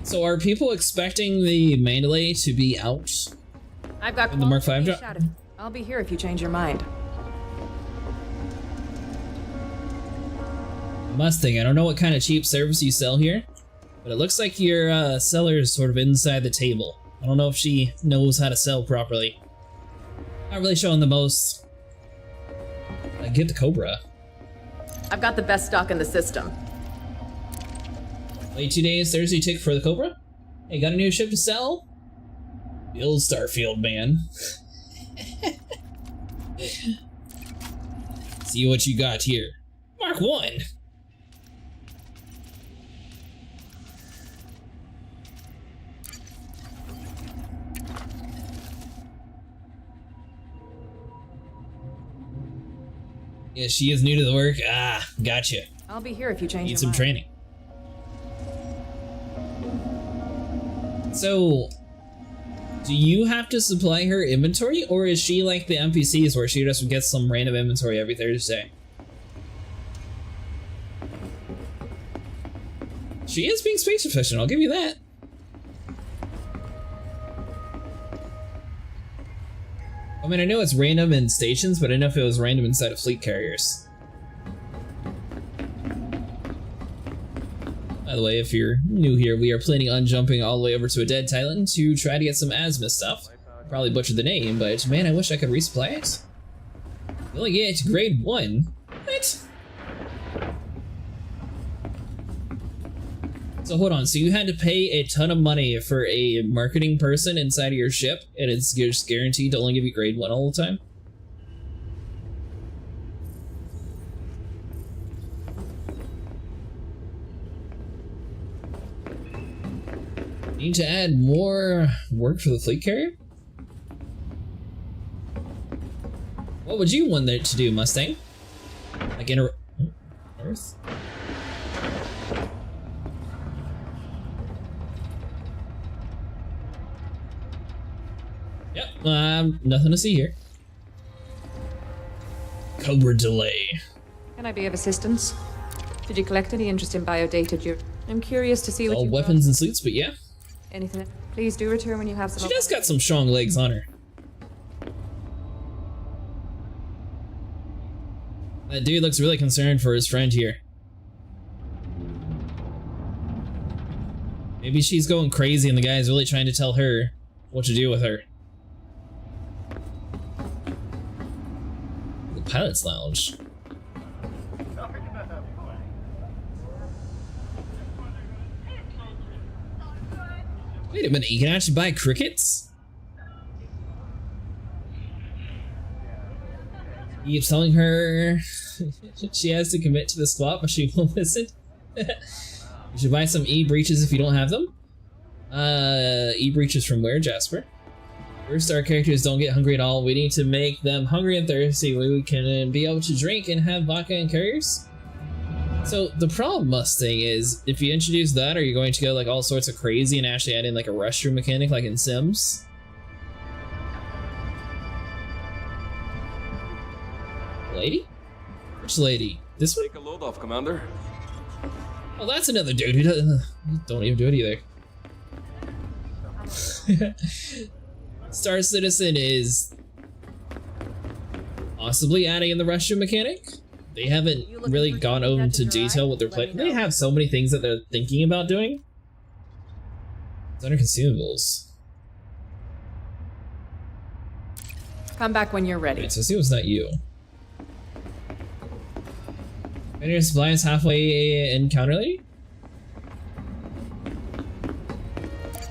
So are people expecting the Mandalay to be out? I've got the Mark 5 drop? I'll be here if you change your mind. Mustang, I don't know what kind of cheap service you sell here, but it looks like your seller is sort of inside the table. I don't know if she knows how to sell properly. Not really showing the most. Get the Cobra. I've got the best stock in the system. Wait 2 days, Thursday tick for the Cobra? Hey, got a new ship to sell? The old Starfield, man. See what you got here. Mark 1! Yeah, she is new to the work. Ah, gotcha. I'll be here if you change Need your some mind. training. So, do you have to supply her inventory, or is she like the NPCs where she just gets some random inventory every Thursday? She is being space efficient, I'll give you that. I mean, I know it's random in stations, but I didn't know if it was random inside of fleet carriers. By the way, if you're new here, we are planning on jumping all the way over to a Dead Titan to try to get some Asma stuff. Probably butchered the name, but man, I wish I could resupply it. You only get grade 1? What? So hold on, so you had to pay a ton of money for a marketing person inside of your ship, and it's just guaranteed to only give you grade 1 all the time? Need to add more work for the fleet carrier? What would you want there to do, Mustang? Like Earth? Yep, nothing to see here. Cobra delay. Can I be of assistance? Did you collect any interesting biodata? I'm curious to see what All you weapons and suits, but yeah. Anything? Please do return when you have some. She does got some strong legs on her. That dude looks really concerned for his friend here. Maybe she's going crazy and the guy's really trying to tell her what to do with her. The pilot's lounge. Wait a minute, you can actually buy crickets? You keep telling her she has to commit to the swap, but she won't listen. You should buy some E-breaches if you don't have them. E-breaches from where, Jasper? First, our characters don't get hungry at all. We need to make them hungry and thirsty. We can be able to drink and have vodka and carriers. So the problem, Mustang, is if you introduce that, are you going to go like all sorts of crazy and actually add in like a restroom mechanic like in Sims? Lady? Which lady? This one? Take a load off, Commander. Oh, that's another dude who don't even do it either. Star Citizen is possibly adding in the restroom mechanic. They haven't really gone into detail what they're planning. They have so many things that they're thinking about doing. It's under consumables. Come back when you're ready. Right, so see what's not you. Vendor supply is halfway in counter lady?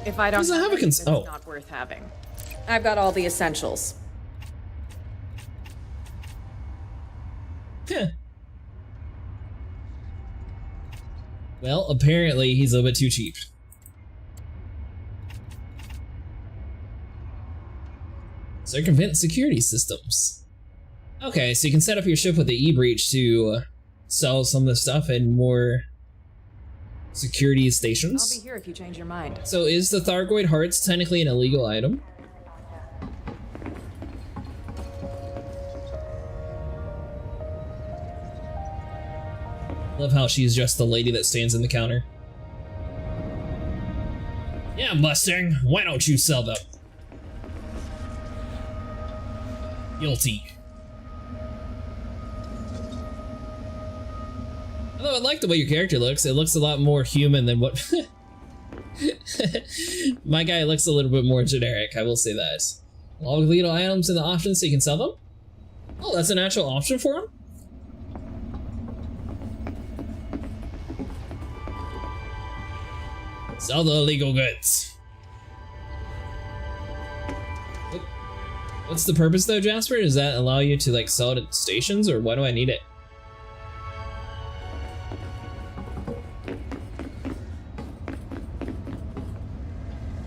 If I don't Doesn't have a anything, it's oh. not worth having. I've got all the essentials. Huh. Well, apparently he's a little bit too cheap. Circumvent security systems. Okay, so you can set up your ship with the E-breach to sell some of the stuff in more security stations. I'll be here if you change your mind. So is the thargoid hearts technically an illegal item? Love how she's just the lady that stands in the counter. Yeah, Mustang, why don't you sell them? Guilty. Although I like the way your character looks, it looks a lot more human than what... My guy looks a little bit more generic, I will say that. Log legal items in the options so you can sell them? Oh, that's an actual option for him? Sell the illegal goods. What's the purpose though, Jasper? Does that allow you to like sell it at stations, or why do I need it?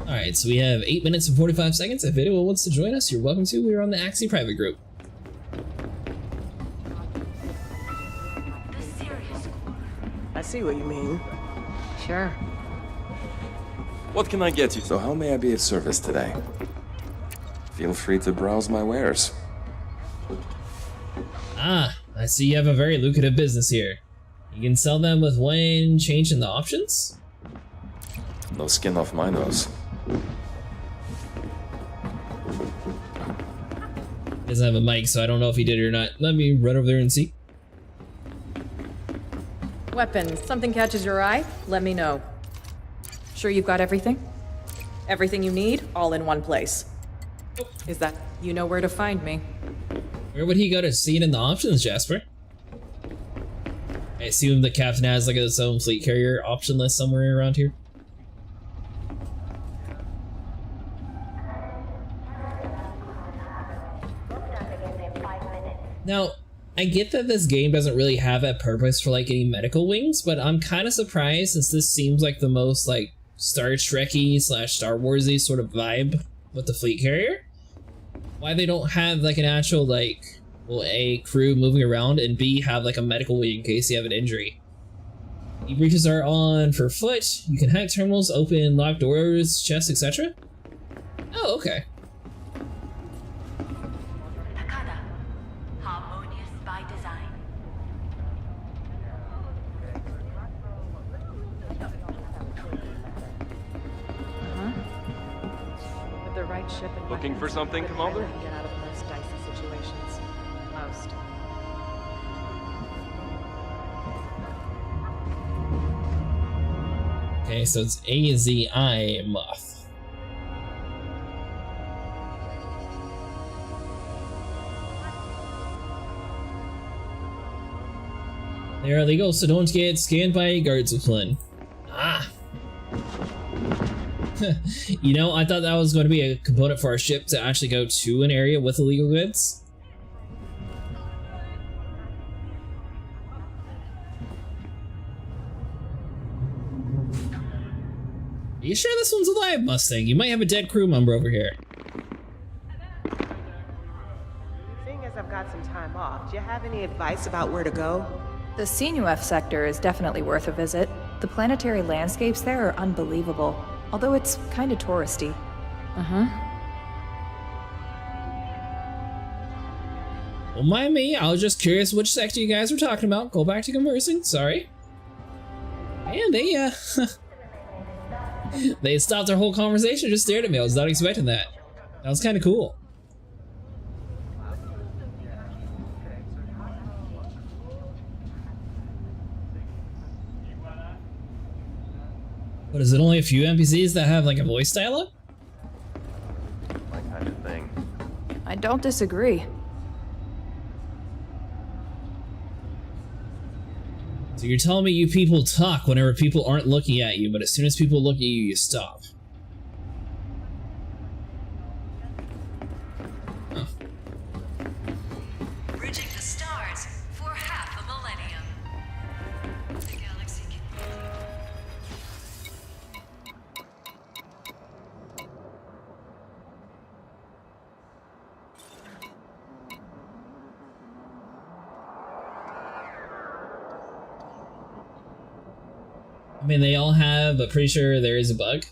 Alright, so we have 8 minutes and 45 seconds. If anyone wants to join us, you're welcome to. We're on the Axie private group. I see what you mean. Sure. What can I get you? So how may I be of service today? Feel free to browse my wares. Ah, I see you have a very lucrative business here. You can sell them with one change in the options? No skin off my nose. He doesn't have a mic, so I don't know if he did it or not. Let me run over there and see. Weapons. Something catches your eye? Let me know. Sure you've got everything? Everything you need, all in one place. Is that... you know where to find me. Where would he go to see it in the options, Jasper? I assume the captain has like his own fleet carrier option list somewhere around here. Now, I get that this game doesn't really have a purpose for like any medical wings, but I'm kind of surprised since this seems like the most like Star Trek-y / Star Wars-y sort of vibe with the fleet carrier. Why they don't have like an actual like, well, A, crew moving around, and B, have like a medical wing in case you have an injury. E-breaches are on for foot. You can hack terminals, open locked doors, chests, etc. Oh, okay. Harmonious by design. With the right ship and Looking for something, Commander? Get out of most dicey situations. Most. Okay, so it's AZI Muff. They are illegal, so don't get scanned by guards with one. Ah! You know, I thought that was going to be a component for our ship to actually go to an area with illegal goods. Are you sure this one's alive, Mustang? You might have a dead crew member over here. Seeing as I've got some time off, do you have any advice about where to go? The CNUF sector is definitely worth a visit. The planetary landscapes there are unbelievable, although it's kind of touristy. Don't mind me, I was just curious which sector you guys were talking about. Go back to conversing, sorry. And they, they stopped their whole conversation, just stared at me. I was not expecting that. That was kind of cool. But is it only a few NPCs that have like a voice dialogue? My kind of thing. I don't disagree. So you're telling me you people talk whenever people aren't looking at you, but as soon as people look at you, you stop. Huh. Bridging the stars for half a millennium. The galaxy I mean, they all have, but pretty sure there is a bug.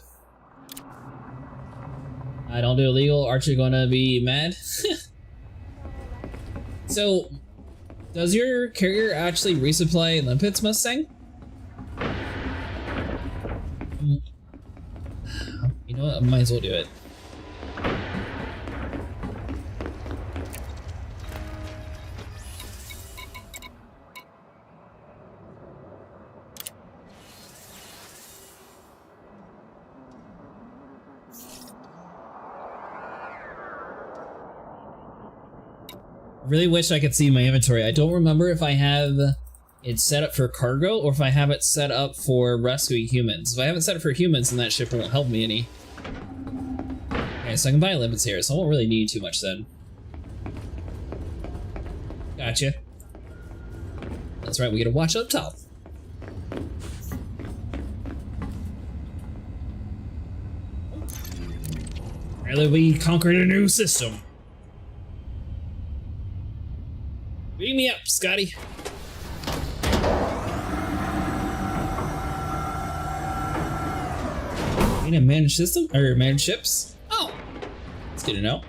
I don't do illegal. Archer gonna be mad. So, does your carrier actually resupply Limpet's Mustang? You know what? I might as well do it. Really wish I could see my inventory. I don't remember if I have it set up for cargo or if I have it set up for rescuing humans. If I have it set up for humans, then that ship won't help me any. Okay, so I can buy limits here, so I won't really need too much then. Gotcha. That's right, we gotta watch up top. Really, we conquered a new system. Beam me up, Scotty. You need a managed system? Or managed ships? Oh! That's good to know.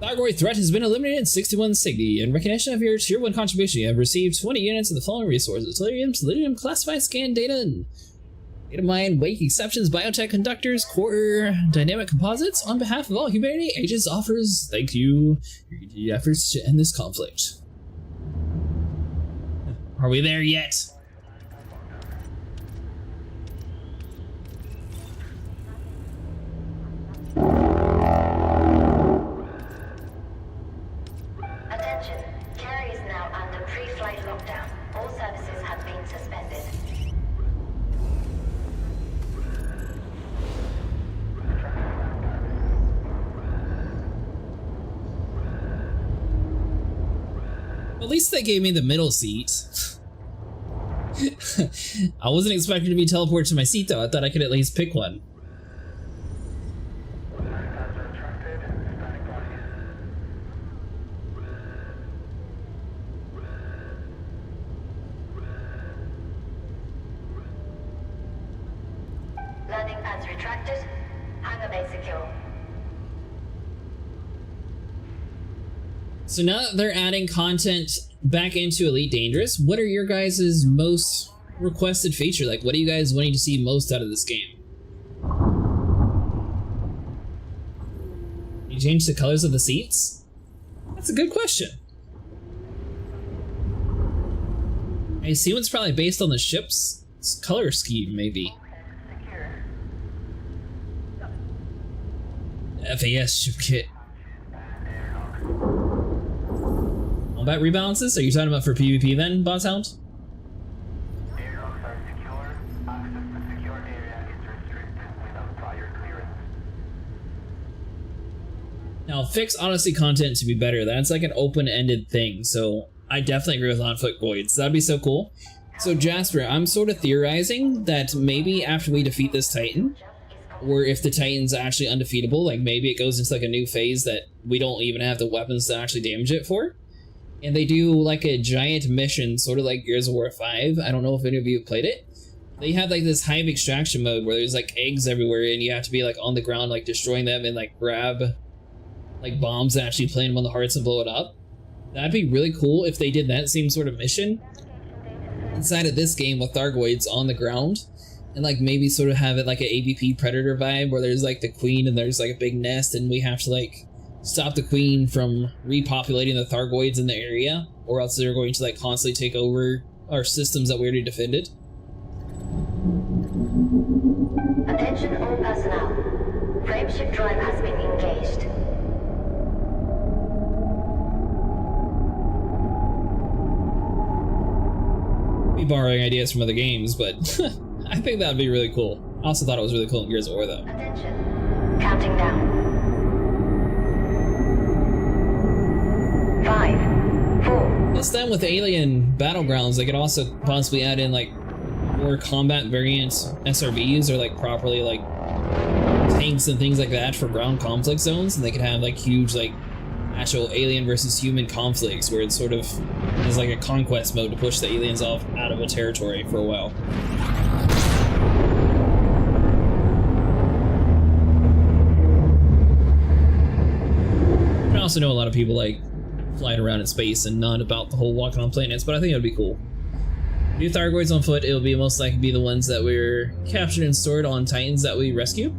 Thargoid threat has been eliminated in 61 Cygni. In recognition of your tier 1 contribution, you have received 20 units of the following resources: Selenium, classified scan data, and data mine, wake exceptions, biotech conductors, core dynamic composites. On behalf of all humanity, Aegis offers thank you for your efforts to end this conflict. Are we there yet? Attention, carrier is now under pre-flight lockdown. All services have been suspended. At least they gave me the middle seat. I wasn't expecting to be teleported to my seat though. I thought I could at least pick one. Landing pads retracted. Hangar bay secure. So now that they're adding content back into Elite Dangerous, what are your guys' most requested feature? Like, what are you guys wanting to see most out of this game? You change the colors of the seats? That's a good question. I assume it's probably based on the ship's color scheme, maybe. FAS ship kit. Combat rebalances? Are you talking about for PvP then, Boss Hound? Now, fix Odyssey content to be better. That's like an open-ended thing, so I definitely agree with on-foot voids. That'd be so cool. So Jasper, I'm sort of theorizing that maybe after we defeat this Titan, or if the Titan's actually undefeatable, like maybe it goes into like a new phase that we don't even have the weapons to actually damage it for. And they do like a giant mission, sort of like Gears of War 5. I don't know if any of you have played it. They have like this hive extraction mode where there's like eggs everywhere and you have to be like on the ground like destroying them and like grab like bombs and actually plant them on the hearts and blow it up. That'd be really cool if they did that same sort of mission inside of this game with Thargoids on the ground. And like maybe sort of have it like an AVP Predator vibe where there's like the queen and there's like a big nest and we have to like stop the queen from repopulating the Thargoids in the area, or else they're going to like constantly take over our systems that we already defended. Attention. Attention all personnel. Frameshift drive has been engaged. Be borrowing ideas from other games, but I think that would be really cool. I also thought it was really cool in Gears of War, though. Attention. Counting down. 5, 4. This time with Alien Battlegrounds, they could also possibly add in like more combat variant SRVs or like properly like tanks and things like that for ground conflict zones, and they could have like huge like actual alien versus human conflicts where it's sort of is like a conquest mode to push the aliens off out of a territory for a while. I also know a lot of people like flying around in space and not about the whole walking on planets, but I think it would be cool. New thargoids on foot, it'll be most likely be the ones that we're captured and stored on Titans that we rescue.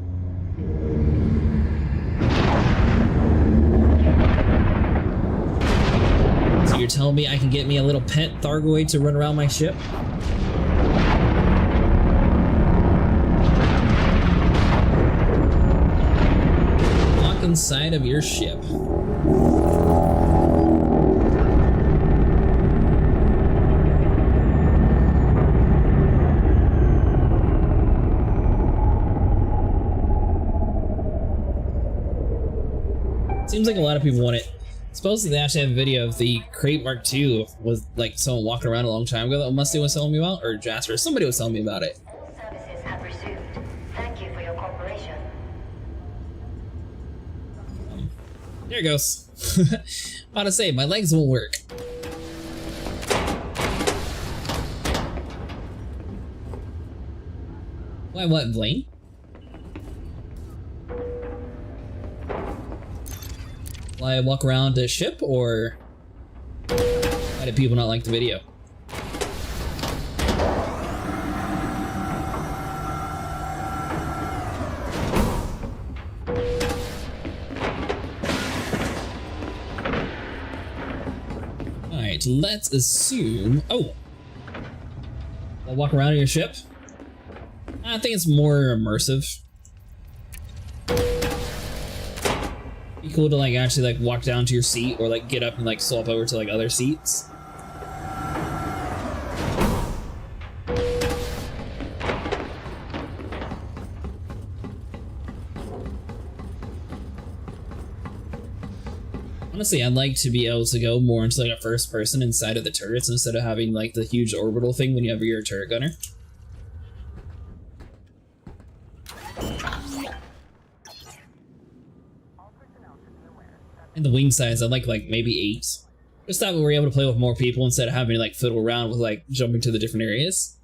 So you're telling me I can get me a little pet thargoid to run around my ship? Walk inside of your ship. Seems like a lot of people want it. Supposedly they actually have a video of the Crate Mark II with like someone walking around a long time ago that Musty was telling me about, or Jasper, somebody was telling me about it. Services have resumed. Thank you for your cooperation. There it goes. About to say, my legs won't work. Why, what, Blaine? Will I walk around the ship, or why do people not like the video? Alright, let's assume... Oh! I'll walk around in your ship? I think it's more immersive. Be cool to like actually like walk down to your seat or like get up and like swap over to like other seats. Honestly, I'd like to be able to go more into like a first person inside of the turrets instead of having like the huge orbital thing when you have your turret gunner. And the wing size, I'd like maybe 8. Just that we were able to play with more people instead of having to like fiddle around with like jumping to the different areas.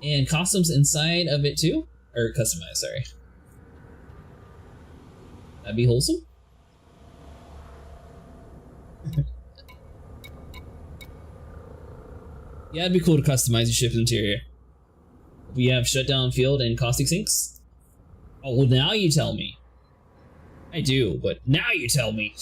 And costumes inside of it too? Or customized, sorry. That'd be wholesome. Yeah, it'd be cool to customize your ship's interior. We have shutdown field and caustic sinks. Oh, well now you tell me. I do, but now you tell me.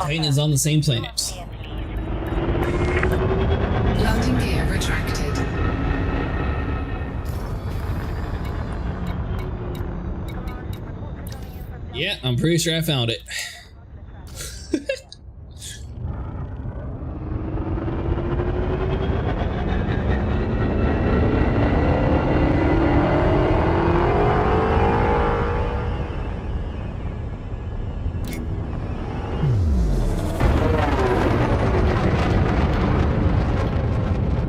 Titan is on the same planet. Landing gear retracted. Yeah, I'm pretty sure I found it.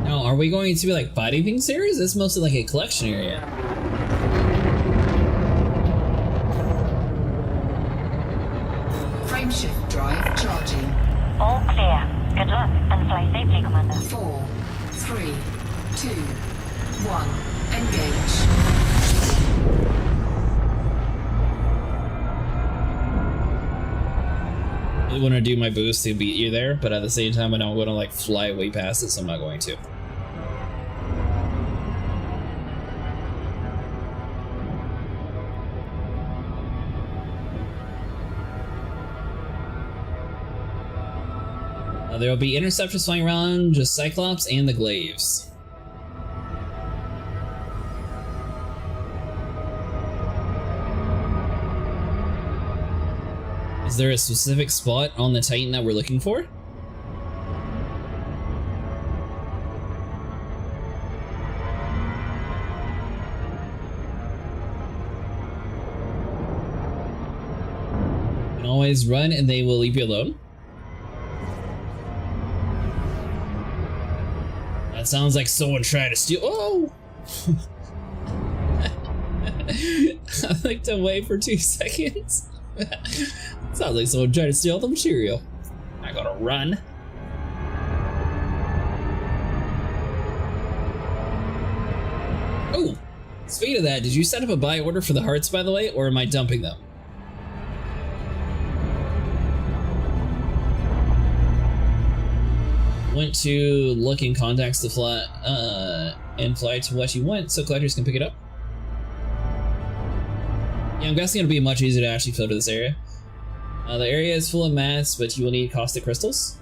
Now, are we going to be like fighting things here? Is this mostly like a collection area? Frameshift drive charging. All clear. Good luck and fly safely, Commander. 4, 3, 2, 1. Engage. I really want to do my boost to beat you there, but at the same time I don't want to like fly way past it, so I'm not going to. There will be interceptors flying around, just Cyclops and the Glaives. Is there a specific spot on the Titan that we're looking for? You can always run and they will leave you alone. That sounds like someone trying to steal. Oh! I looked away for 2 seconds. Sounds like someone trying to steal the material. I gotta run. Oh! Speaking of that, did you set up a buy order for the hearts, by the way, or am I dumping them? Went to looking contacts to fly and fly to what you want so collectors can pick it up. Yeah, I'm guessing it'll be much easier to actually filter this area. The area is full of mats, but you will need caustic crystals.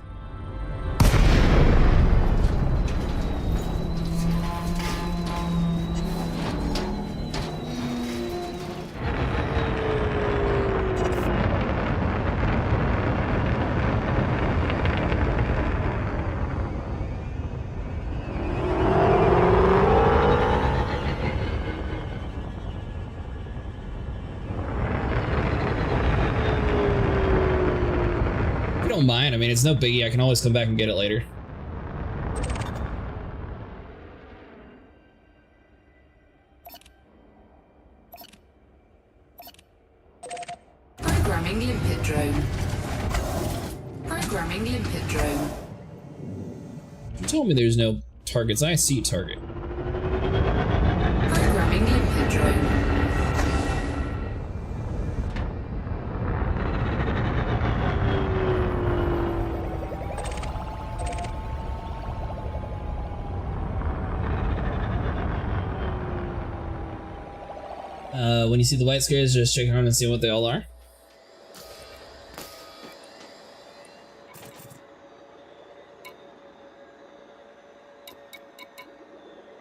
Don't mind, I mean, it's no biggie, I can always come back and get it later. Programming limpet drone. Programming limpet drone. You told me there's no targets, I see target. Programming limpet drone. When you see the white squares, just check around and see what they all are.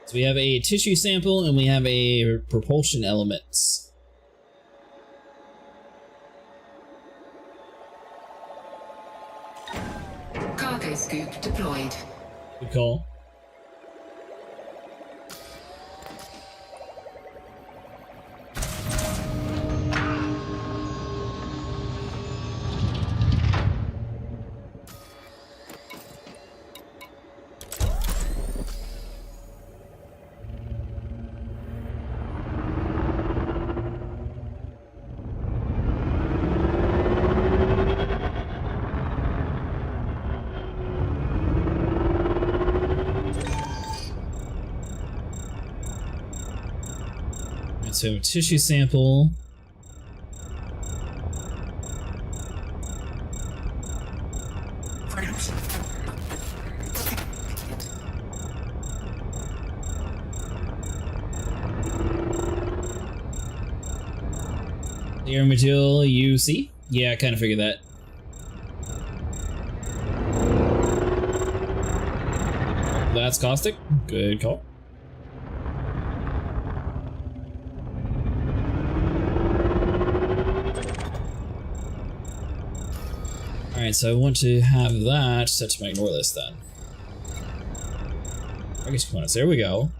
So we have a tissue sample and we have a propulsion elements. Cargo scoop deployed. Good call. So tissue sample. Air material UC? Yeah, I kind of figured that. That's caustic. Good call. Alright, so I want to have that set to my ignore list then. I guess components, there we go.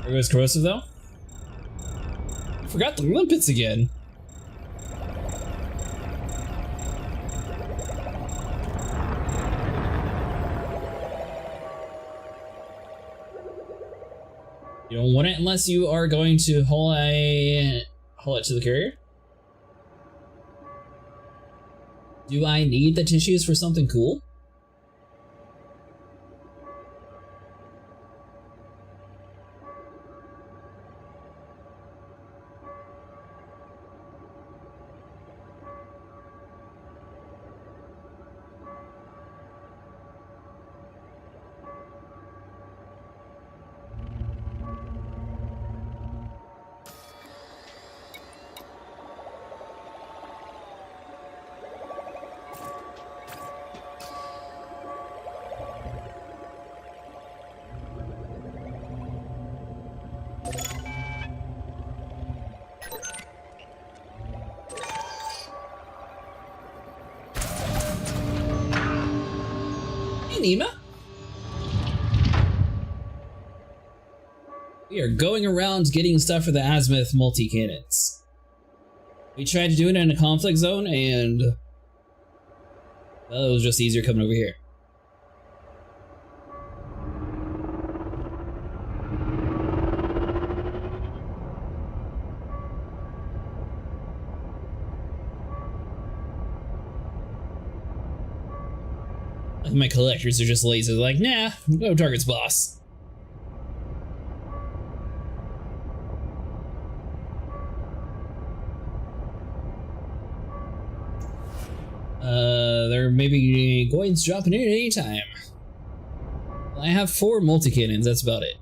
There goes corrosive though. I forgot the limpets again. You don't want it unless you are going to haul it to the carrier. Do I need the tissues for something cool? Nima. We are going around getting stuff for the azimuth multi-cannons. We tried to do it in a conflict zone, and well, it was just easier coming over here. Like my collectors are just lazy. They're like, nah, no targets, boss. There may be Goids dropping in at any time. Well, I have 4 multi-cannons, that's about it.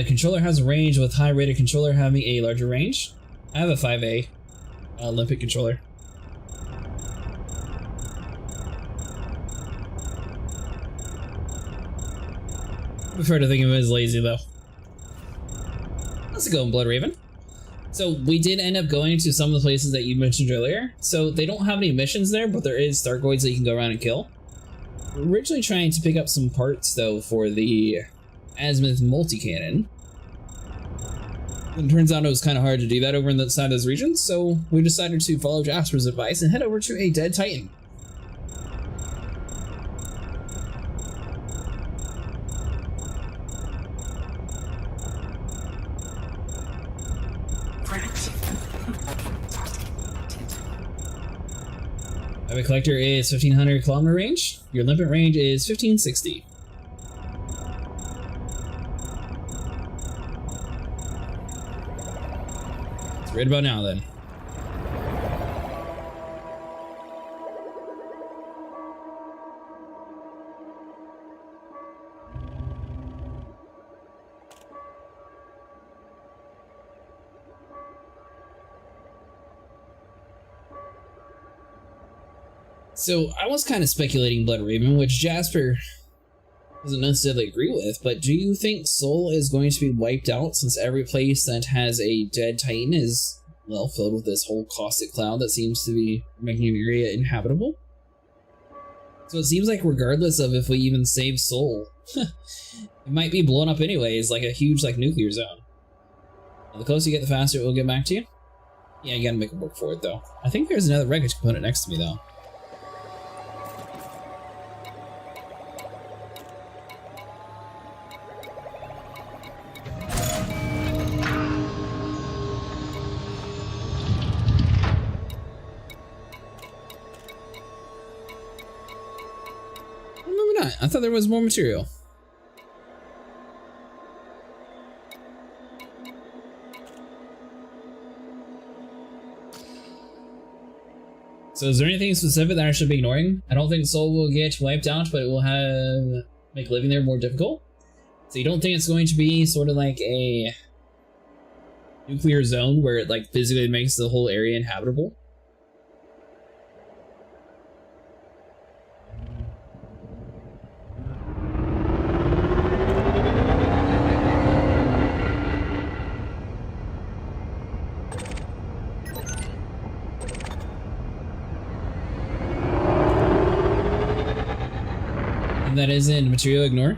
Controller has a range with high rated controller having a larger range. I have a 5A Olympic controller. I prefer to think of it as lazy though. Let's go in Blood Raven. So we did end up going to some of the places that you mentioned earlier. So they don't have any missions there, but there is thargoids that you can go around and kill. We're originally trying to pick up some parts though for the azimuth multi-cannon. It turns out it was kind of hard to do that over in the side of those regions, so we decided to follow Jasper's advice and head over to a dead Titan. My collector is 1500 kilometer range. Your limpet range is 1560. It's right about now then. So I was kind of speculating Blood Raven, which Jasper doesn't necessarily agree with, but do you think Sol is going to be wiped out since every place that has a dead Titan is, well, filled with this whole caustic cloud that seems to be making the area inhabitable? So it seems like regardless of if we even save Sol, it might be blown up anyways, like a huge nuclear zone. Well, the closer you get, the faster it will get back to you. Yeah, you gotta make it work for it though. I think there's another wreckage component next to me though. I thought there was more material. So is there anything specific that I should be ignoring? I don't think Sol will get wiped out, but it will make living there more difficult. So you don't think it's going to be sort of like a nuclear zone where it physically makes the whole area inhabitable? That is in material ignore.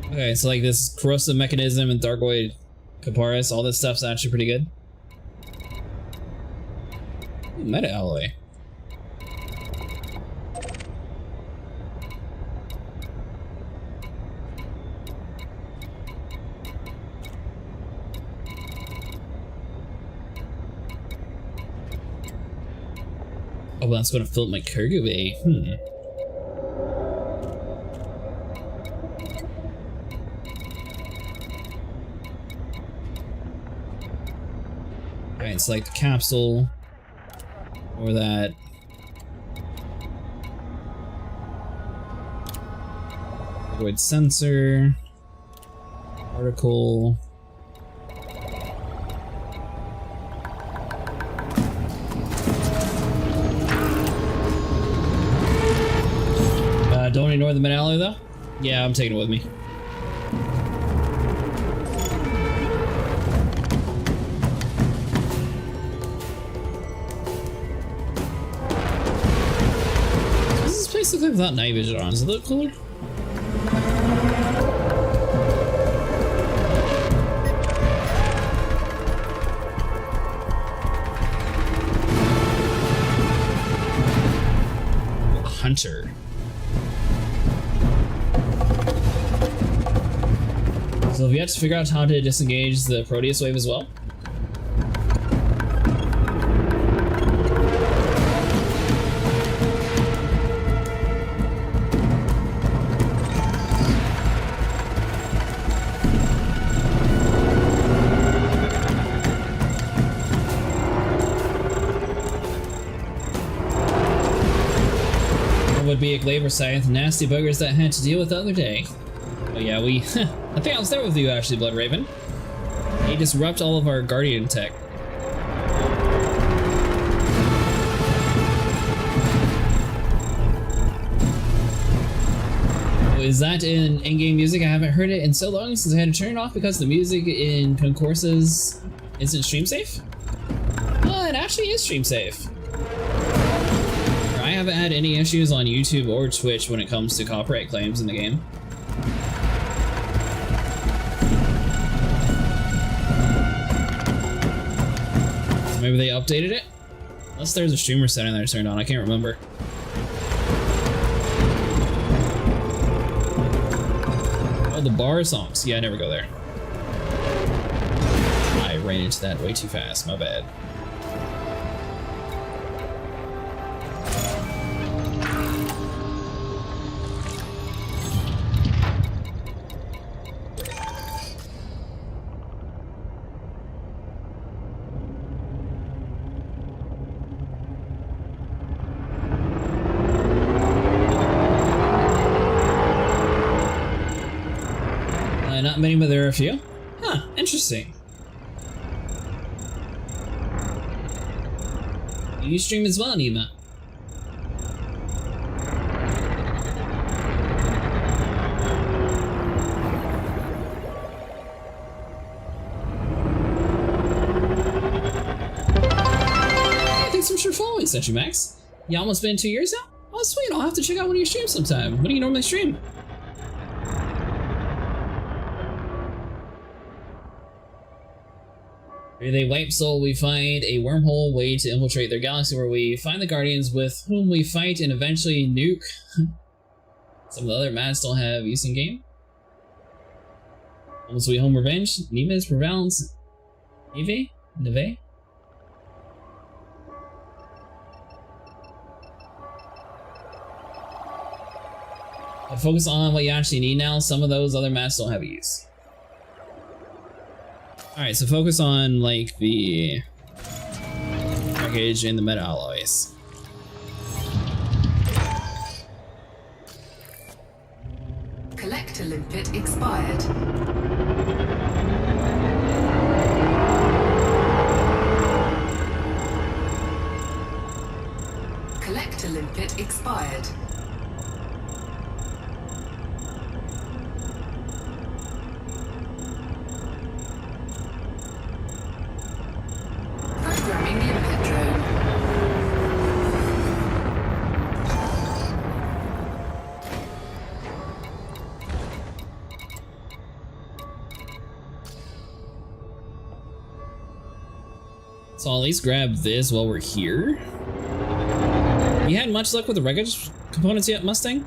Okay, so this corrosive mechanism and thargoid Caparis, all this stuff's actually pretty good. Ooh, meta alloy. Oh, well, that's going to fill up my cargo bay. Alright, select the capsule. Or that. Avoid sensor. Article. family though? Yeah, I'm taking it with me. What does this place look like without night vision on? Does it look cooler? Hunter. So have you yet to figure out how to disengage the Proteus wave as well? Would be a Glaber scythe, nasty buggers that had to deal with the other day. Oh yeah, we... I think I was there with you actually, Blood Raven. They disrupt all of our Guardian tech. Oh, is that in-game music? I haven't heard it in so long since I had to turn it off because the music in Concourses isn't stream safe? Oh, it actually is stream safe. I haven't had any issues on YouTube or Twitch when it comes to copyright claims in the game. So maybe they updated it? Unless there's a streamer setting that I turned on, I can't remember. Oh, the bar songs. Yeah, I never go there. I ran into that way too fast, my bad. Not many, but there are a few. Huh, interesting. You stream as well, Nima. Hey, thanks so much for following, Century Max. You almost been 2 years now? Oh, sweet, I'll have to check out one of your streams sometime. What do you normally stream? If they wipe Soul, we find a wormhole way to infiltrate their galaxy where we find the Guardians with whom we fight and eventually nuke some of the other mads still have use in game. Home Sweet Home Revenge, Nemes, Prevalence, Neve? But focus on what you actually need now. Some of those other mads don't have a use. Alright, so focus on, like, the package and the meta alloys. Collector limpet expired. Collector limpet expired. So I'll at least grab this while we're here. You had much luck with the wreckage components yet, Mustang?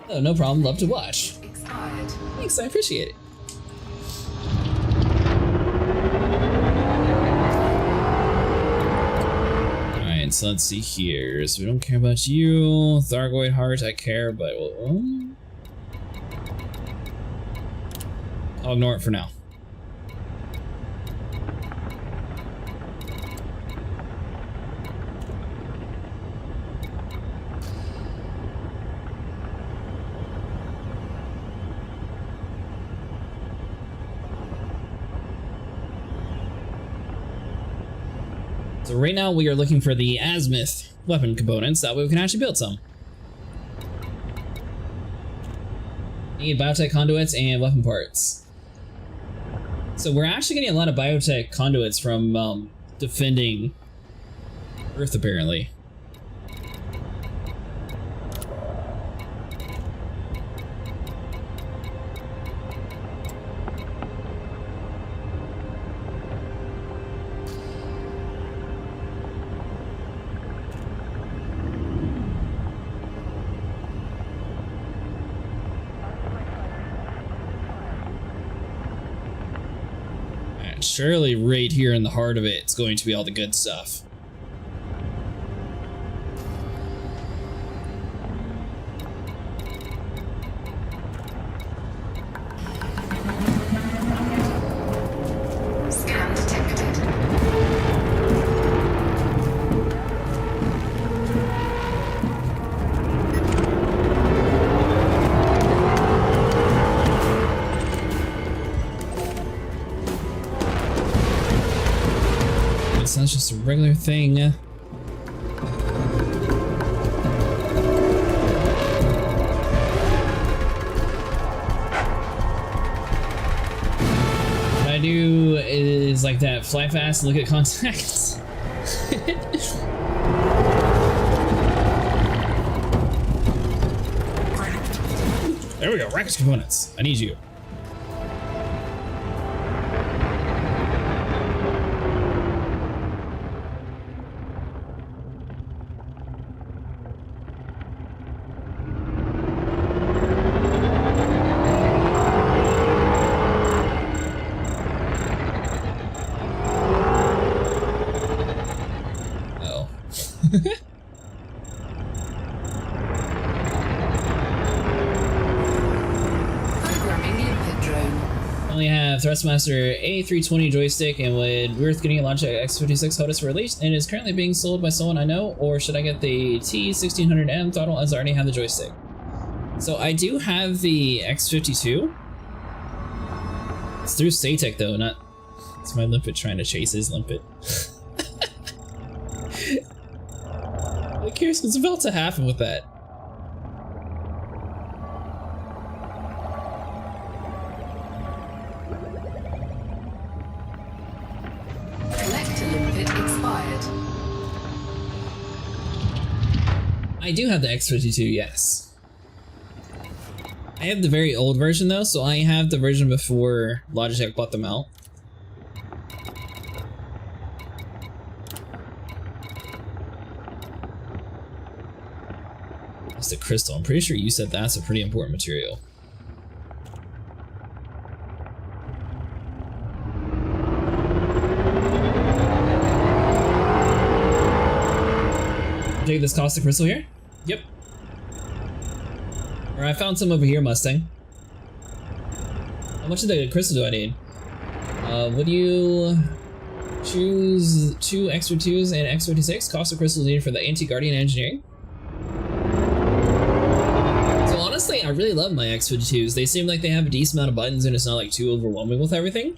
Oh, no problem. Love to watch. Expired. Thanks, I appreciate it. Alright, so let's see here. So we don't care about you. Thargoid heart, I care, but I'll ignore it for now. So right now we are looking for the azimuth weapon components, that way we can actually build some. Need biotech conduits and weapon parts. So we're actually getting a lot of biotech conduits from defending Earth, apparently. Surely right here in the heart of it, it's going to be all the good stuff. Scan detected. So that's just a regular thing. What I do is like that, fly fast and look at contacts. There we go, rocket components. I need you. Thrustmaster A320 joystick, and would worth getting a Logitech X56 hold us for release, and is currently being sold by someone I know, or should I get the T1600M throttle as I already have the joystick? So I do have the X52. It's through Satec though, not... It's my limpet trying to chase his limpet. I'm curious what's about to happen with that. I do have the X52, yes. I have the very old version though, so I have the version before Logitech bought them out. That's the crystal. I'm pretty sure you said that's a pretty important material. Take this caustic crystal here? Yep. Or I found some over here, Mustang. How much of the crystal do I need? Would you choose 2 X52s and X56? Caustic crystals needed for the anti-guardian engineering? So honestly, I really love my X52s. They seem like they have a decent amount of buttons and it's not like too overwhelming with everything.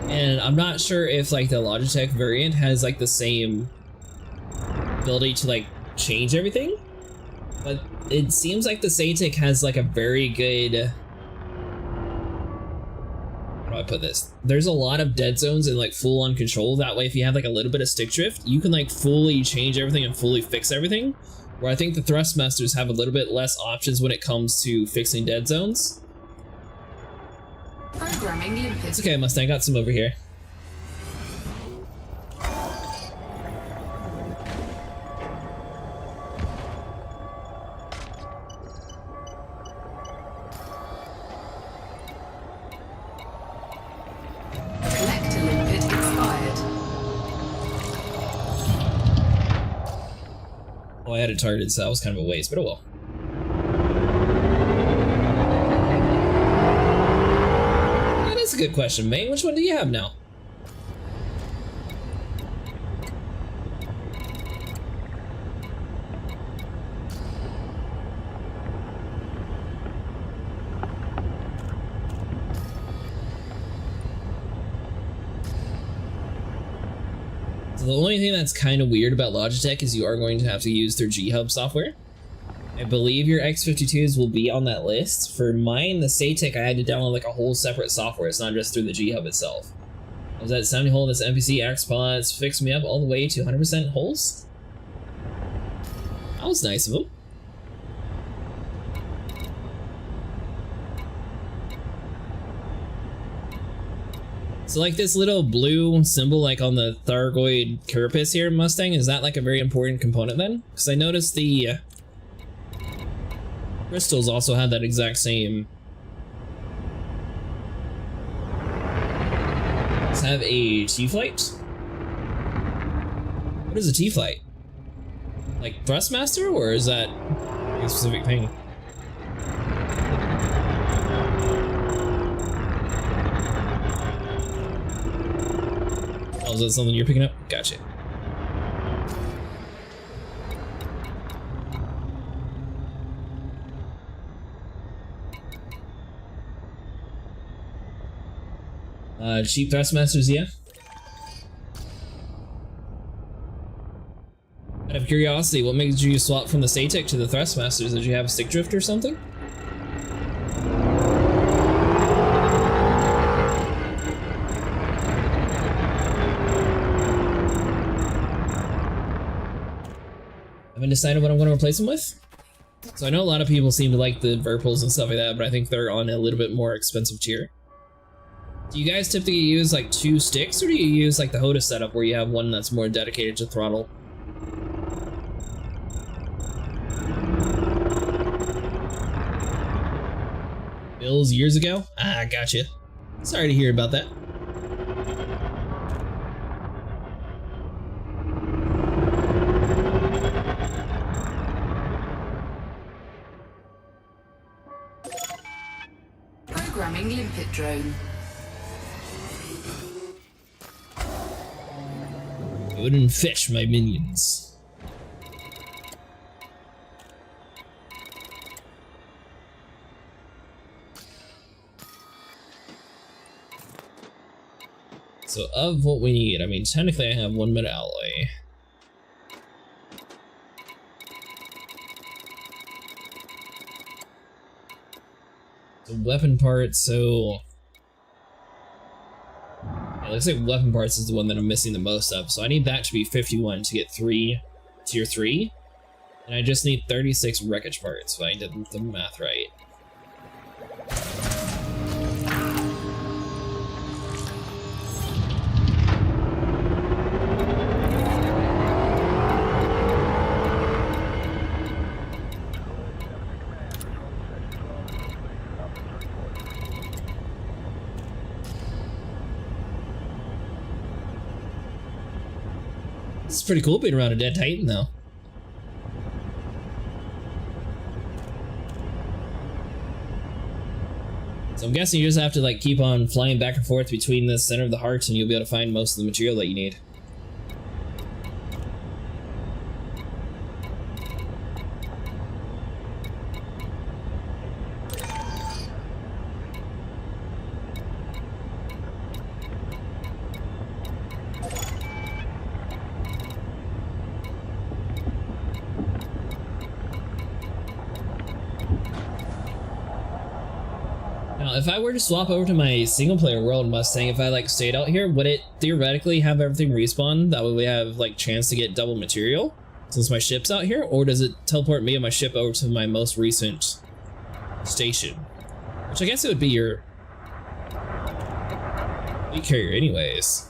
And I'm not sure if like the Logitech variant has like the same ability to like change everything, but it seems like the Satec has like a very good, how do I put this? There's a lot of dead zones and like full on control. That way if you have like a little bit of stick drift, you can like fully change everything and fully fix everything. Where I think the Thrustmasters have a little bit less options when it comes to fixing dead zones. Programming limpet. It's okay, Mustang, I got some over here. I had it targeted, so that was kind of a waste, but oh well. That is a good question, mate. Which one do you have now? So the only thing that's kind of weird about Logitech is you are going to have to use their G-Hub software. I believe your X52s will be on that list. For mine, the Satek, I had to download like a whole separate software. It's not just through the G-Hub itself. I was at 70 hole, this NPC X-Pods fixed me up all the way to 100% holes. That was nice of him. So like this little blue symbol like on the thargoid carapace here in Mustang, is that like a very important component then? Because I noticed the crystals also have that exact same. Let's have a T-flight? What is a T-flight? Like Thrustmaster, or is that a specific thing? Oh, is that something you're picking up? Gotcha. Cheap Thrustmasters, yeah. Out of curiosity, what made you swap from the Satek to the Thrustmasters? Did you have a stick drift or something? Haven't decided what I'm going to replace them with. So I know a lot of people seem to like the Virpils and stuff like that, but I think they're on a little bit more expensive tier. Do you guys typically use like 2 sticks, or do you use like the HOTA setup where you have one that's more dedicated to throttle? Bills years ago? Ah, gotcha. Sorry to hear about that. Programming limpet drone. Go and fetch my minions. So of what we need, I mean, technically I have 1 minute alloy. So weapon parts, so... It looks like weapon parts is the one that I'm missing the most of, so I need that to be 51 to get 3 tier 3. And I just need 36 wreckage parts if I did the math right. It's pretty cool being around a dead Titan, though. So I'm guessing you just have to like keep on flying back and forth between the center of the heart, and you'll be able to find most of the material that you need. Now, if I were to swap over to my single-player world Mustang, if I like stayed out here, would it theoretically have everything respawn? That way we have like chance to get double material since my ship's out here, or does it teleport me and my ship over to my most recent station? Which I guess it would be your fleet carrier, anyways.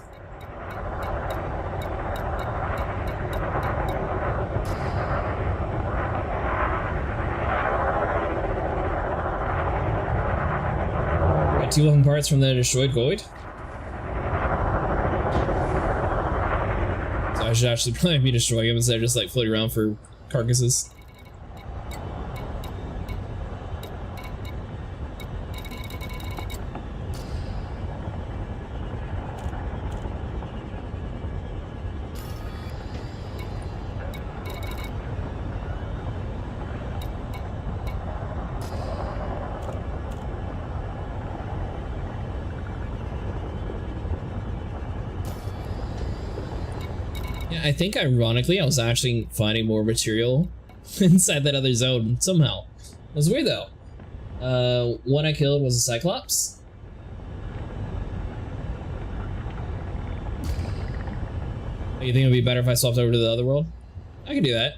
Got 2 weapon parts from the destroyed Void. So I should actually probably be destroying them instead of just like floating around for carcasses. Yeah, I think ironically I was actually finding more material inside that other zone somehow. It was weird though. One I killed was a Cyclops. You think it would be better if I swapped over to the other world? I can do that.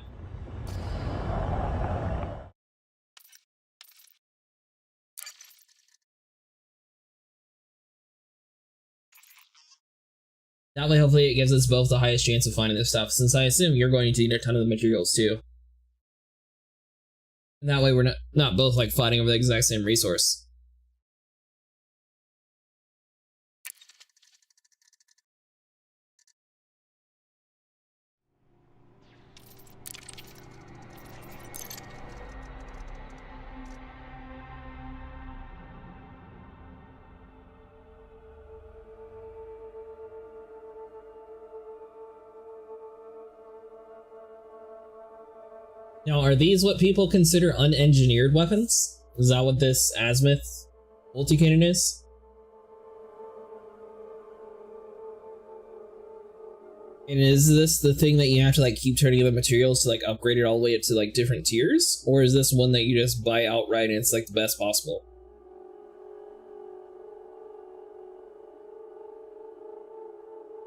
That way, hopefully, it gives us both the highest chance of finding this stuff, since I assume you're going to need a ton of the materials too. And that way, we're not both like fighting over the exact same resource. Now, are these what people consider unengineered weapons? Is that what this azimuth multi-cannon is? And is this the thing that you have to like keep turning the materials to like upgrade it all the way up to like different tiers? Or is this one that you just buy outright and it's like the best possible?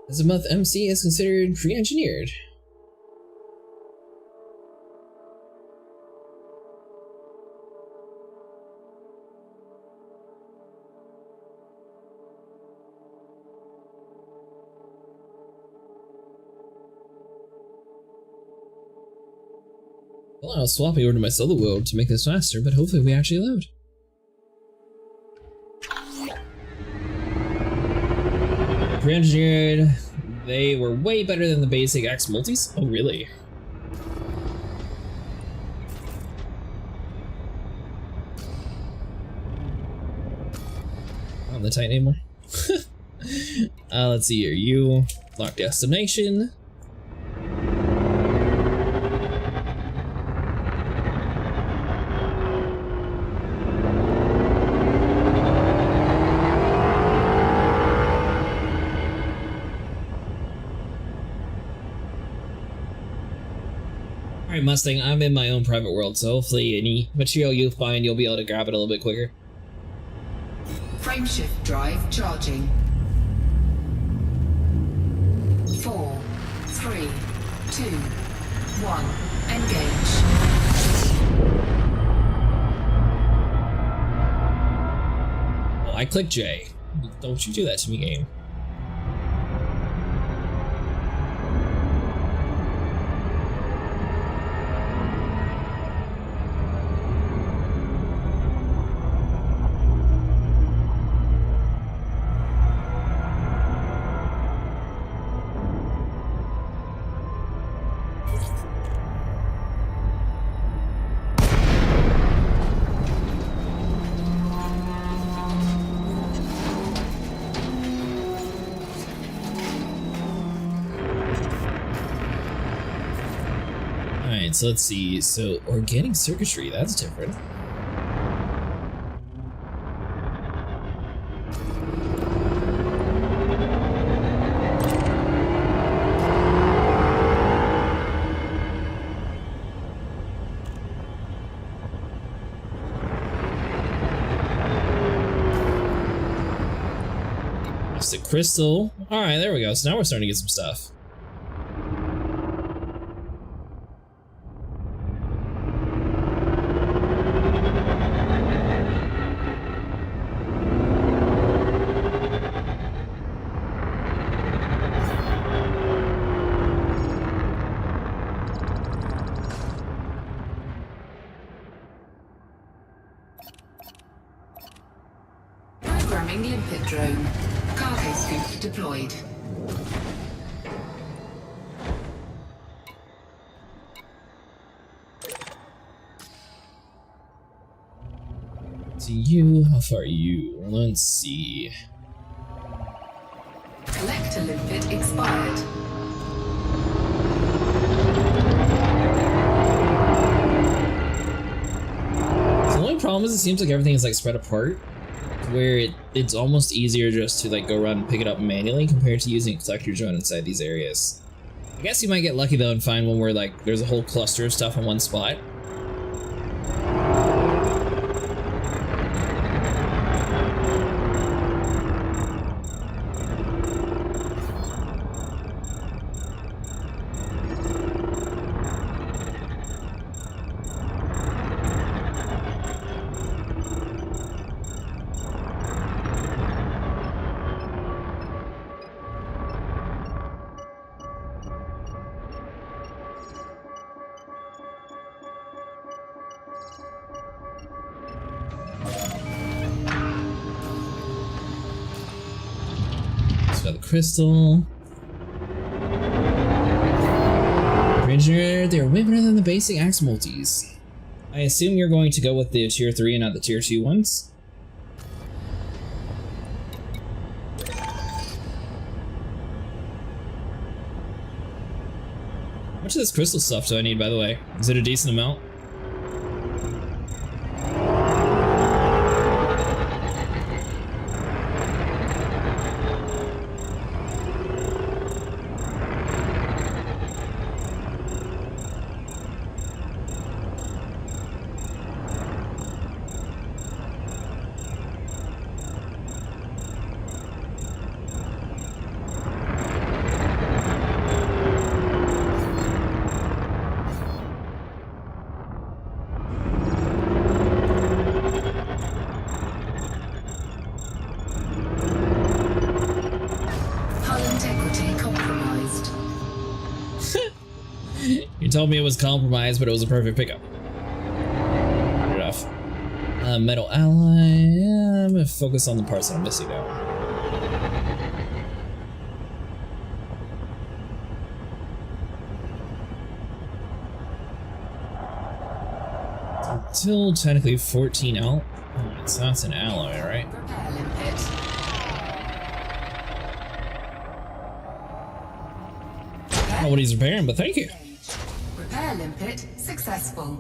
Azimuth MC is considered pre-engineered. Well, I was swapping over to my solo world to make this faster, but hopefully we actually load. Pre-engineered, they were way better than the basic X multis? Oh, really? Not on the tight anymore. Let's see here. You lock destination. Alright, Mustang, I'm in my own private world, so hopefully any material you find, you'll be able to grab it a little bit quicker. Frameshift drive charging. 4, 3, 2, 1, engage. Well, I clicked J. Don't you do that to me, game. So let's see, so organic circuitry, that's different. It's the crystal. Alright, there we go, so now we're starting to get some stuff. Drone. Cargo scoop deployed. See you. How far are you? Let's see. Collector limpet expired. So the only problem is it seems like everything is like spread apart, where it's almost easier just to like go around and pick it up manually compared to using a collector drone inside these areas. I guess you might get lucky though and find one where like there's a whole cluster of stuff in one spot. Crystal. Engineer, they're way better than the basic axe multis. I assume you're going to go with the tier 3 and not the tier 2 ones? How much of this crystal stuff do I need, by the way? Is it a decent amount? You told me it was compromised, but it was a perfect pickup. Turn it off. Metal alloy. I'm gonna focus on the parts that I'm missing now. It's still technically 14 out. Oh, so that's an alloy, right? I don't know what he's repairing, but thank you. Repair limpet successful.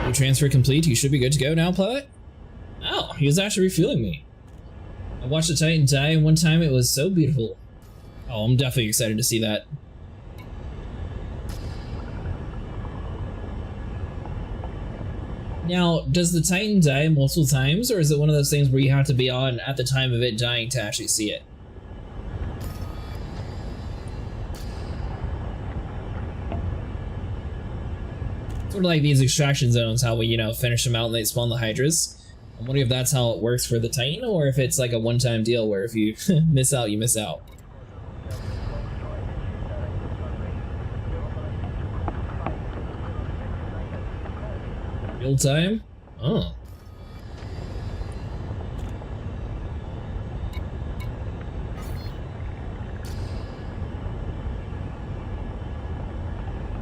New transfer complete. You should be good to go now, pilot. Oh, he was actually refueling me. I watched the Titan die, and one time it was so beautiful. Oh, I'm definitely excited to see that. Now, does the Titan die multiple times, or is it one of those things where you have to be on at the time of it dying to actually see it? Sort of like these extraction zones, how we, finish them out and they spawn the Hydras. I'm wondering if that's how it works for the Titan, or if it's like a one-time deal where if you miss out, you miss out. Real time? Oh.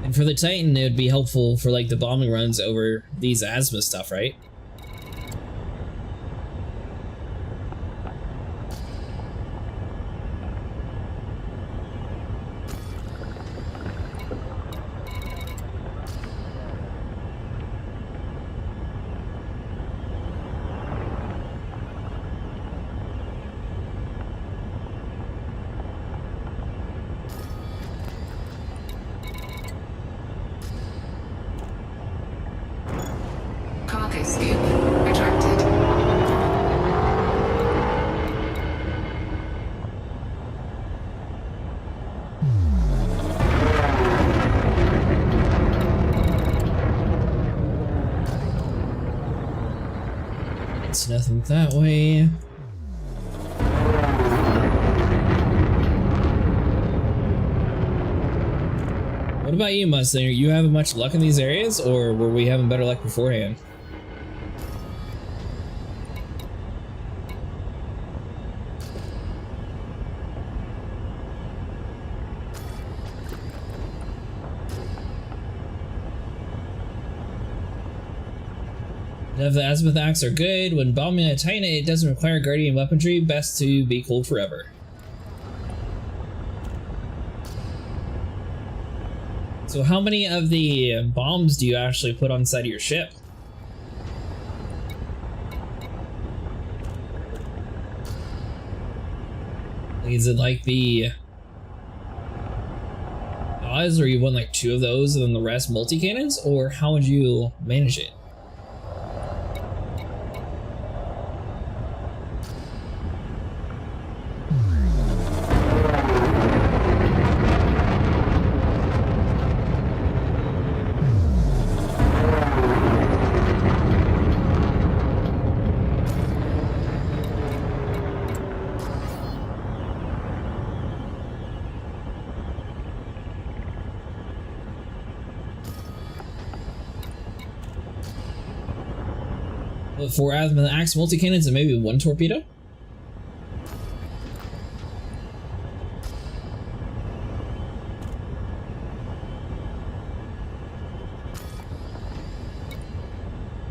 And for the Titan, it would be helpful for like the bombing runs over these asthma stuff, right? Cargo scoop retracted. It's nothing that way. What about you, Mustang? Are you having much luck in these areas, or were we having better luck beforehand? If the azimuth acts are good, when bombing a Titan, it doesn't require guardian weaponry. Best to be cool forever. So how many of the bombs do you actually put on side of your ship? Is it like the odds, or you want like 2 of those and then the rest multi-cannons, or how would you manage it? With 4 axe multi-cannons and maybe 1 torpedo?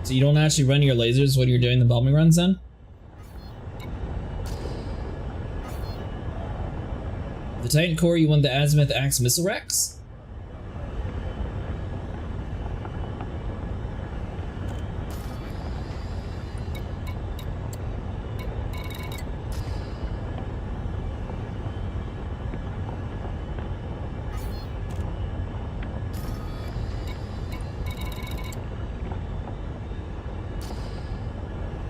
So you don't actually run your lasers when you're doing the bombing runs then? The Titan core, you want the azimuth axe missile racks?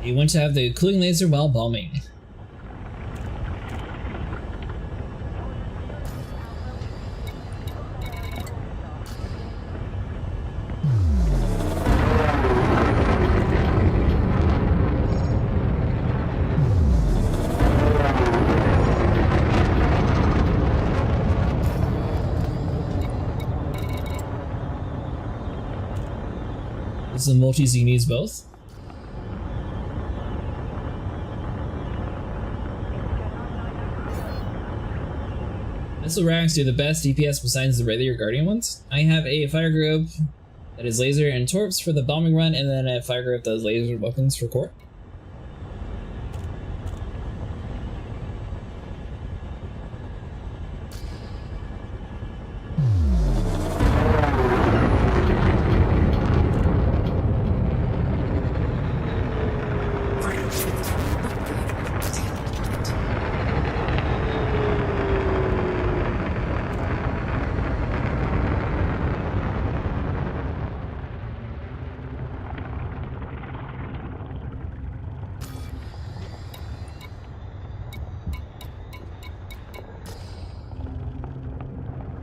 You want to have the cooling laser while bombing. This is a multis, you needs both. Missile racks do the best DPS besides the regular Guardian ones. I have a fire group that is laser and torps for the bombing run, and then a fire group that does laser weapons for core.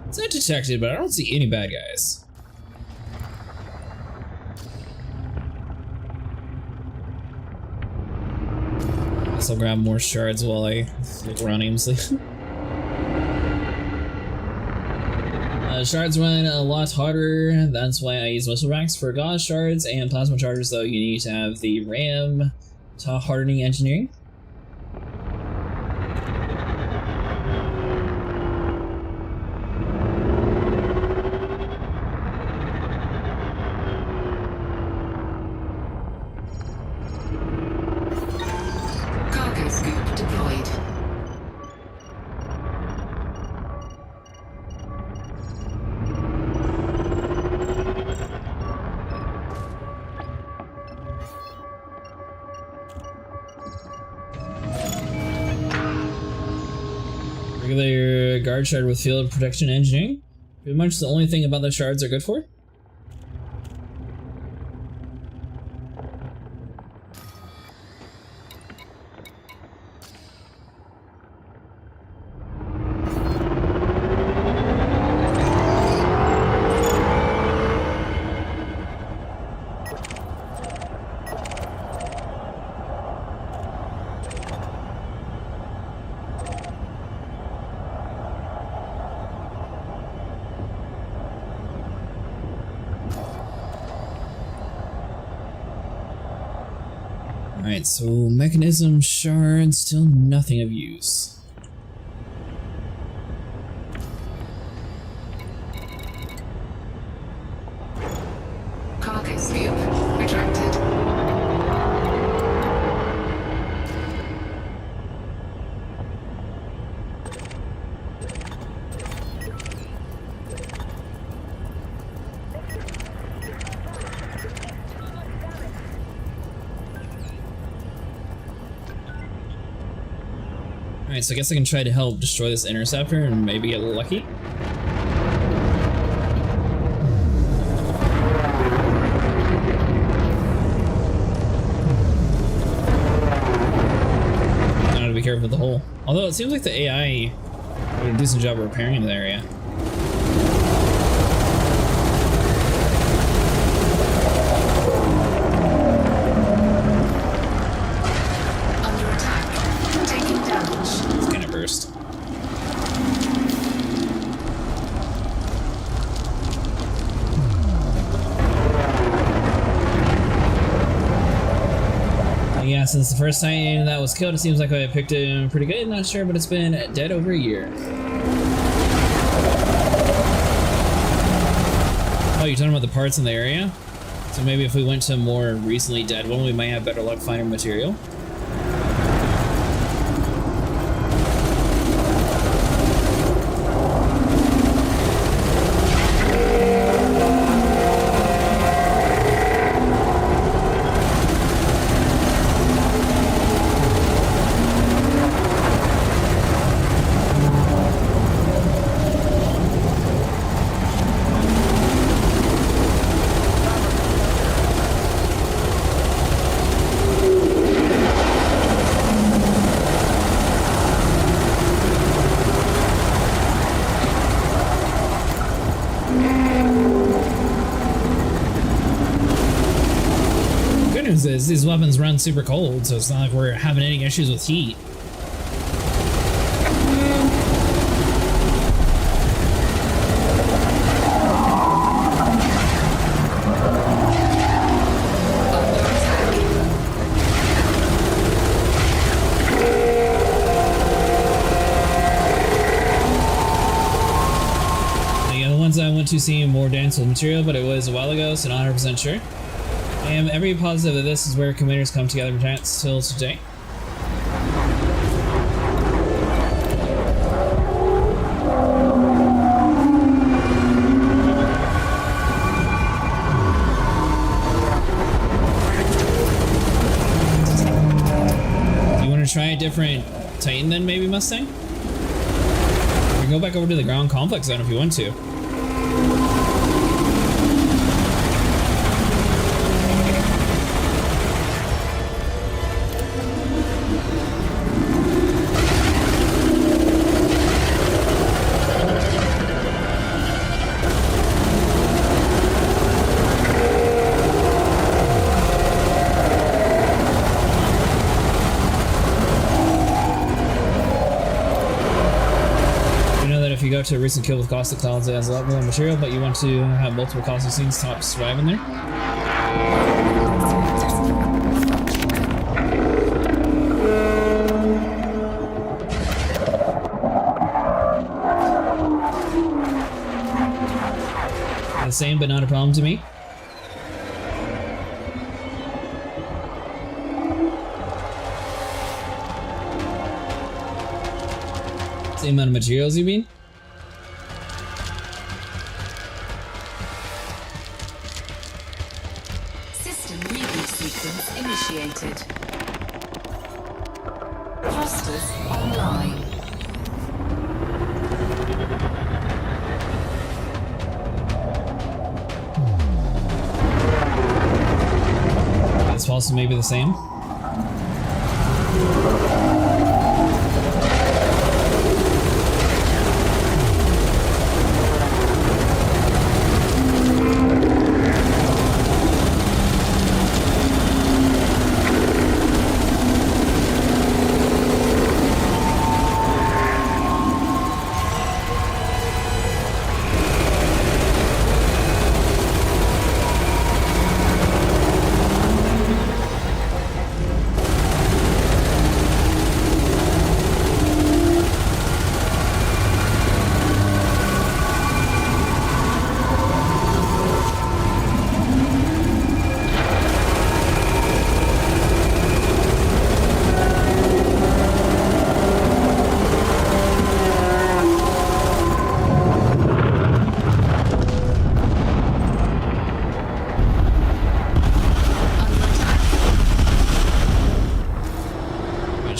It's not detected, but I don't see any bad guys. Guess I'll grab more shards while I look around aimlessly. Shards run a lot harder, that's why I use missile racks. For gauze shards and plasma chargers though, you need to have the RAM hardening engineering. Regular guard shard with field protection engineering. Pretty much the only thing about the shards are good for. Alright, so mechanism shards, still nothing of use. Carcass cube retracted. Alright, so I guess I can try to help destroy this interceptor and maybe get lucky. Now to be careful with the hole. Although it seems like the AI did a decent job of repairing the area. Yeah, since the first Titan that was killed, it seems like I picked him pretty good. Not sure, but it's been dead over a year. Oh, you're talking about the parts in the area? So maybe if we went to a more recently dead one, we might have better luck finding material. These weapons run super cold, so it's not like we're having any issues with heat. The other ones I went to see more dense with material, but it was a while ago, so not 100% sure. I am every positive that this is where commanders come together for chance till today. You want to try a different Titan then, maybe Mustang? We can go back over to the ground complex zone if you want to. To a recent kill with caustic clouds that has a lot more material, but you want to have multiple caustic scenes top survive in there. The same, but not a problem to me. Same amount of materials, you mean? Initiated. Thrusters online. This pulse may be the same.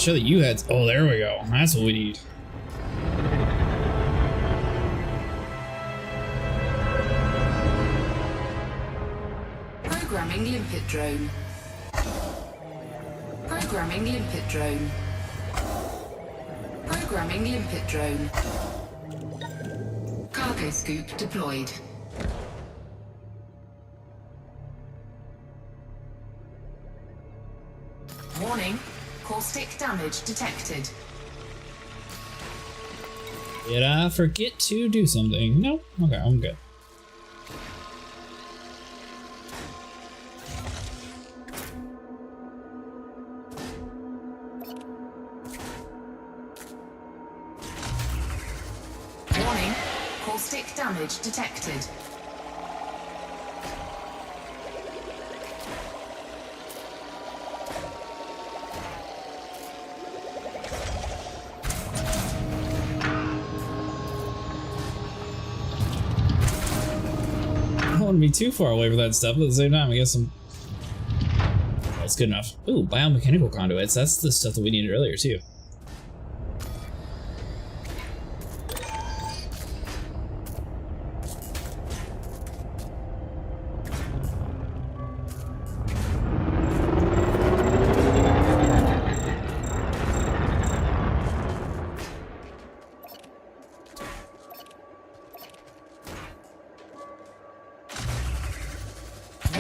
Show the U-heads. Oh, there we go. That's what we need. Programming limpet drone. Programming limpet drone. Programming limpet drone. Cargo scoop deployed. Warning, caustic damage detected. Did I forget to do something? No? Okay, I'm good. Warning, caustic damage detected. I don't want to be too far away from that stuff, but at the same time, I guess I'm... That's good enough. Ooh, biomechanical conduits. That's the stuff that we needed earlier, too.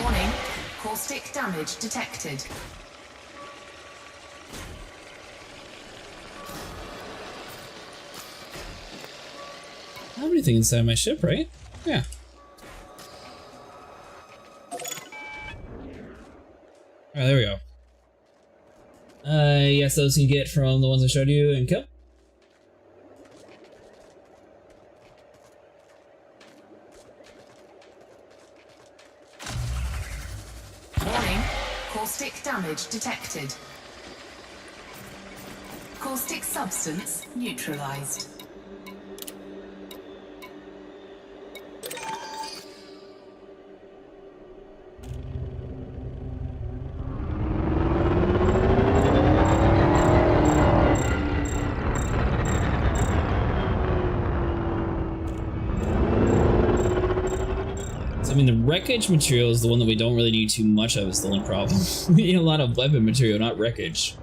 Warning, caustic damage detected. I have everything inside my ship, right? Yeah. Alright, there we go. Yes, those you can get from the ones I showed you and kill. Warning, caustic damage detected. Caustic substance neutralized. So, I mean, the wreckage material is the one that we don't really need too much of, is the only problem. We need a lot of weapon material, not wreckage.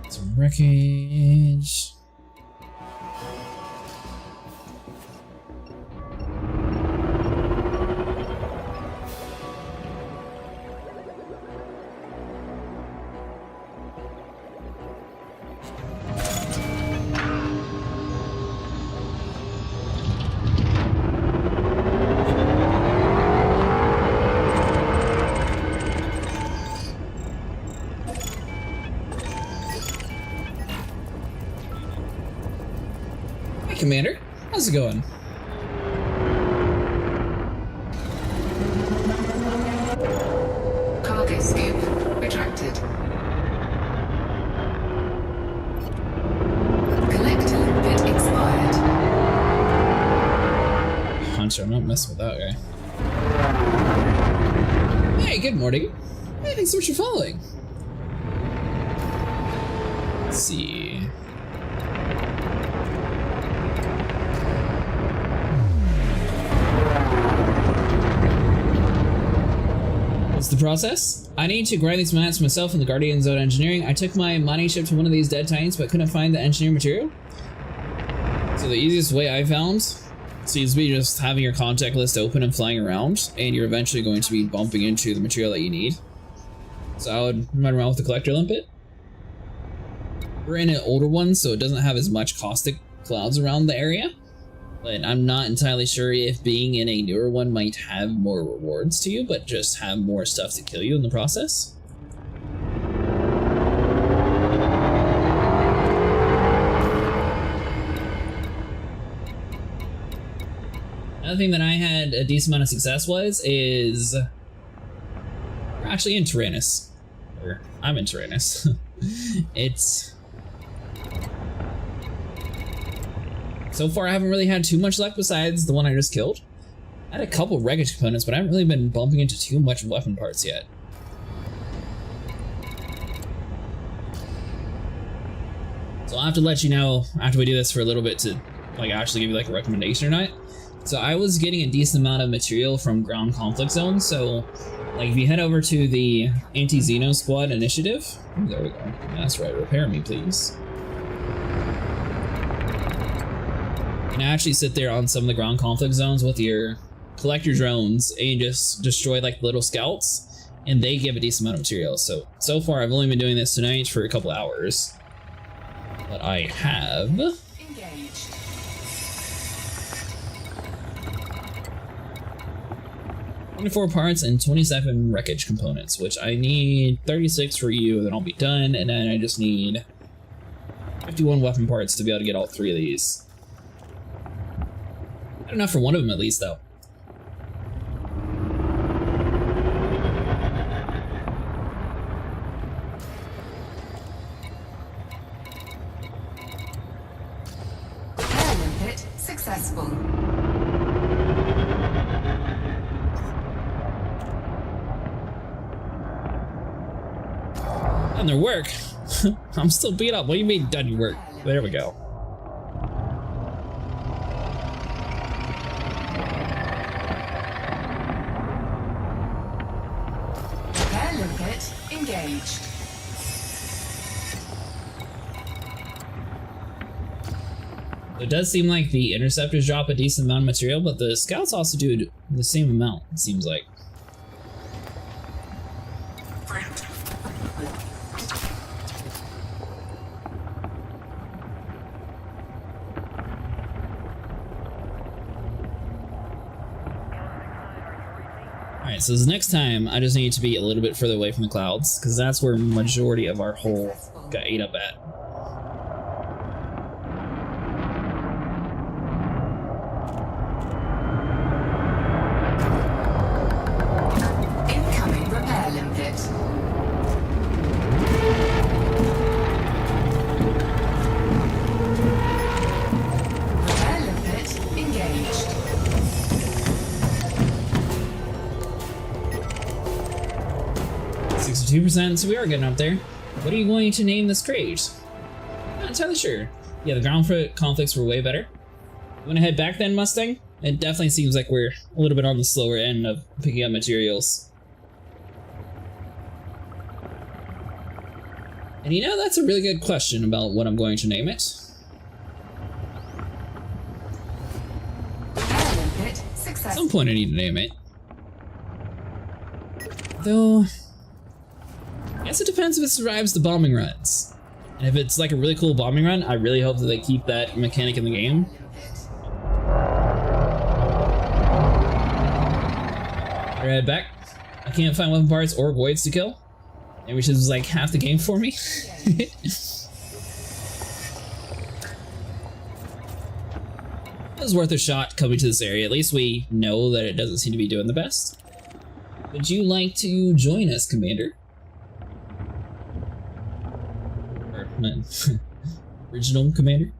Some wreckage. Hey, Commander. How's it going? Cargo scoop retracted. Collector bit expired. Hunter, I'm not messing with that guy. Hey, good morning. Hey, thanks so much for following. Let's see. What's the process? I need to grind these mats myself in the Guardian Zone Engineering. I took my mining ship to one of these dead titans, but couldn't find the engineering material. So the easiest way I found seems to be just having your contact list open and flying around, and you're eventually going to be bumping into the material that you need. So I would run around with the collector limpet. We're in an older one, so it doesn't have as much caustic clouds around the area, but I'm not entirely sure if being in a newer one might have more rewards to you, but just have more stuff to kill you in the process. Another thing that I had a decent amount of success is we're actually in Tyrannus. Or I'm in Tyrannus. So far I haven't really had too much luck besides the one I just killed. I had a couple wreckage components, but I haven't really been bumping into too much weapon parts yet. So I'll have to let you know after we do this for a little bit to like actually give you like a recommendation or not. So I was getting a decent amount of material from ground conflict zones, so like if you head over to the Anti-Xeno Squad initiative, there we go, that's right, repair me please. You can actually sit there on some of the ground conflict zones with your collect your drones and you just destroy like little scouts, and they give a decent amount of material. So far I've only been doing this tonight for a couple hours, but I have 24 parts and 27 wreckage components, which I need 36 for you, then I'll be done, and then I just need 51 weapon parts to be able to get all 3 of these. Not enough for one of them at least, though. Airline pit successful. Done their work. I'm still beat up. What do you mean done your work? There we go. Airline pit engaged. It does seem like the interceptors drop a decent amount of material, but the scouts also do the same amount, it seems like. Alright, so this next time, I just need to be a little bit further away from the clouds, because that's where majority of our hull got ate up at. Incoming repair limpet. Repair limpet engaged. %, so we are getting up there. What are you going to name this crate? Not entirely sure. Yeah, the ground conflicts were way better. You want to head back then, Mustang? It definitely seems like we're a little bit on the slower end of picking up materials. And you know, that's a really good question about what I'm going to name it. At some point I need to name it. Though, I guess it depends if it survives the bombing runs. And if it's like a really cool bombing run, I really hope that they keep that mechanic in the game. Better head back. I can't find weapon parts or voids to kill, which is like half the game for me. It was worth a shot coming to this area. At least we know that it doesn't seem to be doing the best. Would you like to join us, Commander? Or, original Commander?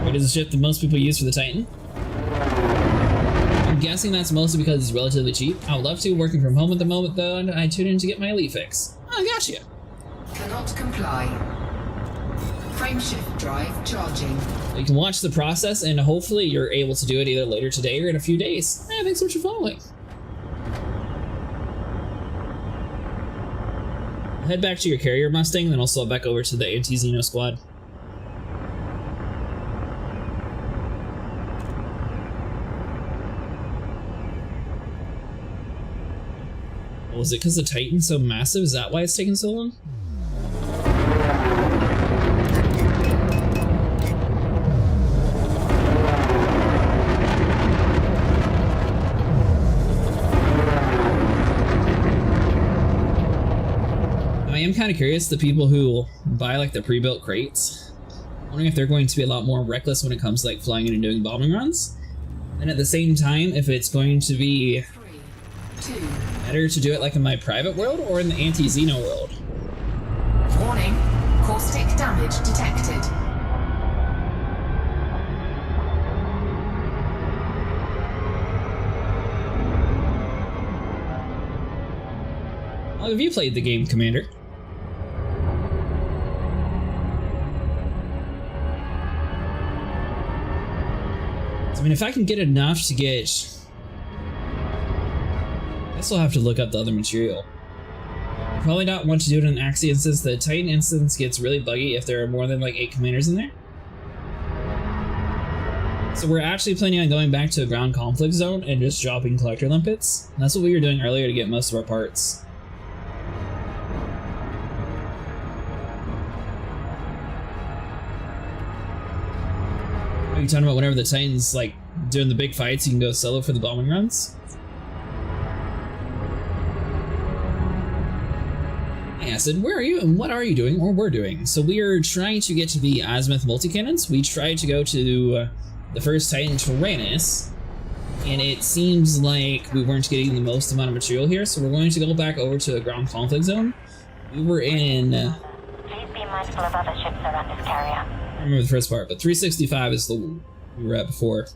What is the ship that most people use for the Titan? I'm guessing that's mostly because it's relatively cheap. I would love to, working from home at the moment though, and I tune in to get my elite fix. Oh, gotcha. Cannot comply. Frameshift drive charging. You can watch the process and hopefully you're able to do it either later today or in a few days. Thanks so much for following. Head back to your carrier, Mustang, then I'll swap back over to the Anti-Xeno squad. Oh, is it because the Titan's so massive? Is that why it's taking so long? I am kind of curious, the people who buy like the pre-built crates, wondering if they're going to be a lot more reckless when it comes to like flying in and doing bombing runs. And at the same time, if it's going to be better to do it like in my private world or in the anti-Xeno world. Warning, caustic damage detected. How long have you played the game, Commander? I mean, if I can get enough to get... I still have to look up the other material. Probably not want to do it in an Axie instance. The Titan instance gets really buggy if there are more than like 8 commanders in there. So we're actually planning on going back to a ground conflict zone and just dropping collector limpets. And that's what we were doing earlier to get most of our parts. Are you talking about whenever the Titan's like doing the big fights, you can go solo for the bombing runs? Hey Acid, where are you and what are you doing or we're doing? So we are trying to get to the azimuth multi-cannons. We tried to go to the first Titan, Tyrannus, and it seems like we weren't getting the most amount of material here, so we're going to go back over to a ground conflict zone. We were in... Please be mindful of other ships around this carrier. I remember the first part, but 365 is the one we were at before.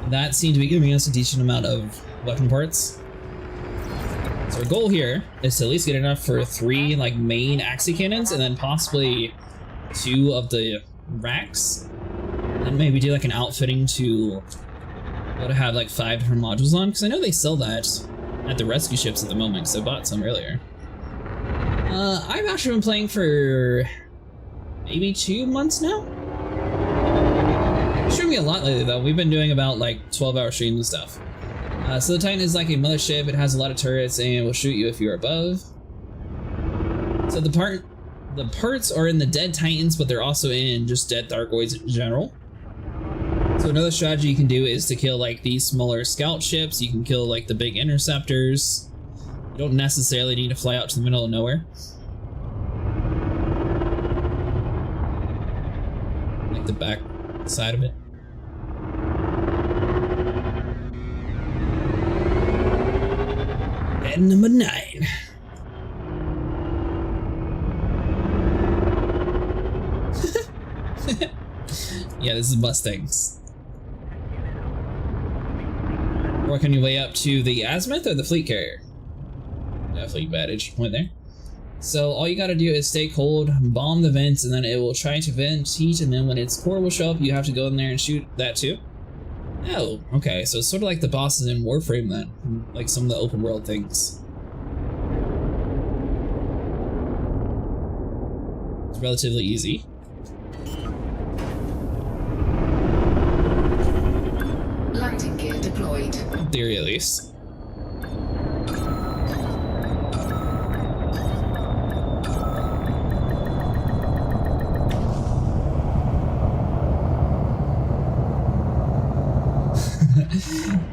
That seemed to be giving us a decent amount of weapon parts. So our goal here is to at least get enough for 3 like main Axie cannons and then possibly 2 of the racks. And maybe do like an outfitting to go to have like 5 different modules on, because I know they sell that at the rescue ships at the moment, because I bought some earlier. I've actually been playing for maybe 2 months now. Streaming a lot lately though. We've been doing about like 12-hour streams and stuff. So the Titan is like a mothership. It has a lot of turrets and will shoot you if you're above. So the parts are in the dead Titans, but they're also in just dead Thargoids in general. So another strategy you can do is to kill like these smaller scout ships. You can kill like the big interceptors. You don't necessarily need to fly out to the middle of nowhere. Like the back side of it. And number 9. Yeah, this is Mustangs. Working your way up to the azimuth or the fleet carrier? Definitely vantage point there. So all you gotta do is stay cold, bomb the vents, and then it will try to vent heat, and then when its core will show up, you have to go in there and shoot that too. Oh, okay, so it's sort of like the bosses in Warframe then, like some of the open world things. It's relatively easy. Landing gear deployed. In theory, at least.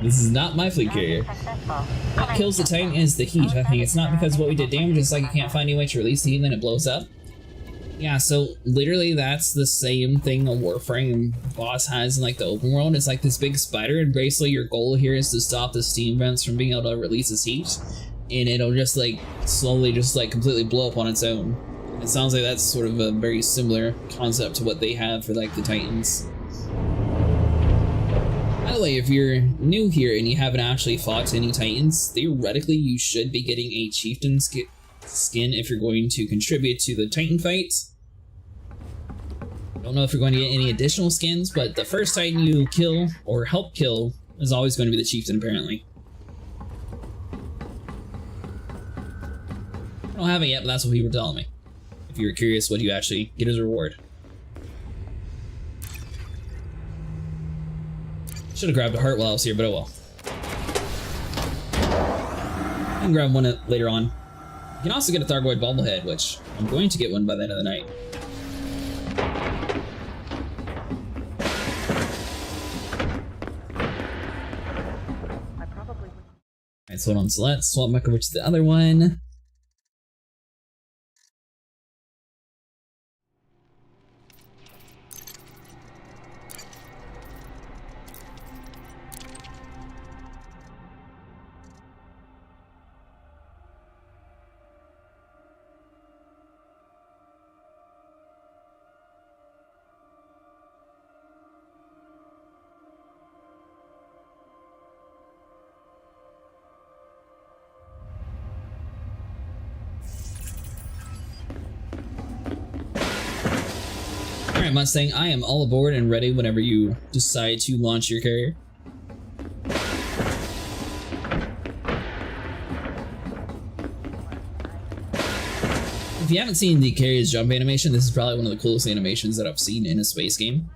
This is not my fleet carrier. What kills the Titan is the heat. I think it's not because of what we did damage, it's like you can't find any way to release the heat and then it blows up. Yeah, so literally that's the same thing a Warframe boss has in like the open world. It's like this big spider, and basically your goal here is to stop the steam vents from being able to release its heat, and it'll just like slowly just like completely blow up on its own. It sounds like that's sort of a very similar concept to what they have for like the Titans. By the way, if you're new here and you haven't actually fought any Titans, theoretically you should be getting a Chieftain skin if you're going to contribute to the Titan fight. I don't know if you're going to get any additional skins, but the first Titan you kill or help kill is always going to be the Chieftain, apparently. I don't have it yet, but that's what people were telling me. If you were curious what you actually get as a reward. Should have grabbed a heart while I was here, but oh well. can grab one later on. You can also get a thargoid bobblehead, which I'm going to get one by the end of the night. Alright, so hold on, so let's swap back over to the other one. Alright, Mustang, I am all aboard and ready whenever you decide to launch your carrier. If you haven't seen the carrier's jump animation, this is probably one of the coolest animations that I've seen in a space game.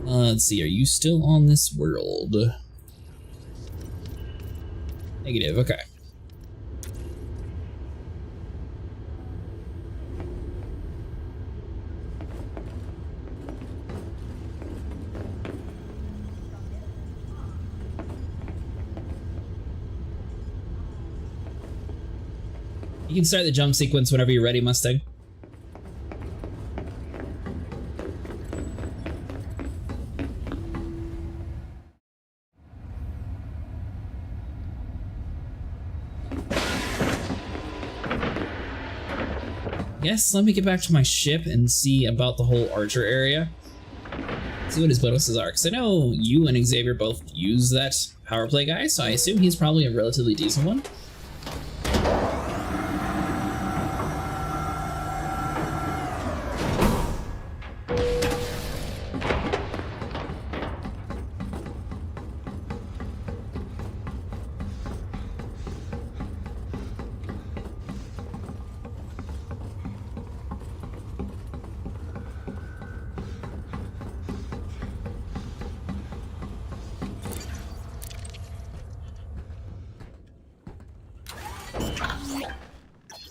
Let's see, are you still on this world? Negative, okay. You can start the jump sequence whenever you're ready, Mustang. Yes, let me get back to my ship and see about the whole Archer area. See what his bonuses are, because I know you and Xavier both use that power play guy, so I assume he's probably a relatively decent one.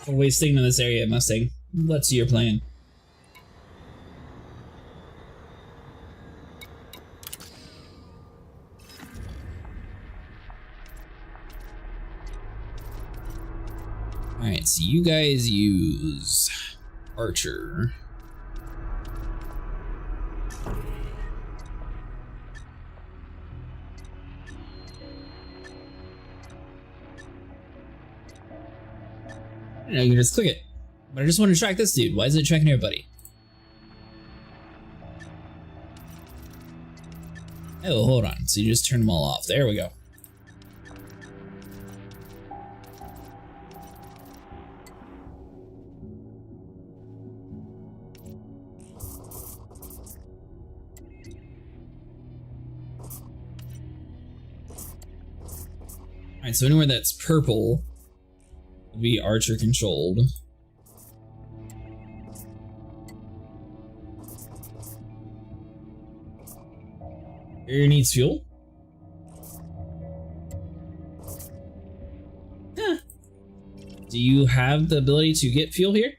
Always staying in this area, Mustang. Let's see your plan. Alright, so you guys use Archer. You can just click it. But I just want to track this dude. Why isn't it tracking everybody? Oh, hold on. So you just turn them all off. There we go. Alright, so anywhere that's purple will be Archer controlled. Area needs fuel? Huh. Do you have the ability to get fuel here?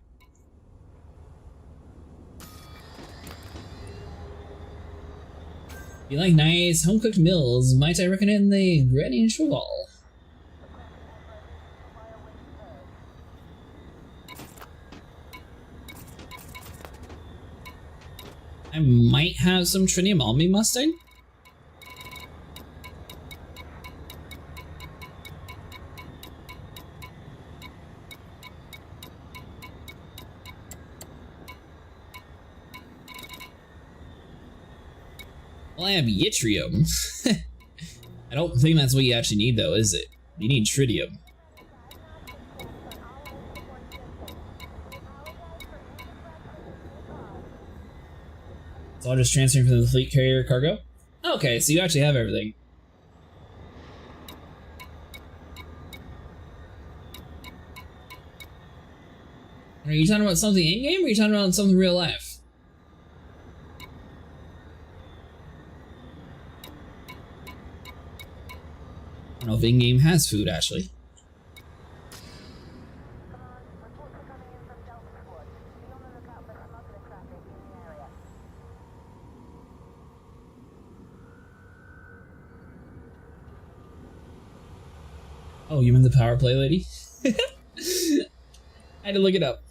You like nice home-cooked meals? Might I recommend the Ready and Cheval? I might have some trinium on me, Mustang. Well, I have yttrium. I don't think that's what you actually need, though, is it? You need tritium. It's all just transferring from the fleet carrier cargo? Okay, so you actually have everything. Are you talking about something in-game, or are you talking about something real life? I don't know if in-game has food, actually. Oh, you mean the power play lady? I had to look it up.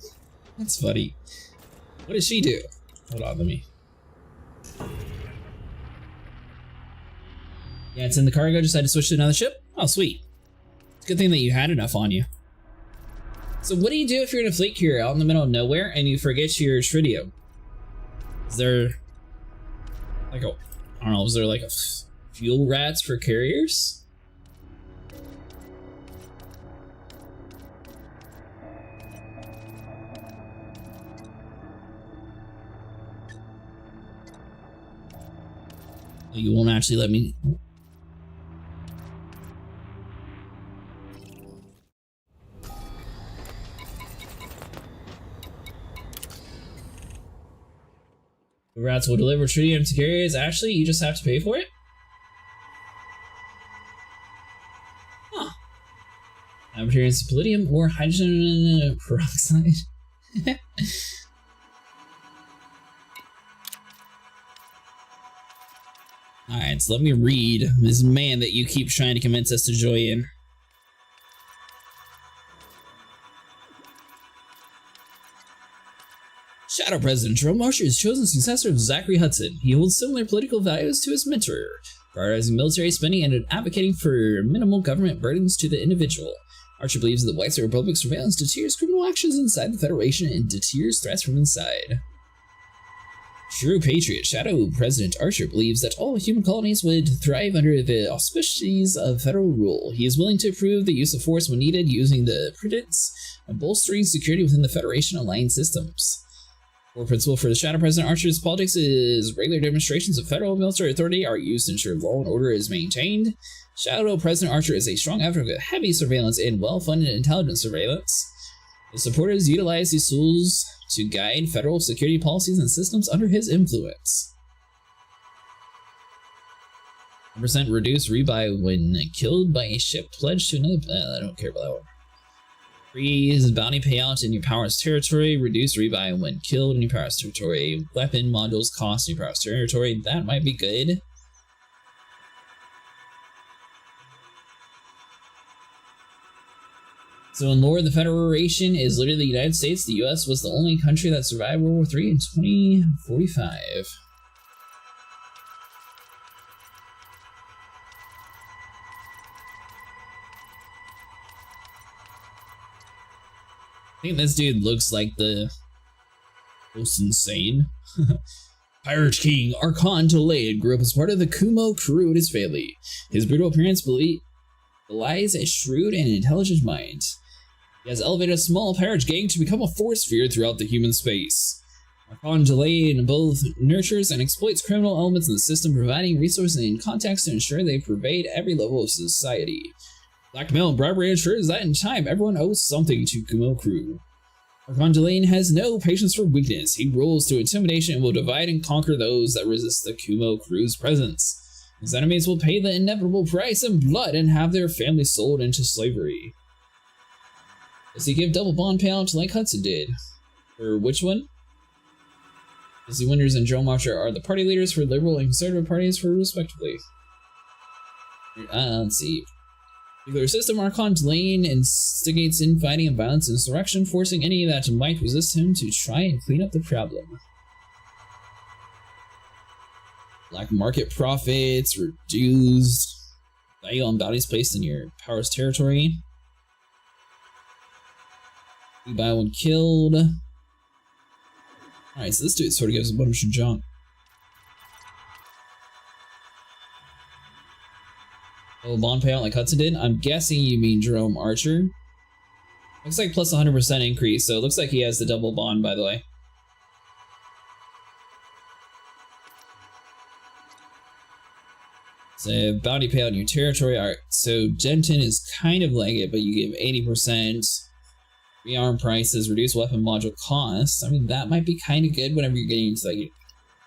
That's funny. What does she do? Hold on, let me... Yeah, it's in the cargo. Just had to switch to another ship. Oh, sweet. It's a good thing that you had enough on you. So what do you do if you're in a fleet carrier out in the middle of nowhere and you forget your Shridio? Is there like a... I don't know, is there like a fuel rats for carriers? You won't actually let me... The rats will deliver tritium to carriers. Actually, you just have to pay for it? Huh. Materials palladium or hydrogen peroxide. Alright, so let me read this man that you keep trying to convince us to join. Shadow President Jerome Marshall is chosen successor of Zachary Hudson. He holds similar political values to his mentor, prioritizing military spending and advocating for minimal government burdens to the individual. Archer believes that the White Star Republic surveillance deters criminal actions inside the Federation and deters threats from inside. True patriot, Shadow President Archer believes that all human colonies would thrive under the auspices of federal rule. He is willing to approve the use of force when needed, using the prudence of bolstering security within the Federation aligned systems. Core principle for the Shadow President Archer's politics is regular demonstrations of federal military authority are used to ensure law and order is maintained. Shadow President Archer is a strong advocate of heavy surveillance and well-funded intelligence surveillance. His supporters utilize these tools to guide federal security policies and systems under his influence. 1% reduced rebuy when killed by a ship pledged to another... I don't care about that one. Freeze bounty payout in your power's territory. Reduce rebuy when killed in your power's territory. Weapon modules cost in your power's territory. That might be good. So in lore, the Federation is literally the United States. The US was the only country that survived World War III in 2045. I think this dude looks like the most insane. Pirate King Archon Delayed grew up as part of the Kumo crew and his family. His brutal appearance belies a shrewd and intelligent mind. He has elevated a small pirate gang to become a force feared throughout the human space. Archon Delayed both nurtures and exploits criminal elements in the system, providing resources and context to ensure they pervade every level of society. Blackmail and bribery ensures that in time everyone owes something to Kumo crew. Archon Delayed has no patience for weakness. He rules through intimidation and will divide and conquer those that resist the Kumo crew's presence. His enemies will pay the inevitable price in blood and have their families sold into slavery. Does he give double bond payout like Hudson did? For which one? Disney Winters and Joe Marcher are the party leaders for Liberal and Conservative parties for respectively. Let's see. Nuclear system Archon Delayed instigates infighting and violence and insurrection, forcing any that might resist him to try and clean up the problem. Black market profits reduced. Value on bounties placed in your power's territory. You buy one killed. Alright, so this dude sort of gives a bunch of junk. Oh, bond payout like Hudson did? I'm guessing you mean Jerome Archer. Looks like plus 100% increase, so it looks like he has the double bond, by the way. So, bounty payout in your territory. Alright, so Denton is kind of like it, but you give 80%. Rearm prices, reduce weapon module costs. I mean, that might be kind of good whenever you're getting into like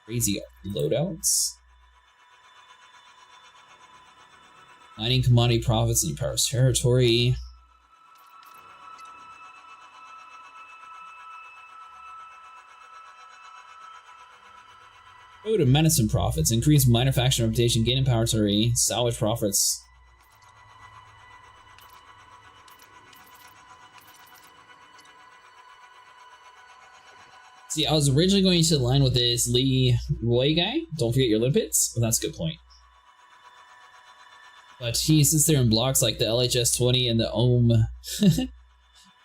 crazy loadouts. Mining commodity profits in Power's territory. Go to medicine profits. Increase manufacturing reputation, gain in power territory, salvage profits. See, I was originally going to align with this Lee Roy guy. Don't forget your lipids. Well, that's a good point. But he sits there and blocks like the LHS 20 and the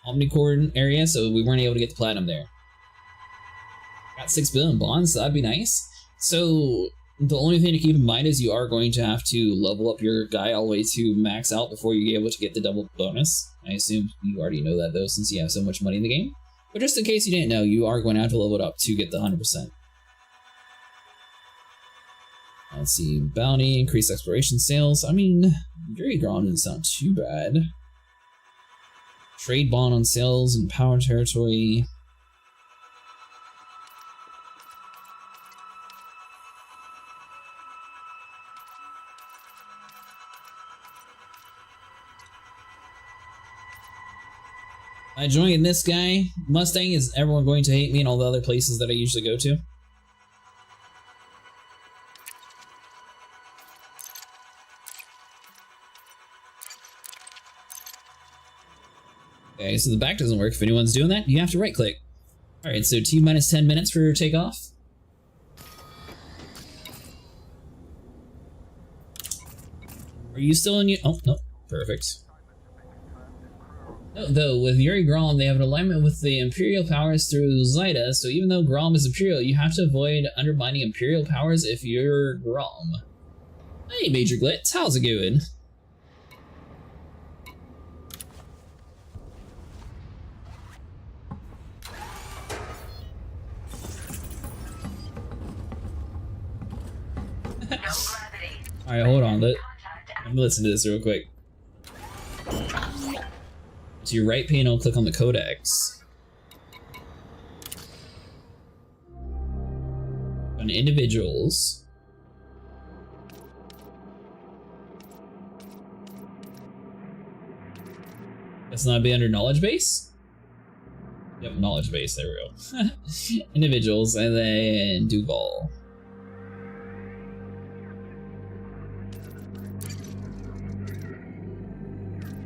Omnicorn area, so we weren't able to get the platinum there. Got 6 billion bonds, so that'd be nice. So the only thing to keep in mind is you are going to have to level up your guy all the way to max out before you're able to get the double bonus. I assume you already know that though, since you have so much money in the game. But just in case you didn't know, you are going to have to level it up to get the 100%. Let's see, bounty, increased exploration sales. I mean, Yuri Grom doesn't sound too bad. Trade bond on sales and power territory. By joining this guy, Mustang, is everyone going to hate me in all the other places that I usually go to? Okay, so the back doesn't work. If anyone's doing that, you have to right click. Alright, so T minus 10 minutes for takeoff. Are you still in? Oh, no. Perfect. No, though, with Yuri Grom, they have an alignment with the Imperial powers through Zeta, so even though Grom is Imperial, you have to avoid undermining Imperial powers if you're Grom. Hey, Major Glitz, how's it going? Alright, hold on, let me listen to this real quick. To your right panel, click on the codex. On individuals. That's not be under knowledge base? Yep, knowledge base, there we go. Individuals, and then Duval.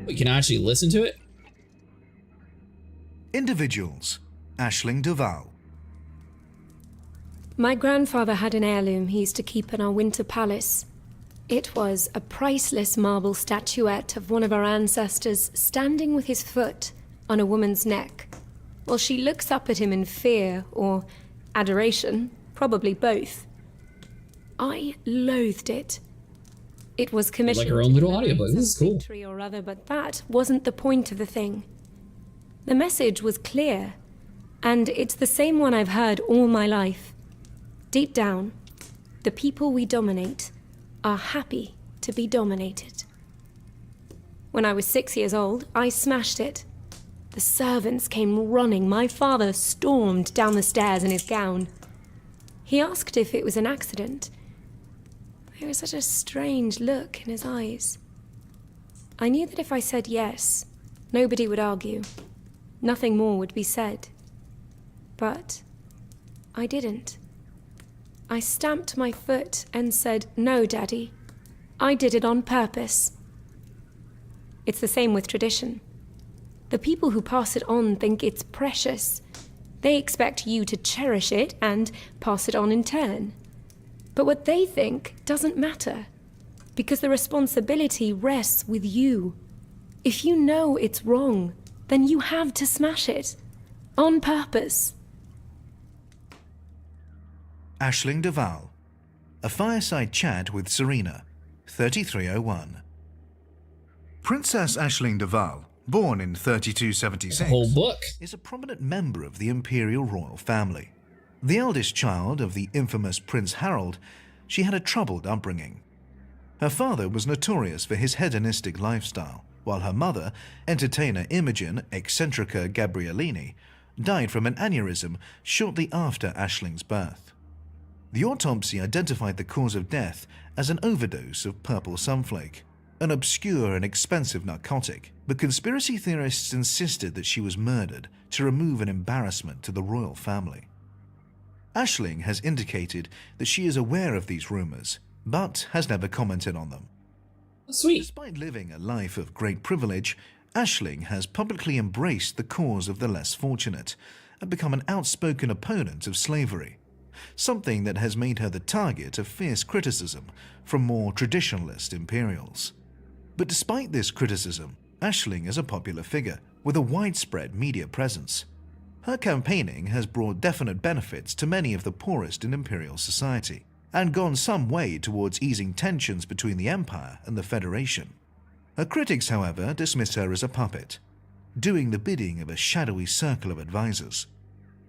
We can actually listen to it? Individuals. Aisling Duval. My grandfather had an heirloom he used to keep in our winter palace. It was a priceless marble statuette of one of our ancestors standing with his foot on a woman's neck, while she looks up at him in fear or adoration, probably both. I loathed it. It was commissioned like her own little audiobook. This is cool. Victory or other, but that wasn't the point of the thing. The message was clear, and it's the same one I've heard all my life. Deep down, the people we dominate are happy to be dominated. When I was 6 years old, I smashed it. The servants came running. My father stormed down the stairs in his gown. He asked if it was an accident. There was such a strange look in his eyes. I knew that if I said yes, nobody would argue. Nothing more would be said. But I didn't. I stamped my foot and said, "No, Daddy. I did it on purpose." It's the same with tradition. The people who pass it on think it's precious. They expect you to cherish it and pass it on in turn. But what they think doesn't matter, because the responsibility rests with you. If you know it's wrong, then you have to smash it. On purpose. Aisling Duval. A fireside chat with Serena. 3301. Princess Aisling Duval, born in 3276, the whole book, is a prominent member of the imperial royal family. The eldest child of the infamous Prince Harold, she had a troubled upbringing. Her father was notorious for his hedonistic lifestyle, while her mother, entertainer Imogen Eccentrica Gabriellini, died from an aneurysm shortly after Aisling's birth. The autopsy identified the cause of death as an overdose of purple sunflake. an obscure and expensive narcotic, but conspiracy theorists insisted that she was murdered to remove an embarrassment to the royal family. Aisling has indicated that she is aware of these rumors, but has never commented on them. Sweet. Despite living a life of great privilege, Aisling has publicly embraced the cause of the less fortunate and become an outspoken opponent of slavery, something that has made her the target of fierce criticism from more traditionalist Imperials. But despite this criticism, Aisling is a popular figure with a widespread media presence. Her campaigning has brought definite benefits to many of the poorest in Imperial society, and gone some way towards easing tensions between the Empire and the Federation. Her critics, however, dismiss her as a puppet, doing the bidding of a shadowy circle of advisors.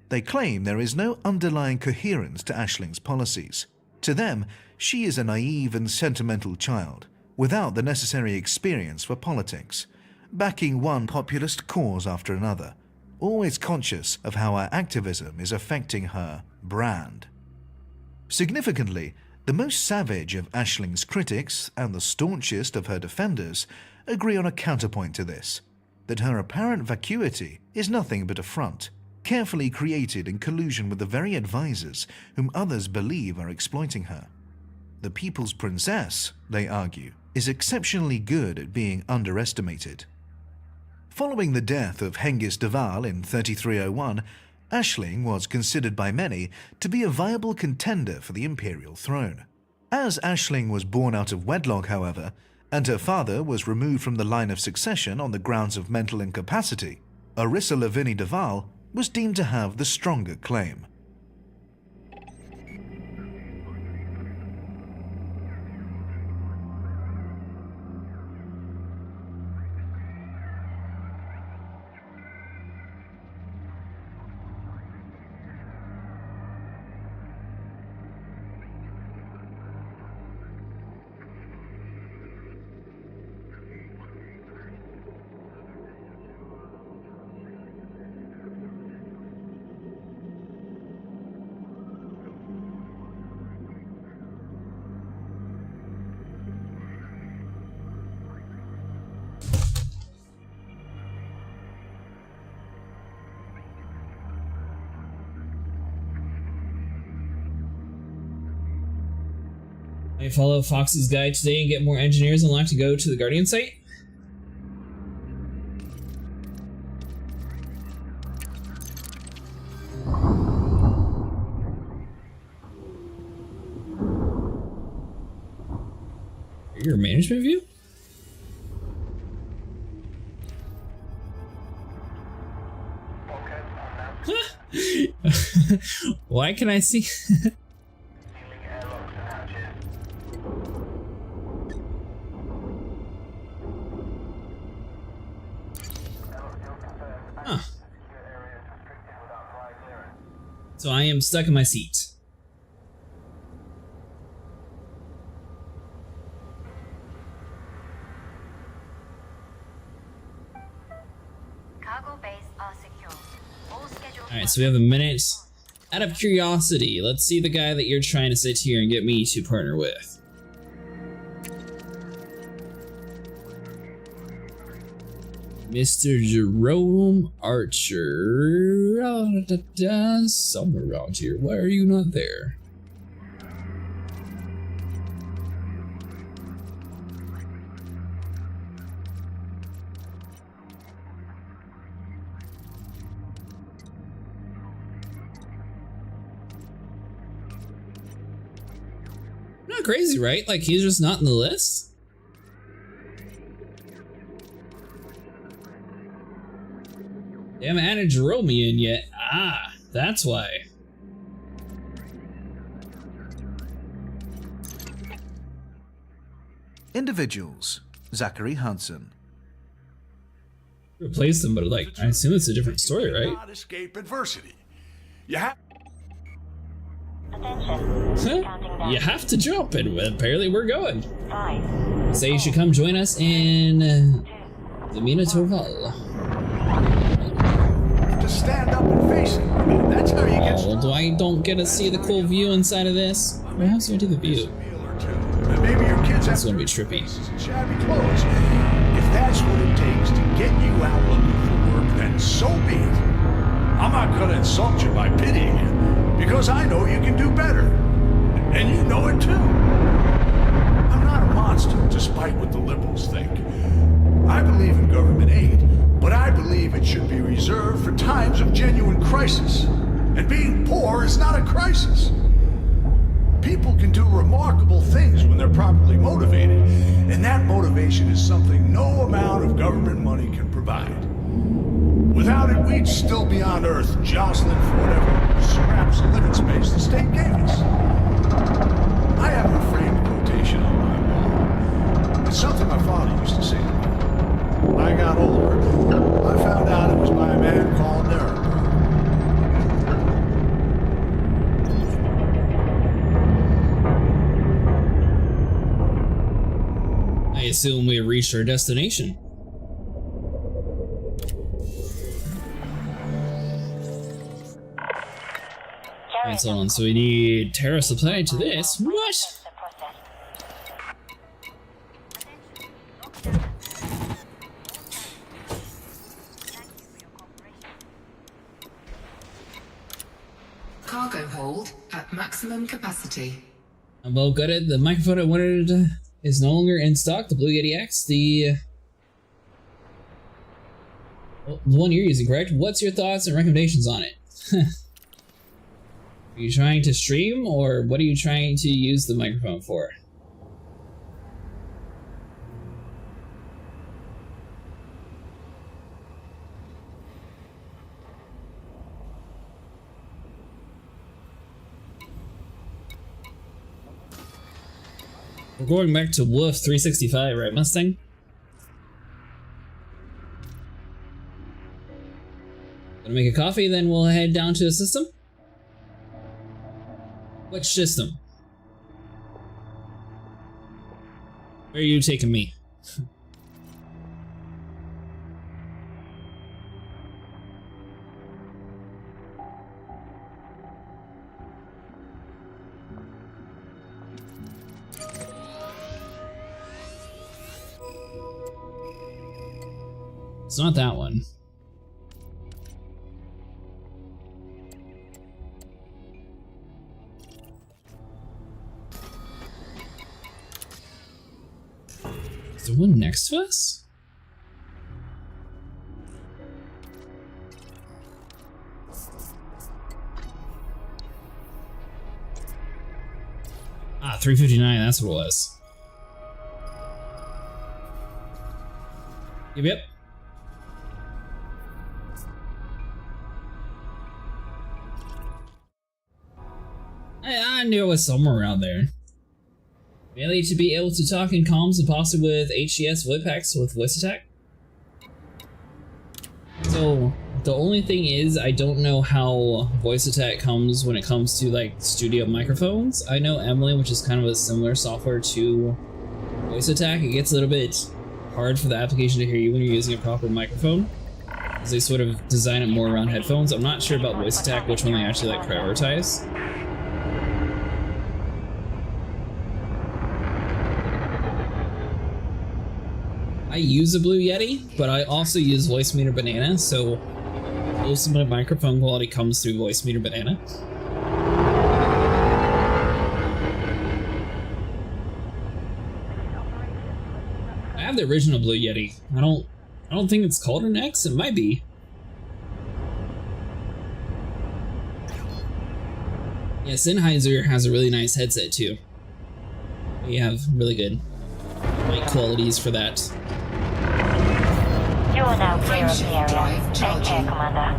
They claim there is no underlying coherence to Aisling's policies. To them, she is a naive and sentimental child, without the necessary experience for politics, backing one populist cause after another, always conscious of how her activism is affecting her brand. Significantly, the most savage of Aisling's critics and the staunchest of her defenders agree on a counterpoint to this, that her apparent vacuity is nothing but a front, carefully created in collusion with the very advisors whom others believe are exploiting her. The People's Princess, they argue, is exceptionally good at being underestimated. Following the death of Hengist Deval in 3301, Aisling was considered by many to be a viable contender for the imperial throne. As Aisling was born out of wedlock, however, and her father was removed from the line of succession on the grounds of mental incapacity, Orissa Lavinie Deval was deemed to have the stronger claim. I follow Foxy's guide today and get more engineers unlocked to go to the Guardian site. Your management view? Why can I see? Huh. So I am stuck in my seat. Cargo bays are secure. All scheduled. Alright, so we have a minute. Out of curiosity, let's see the guy that you're trying to sit here and get me to partner with. Mr. Jerome Archer. Somewhere around here. Why are you not there? Not crazy, right? Like, he's just not in the list? They haven't added Jerome in yet. Ah, that's why. Individuals. Zachary Hudson. Replace them, but like, I assume it's a different story, right? Not escape adversity. You have. Huh? You have to jump, and apparently we're going. Say you should come join us in the Mina Torval. Just stand up and face it. I mean, that's how you get. Oh, I don't get to see the cool view inside of this. What else do I do the view? Maybe your kids have It's gonna be trippy. shabby clothes. If that's what it takes to get you out looking for work, then so be it. I'm not gonna insult you by pitying you, because I know you can do better. And you know it too. I'm not a monster, despite what the liberals think. I believe in government aid, but I believe it should be reserved for times of genuine crisis. And being poor is not a crisis. People can do remarkable things when they're properly motivated, and that motivation is something no amount of government money can provide. Without it, we'd still be on Earth, jostling for whatever scraps of living space the state gave us. I have a framed quotation on my wall. It's something my father used to say to me. When I got older, I found out it was by a man called Nuremberg. I assume we reached our destination. Alright, so on. So we need Terra supply to this. What? Cargo hold at maximum capacity. I'm well gutted. The microphone I wanted is no longer in stock. The Blue Yeti X. The one you're using, correct? What's your thoughts and recommendations on it? Are you trying to stream, or what are you trying to use the microphone for? We're going back to Wolf 365, right, Mustang? Gonna make a coffee, then we'll head down to the system? Which system? Where are you taking me? It's not that one. Is there one next to us? Ah, 359, that's what it was. Yep. I knew it was somewhere around there. Mainly to be able to talk in comms and possibly with HCS VoIP packs with voice attack. So the only thing is, I don't know how voice attack comes when it comes to like studio microphones. I know Emily, which is kind of a similar software to voice attack, it gets a little bit hard for the application to hear you when you're using a proper microphone, because they sort of design it more around headphones. I'm not sure about voice attack, which one they actually like prioritize. I use a Blue Yeti, but I also use Voice Meter Banana, so most of my microphone quality comes through Voice Meter Banana. I have the original Blue Yeti. I don't think it's called an X. It might be. Yeah, Sennheiser has a really nice headset too. You have really good mic qualities for that. You are now clear of the area. Take care, Commander.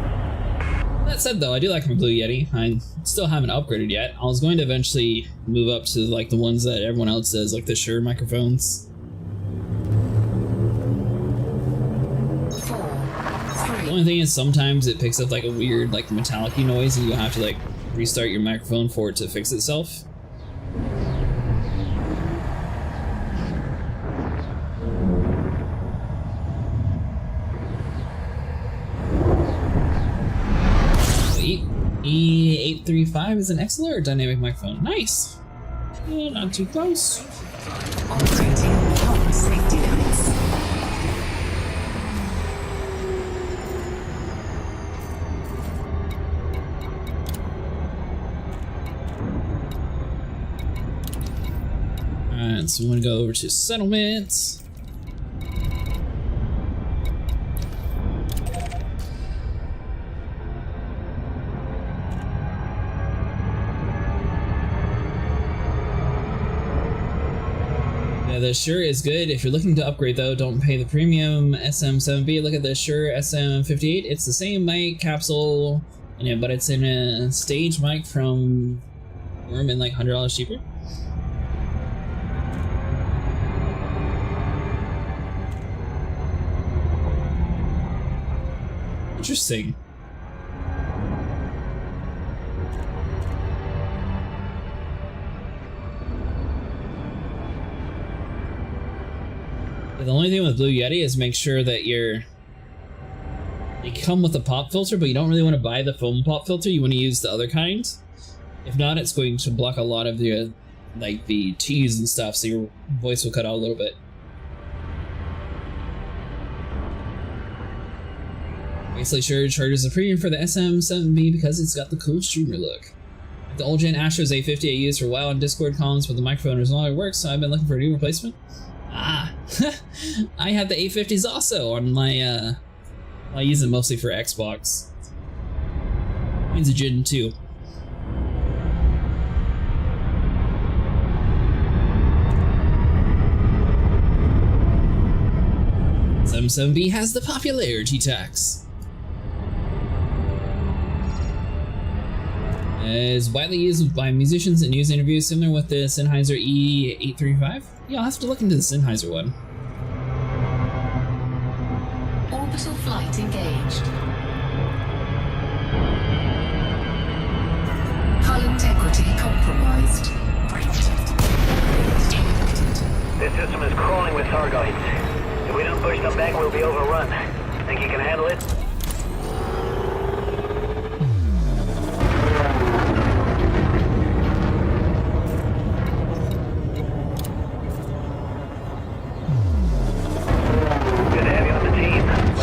That said though, I do like my Blue Yeti. I still haven't upgraded yet. I was going to eventually move up to like the ones that everyone else does, like the Shure microphones. The only thing is sometimes it picks up like a weird like metallic-y noise and you have to like restart your microphone for it to fix itself. E835 is an XLR dynamic microphone. Nice. Yeah, not too close. Operating beyond safety limits. Alright, so we want to go over to settlements. Yeah, the Sure is good. If you're looking to upgrade though, don't pay the premium SM7B. Look at the Sure SM58. It's the same mic capsule, yeah, but it's in a stage mic from Worm and like $100 cheaper. Interesting. The only thing with Blue Yeti is make sure that they come with a pop filter, but you don't really want to buy the foam pop filter. You want to use the other kind. If not, it's going to block a lot of the like the T's and stuff, so your voice will cut out a little bit. Basically, Sure charges a premium for the SM7B because it's got the cool streamer look. The old gen Astro's A50 I used for a while on Discord comms, but the microphone is no longer works, so I've been looking for a new replacement. Ah, I have the A50s also on my, I use them mostly for Xbox. Mine's a Gen 2. SM7B has the popularity tax. Is widely used by musicians in news interviews, similar with the Sennheiser E835. Yeah, I'll have to look into the Sennheiser one. Orbital flight engaged. Hull integrity compromised. This system is crawling with thargoids. If we don't push them back, we'll be overrun. Think you can handle it?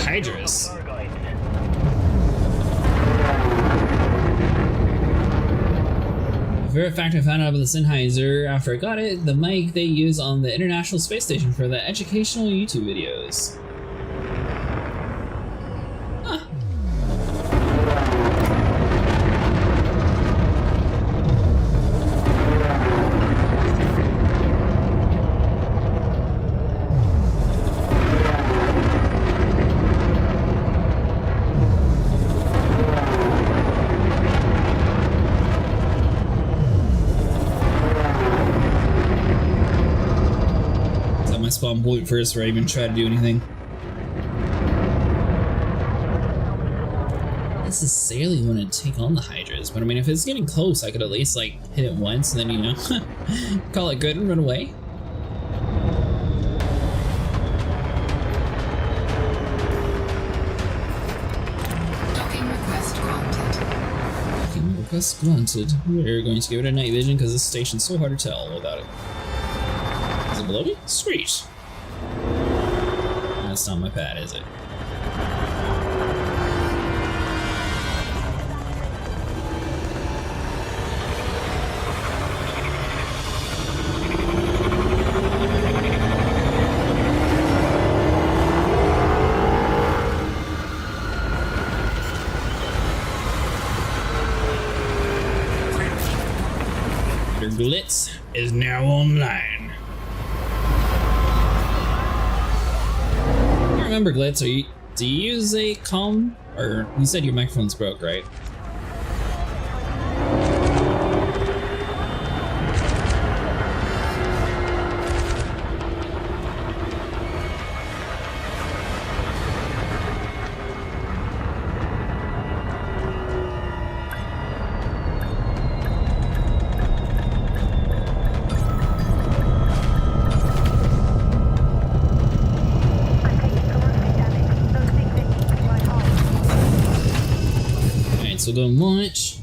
Hydras. A favorite fact I found out about the Sennheiser after I got it, the mic they use on the International Space Station for the educational YouTube videos. Huh. My spawn point first before I even try to do anything. I don't necessarily want to take on the Hydras, but I mean, if it's getting close, I could at least like hit it once and then, you know, call it good and run away. Docking request granted. Docking request granted. We're going to give it a night vision because this station's so hard to tell without it. Is it below me? Sweet. That's not my pad, is it? Your glitz is now online. Remember, Glitz, do you use a comm? Or you said your microphone's broke, right? So go and launch.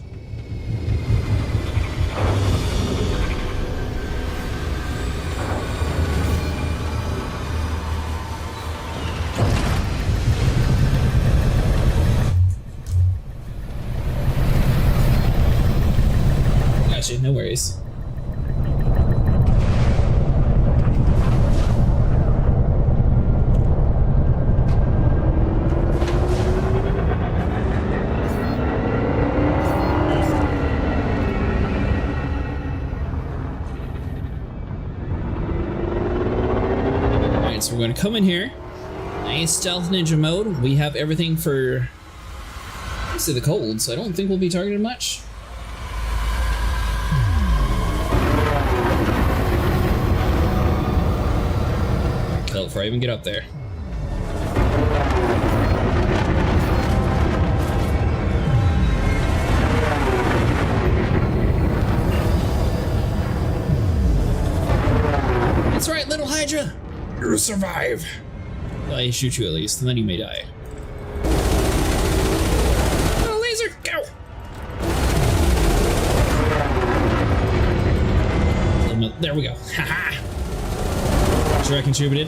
So we're going to come in here. Nice stealth ninja mode. We have everything for mostly the cold, so I don't think we'll be targeted much. Kill it before I even get up there. That's right, little Hydra! You'll survive! Well, I shoot you at least, and then you may die. Oh, laser! Go! There we go. Haha! Sure I contributed.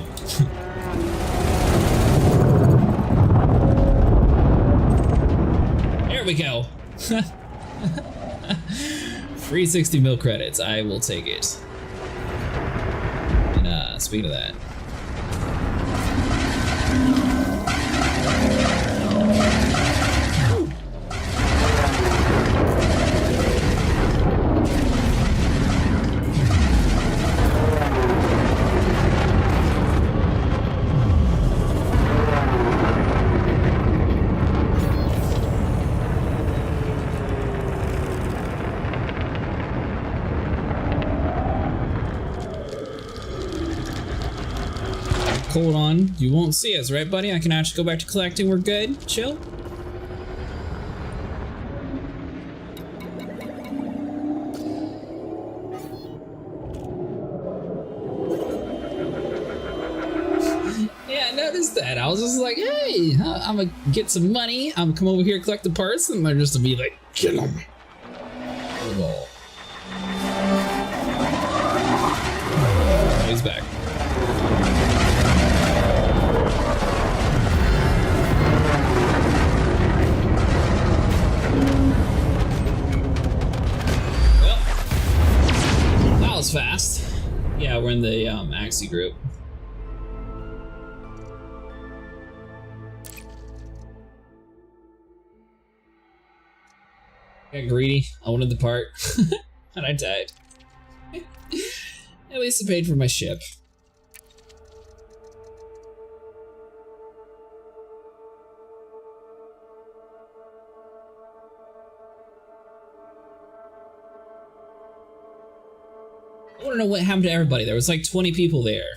There we go. Free 60 mil credits. I will take it. And speaking of that. Hold on, you won't see us, right, buddy? I can actually go back to collecting. We're good. Chill. Yeah, I noticed that. I was just like, hey, I'm gonna get some money. I'm gonna come over here, collect the parts, and they're just gonna be like, kill them. Oh. He's back. Fast. Yeah, we're in the Axie group. Got greedy. I wanted the part. And I died. At least I paid for my ship. I want to know what happened to everybody. There was like 20 people there.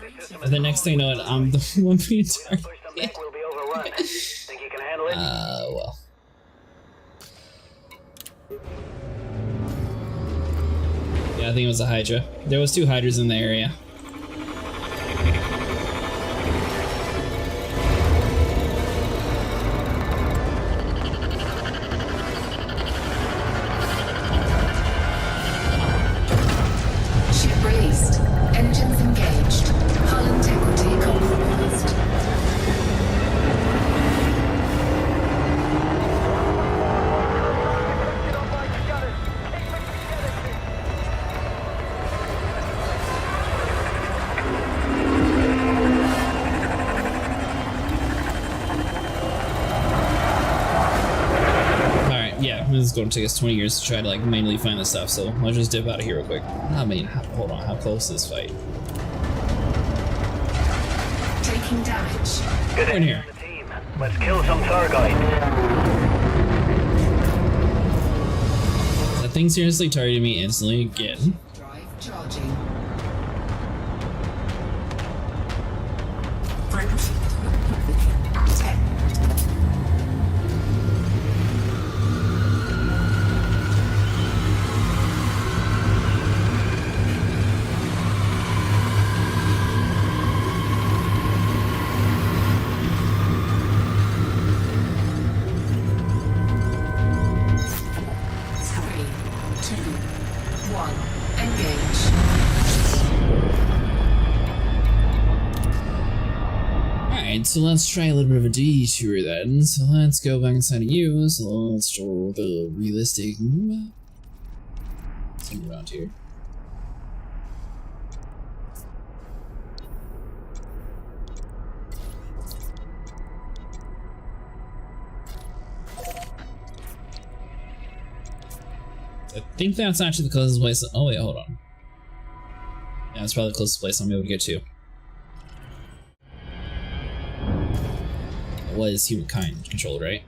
And the next thing I know, I'm the one being targeted. Well. Yeah, I think it was a Hydra. There was 2 Hydras in the area. Engines engaged. Hull integrity compromised. Alright, yeah, this is going to take us 20 years to try to like manually find this stuff, so I'll just dip out of here real quick. I mean, hold on, how close is this fight? Taking damage. Good in here. Let's kill some thargoids. That thing seriously targeted me instantly again. Drive charging. So let's try a little bit of a detour then. So let's go back inside of you. So let's draw the realistic something around here. I think that's actually the closest place. Oh wait, hold on. Yeah, that's probably the closest place I'm able to get to. It was humankind controlled, right?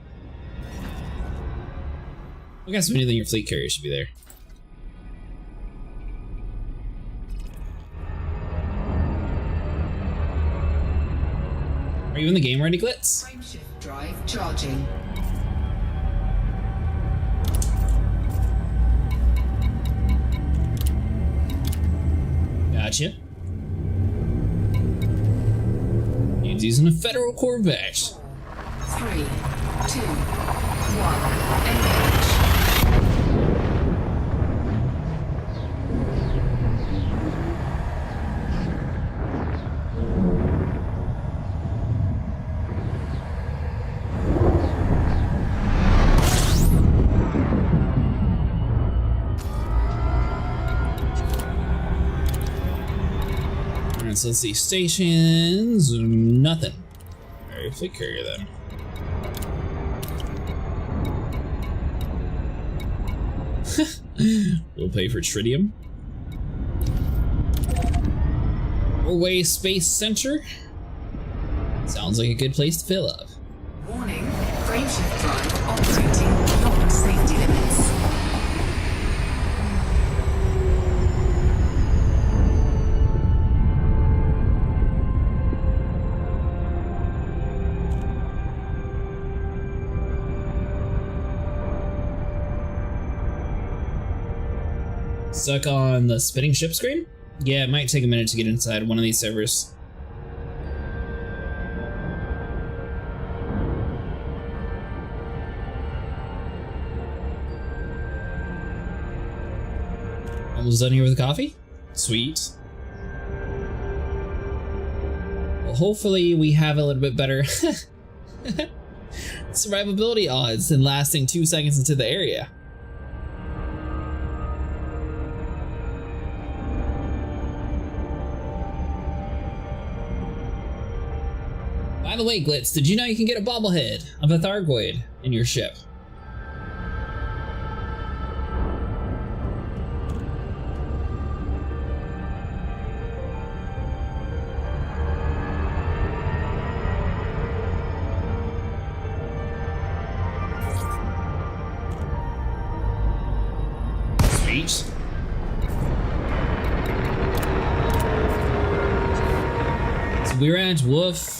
I guess anything your fleet carrier should be there. Are you in the game already, Glitz? Frameshift drive charging. Gotcha. He's using a federal Corvette. 3, 2, 1, engage. Alright, so let's see. Stations. Nothing. Alright, fleet carrier then. We'll pay for tritium. Norway Space Center. Sounds like a good place to fill up. Warning, frameshift drive operating beyond safety limits. Stuck on the spinning ship screen? Yeah, it might take a minute to get inside one of these servers. Almost done here with the coffee? Sweet. Well, hopefully we have a little bit better survivability odds than lasting 2 seconds into the area. By the way, Glitz, did you know you can get a bobblehead of a thargoid in your ship? Sweet. So we're at Wolf.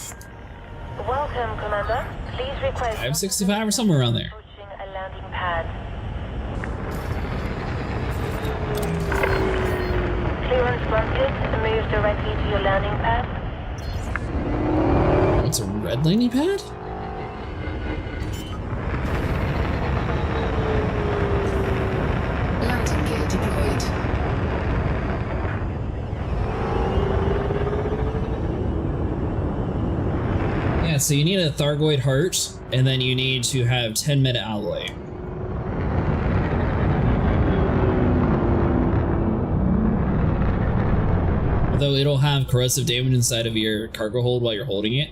Welcome, Commander. Please request 565 or somewhere around there. approaching a landing pad. Clearance granted. Move directly to your landing pad. It's a red landing pad? Landing gear deployed. Yeah, so you need a thargoid heart, and then you need to have 10 meta alloy. Although it'll have corrosive damage inside of your cargo hold while you're holding it.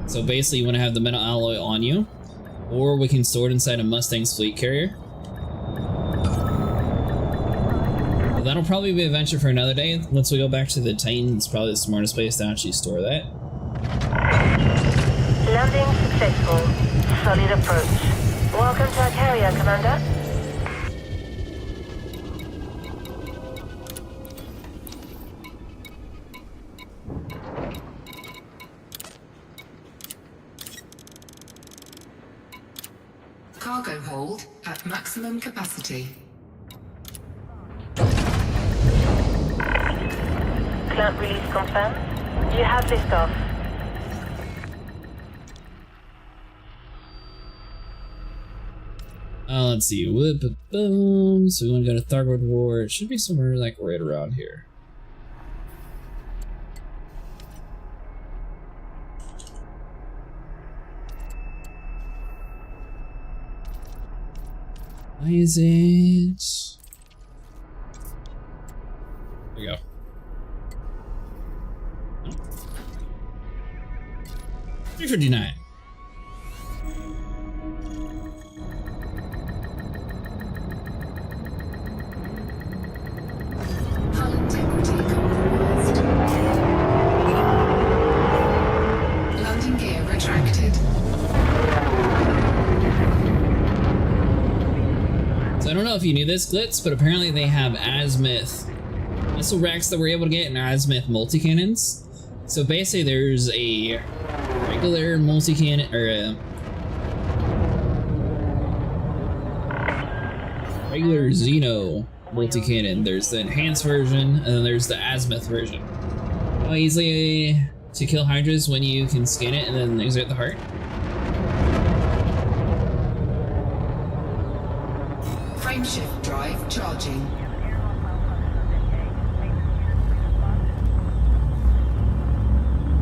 So basically you want to have the metal alloy on you, or we can store it inside a Mustang's fleet carrier. Well, that'll probably be a venture for another day. Once we go back to the Titan, it's probably the smartest place to actually store that. Landing successful. Solid approach. Welcome to our carrier, Commander. Cargo hold at maximum capacity. Clamp release confirmed. You have liftoff. Let's see. Whoop, boom. So we want to go to Thargoid War. It should be somewhere like right around here. Why is it? There we go. Oh. 359. Hull integrity compromised. Landing gear retracted. know if you knew this, Glitz, but apparently they have azimuth missile racks that we're able to get in azimuth multi-cannons. So basically there's a regular multi-cannon, or a regular Xeno multi-cannon. There's the enhanced version, and then there's the azimuth version. How easily to kill Hydras when you can scan it and then exert the heart? Frameshift drive charging.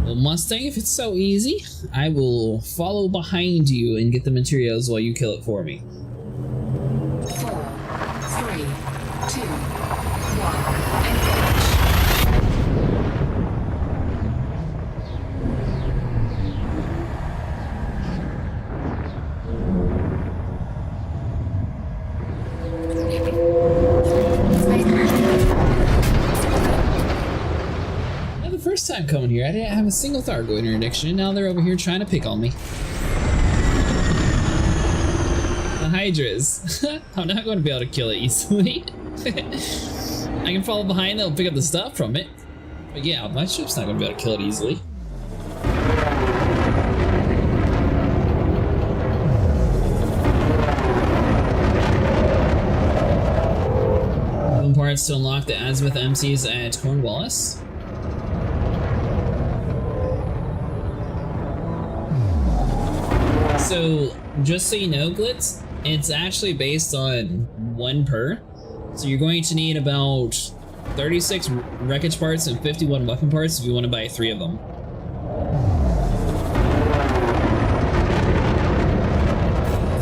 Well, Mustang, if it's so easy, I will follow behind you and get the materials while you kill it for me. 4, 3, 2, 1, engage. First time coming here, I didn't have a single thargoid interdiction, and now they're over here trying to pick on me. The Hydras. I'm not going to be able to kill it easily. I can follow behind, they'll pick up the stuff from it. But yeah, my ship's not going to be able to kill it easily. Parts to unlock the azimuth MCs at Cornwallis. So, just so you know, Glitz, it's actually based on 1 per. So you're going to need about 36 wreckage parts and 51 weapon parts if you want to buy 3 of them.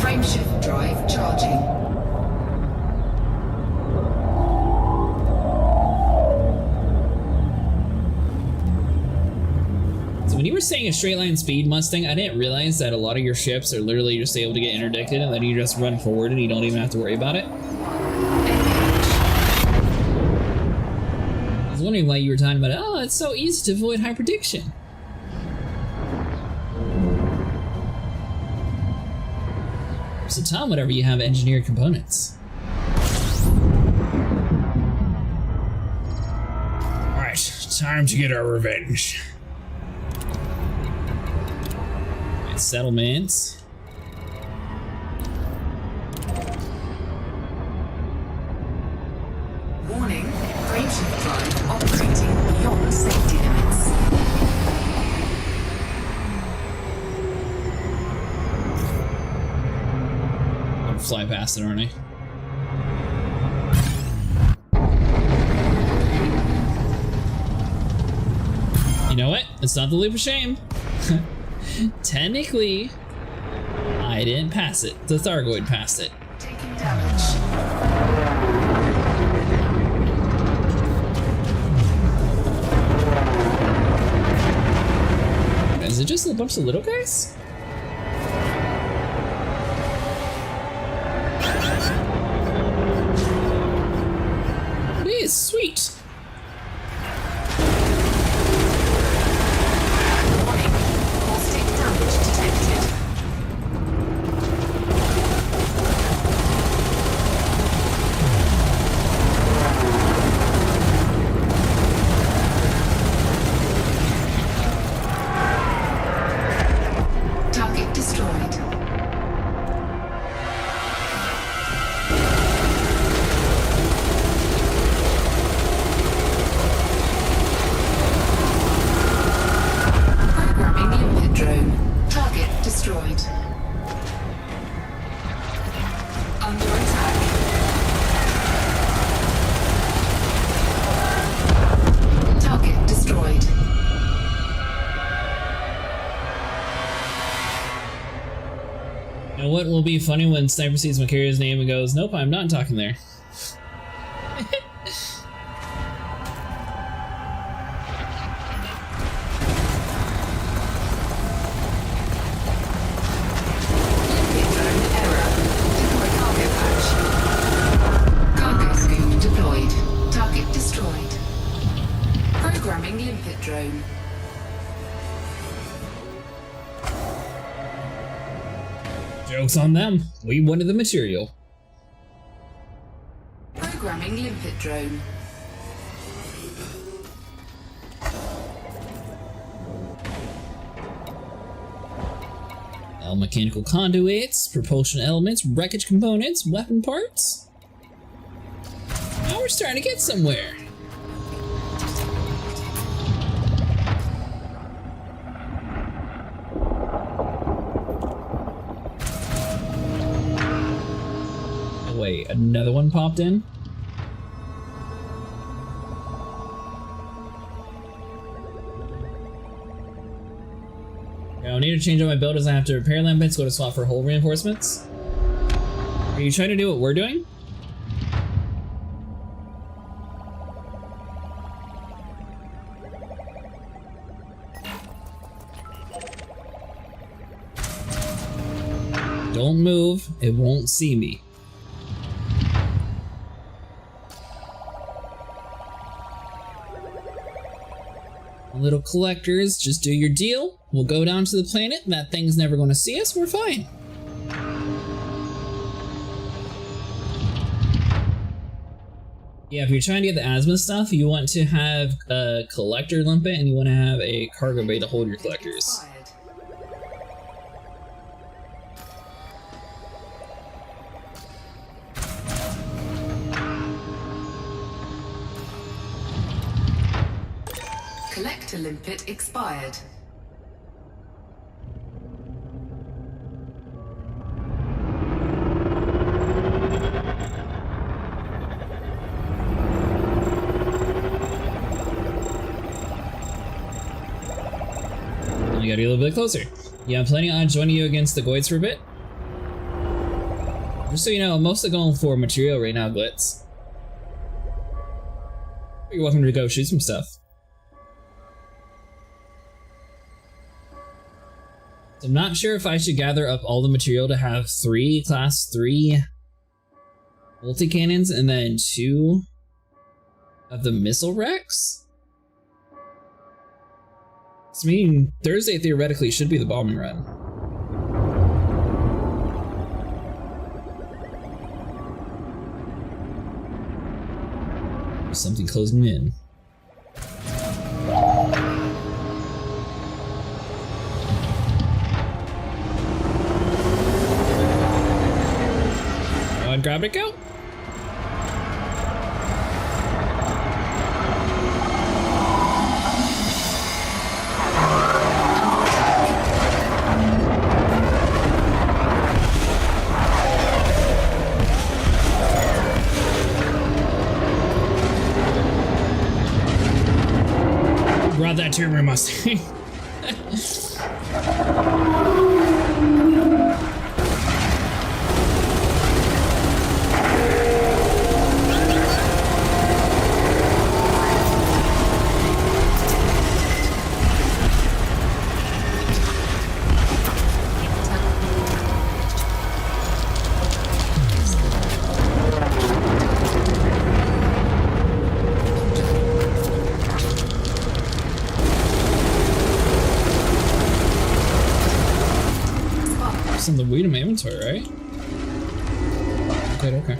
Frameshift drive charging. When you were saying a straight line speed, Mustang, I didn't realize that a lot of your ships are literally just able to get interdicted and then you just run forward and you don't even have to worry about it. I was wondering why you were talking about, oh, it's so easy to avoid hyperdiction. So tell them whenever you have engineered components. Alright, time to get our revenge. Settlements. Warning, frameshift drive operating beyond safety limits. I'm gonna fly past it, aren't I? You know what? It's not the leap of shame. Technically, I didn't pass it. The Thargoid passed it. Taking damage. Is it just a bunch of little guys? It is sweet. What will be funny when Sniper sees Makaria's name and goes, nope, I'm not talking there. Cargo scoop deployed. Target destroyed. Programming limpet drone. Joke's on them. We wanted the material. limpet drone. All mechanical conduits, propulsion elements, wreckage components, weapon parts. Now we're starting to get somewhere. Oh, wait, another one popped in? I need to change out my build as I have to repair limpets, go to swap for hull reinforcements. Are you trying to do what we're doing? Don't move, it won't see me. Little collectors, just do your deal. We'll go down to the planet. That thing's never going to see us. We're fine. Yeah, if you're trying to get the asthma stuff, you want to have a collector limpet and you want to have a cargo bay to hold your collectors. Collector limpet expired. We gotta be a little bit closer. Yeah, I'm planning on joining you against the Goids for a bit. Just so you know, I'm mostly going for material right now, Glitz. You're welcome to go shoot some stuff. So I'm not sure if I should gather up all the material to have 3 class 3 multi-cannons and then 2 of the missile racks. I mean, Thursday theoretically should be the bombing run. There's something closing in. Grab it, go. Grab that turbo Mustang. The weight of my inventory, right? Good, okay.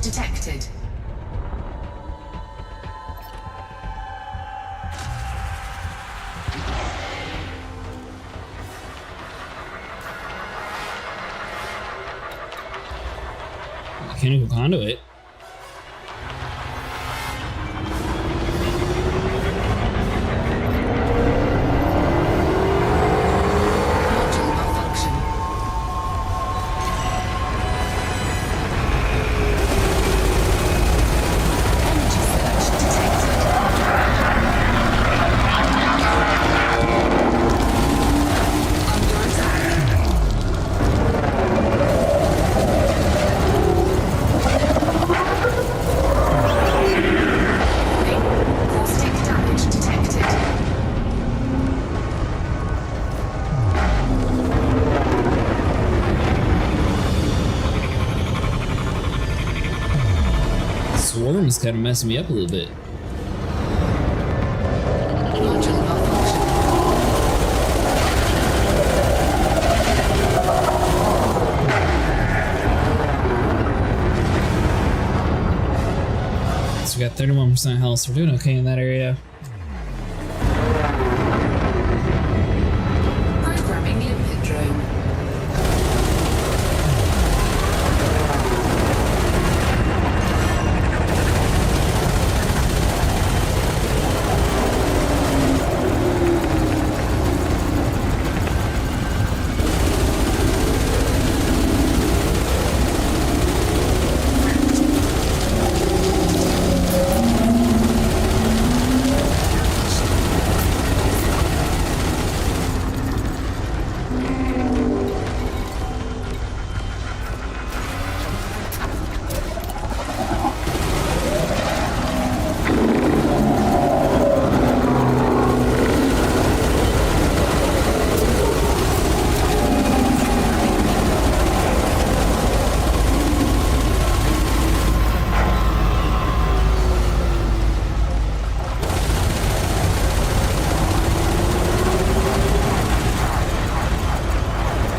detected. Mechanical conduit. is kind of messing me up a little bit. So we got 31% health, so we're doing okay in that area. Programming limpet drone.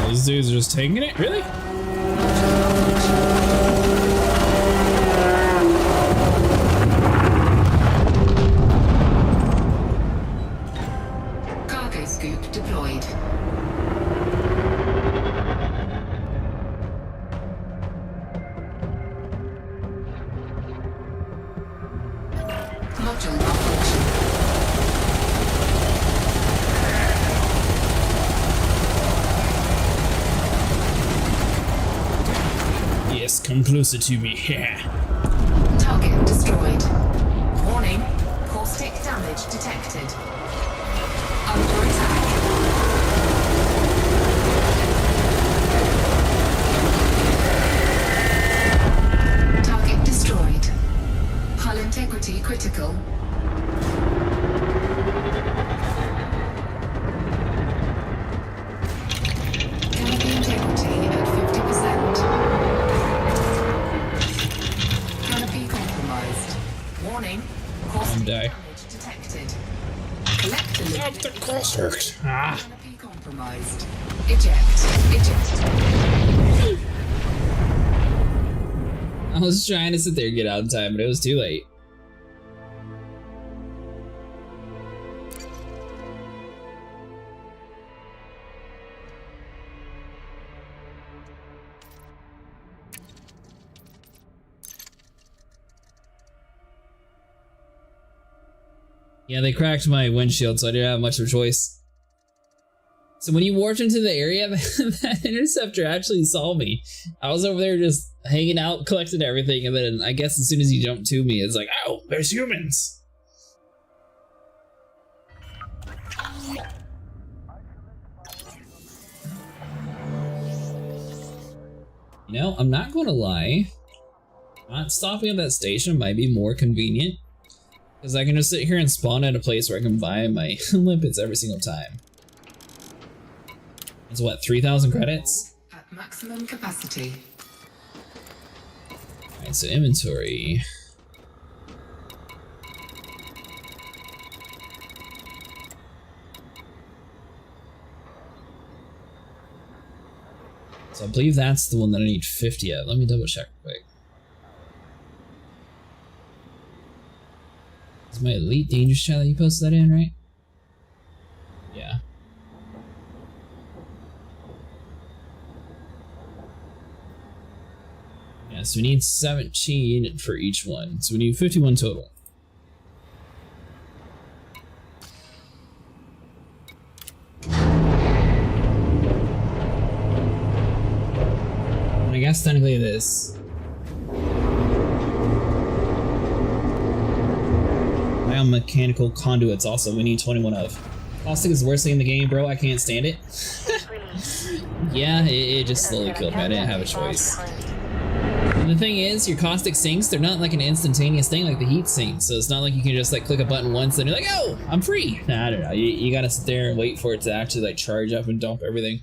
These dudes are just taking it? Really? Cargo scoop deployed. Module malfunction. Yes, come closer to me. Yeah. Target destroyed. Warning, caustic damage detected. Under attack. Target destroyed. Hull integrity critical. Canopy integrity at 50%. Canopy compromised. Warning, caustic Die. damage detected. Collect the liquid. Canopy compromised. Eject. I was trying to sit there and get out in time, but it was too late. Yeah, they cracked my windshield, so I didn't have much of a choice. So when you warped into the area, that interceptor actually saw me. I was over there just hanging out, collecting everything, and then I guess as soon as he jumped to me, it's like, oh, there's humans. You know, I'm not going to lie. Not stopping at that station might be more convenient. Because I can just sit here and spawn at a place where I can buy my limpets every single time. It's what, 3,000 credits? At maximum capacity. Alright, so inventory. So I believe that's the one that I need 50 at. Let me double check quick. Is my Elite Dangerous chat that you posted that in, right? Yeah. Yeah, so we need 17 for each one. So we need 51 total. And I guess technically this. Biomechanical conduits also, we need 21 of. Caustic is the worst thing in the game, bro. I can't stand it. Yeah, it just slowly killed me. I didn't have a choice. And the thing is, your caustic sinks, they're not like an instantaneous thing like the heat sinks. So it's not like you can just like click a button once and you're like, oh, I'm free. Nah, I don't know. You gotta sit there and wait for it to actually like charge up and dump everything.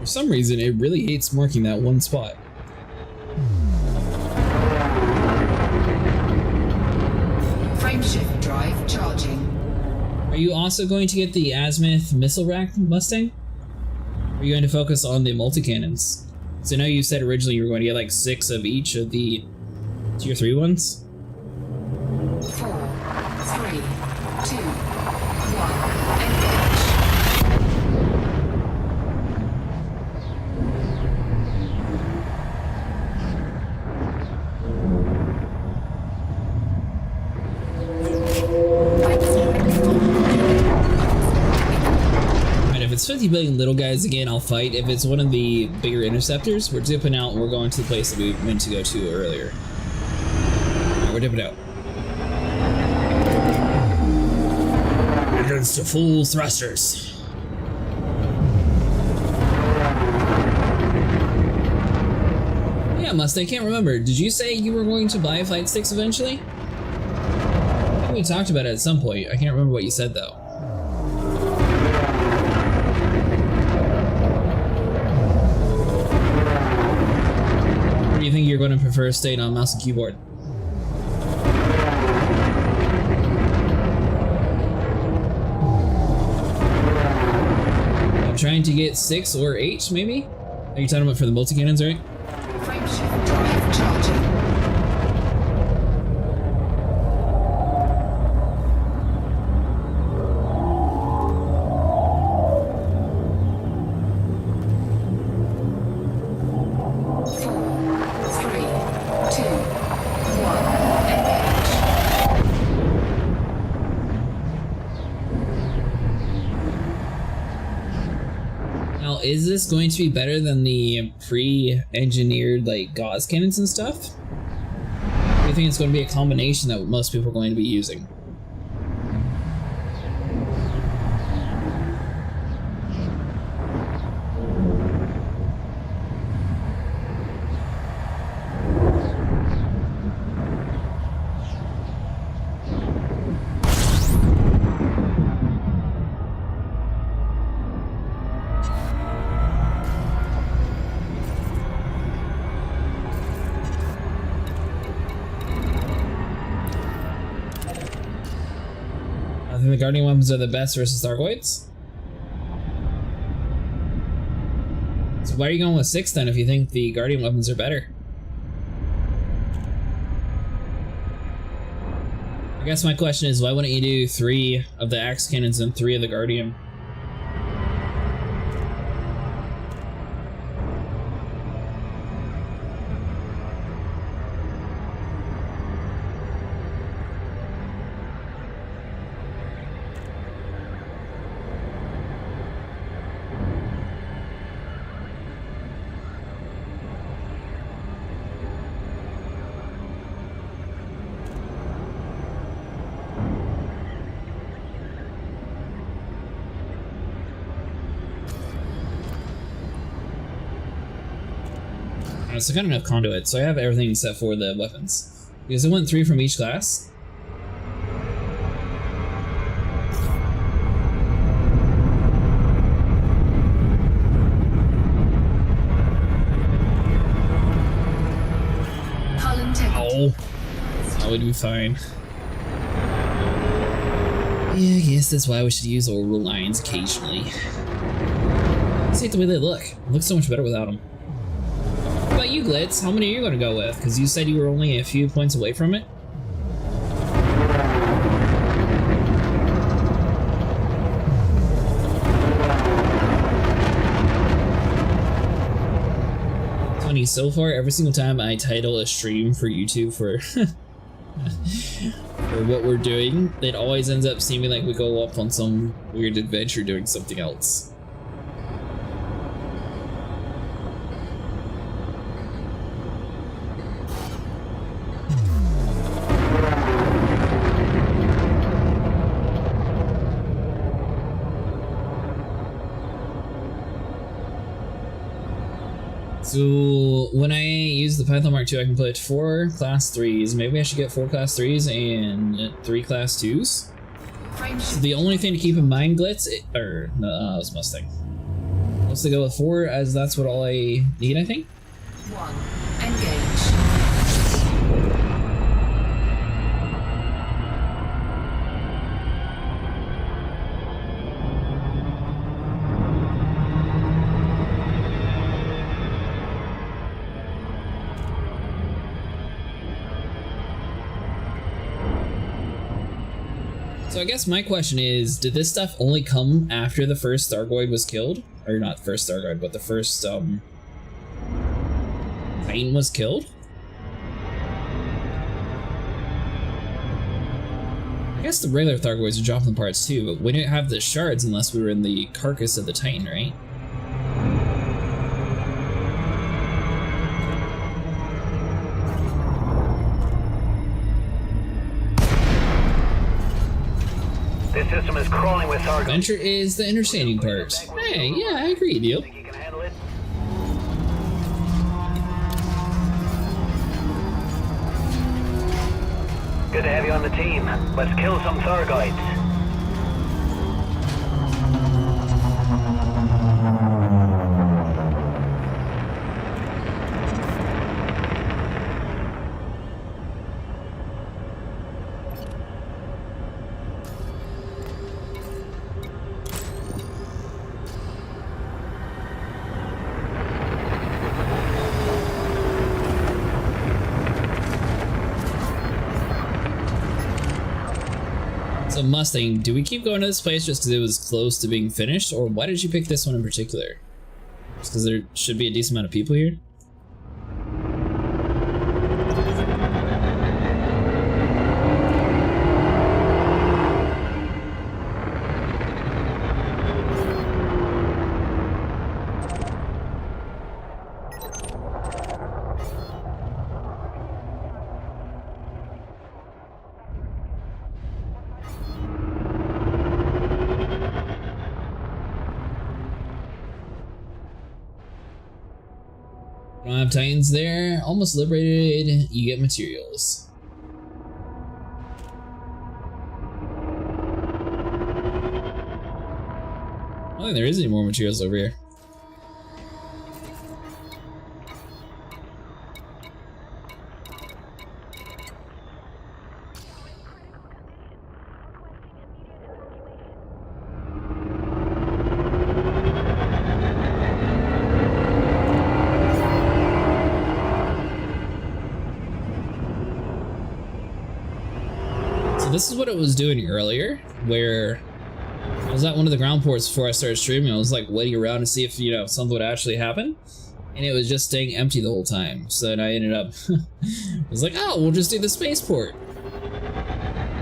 For some reason, it really hates marking that one spot. Frameshift drive charging. Are you also going to get the Azimuth missile rack Mustang? Or are you going to focus on the multi-cannons? So I know you said originally you were going to get like 6 of each of the tier 3 ones. 4, 3, 2, 1, engage. Alright, if it's 50 billion little guys again, I'll fight. If it's one of the bigger interceptors, we're dipping out and we're going to the place that we meant to go to earlier. Alright, we're dipping out. Entrance to full thrusters. Yeah, Mustang, I can't remember. Did you say you were going to buy flight sticks eventually? I think we talked about it at some point. I can't remember what you said though. Or do you think you're going to prefer staying on mouse and keyboard? Trying to get 6 or 8, maybe? Are you talking about for the multi-cannons, right? Frameshift drive charging. Is this going to be better than the pre-engineered like gauze cannons and stuff? Or do you think it's going to be a combination that most people are going to be using? I think the Guardian weapons are the best versus thargoids. So why are you going with 6 then if you think the Guardian weapons are better? I guess my question is, why wouldn't you do 3 of the axe cannons and 3 of the Guardian? So I got enough conduit, so I have everything except for the weapons. Because I went 3 from each class. Oh, that would be fine. Yeah, I guess that's why we should use orbital lines occasionally. I just hate the way they look. It looks so much better without them. What about you, Glitz? How many are you going to go with? Because you said you were only a few points away from it. It's funny, so far, every single time I title a stream for YouTube for what we're doing, it always ends up seeming like we go off on some weird adventure doing something else. So when I use the Python Mark II, I can put 4 class 3s. Maybe I should get 4 class 3s and 3 class 2s. So the only thing to keep in mind, Glitz, no, it was Mustang. The Mostly go with 4 as that's what all I need, I think. 1. Engage. So I guess my question is, did this stuff only come after the first thargoid was killed? Or not the first thargoid, but the first Titan was killed? I guess the regular thargoids are dropping parts too, but we didn't have the shards unless we were in the carcass of the Titan, right? This system is crawling with thargoids. Adventure is the entertaining part. Hey, yeah, I agree, Neil. Think you can handle it? Good to have you on the team. Let's kill some thargoids. So Mustang, do we keep going to this place just because it was close to being finished, or why did you pick this one in particular? Just because there should be a decent amount of people here? Don't have Titans there. Almost liberated. You get materials. I don't think there is any more materials over here. This is what it was doing earlier, where I was at one of the ground ports before I started streaming. I was like waiting around to see if, you know, something would actually happen, and it was just staying empty the whole time. So then I ended up, I was like, oh, we'll just do the spaceport.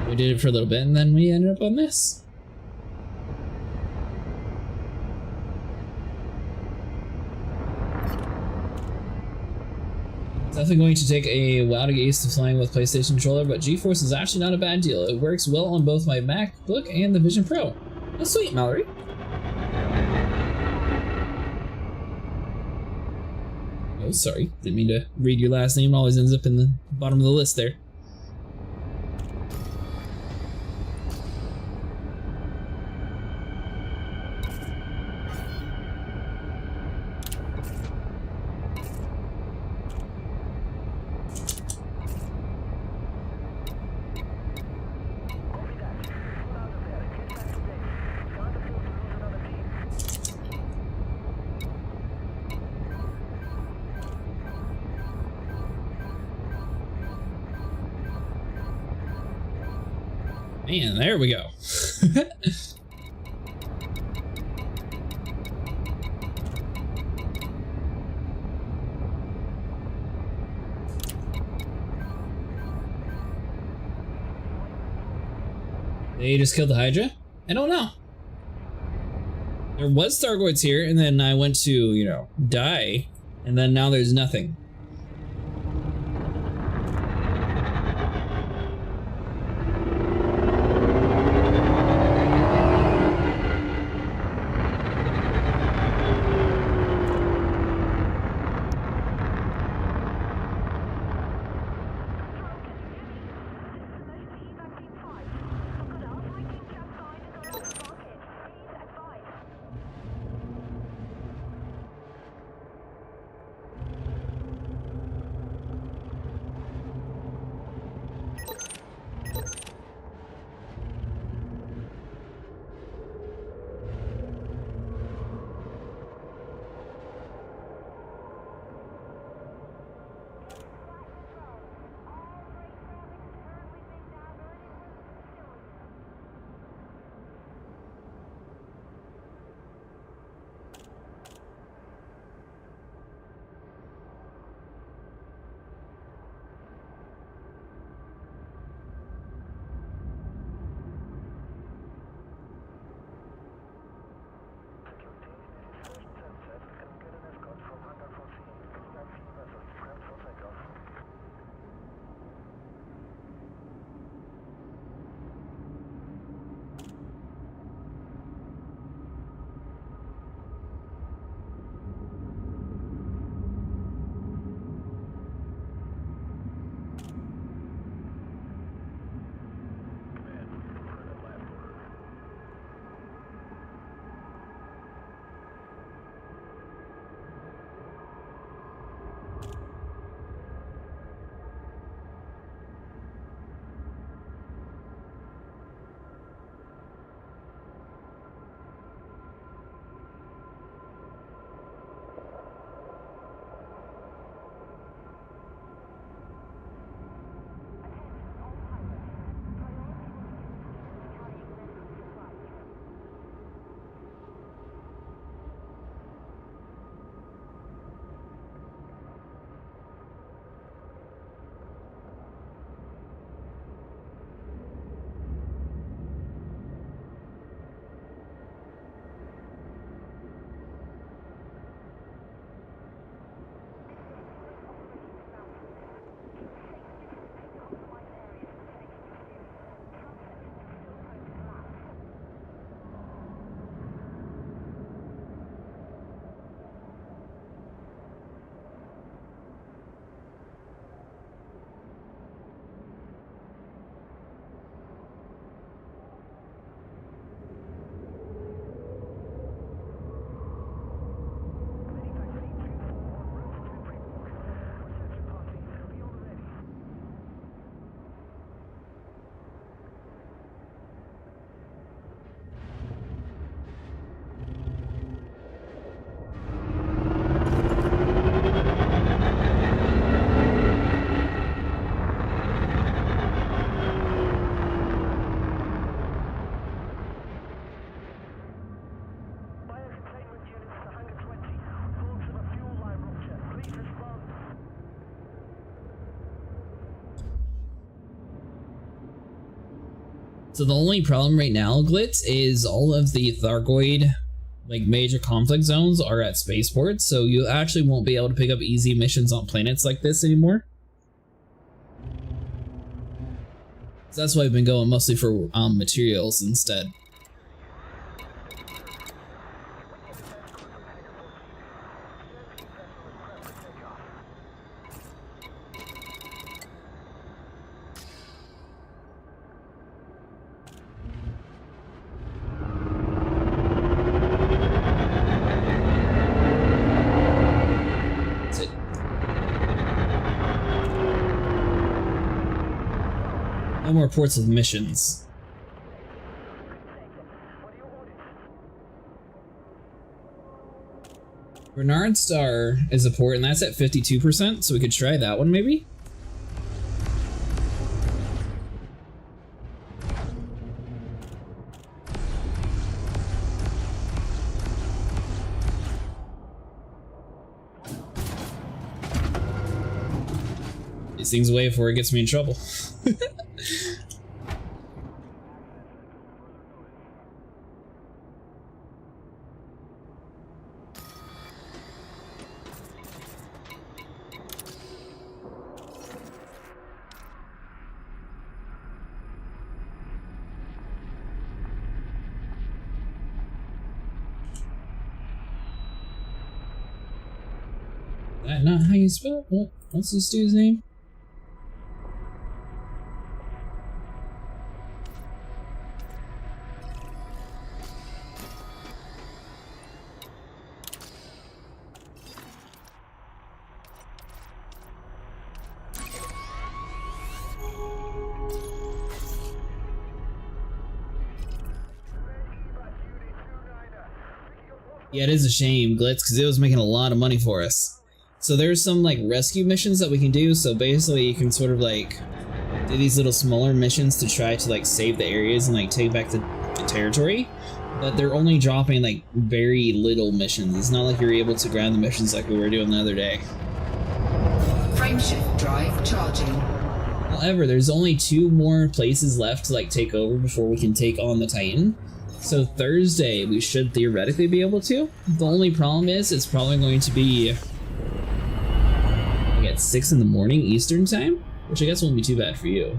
We did it for a little bit, and then we ended up on this. Definitely going to take a while to get used to flying with PlayStation controller, but GeForce is actually not a bad deal. It works well on both my MacBook and the Vision Pro. Oh, sweet, Mallory. Oh, sorry. Didn't mean to read your last name. It always ends up in the bottom of the list there. Man, there we go. They just killed the Hydra? I don't know. There was thargoids here, and then I went to, you know, die, and then now there's nothing. So the only problem right now, Glitz, is all of the thargoid, like, major conflict zones are at spaceports, so you actually won't be able to pick up easy missions on planets like this anymore. So that's why I've been going mostly for materials instead. No more ports with missions. Bernard Star is a port, and that's at 52%, so we could try that one maybe? These things away before it gets me in trouble. That not how you spell it? What's this dude's name? Yeah, it is a shame, Glitz, because it was making a lot of money for us. So there's some like rescue missions that we can do, so basically you can sort of like do these little smaller missions to try to like save the areas and like take back the territory, but they're only dropping like very little missions. It's not like you're able to grab the missions like we were doing the other day. Frameshift drive charging. However, there's only 2 more places left to like take over before we can take on the Titan. So Thursday we should theoretically be able to. The only problem is it's probably going to be like at 6 in the morning Eastern time, which I guess won't be too bad for you.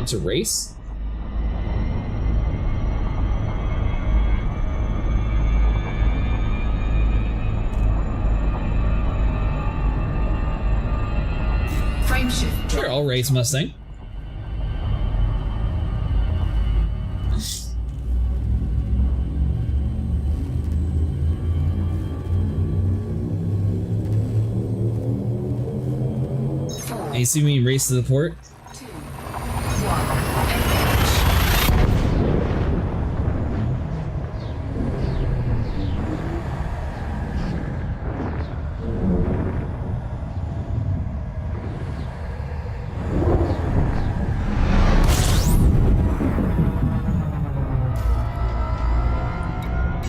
It's a race. Frameshift. Sure, I'll race Mustang. And you see me race to the port?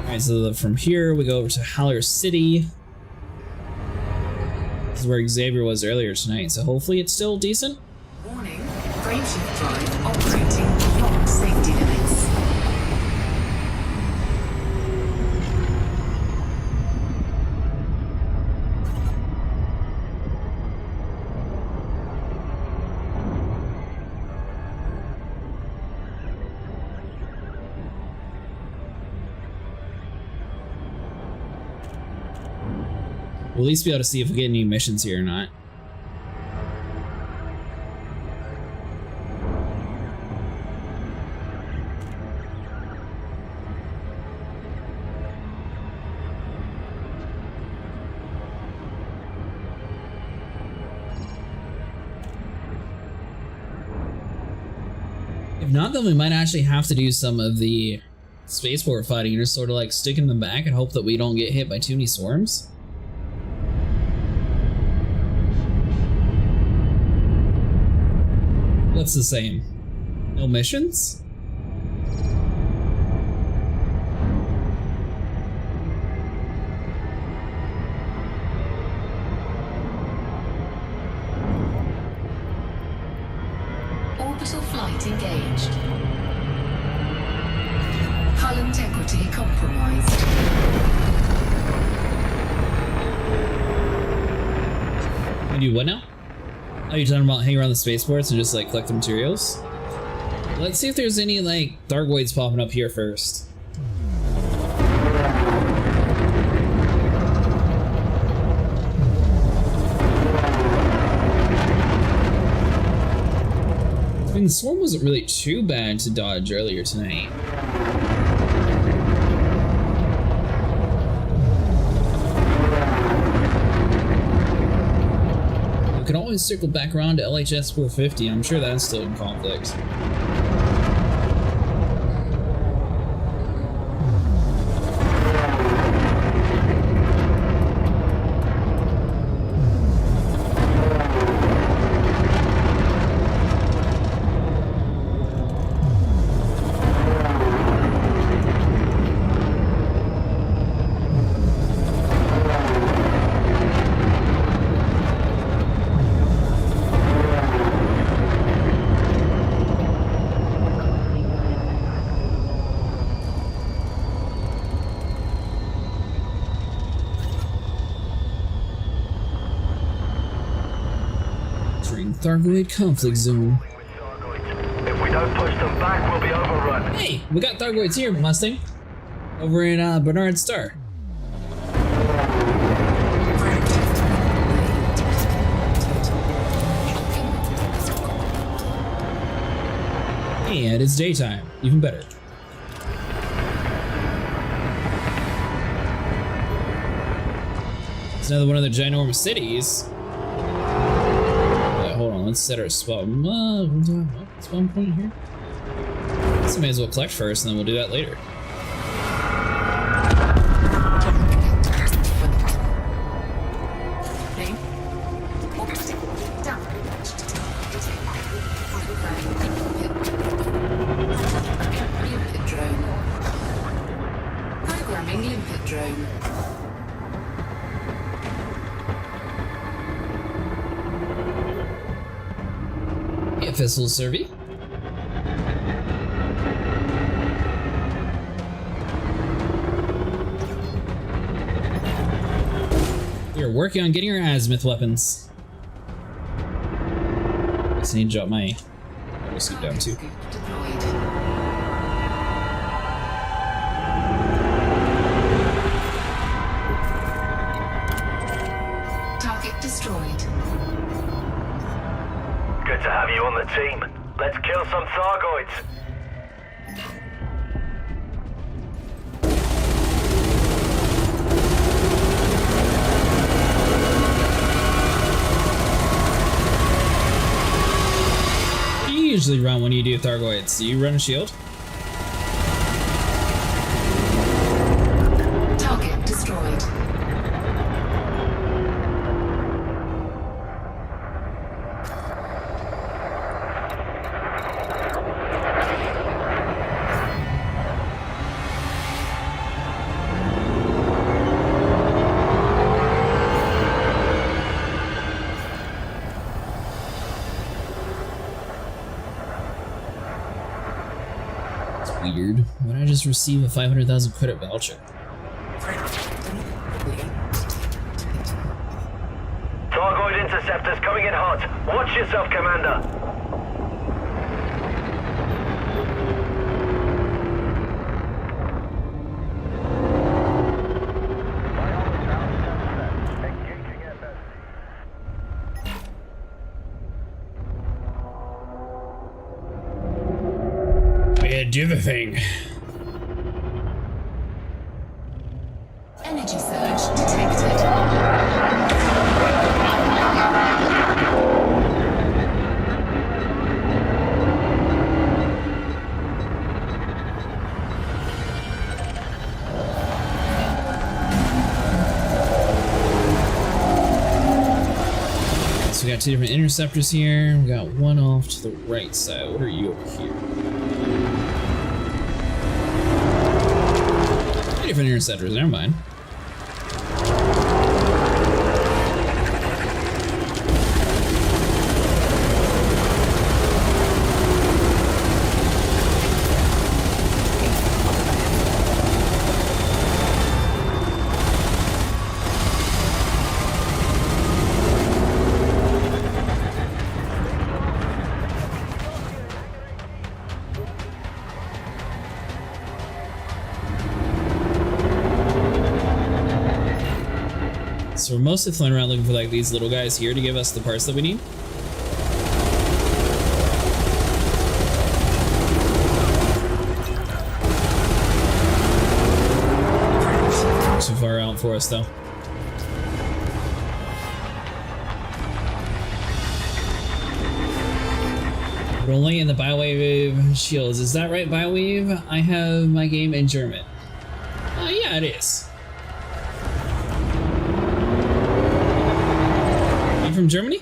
Alright, so from here we go over to Haller City. This is where Xavier was earlier tonight, so hopefully it's still decent. Warning, frameshift drive operating beyond safety limits. We'll at least be able to see if we get any missions here or not. If not, then we might actually have to do some of the spaceport fighting and just sort of like stick in the back and hope that we don't get hit by too many swarms. What's the same? No missions? Orbital flight engaged. Hull integrity compromised. You do what now? Oh, you're talking about hanging around the spaceports and just like collect the materials? Let's see if there's any like thargoids popping up here first. I mean, the swarm wasn't really too bad to dodge earlier tonight. We can always circle back around to LHS 450. I'm sure that's still in conflict. Thargoid conflict zone. If we don't push them back, we'll be overrun. Hey, we got Thargoids here, Mustang. Over in Bernard Star. And it's daytime, even better. It's another one of the ginormous cities. Let's set our spawn. Spawn point here. So may as well collect first, and then we'll do that later. Programming limpet drone. Vessel survey. We are working on getting our azimuth weapons. I just need to drop my scoop down too. Target destroyed. Good to have you on the team. Let's kill some thargoids. What do you usually run when you do thargoids? Do you run a shield? Target destroyed. Weird. Why did I just receive a 500,000 credit voucher? Thargoid interceptors coming in hot. Watch yourself, Commander. Do the thing. Energy surge detected. So we got two different interceptors here. We got one off to the right side. What are you over here? Different interceptors, never mind. So we're mostly flying around looking for like these little guys here to give us the parts that we need. Too far out for us though. We're only in the Biowave shields. Is that right, Biowave? I have my game in German. Oh yeah, it is. You from Germany?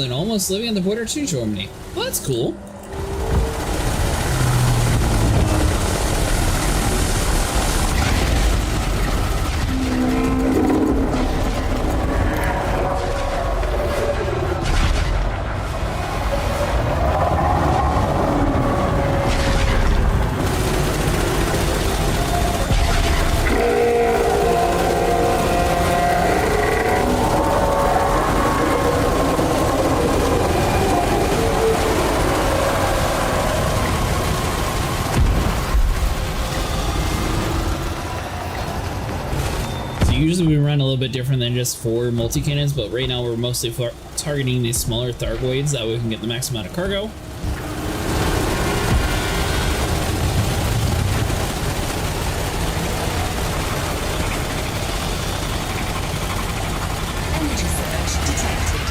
Almost living on the border to Germany. Well, that's cool. Usually we run a little bit different than just 4 multi-cannons, but right now we're mostly targeting these smaller thargoids that way we can get the maximum amount of cargo. Energy surge detected.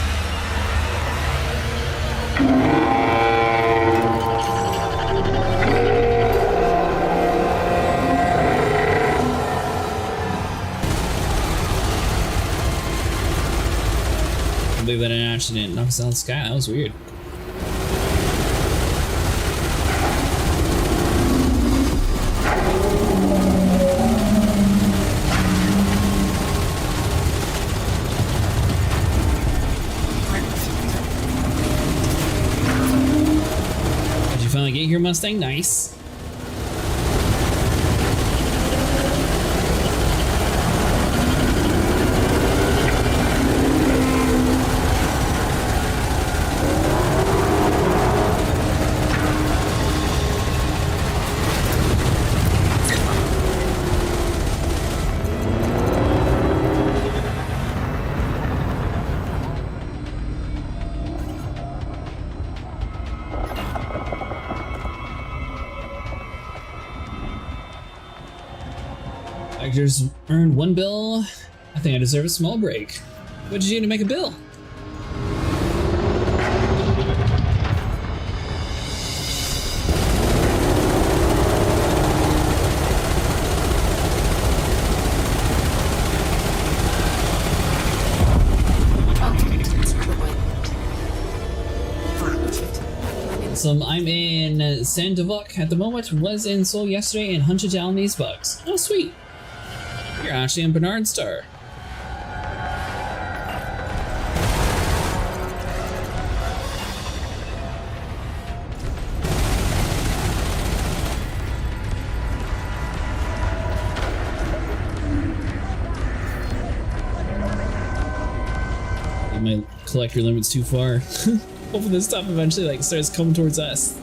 I believe that an accident knocked us down the sky. That was weird. Did you finally get here, Mustang? Nice. Actors earned 1 bill. I think I deserve a small break. What did you do to make a bill? So I'm in Sandovok at the moment, was in Seoul yesterday and hunted down these bugs. Oh sweet. You're actually in Bernard Star. My collector limit's too far. Hopefully this stuff eventually like starts coming towards us.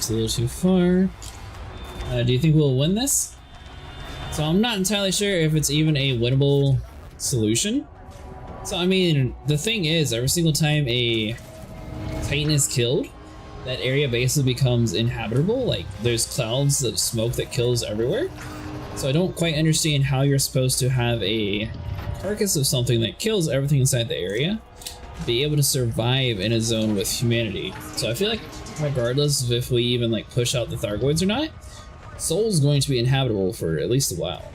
a little too far. Do you think we'll win this? So I'm not entirely sure if it's even a winnable solution. So I mean, the thing is, every single time a Titan is killed, that area basically becomes inhabitable. Like, there's clouds of smoke that kills everywhere. So I don't quite understand how you're supposed to have a carcass of something that kills everything inside the area be able to survive in a zone with humanity. So I feel like regardless of if we even like push out the thargoids or not, Sol's going to be inhabitable for at least a while.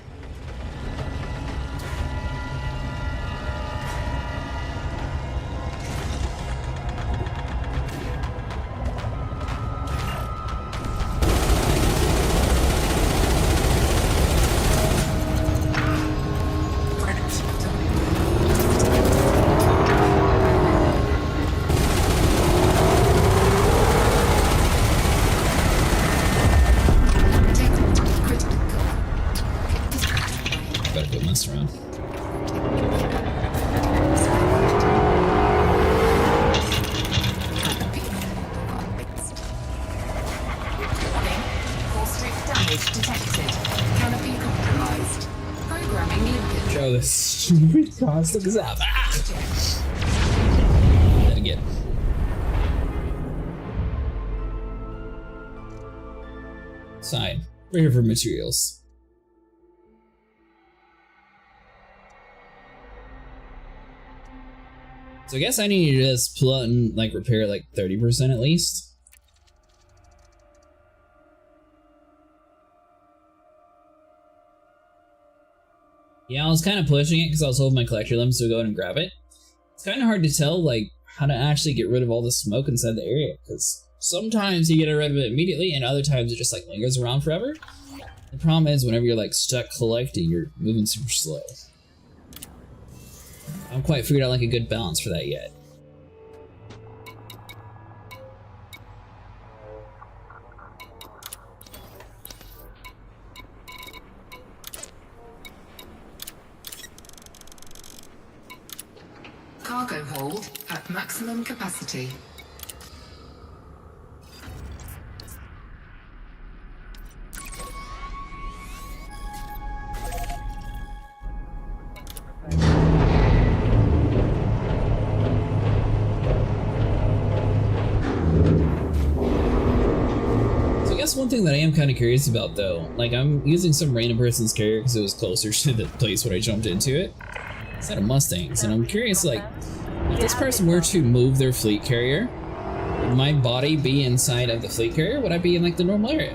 Look this up. Then again. Side. We're here for materials. So I guess I need to just pull out and like repair like 30% at least. Yeah, I was kind of pushing it because I was holding my collector limbs to go in and grab it. It's kind of hard to tell like how to actually get rid of all the smoke inside the area, because sometimes you get rid of it immediately and other times it just like lingers around forever. The problem is whenever you're like stuck collecting, you're moving super slow. I haven't quite figured out like a good balance for that yet. Cargo hold at maximum capacity. One thing that I am kind of curious about though, like I'm using some random person's carrier because it was closer to the place where I jumped into it. It's not a Mustang, and I'm curious like, if this person were to move their fleet carrier, would my body be inside of the fleet carrier? Would I be in like the normal area?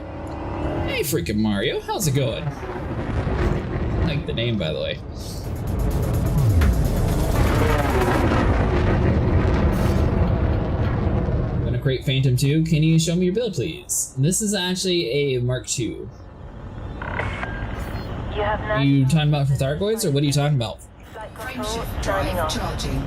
Hey freaking Mario, how's it going? I like the name by the way. Great Phantom 2, can you show me your build please? This is actually a Mark II. Are you talking about for thargoids or what are you talking about? Frameshift drive charging.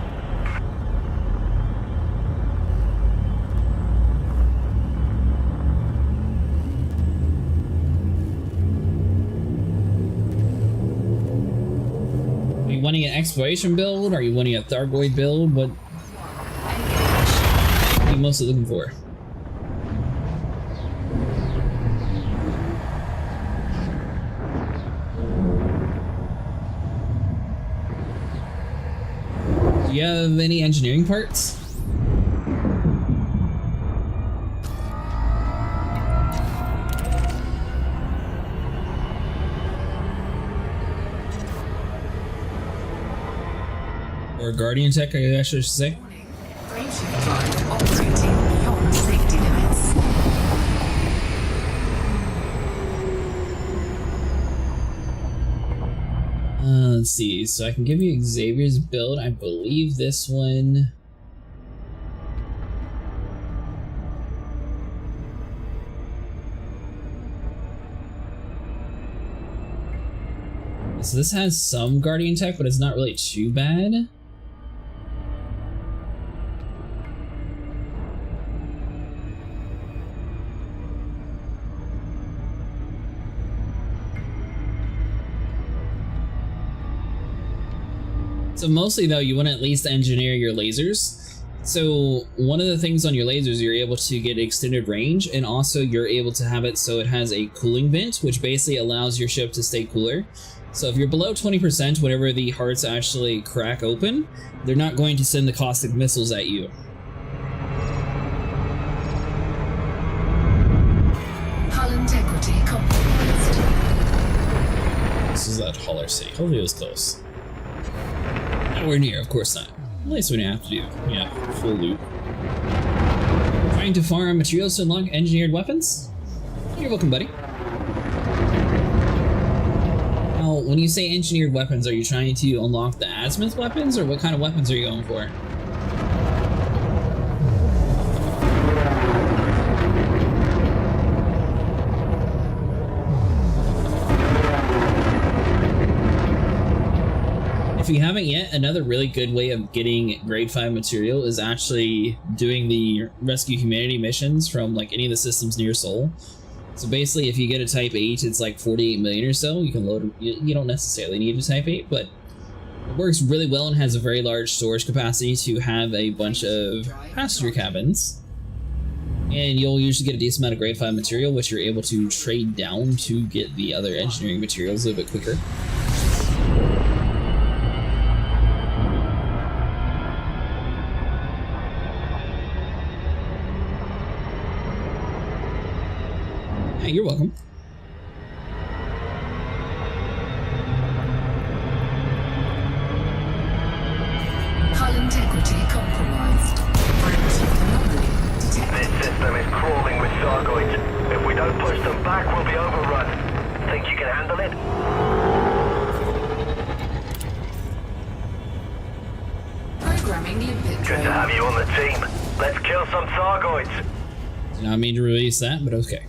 Are you wanting an exploration build? Are you wanting a thargoid build? What are you mostly looking for? Do you have any engineering parts? Or Guardian Tech, I actually should say. Frameshift drive operating beyond safety limits. Let's see, so I can give you Xavier's build. I believe this one. So this has some Guardian Tech, but it's not really too bad. So mostly though, you want to at least engineer your lasers, So one of the things on your lasers, you're able to get extended range, and also you're able to have it so it has a cooling vent, which basically allows your ship to stay cooler. So if you're below 20%, whenever the hearts actually crack open, they're not going to send the caustic missiles at you. Hull integrity compromised. This is that Holler City. Hopefully it was close. Nowhere near, of course not. At least we don't have to do, yeah, full loop. Trying to farm materials to unlock engineered weapons? You're welcome, buddy. Now, when you say engineered weapons, are you trying to unlock the azimuth weapons, or what kind of weapons are you going for? If you haven't yet, another really good way of getting grade 5 material is actually doing the rescue humanity missions from like any of the systems near Sol. So basically, if you get a type 8, it's like 48 million or so. You can load, you don't necessarily need a type 8, but it works really well and has a very large storage capacity to have a bunch of passenger cabins. And you'll usually get a decent amount of grade 5 material, which you're able to trade down to get the other engineering materials a little bit quicker. Hey, you're welcome. Hull integrity compromised. Anomaly detected. This system is crawling with thargoids. If we don't push them back, we'll be overrun. Think you can handle it? Programming limpet. Good to have you on the team. Let's kill some thargoids. Did not mean to release that, but okay.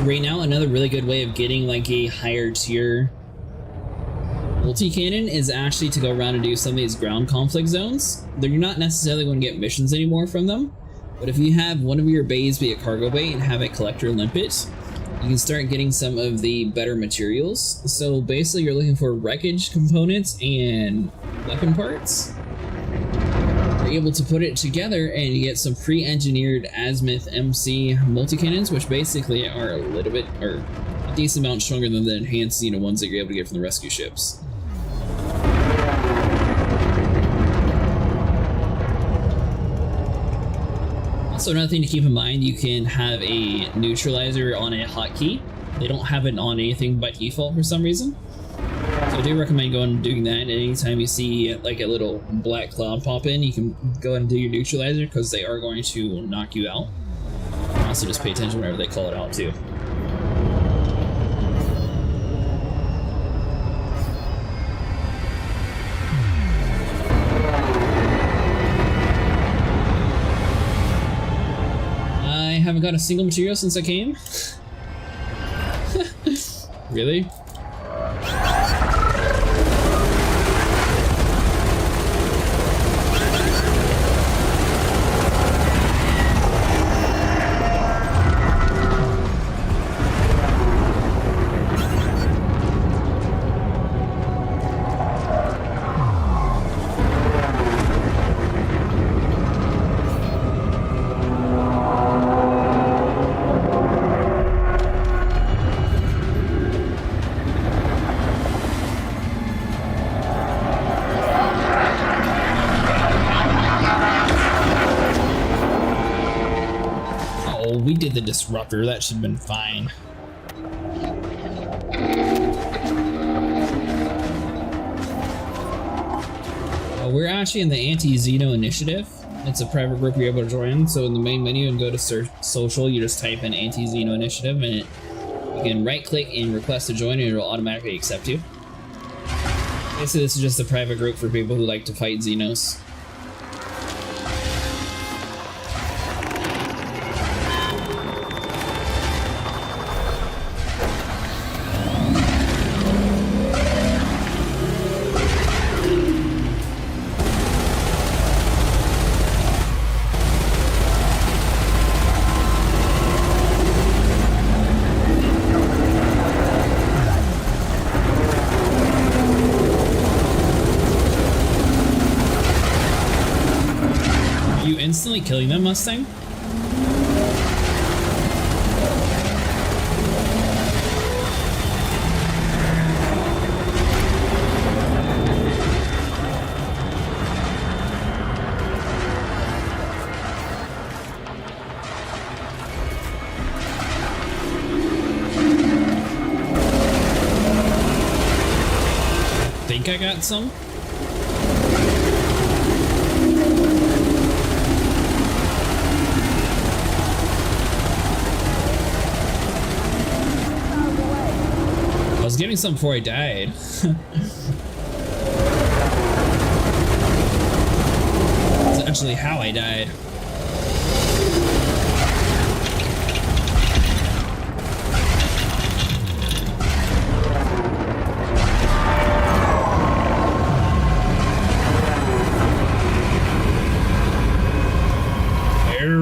Right now, another really good way of getting like a higher tier multi-cannon is actually to go around and do some of these ground conflict zones. You're not necessarily going to get missions anymore from them, but if you have one of your bays be a cargo bay and have a collector limpet, you can start getting some of the better materials. So basically you're looking for wreckage components and weapon parts. You're able to put it together and you get some pre-engineered azimuth MC multi-cannons, which basically are a little bit, or a decent amount stronger than the enhanced ones that you're able to get from the rescue ships. Also, another thing to keep in mind, you can have a neutralizer on a hotkey. They don't have it on anything by default for some reason. So I do recommend going and doing that. Anytime you see like a little black cloud pop in, you can go ahead and do your neutralizer because they are going to knock you out. Also just pay attention whenever they call it out too. I haven't got a single material since I came. Really? We did the disruptor, that should have been fine. We're actually in the anti-Xeno initiative. It's a private group you're able to join. So in the main menu and go to search social, you just type in anti-Xeno initiative and you can right click and request to join and it will automatically accept you. Basically this is just a private group for people who like to fight Xenos. instantly killing them, Mustang? Think I got some? I was getting some before I died. That's actually how I died.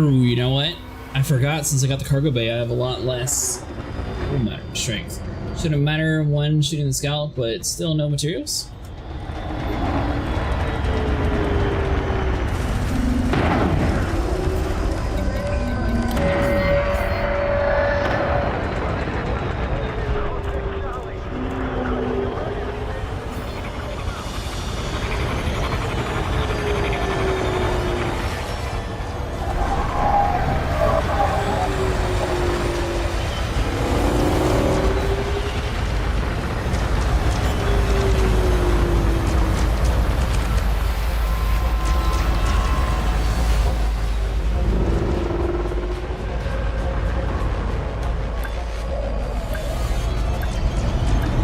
You know what? I forgot since I got the cargo bay, I have a lot less strength. Shouldn't matter when shooting the scalp, but still no materials.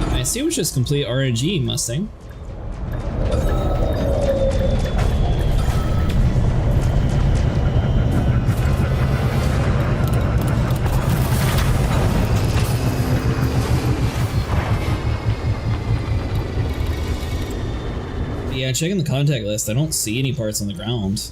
I assume it's just complete RNG, Mustang. Yeah, checking the contact list, I don't see any parts on the ground.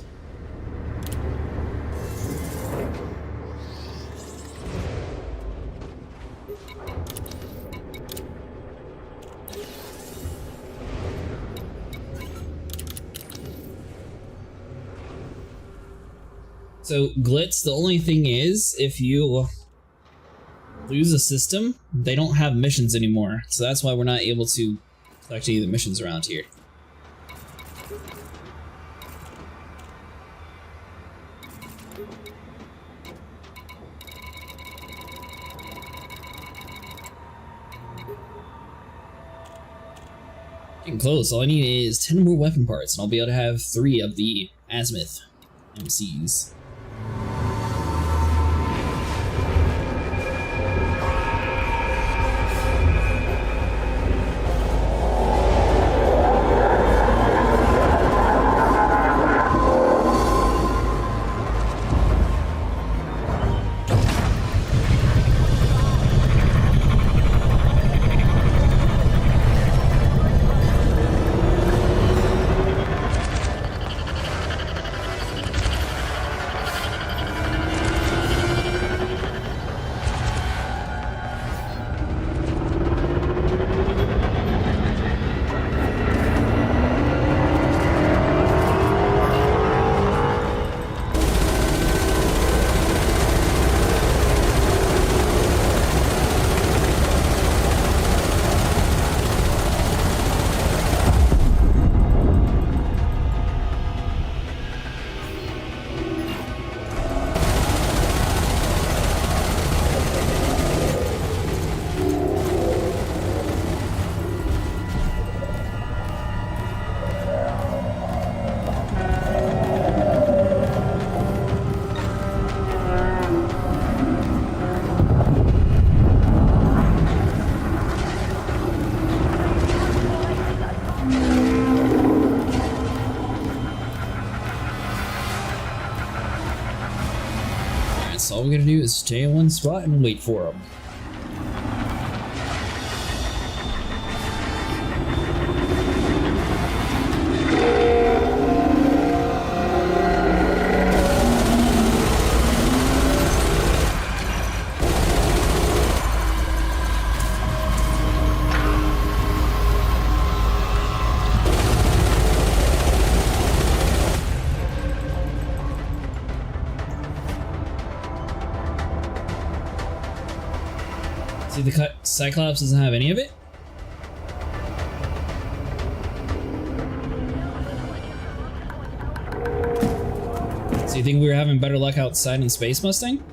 So, Glitz, the only thing is, if you lose a system, they don't have missions anymore. So that's why we're not able to collect any of the missions around here. Getting close. All I need is 10 more weapon parts, and I'll be able to have 3 of the Azimuth MCs. So all we gotta do is stay in one spot and wait for them. See, the Cyclops doesn't have any of it? So you think we were having better luck outside in Space Mustang?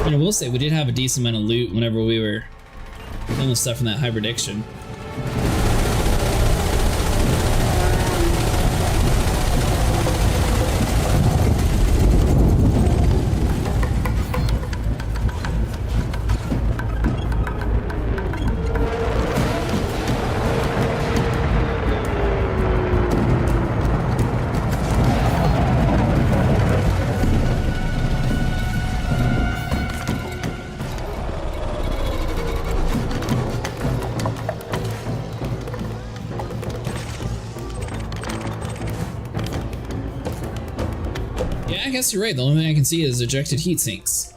I will say we did have a decent amount of loot whenever we were doing the stuff in that hyperdiction. I guess you're right, the only thing I can see is ejected heat sinks.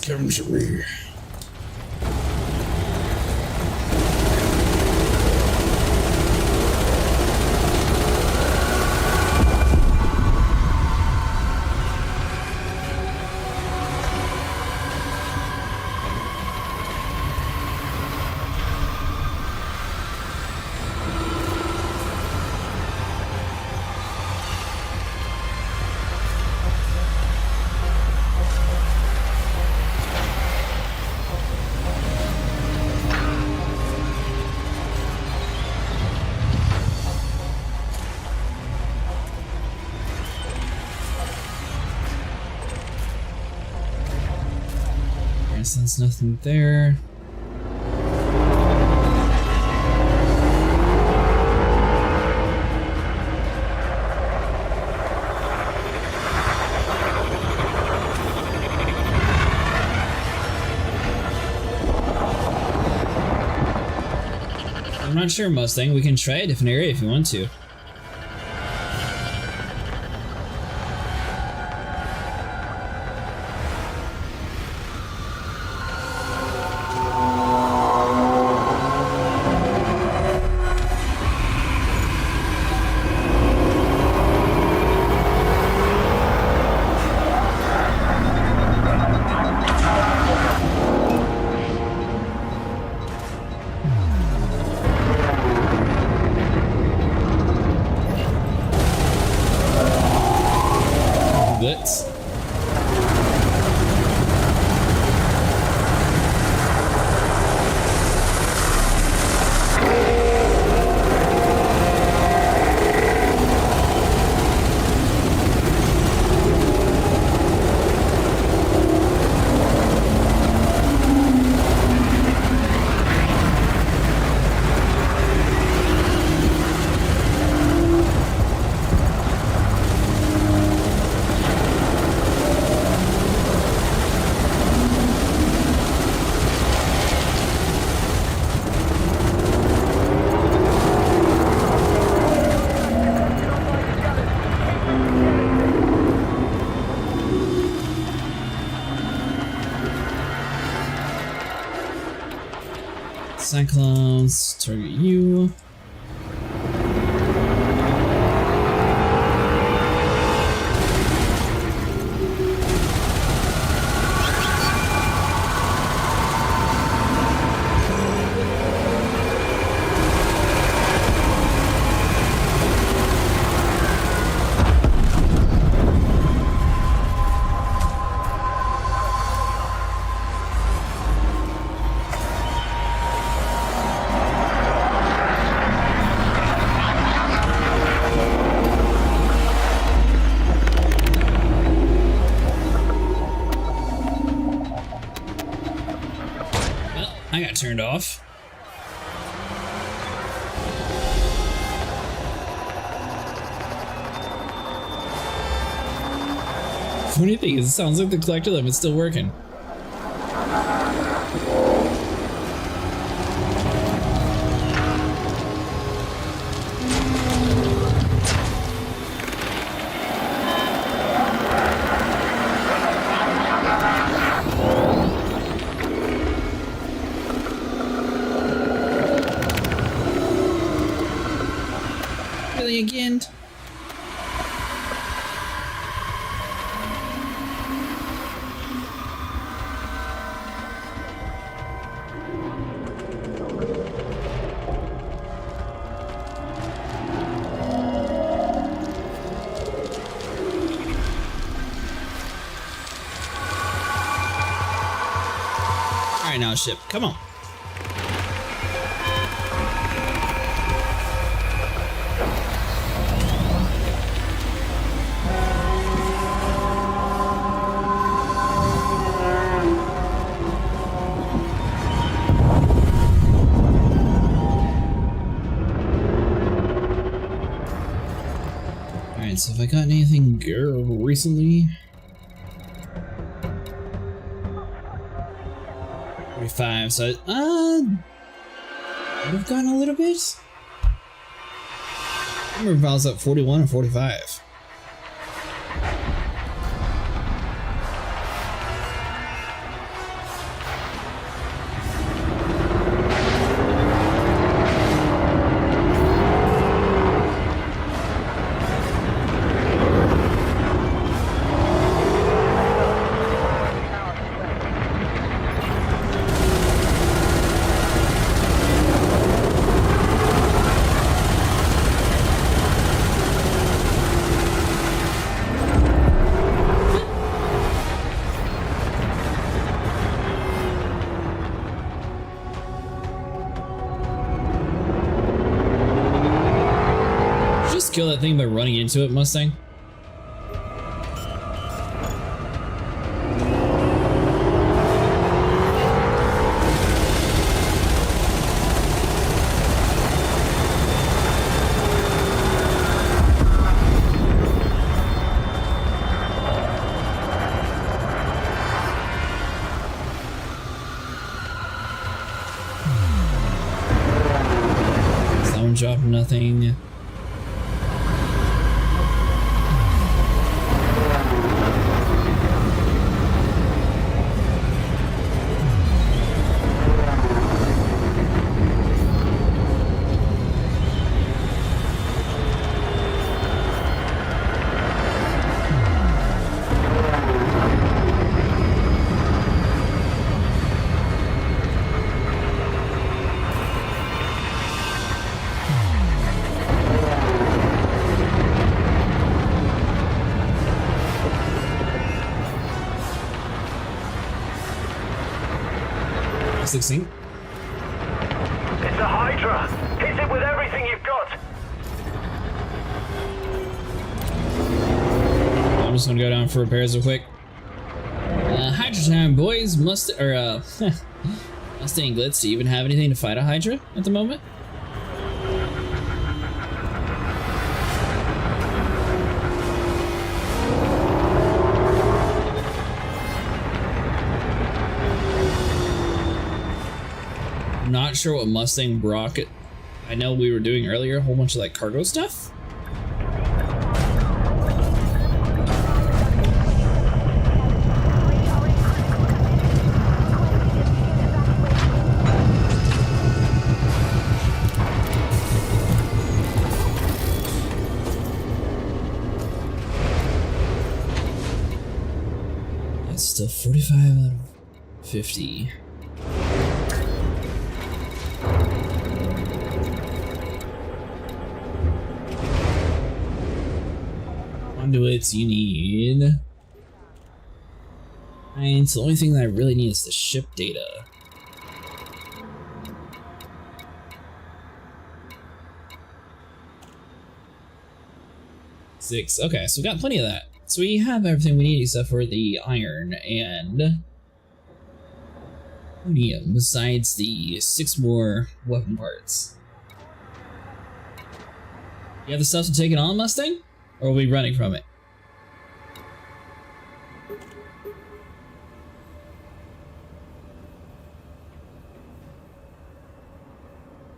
Come to me. There's nothing there. I'm not sure, Mustang. We can try a different area if you want to. Blitz. Cyclones, target you. I got turned off. Funny thing is, it sounds like the collector limit's still working. Really again? Alright, now ship, come on. Alright, so have I gotten anything recently? 45, so would have gotten a little bit. I remember if I was at 41 or 45. Kill that thing by running into it, Mustang. Sound drop, nothing. It's a Hydra! Hit it with everything you've got! I'm just gonna go down for repairs real quick. Hydra time, boys. Mustang Glitz, do you even have anything to fight a Hydra at the moment? Not sure what Mustang rocket. I know we were doing earlier a whole bunch of like cargo stuff. It's still 45 out of 50. Conduits you need. And the only thing that I really need is the ship data. Six. Okay, so we got plenty of that. So we have everything we need except for the iron and plutonium, besides the 6 more weapon parts. You have the stuff to take it on, Mustang? Or are we running from it?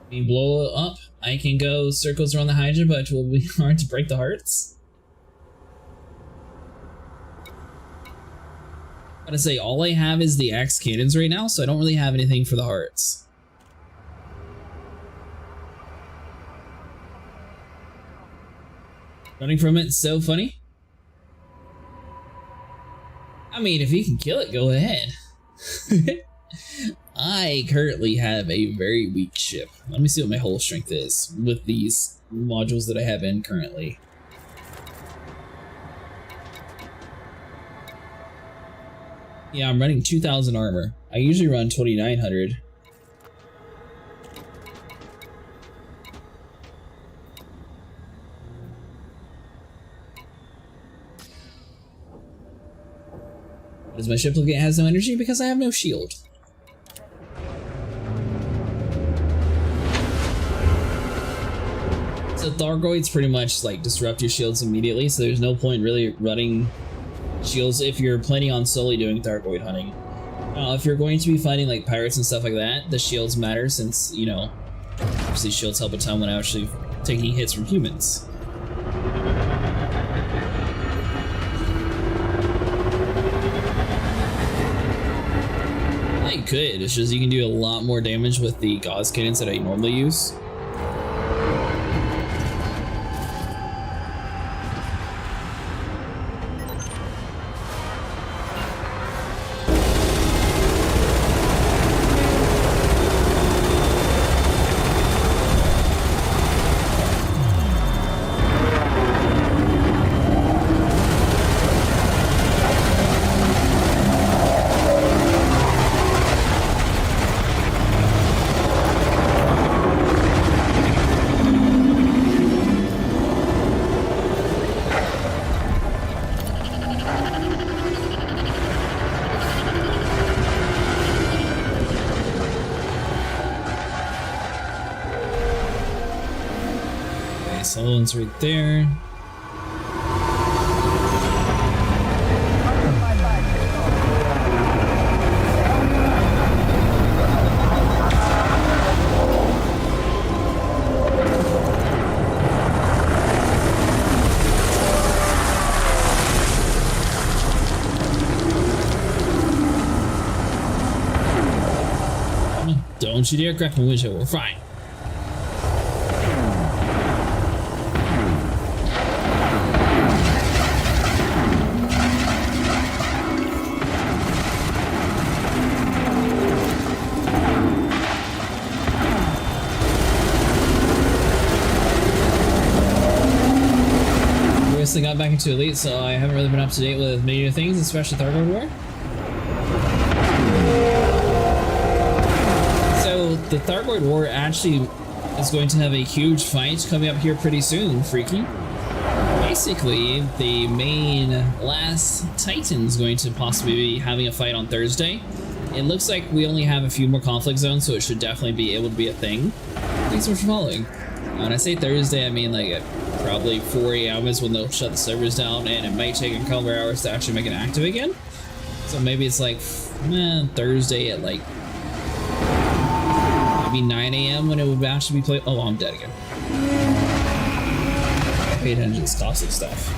We blow it up. I can go circles around the Hydra, but it will be hard to break the hearts. I gotta say, all I have is the axe cannons right now, so I don't really have anything for the hearts. Running from it's so funny. I mean, if you can kill it, go ahead. I currently have a very weak ship. Let me see what my hull strength is with these modules that I have in currently. Yeah, I'm running 2,000 armor. I usually run 2,900. Does my ship look like it has no energy? Because I have no shield. So thargoids pretty much like disrupt your shields immediately, so there's no point really running shields if you're planning on solely doing thargoid hunting. If you're going to be fighting like pirates and stuff like that, the shields matter since, you know, obviously shields help a ton when actually taking hits from humans. I could, it's just you can do a lot more damage with the gauze cannons that I normally use. One's right there. Don't you dare crack my windshield, we're fine. I got back into Elite, so I haven't really been up to date with many new things, especially Thargoid War. So the Thargoid War actually is going to have a huge fight coming up here pretty soon, Freaky. Basically, the main last Titan's going to possibly be having a fight on Thursday. It looks like we only have a few more conflict zones, so it should definitely be able to be a thing. Thanks so much for following. When I say Thursday, I mean like probably 4 a.m. is when they'll shut the servers down, and it might take a couple of hours to actually make it active again. So maybe it's like Thursday at like maybe 9 a.m. when it would actually be played. Oh, I'm dead again. I paid attention to this toxic stuff.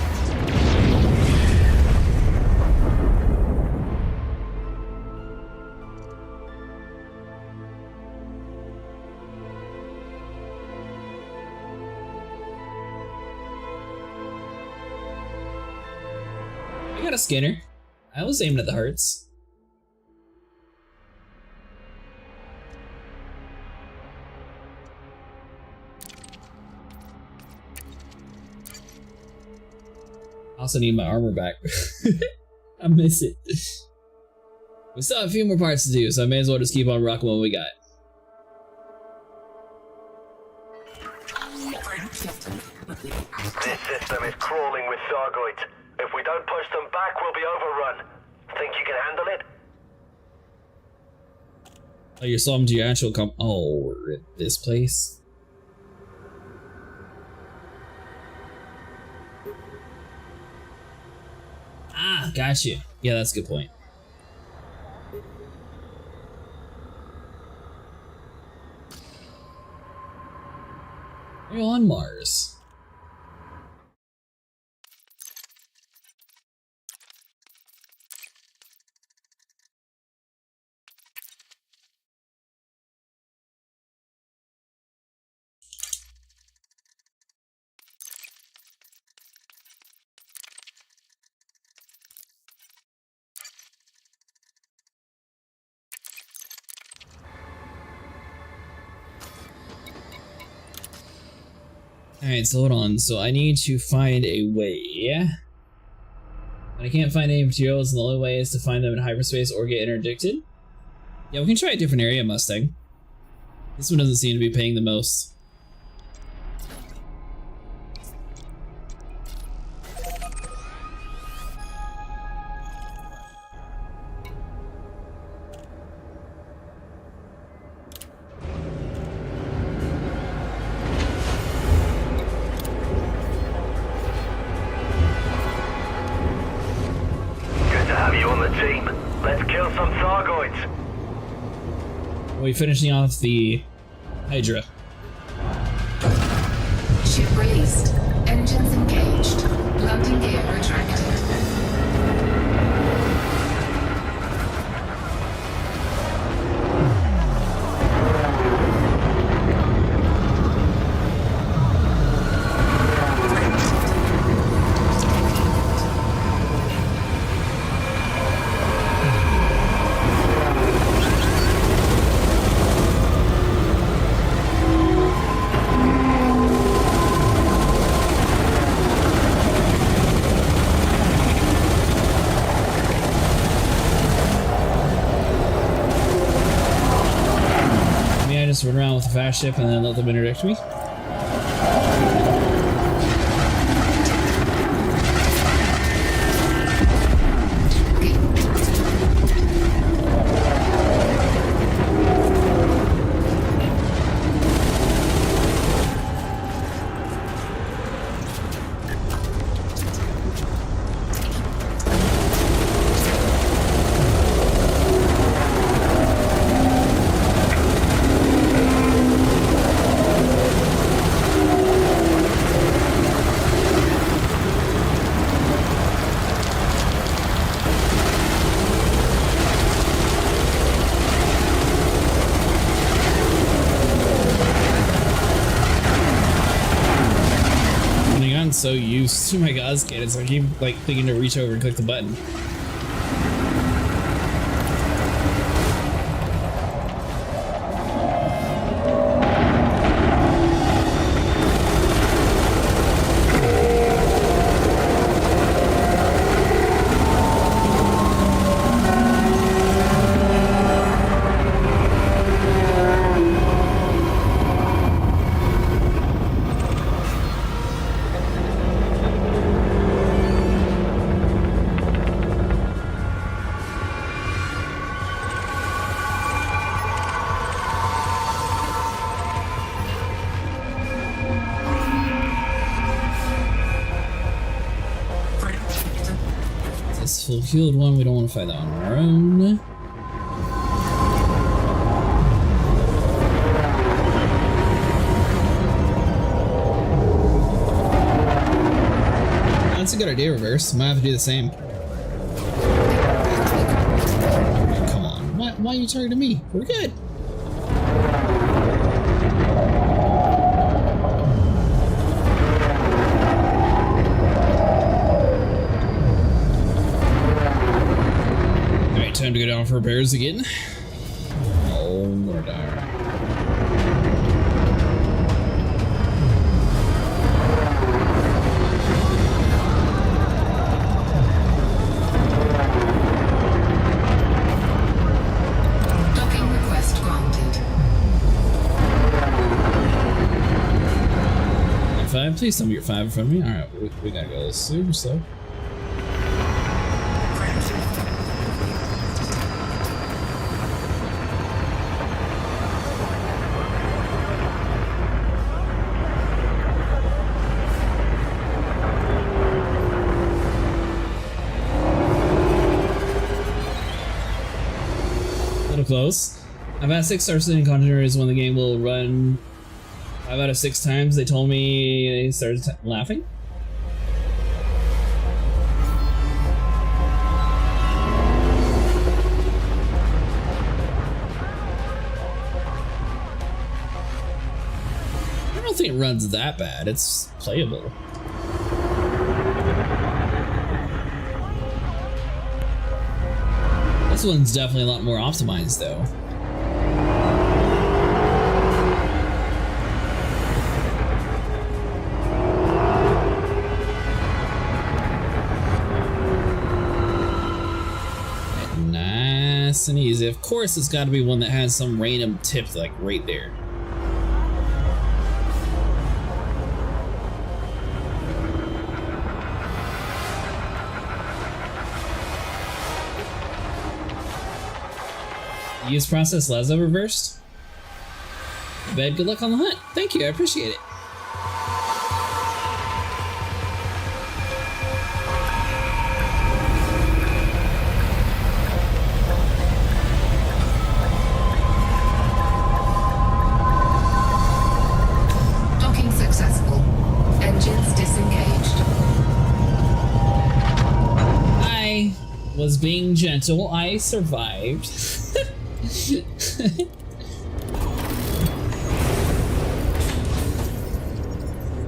I got a scanner. I was aiming at the hearts. I also need my armor back. I miss it. We still have a few more parts to do, so I may as well just keep on rocking what we got. This system is crawling with thargoids. If we don't push them back, we'll be overrun. Think you can handle it? Oh, you're slumming to your actual oh, we're at this place? Ah, got you. Yeah, that's a good point. You're on Mars. Alright, so hold on. So I need to find a way. But I can't find any materials, and the only way is to find them in hyperspace or get interdicted. Yeah, we can try a different area, Mustang. This one doesn't seem to be paying the most. We finishing off the Hydra. Ship released. Engines engaged. Landing gear retracted. Just run around with a fast ship and then let them interdict me. So used to my Gauss cannons, so I keep like thinking to reach over and click the button. Full healed one, we don't want to fight that on our own. That's a good idea, Reverse. Might have to do the same. Come on, why are you targeting me? We're good. time to go down for repairs again. Oh, Lord. Docking request granted. 5, please tell me you're 5 in front of me. Alright, we gotta go super slow. Close. I've had 6 stars in containers when the game will run 5 out of 6 times. They told me they started laughing. I don't think it runs that bad. It's playable. This one's definitely a lot more optimized, though. Nice and easy. Of course, it's got to be one that has some random tip, like right there. Use process Lazo reversed. Bed, good luck on the hunt. Thank you, I appreciate it. Docking successful. Engines disengaged. I was being gentle. I survived.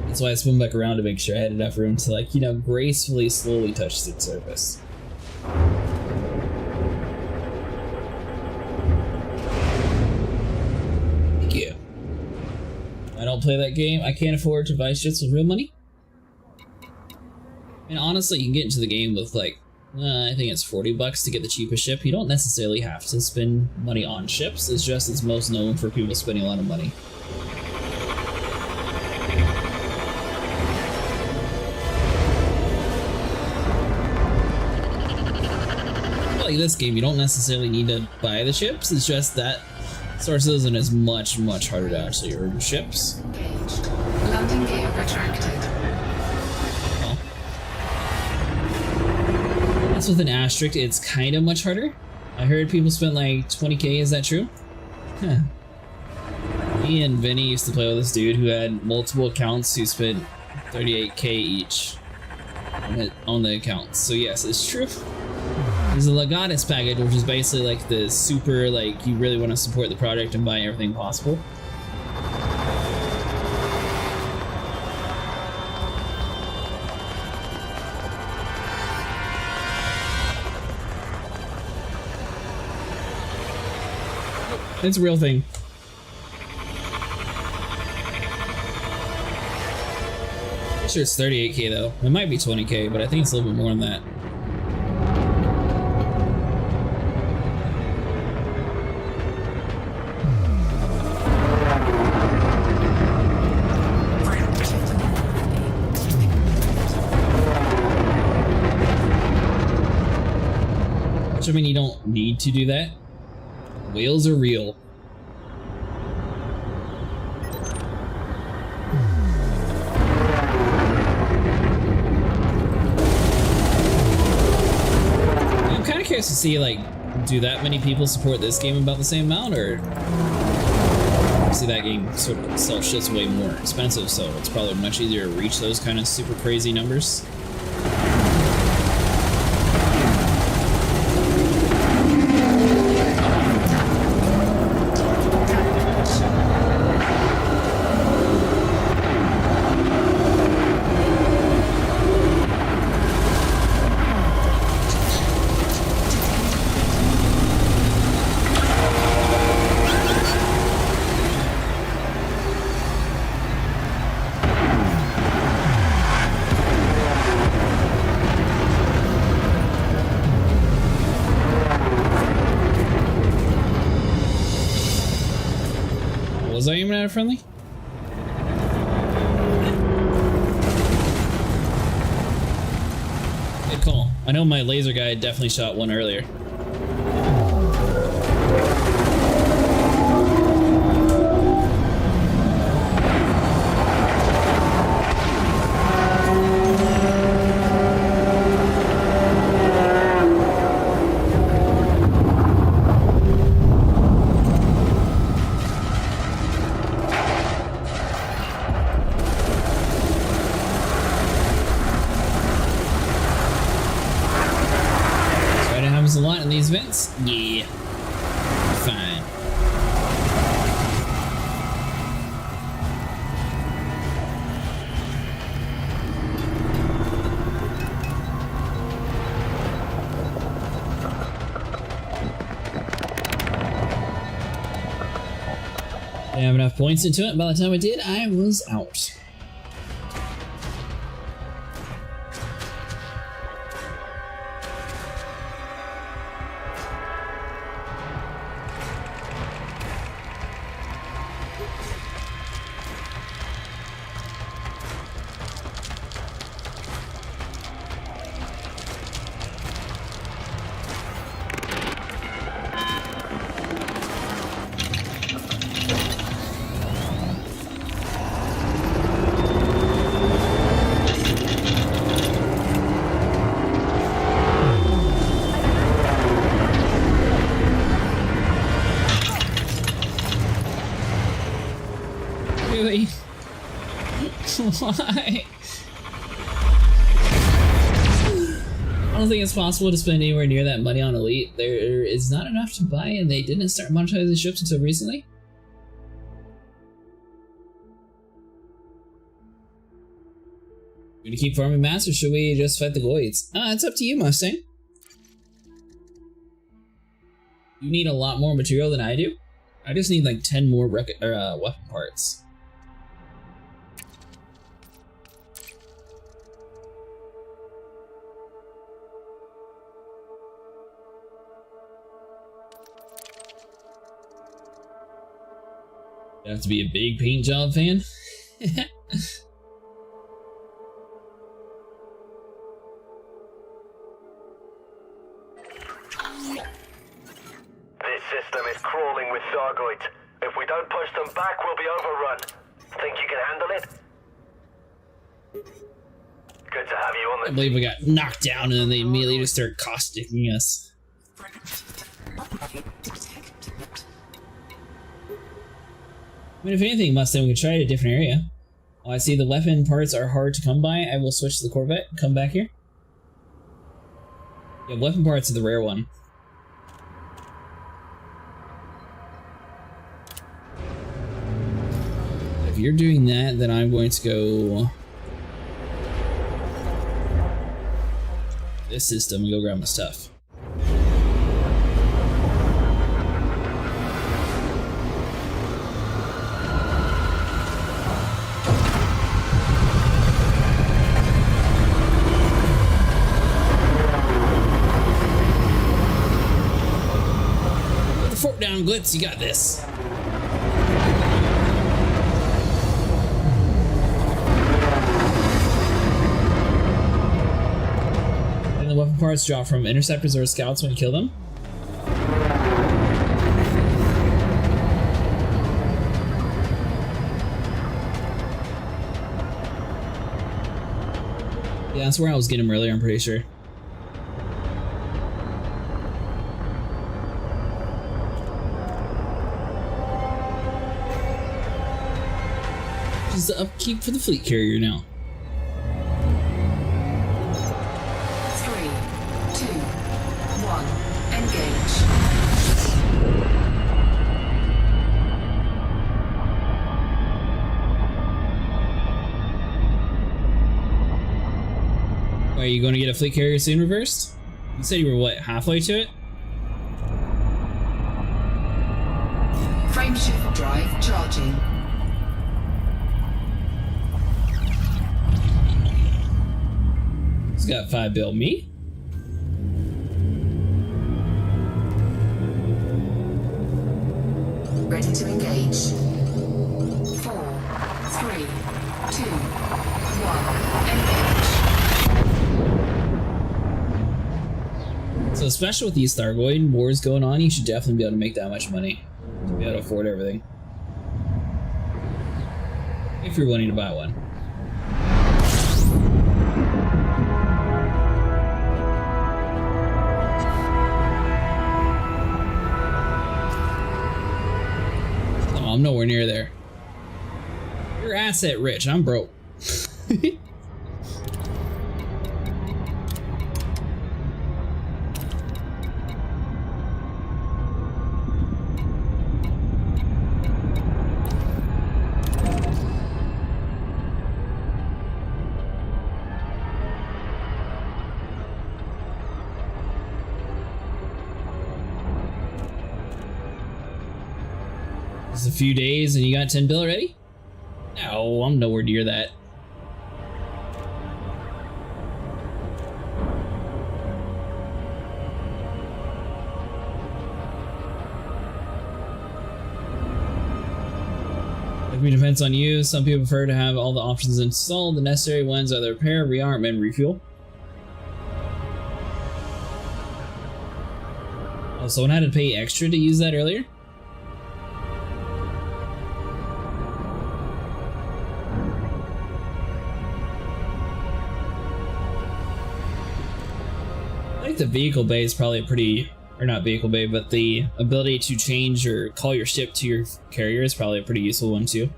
That's why I swim back around to make sure I had enough room to, like, you know, gracefully, slowly touch the surface. Thank you. I don't play that game. I can't afford to buy ships with real money. And honestly, you can get into the game with, like, I think it's $40 to get the cheapest ship. You don't necessarily have to spend money on ships. It's just it's most known for people spending a lot of money. Like this game, you don't necessarily need to buy the ships. It's just that Sources is much harder to actually earn ships. Engaged. Landing gear retracted. That's with an asterisk, it's kind of much harder. I heard people spent like 20k, is that true? Huh. Me and Vinny used to play with this dude who had multiple accounts who spent 38k each on the accounts. So yes, it's true. There's a Legatus package, which is basically like the super, like, you really want to support the project and buy everything possible. It's a real thing. I'm sure it's 38k though. It might be 20k, but I think it's a little bit more than that. Which, I mean, you don't need to do that. Whales are real. I'm kind of curious to see, like, do that many people support this game about the same amount, or see that game sort of sells ships way more expensive, so it's probably much easier to reach those kind of super crazy numbers. Was I aiming at a friendly? Good call. I know my laser guy definitely shot one earlier. A lot in these vents? Yeah. Fine. Didn't have enough points into it. By the time I did, I was out. Really? Why? I don't think it's possible to spend anywhere near that money on Elite. There is not enough to buy, and they didn't start monetizing ships until recently. Gonna keep farming mass, or should we just fight the Goids? It's up to you, Mustang. You need a lot more material than I do. I just need like 10 more weapon parts. You have to be a big paint job fan. This system is crawling with thargoids. If we don't push them back, we'll be overrun. Think you can handle it? Good to have you on the... I believe we got knocked down and then they immediately just start causticking us. I mean, if anything, Mustang, we can try a different area. Oh, I see the weapon parts are hard to come by. I will switch to the Corvette. Come back here. Yeah, weapon parts are the rare one. If you're doing that, then I'm going to go this system and go grab my stuff. Put the fork down, Glitz, you got this. The weapon parts drop from interceptors or scouts when you kill them. Yeah, that's where I was getting them earlier, I'm pretty sure. Just the upkeep for the fleet carrier now. 3, 2, 1, engage. Are you going to get a fleet carrier soon, Reversed? You said you were, what, halfway to it? Frameshift drive charging. He's got 5 bill. Me? Ready to engage. So especially with these thargoid wars going on, you should definitely be able to make that much money to be able to afford everything. If you're wanting to buy one. Oh, I'm nowhere near there. You're asset rich, I'm broke. Just a few days and you got 10 bill already? No, I'm nowhere near that. It depends on you. Some people prefer to have all the options installed. The necessary ones are the repair, rearm, and refuel. Oh, someone had to pay extra to use that earlier? I think the vehicle bay is probably pretty, or not vehicle bay, but the ability to change or call your ship to your carrier is probably a pretty useful one too.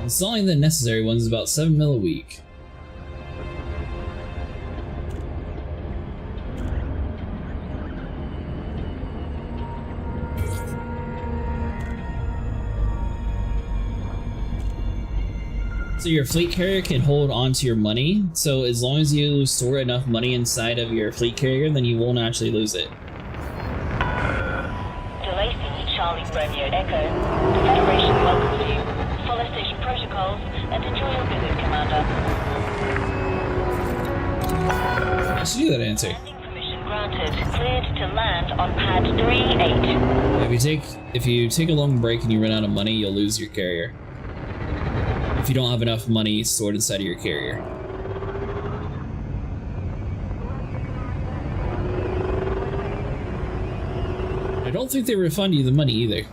Installing the necessary ones is about 7 mil a week. So your fleet carrier can hold on to your money, so as long as you store enough money inside of your fleet carrier, then you won't actually lose it. Odyssey, Charlie Romeo Echo. The Federation welcomes you. Follow station protocols and enjoy your visit, Commander. I should do that answer. Landing permission granted. Cleared to land on pad 38. If you take a long break and you run out of money, you'll lose your carrier. If you don't have enough money stored inside of your carrier. I don't think they refund you the money either.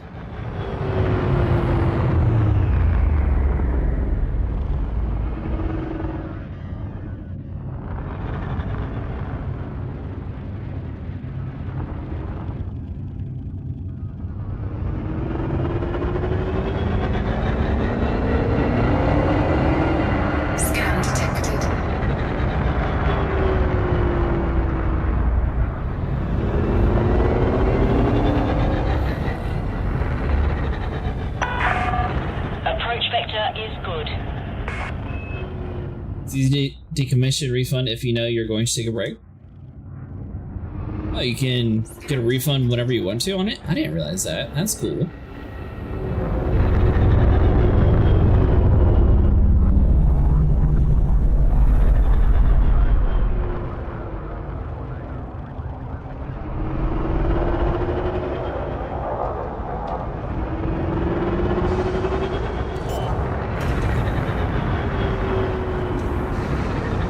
Scan detected. Approach vector is good. It's easy to decommission refund if you know you're going to take a break. Oh, you can get a refund whenever you want to on it? I didn't realize that. That's cool.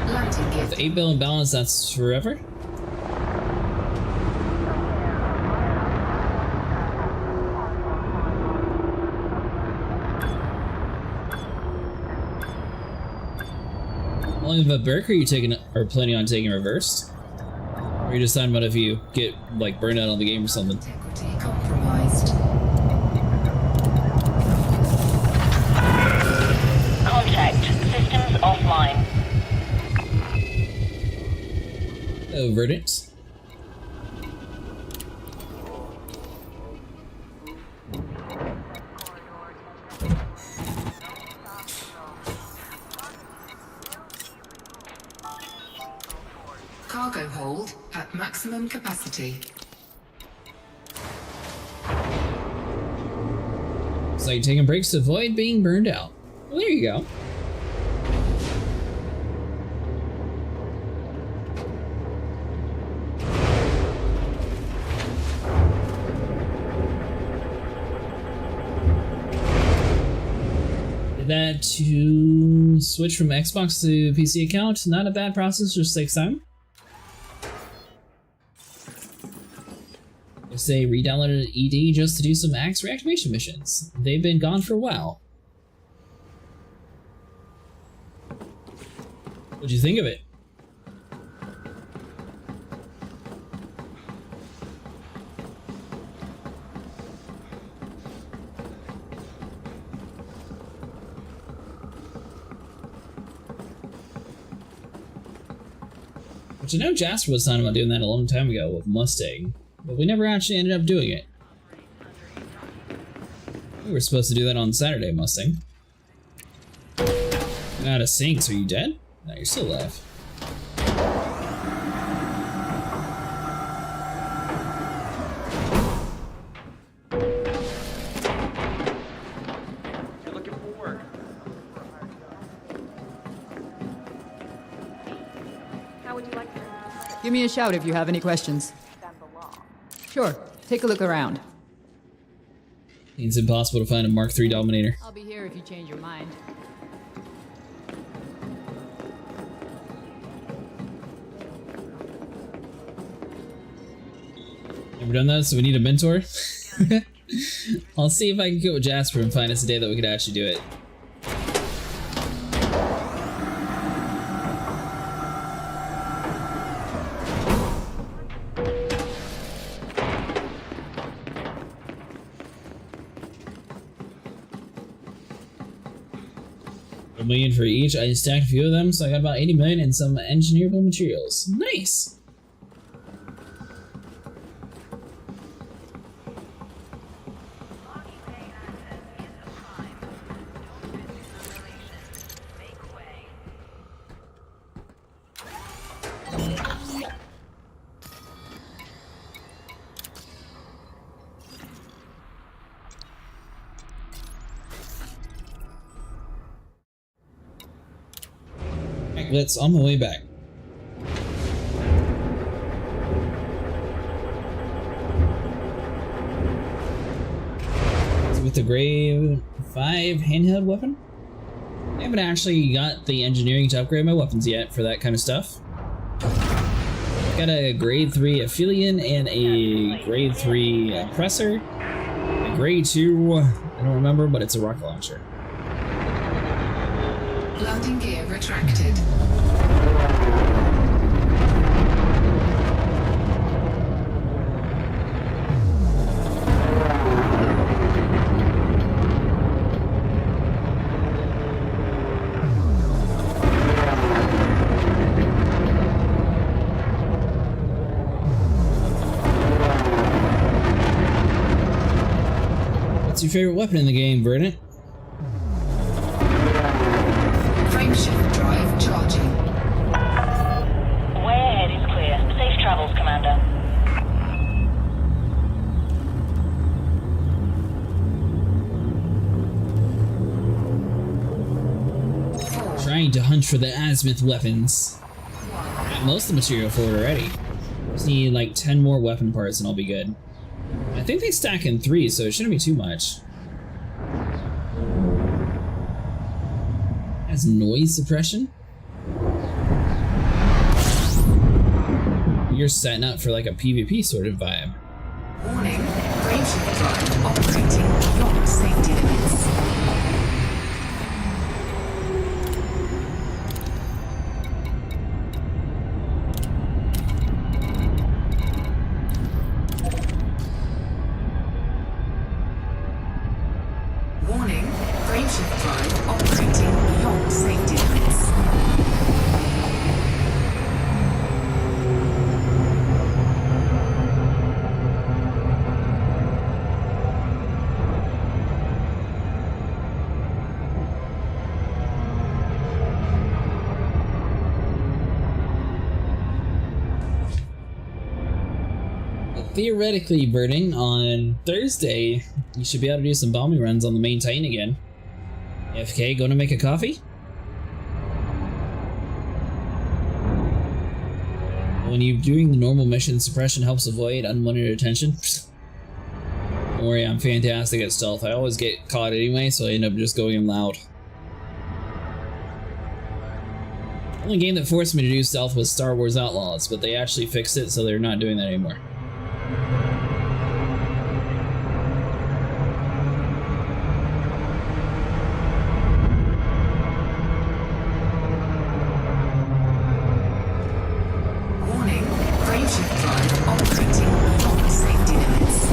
Lighting gear. With 8 bill in balance, that's forever? How long of a break are you taking, or planning on taking reversed? Or are you just talking about if you get like burned out on the game or something? Integrity compromised. Contact. Systems offline. Oh, verdicts. Cargo hold at maximum capacity. It's like taking breaks to avoid being burned out. Well, there you go. Did that to switch from Xbox to PC account. Not a bad process, just takes time. They re-downloaded ED just to do some axe reactivation missions. They've been gone for a while. What'd you think of it? Which I know Jasper was talking about doing that a long time ago with Mustang, but we never actually ended up doing it. We were supposed to do that on Saturday, Mustang. You're out of sync, so are you dead? No, you're still alive. You're looking for work. How would you like to? Give me a shout if you have any questions. Sure, take a look around. It's impossible to find a Mark III Dominator. I'll be here if you change your mind. Never done that, so we need a mentor. I'll see if I can get with Jasper and find us a day that we could actually do it. $1 million for each. I stacked a few of them, so I got about 80 million and some engineerable materials. Nice! Let's on my way back. So with the Grave 5 handheld weapon, I haven't actually got the engineering to upgrade my weapons yet for that kind of stuff. Got a grade 3 Aphelion and a grade 3 Oppressor. A grade 2, I don't remember, but it's a rocket launcher. Landing gear retracted. What's your favorite weapon in the game, Verdant? Frameshift drive charging. Way ahead is clear. Safe travels, Commander. Trying to hunt for the azimuth weapons. Got most of the material for it already. Just need like 10 more weapon parts and I'll be good. I think they stack in 3, so it shouldn't be too much. Has noise suppression? You're setting up for like a PvP sort of vibe. Warning, frameshift drive operating beyond safety limits. Warning, frameshift drive operating beyond safety limits. Theoretically, Birding, on Thursday, you should be able to do some bombing runs on the main Titan again. AFK, going to make a coffee? When you're doing the normal mission, suppression helps avoid unwanted attention. Don't worry, I'm fantastic at stealth. I always get caught anyway, so I end up just going in loud. only game that forced me to do stealth was Star Wars Outlaws, but they actually fixed it, so they're not doing that anymore. Warning, graveshift drive operating beyond safety limits.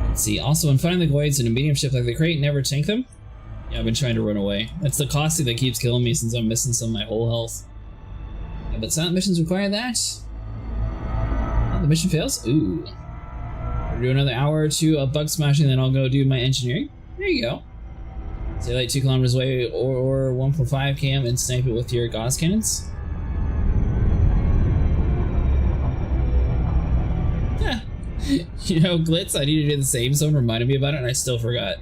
Let's see, also when fighting the Goids in a medium ship like the Crate, never tank them. Yeah, I've been trying to run away. That's the caustic that keeps killing me since I'm missing some of my whole health. Yeah, but silent missions require that. Oh, the mission fails? Ooh. We'll do another hour or two of bug smashing, then I'll go do my engineering. There you go. Stay like 2 kilometers away or 1.5 km and snipe it with your Gauss cannons. Yeah. You know, Glitz, I need to do the same. Someone reminded me about it and I still forgot.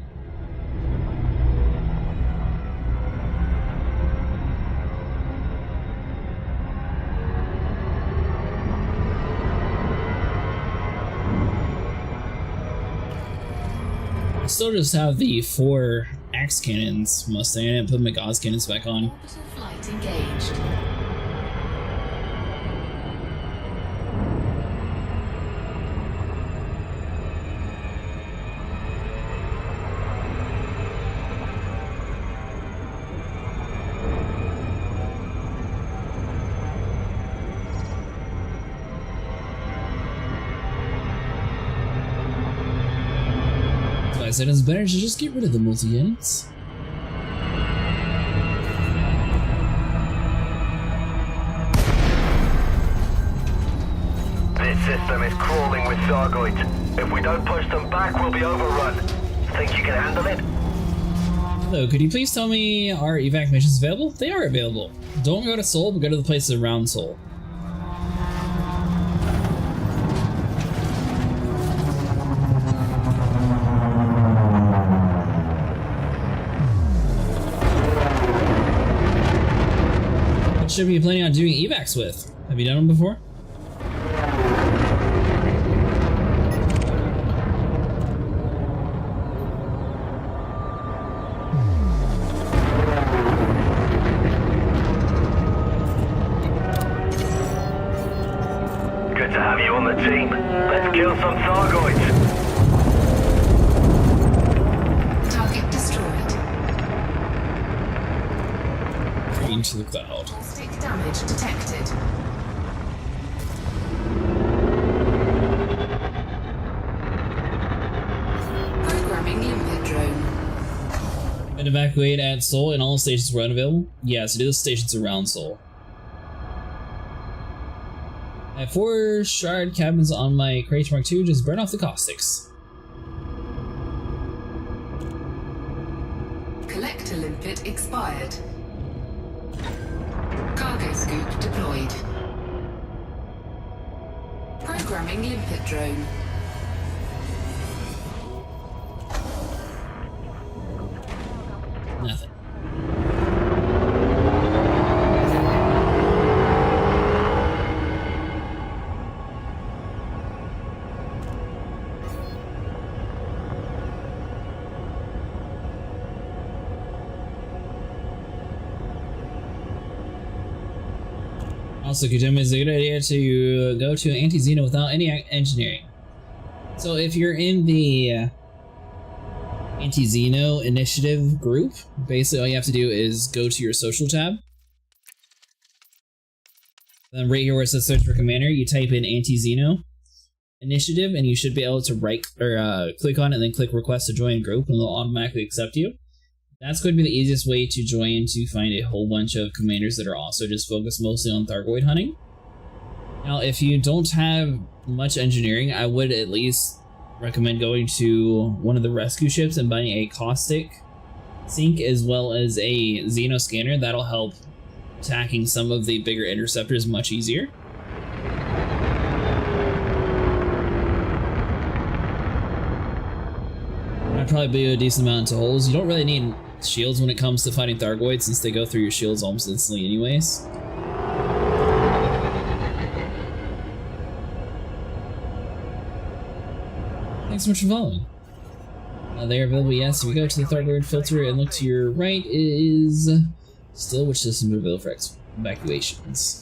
I still just have the 4 axe cannons Mustang. I didn't put my Gauss cannons back on. Orbital flight engaged. So I said it's better to just get rid of the multi-units. This system is crawling with thargoids. If we don't push them back, we'll be overrun. Think you can handle it? Hello, could you please tell me are evac missions available? They are available. Don't go to Seoul, but go to the places around Seoul. What should we be planning on doing evacs with? Have you done them before? Good to have you on the team. Let's kill some thargoids. Target destroyed. Into the cloud. Stick damage detected. Programming limpet drone. And evacuate at Seoul and all stations were unavailable? Yeah, so do the stations around Seoul. I have 4 shard cabins on my Crate Mark II, just burn off the caustics. Collector limpet expired. Cargo scoop deployed. Programming limpet drone. Nothing. Also, Kujima, is a good idea to go to Anti-Xeno without any engineering. So if you're in the Anti-Xeno initiative group, basically all you have to do is go to your social tab. Then right here where it says search for commander, you type in Anti-Xeno initiative and you should be able to click on it and then click request to join group and they'll automatically accept you. That's going to be the easiest way to join to find a whole bunch of commanders that are also just focused mostly on thargoid hunting. Now, if you don't have much engineering, I would at least recommend going to one of the rescue ships and buying a caustic sink as well as a Xeno scanner. That'll help attacking some of the bigger interceptors much easier. I'd probably do a decent amount into holes. You don't really need shields when it comes to fighting thargoids, since they go through your shields almost instantly anyways. Thanks so much for following. They are available, yes. If you go to the thargoid filter and look to your right, it is still which system are available for evacuations.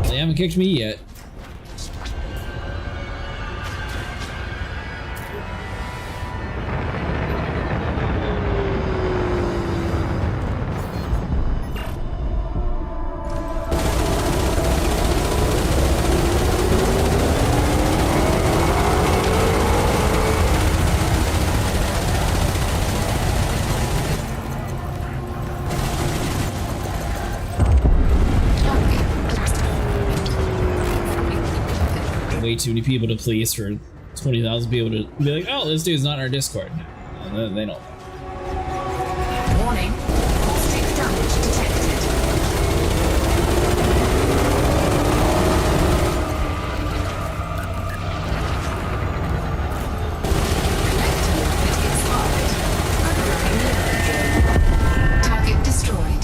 They haven't kicked me yet. Way too many people to please for 20,000 people to be like, oh, this dude's not in our Discord. No, they don't. Warning. Caustic damage detected. Target destroyed.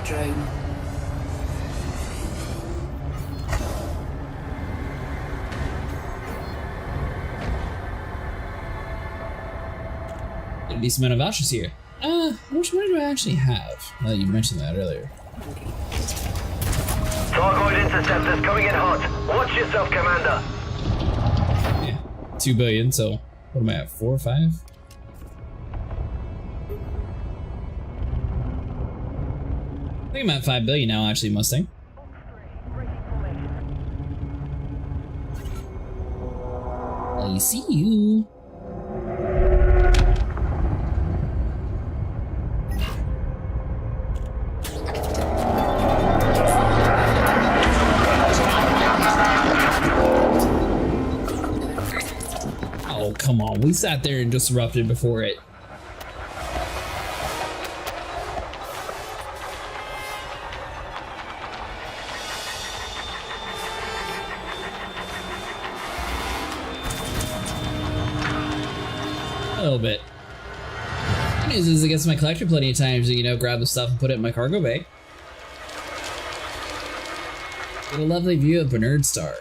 Drone. A decent amount of vouchers here. How much money do I actually have? Well, you mentioned that earlier. Thargoid interceptors coming in hot. Watch yourself, Commander. Yeah, 2 billion, so what am I at, 4 or 5? I think I'm at 5 billion now, actually, Mustang. I see you. Oh, come on. We sat there and disrupted before it. A little bit. Good news is it gets my collector plenty of times to, you know, grab the stuff and put it in my cargo bay. Get a lovely view of Bernard Star.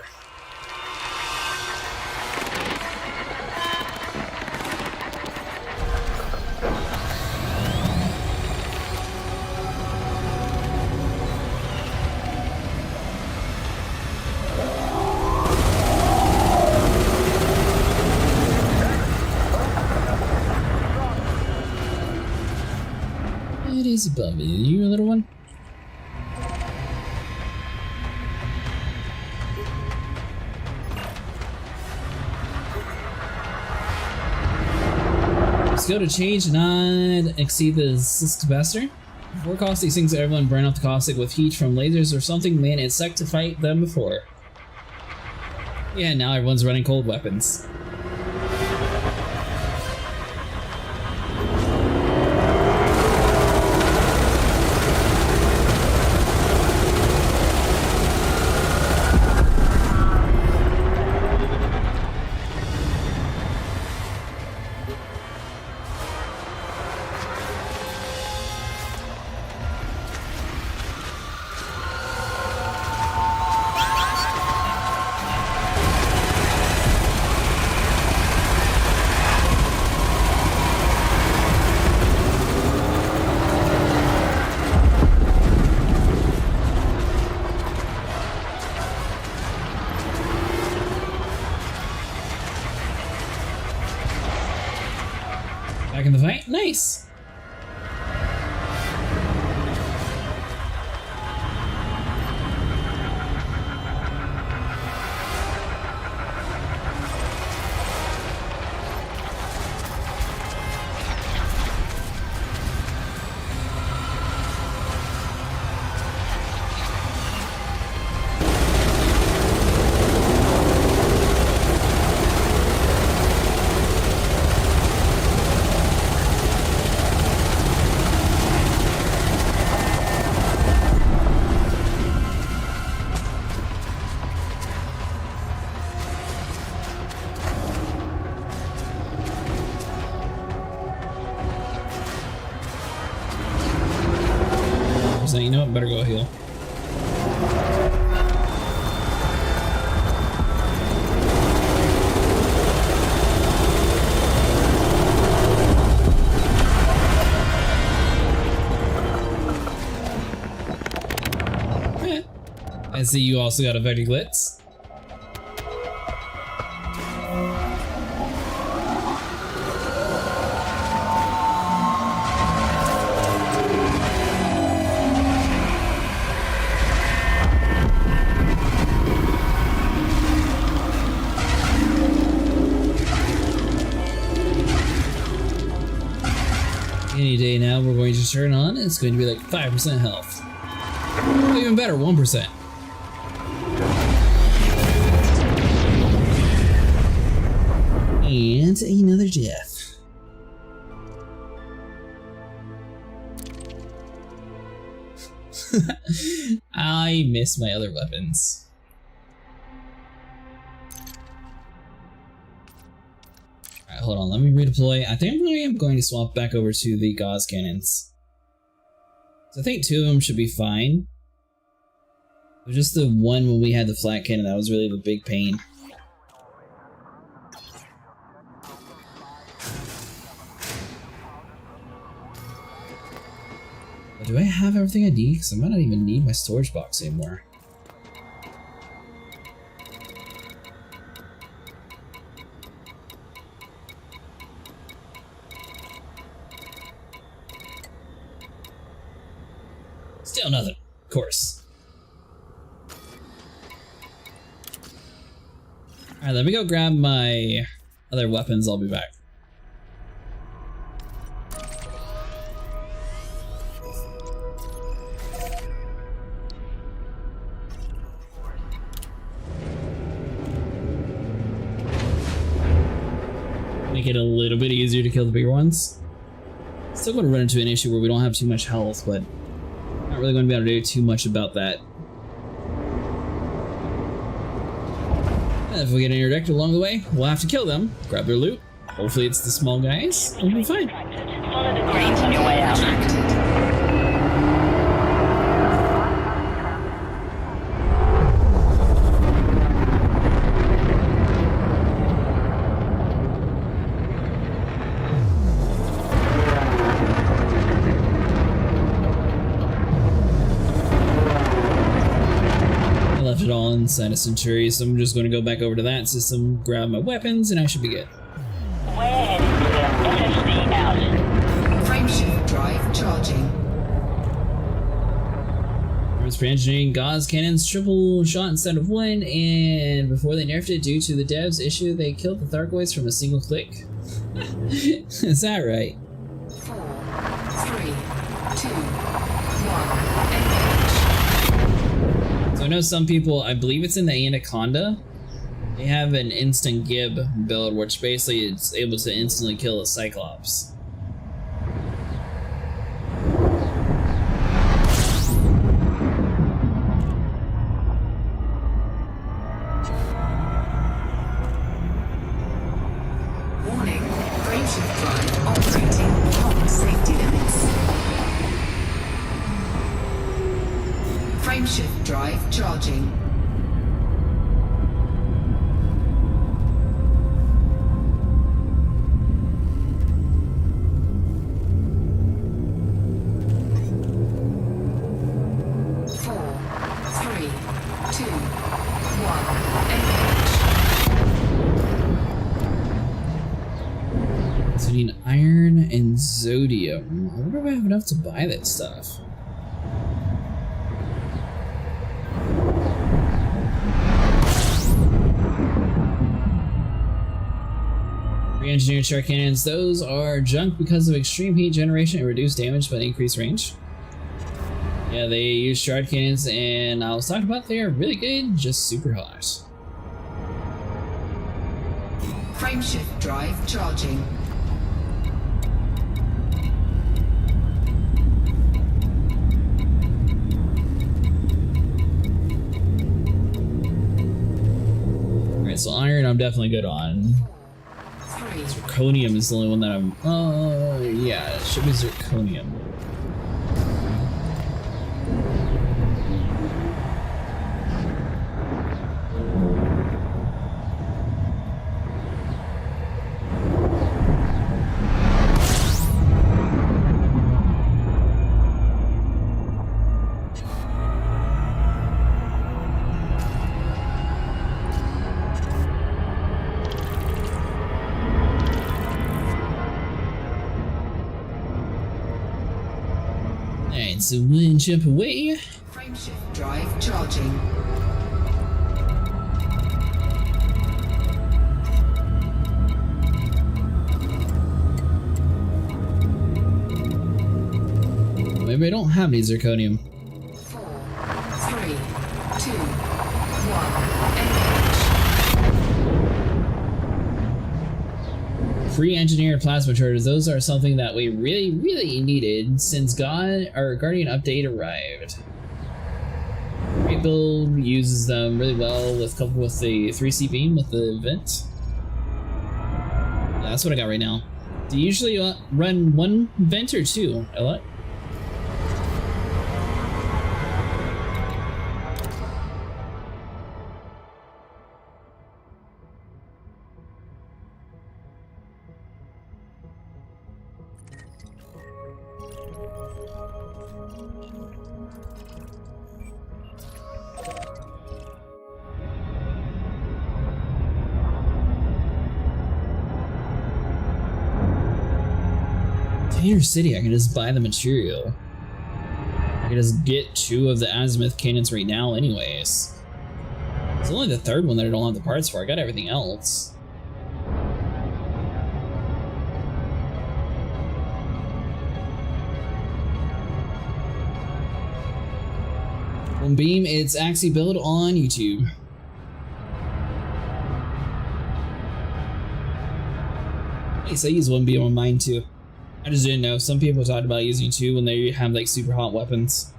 It is above me. You a little one? Let's go to change, not exceed the capacitor. Before caustic sinks, everyone burn off the caustic with heat from lasers or something. Man, it's sucked to fight them before. Yeah, now everyone's running cold weapons. Back in the fight? Nice! 100%. You know what? Better go heal. I see you also got a Vector Glitz. Any day now we're going to turn on, it's going to be like 5% health. Or even better, 1%. And another death. I miss my other weapons. Alright, hold on, let me redeploy. I think I'm going to swap back over to the gauze cannons. So I think 2 of them should be fine. It was just the one when we had the flak cannon that was really the big pain. Do I have everything I need? Because I might not even need my storage box anymore. Still nothing, of course. Alright, let me go grab my other weapons, I'll be back. Make it a little bit easier to kill the bigger ones. Still going to run into an issue where we don't have too much health, but not really going to be able to do too much about that. And if we get interdicted along the way, we'll have to kill them, grab their loot. Hopefully it's the small guys, and we'll be fine. Follow the greens on your way out. It all inside a Century, so I'm just going to go back over to that system, grab my weapons, and I should be good. We're heading clear. FSP out. Frameshift drive charging. Arms for engineering, gauze cannons, triple shot instead of one, and before they nerfed it due to the devs issue, they killed the thargoids from a single click. Is that right? 4, 3, 2, 1, engage. So I know some people, I believe it's in the Anaconda, they have an instant gib build, which basically is able to instantly kill a Cyclops. Warning, frameshift drive operating beyond safety limits. Frameshift drive charging. So we need iron and zodium. I wonder if I have enough to buy that stuff. Re-engineered shark cannons, those are junk because of extreme heat generation and reduced damage but increased range. Yeah, they use shard cannons, and I was talking about they are really good, just super hot. Frameshift drive charging. Alright, so iron I'm definitely good on. Zirconium is the only one that I'm... Oh, yeah, it should be zirconium. Alright, so we'll jump away. Frameshift drive charging. Maybe I don't have any zirconium. 4, 3, 2, 1. Free engineered plasma chargers. Those are something that we really needed since our Guardian update arrived. Great build uses them really well coupled with the 3C beam with the vent. Yeah, that's what I got right now. Do you usually run one vent or two? A lot. Inner City, I can just buy the material. I can just get 2 of the azimuth cannons right now anyways. It's only the 3rd one that I don't have the parts for. I got everything else. One beam, it's Axie build on YouTube. Nice, I use one beam on mine too. I just didn't know. Some people talked about using 2 when they have like super hot weapons.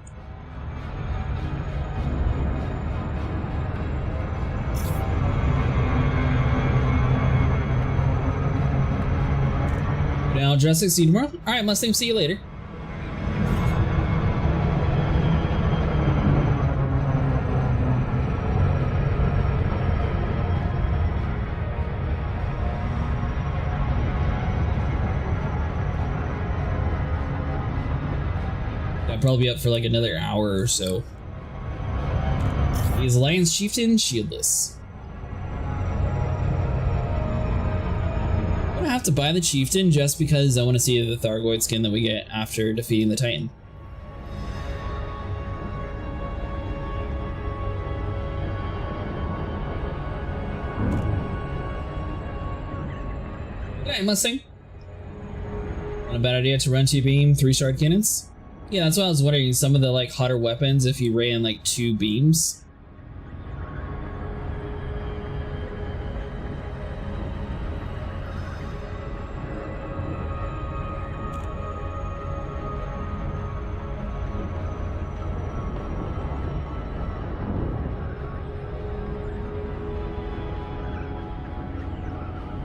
Now, Jurassic, see you tomorrow. Alright, Mustang, see you later. I'll probably be up for like another hour or so. He is Alliance Chieftain, shieldless. I'm gonna have to buy the Chieftain just because I want to see the Thargoid skin that we get after defeating the Titan. Good night, Mustang. Not a bad idea to run 2 beam, 3-star cannons. Yeah, that's what I was wondering. Some of the like hotter weapons, if you ran like 2 beams.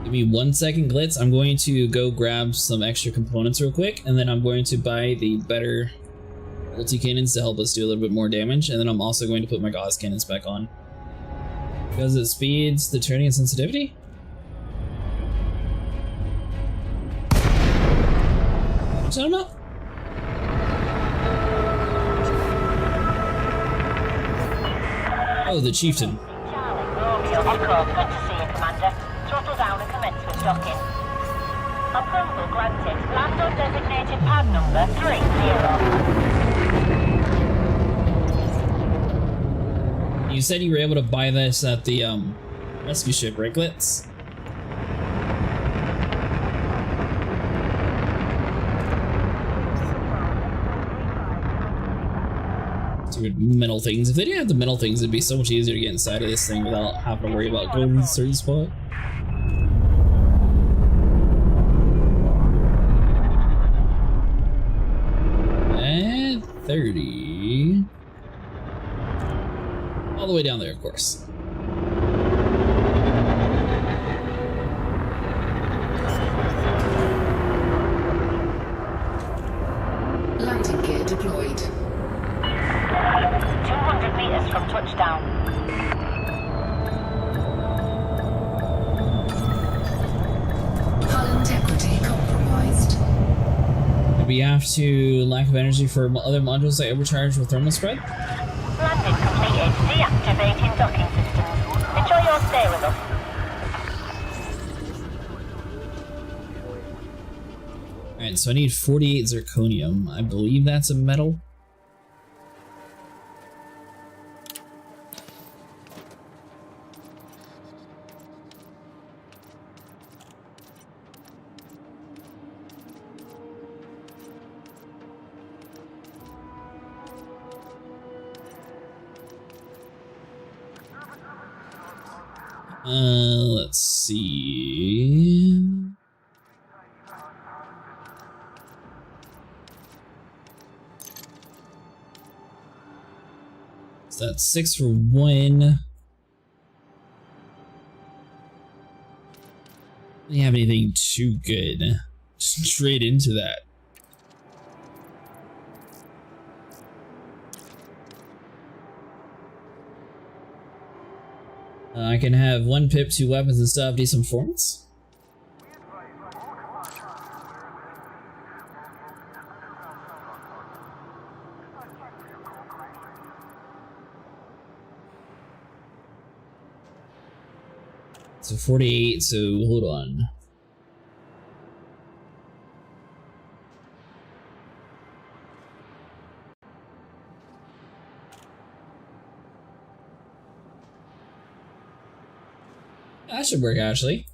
Give me 1 second, Glitz. I'm going to go grab some extra components real quick, and then I'm going to buy the better ulti cannons to help us do a little bit more damage, and then I'm also going to put my Gauss cannons back on. Because it speeds the turning and sensitivity? What's that about? Oh, the Chieftain. Romeo Echo, good to see you, Commander. Throttle down and commence with docking. Approval granted. Land on designated pad number 30. You said you were able to buy this at the rescue ship, right, Glitz? Dude, metal things. If they didn't have the metal things, it'd be so much easier to get inside of this thing without having to worry about going to a certain spot. And 30. All the way down there, of course. Landing gear deployed. 200 meters from touchdown. Hull integrity compromised. We have to lack of energy for other modules that overcharge with thermal spread. Landing completed. Deactivating docking systems. Enjoy your stay with us. Alright, so I need 48 zirconium. I believe that's a metal. Let's see. So that's 6 for 1. Don't have anything too good. Straight into that. I can have 1 pip, 2 weapons, and still have decent performance. So 48, so hold on. That should work, actually.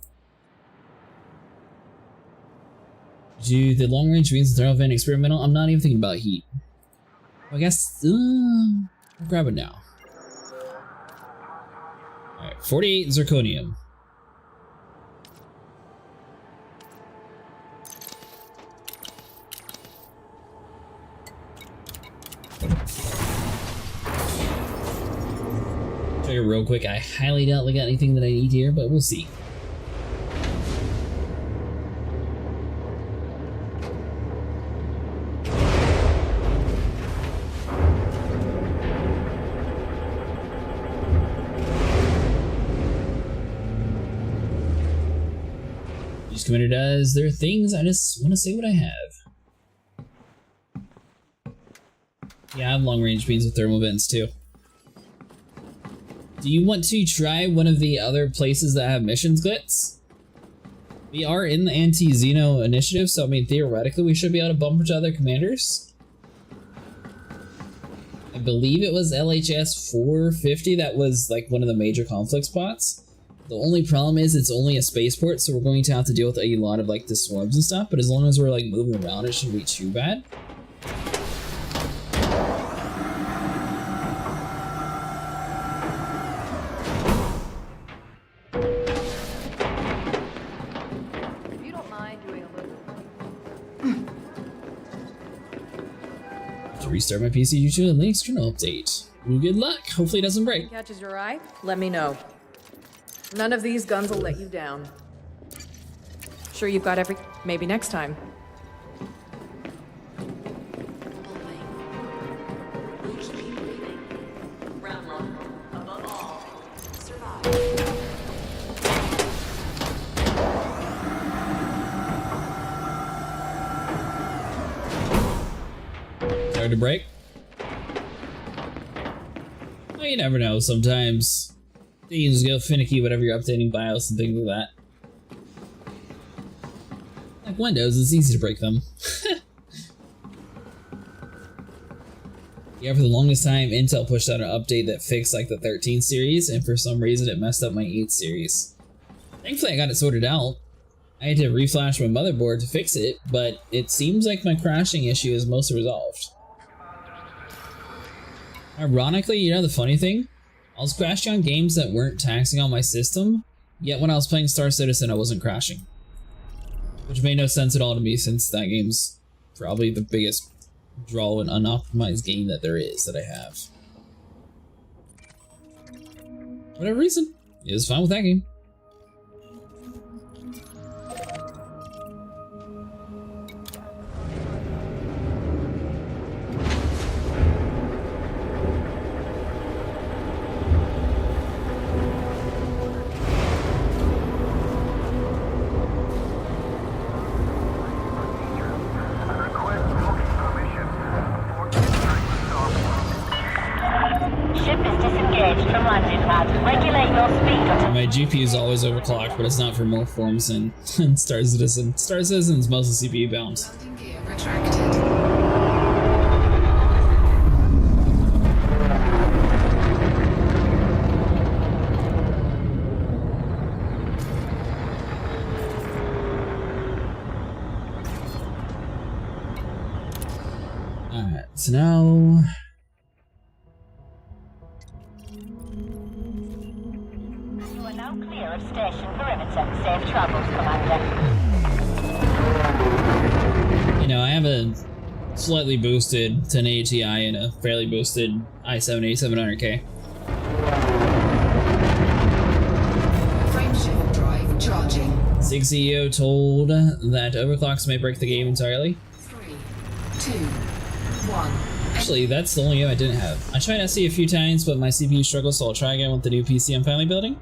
Do the long range means the thermal vent experimental? I'm not even thinking about heat. I guess I'll grab it now. Alright, 48 zirconium. Real quick, I highly doubt we got anything that I need here, but we'll see. Each commander does their things. I just want to see what I have. Yeah, I have long range beams with thermal vents too. Do you want to try one of the other places that have missions glitz? We are in the anti-Xeno initiative, so I mean theoretically we should be able to bump into other commanders. I believe it was LHS 450 that was like one of the major conflict spots. The only problem is it's only a spaceport, so we're going to have to deal with a lot of like the swarms and stuff, but as long as we're like moving around it shouldn't be too bad. Restart my PC due to an external update. Well, good luck. Hopefully it doesn't break. Catches your eye? Let me know. None of these guns will let you down. Sure you've got every... Maybe next time. To break. Well, you never know. Sometimes things go finicky whenever you're updating BIOS and things like that. Like Windows, it's easy to break them. Yeah, for the longest time, Intel pushed out an update that fixed like the 13 series, and for some reason it messed up my 8 series. Thankfully, I got it sorted out. I had to reflash my motherboard to fix it, but it seems like my crashing issue is mostly resolved. Ironically, you know the funny thing? I was crashing on games that weren't taxing on my system, yet when I was playing Star Citizen I wasn't crashing. Which made no sense at all to me since that game's probably the biggest draw and unoptimized game that there is that I have. Whatever reason, it was fine with that game. My GPU is always overclocked, but it's not for more forms than Star Citizen. Star Citizen is mostly CPU bound. Alright, so now... Clear station perimeter. Safe travels, Commander. You know, I have a slightly boosted 1080 Ti and a fairly boosted i7 8700K. Frameshift drive charging. Sig CEO told that overclocks may break the game entirely. 3, 2, 1. Actually, that's the only game I didn't have. I tried SE a few times, but my CPU struggles, so I'll try again with the new PC I'm finally building.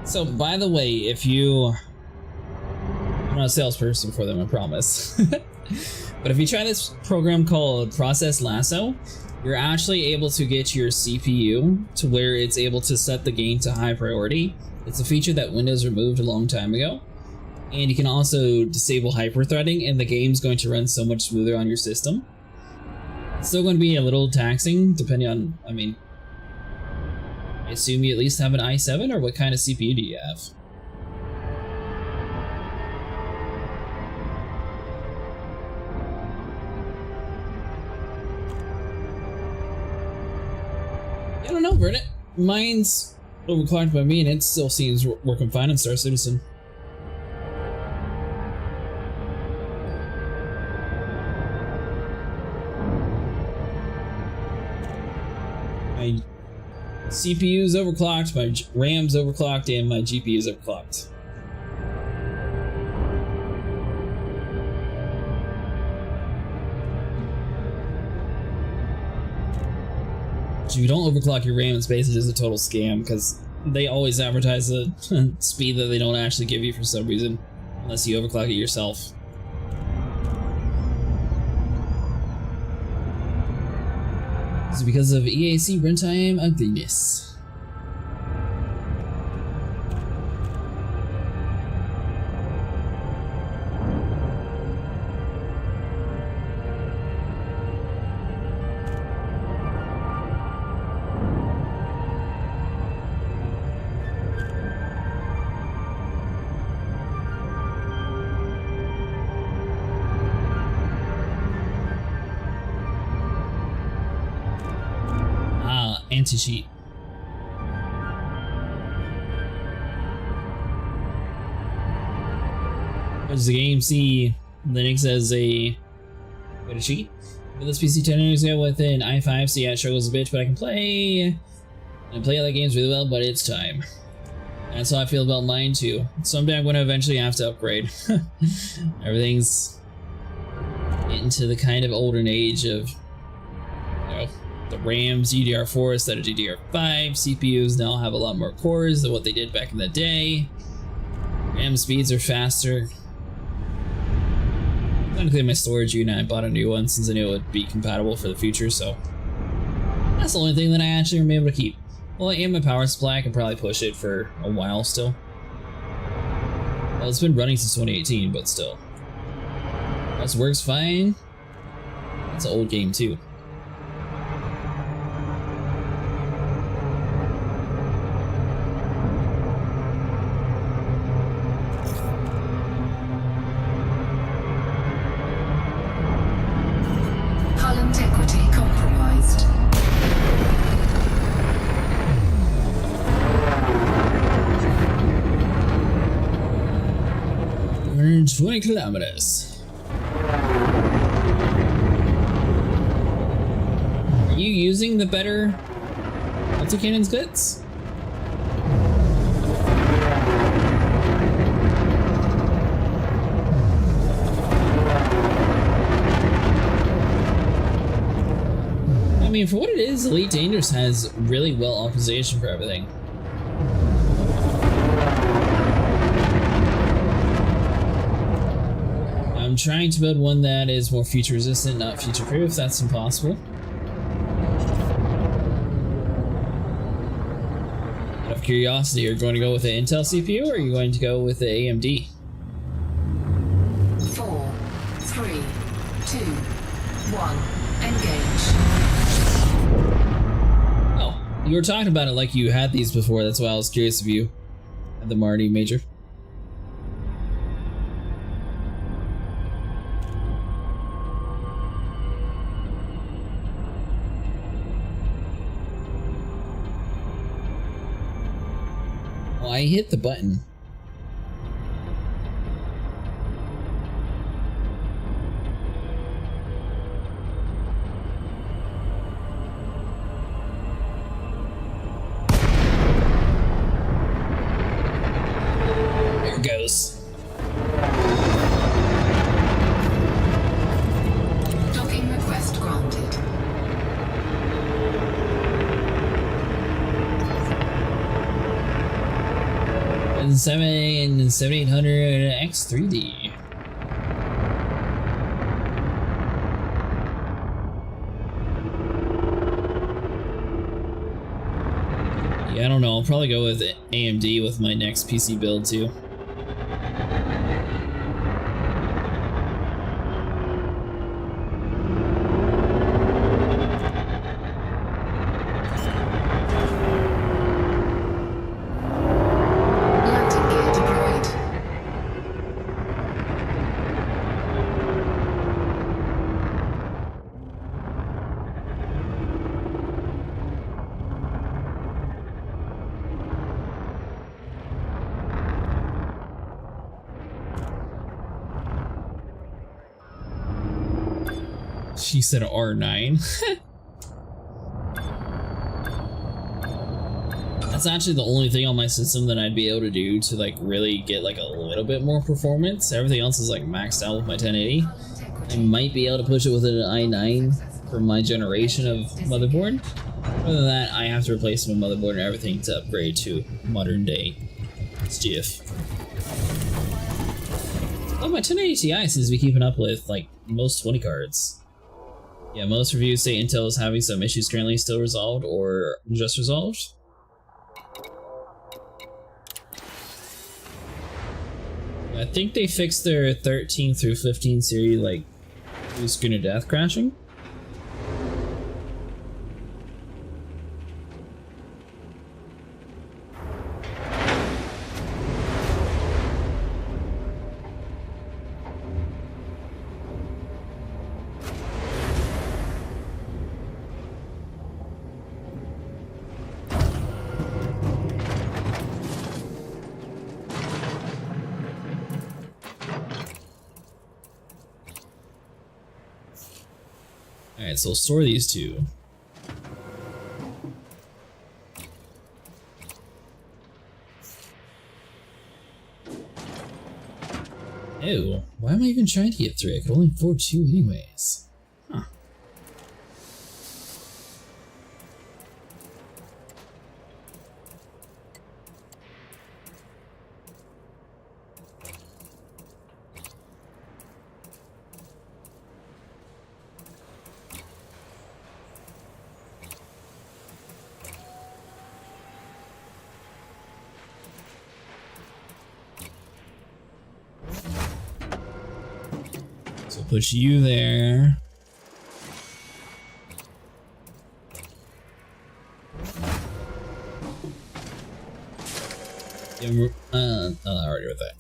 So, by the way, if you... I'm not a salesperson for them, I promise. But if you try this program called Process Lasso, you're actually able to get your CPU to where it's able to set the game to high priority. It's a feature that Windows removed a long time ago. And you can also disable hyperthreading, and the game's going to run so much smoother on your system. It's still going to be a little taxing, depending on, I mean, I assume you at least have an i7, or what kind of CPU do you have? I don't know, Reddit. Mine's overclocked by me, and it still seems working fine in Star Citizen. My CPU's overclocked, my RAM's overclocked, and my GPU's overclocked. If you don't overclock your RAM, it's basically just a total scam, because they always advertise the speed that they don't actually give you for some reason, unless you overclock it yourself. This is because of EAC runtime ugliness. Anti-cheat. Does the game see Linux as a way to cheat? But this PC 10 years ago with an i5, so yeah, it struggles a bit, but I can play other games really well, but it's time. That's how I feel about mine too. Someday I'm going to eventually have to upgrade. Everything's getting to the kind of olden age of, you know, the RAM's DDR4 instead of DDR5. CPUs now have a lot more cores than what they did back in the day. RAM speeds are faster. I'm gonna clear my storage unit. I bought a new one since I knew it would be compatible for the future, so that's the only thing that I actually am able to keep. Well, and my power supply, I can probably push it for a while still. Well, it's been running since 2018, but still. This works fine. It's an old game too. Compromised. 120 kilometers. Are you using the better multi-cannons bits? I mean, for what it is, Elite Dangerous has really well optimization for everything. I'm trying to build one that is more future resistant, not future proof. That's impossible. Out of curiosity, are you going to go with an Intel CPU or are you going to go with the AMD? 4, 3, 2, 1, engage. Oh, you were talking about it like you had these before. That's why I was curious if you had the Marty Major. I hit the button. 7800 X3D. Yeah, I don't know. I'll probably go with AMD with my next PC build too. Landing gear deployed. She said R9. That's actually the only thing on my system that I'd be able to do to like really get like a little bit more performance. Everything else is like maxed out with my 1080. I might be able to push it with an i9 for my generation of motherboard. Other than that, I have to replace my motherboard and everything to upgrade to modern day stuff. Oh, my 1080 Ti seems to be keeping up with like most 20 cards. Yeah, most reviews say Intel is having some issues currently still resolved or just resolved. I think they fixed their 13 through 15 series like blue screen of death crashing. Alright, so we'll store these two. Ew, why am I even trying to get 3? I could only afford 2 anyways. Huh. So push you there. Yeah, I already with that.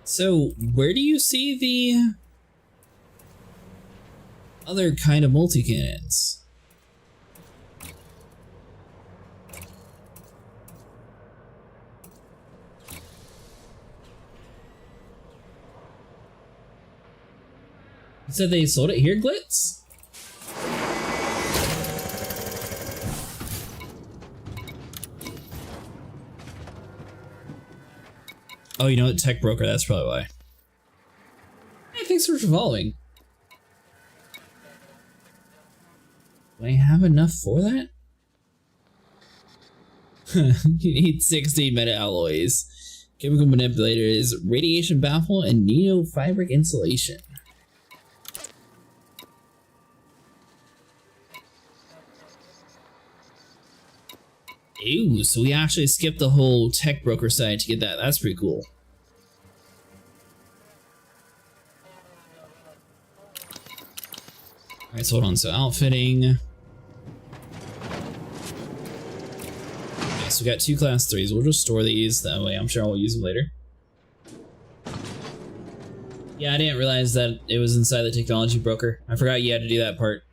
So, where do you see the other kind of multi-cannons? You said they sold it here, Glitz? Oh, you know what? Tech broker, that's probably why. Hey, thanks for following. Do I have enough for that? You need 16 meta alloys, chemical manipulators, radiation baffle, and neo fabric insulation. Ew, so we actually skipped the whole tech broker side to get that. That's pretty cool. Alright, so hold on. So outfitting. Okay, so we got 2 class 3s. We'll just store these. That way I'm sure I'll use them later. Yeah, I didn't realize that it was inside the technology broker. I forgot you had to do that part.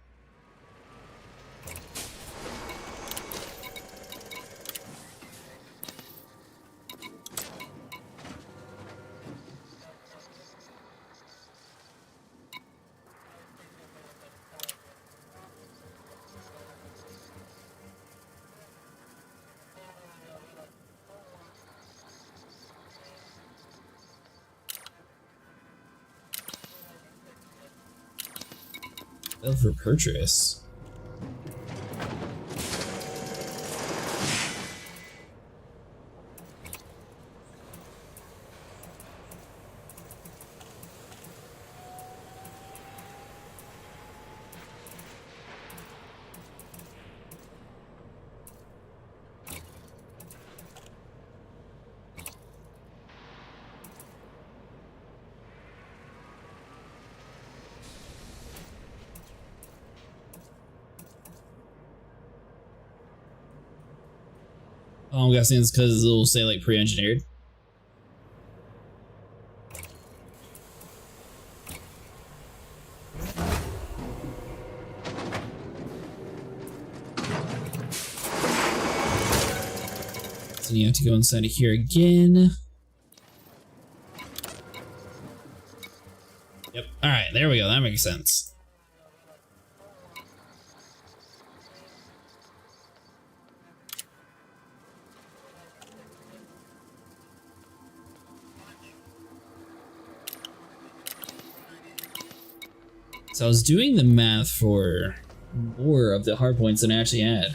Bill for purchase. Oh, I'm guessing it's because it'll say like pre-engineered. So you have to go inside of here again. Yep. All right, there we go. That makes sense. So I was doing the math for more of the hard points than I actually had.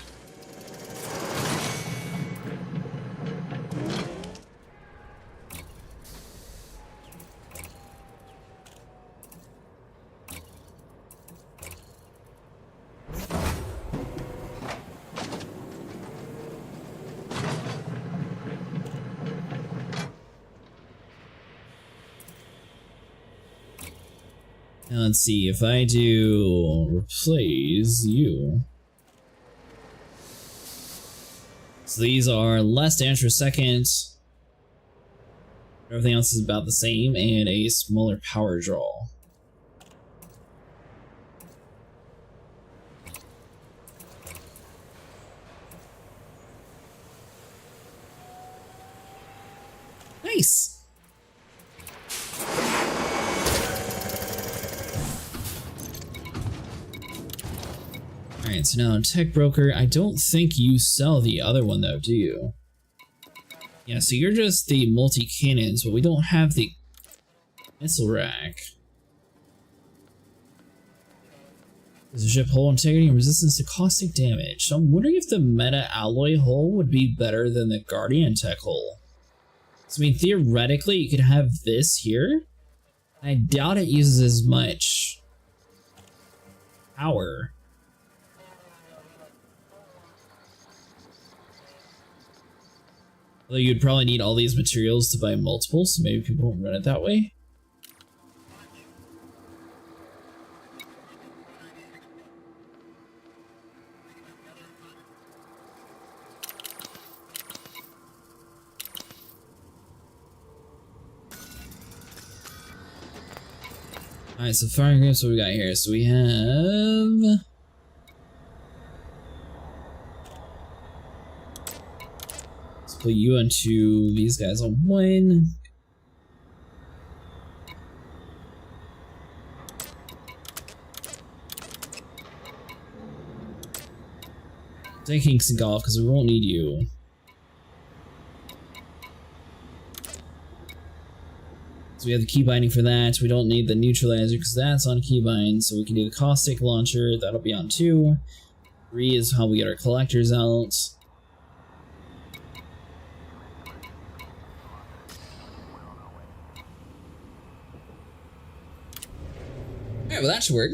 Now let's see, if I do replace you. So these are less damage per second. Everything else is about the same, and a smaller power draw. Nice! Alright, so now tech broker, I don't think you sell the other one though, do you? Yeah, so you're just the multi-cannons, but we don't have the missile rack. There's a ship hull integrity and resistance to caustic damage. So I'm wondering if the meta alloy hull would be better than the Guardian tech hull. So I mean, theoretically, you could have this here. I doubt it uses as much power. Although you'd probably need all these materials to buy multiple, so maybe people won't run it that way. Alright, so firing grips, what we got here? So we have... put you into these guys on one. Take Kingston Golf because we won't need you. So we have the key binding for that. We don't need the neutralizer because that's on keybind. So we can do the caustic launcher. That'll be on 2. 3 is how we get our collectors out. Alright, well that should work.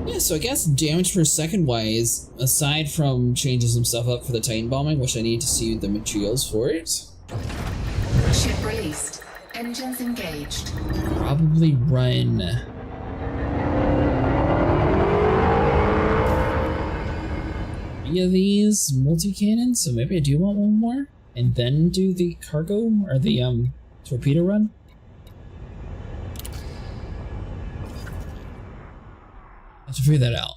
Yeah, so I guess damage per second wise, aside from changing some stuff up for the Titan bombing, which I need to see the materials for it. Ship released. Engines engaged. Probably run... of these multi-cannons, so maybe I do want one more and then do the cargo or the torpedo run. I have to figure that out.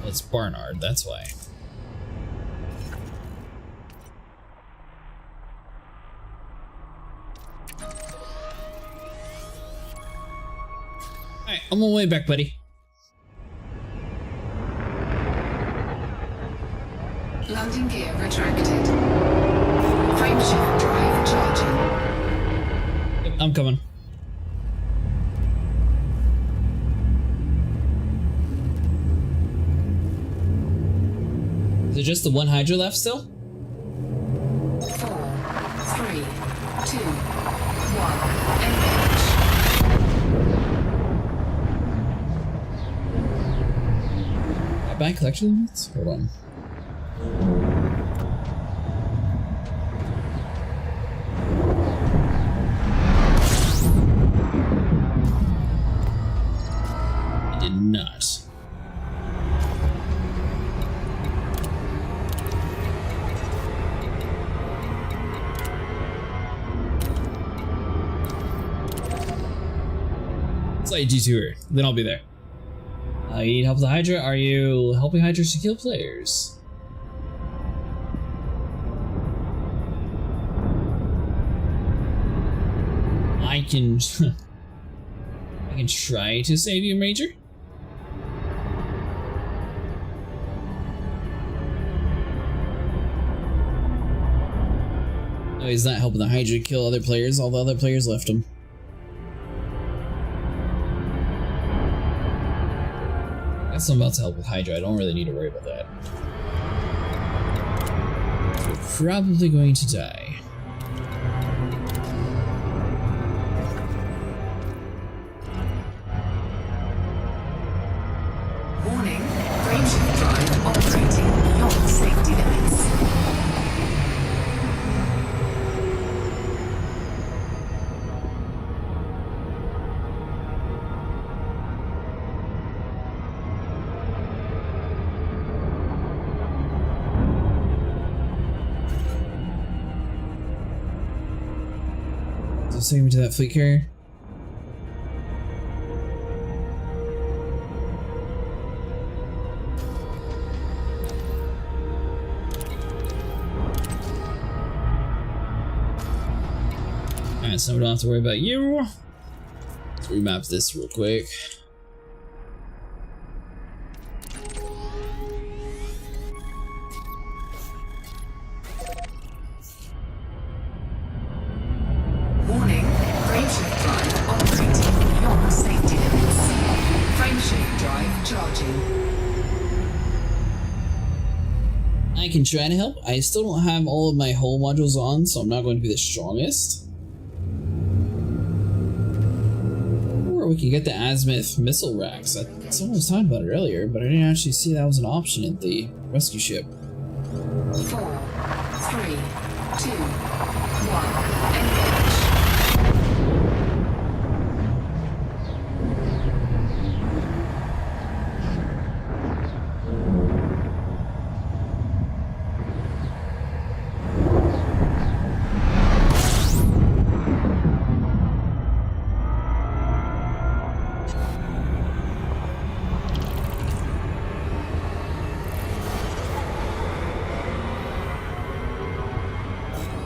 It's Barnard, that's why. Alright, I'm on my way back, buddy. Landing gear retracted. Frameshift drive charging. Yep, I'm coming. Is it just the one Hydra left still? 4, 3, 2, 1, engage. Buy collection limits? Hold on. I did not. It's like G2er, then I'll be there. You need help with the Hydra? Are you helping Hydras to kill players? I can I can try to save you, Major. No, he's not helping the Hydra kill other players. All the other players left him. I'm about to help with Hydra. I don't really need to worry about that. We're probably going to die. Warning, frameshift drive operating beyond safety limits. Save me to that fleet carrier. Alright, so we don't have to worry about you. Let's remap this real quick. I can try to help. I still don't have all of my hull modules on, so I'm not going to be the strongest. Or we can get the azimuth missile racks. Someone was talking about it earlier, but I didn't actually see that was an option at the rescue ship. 4, 3, 2, 1, engage.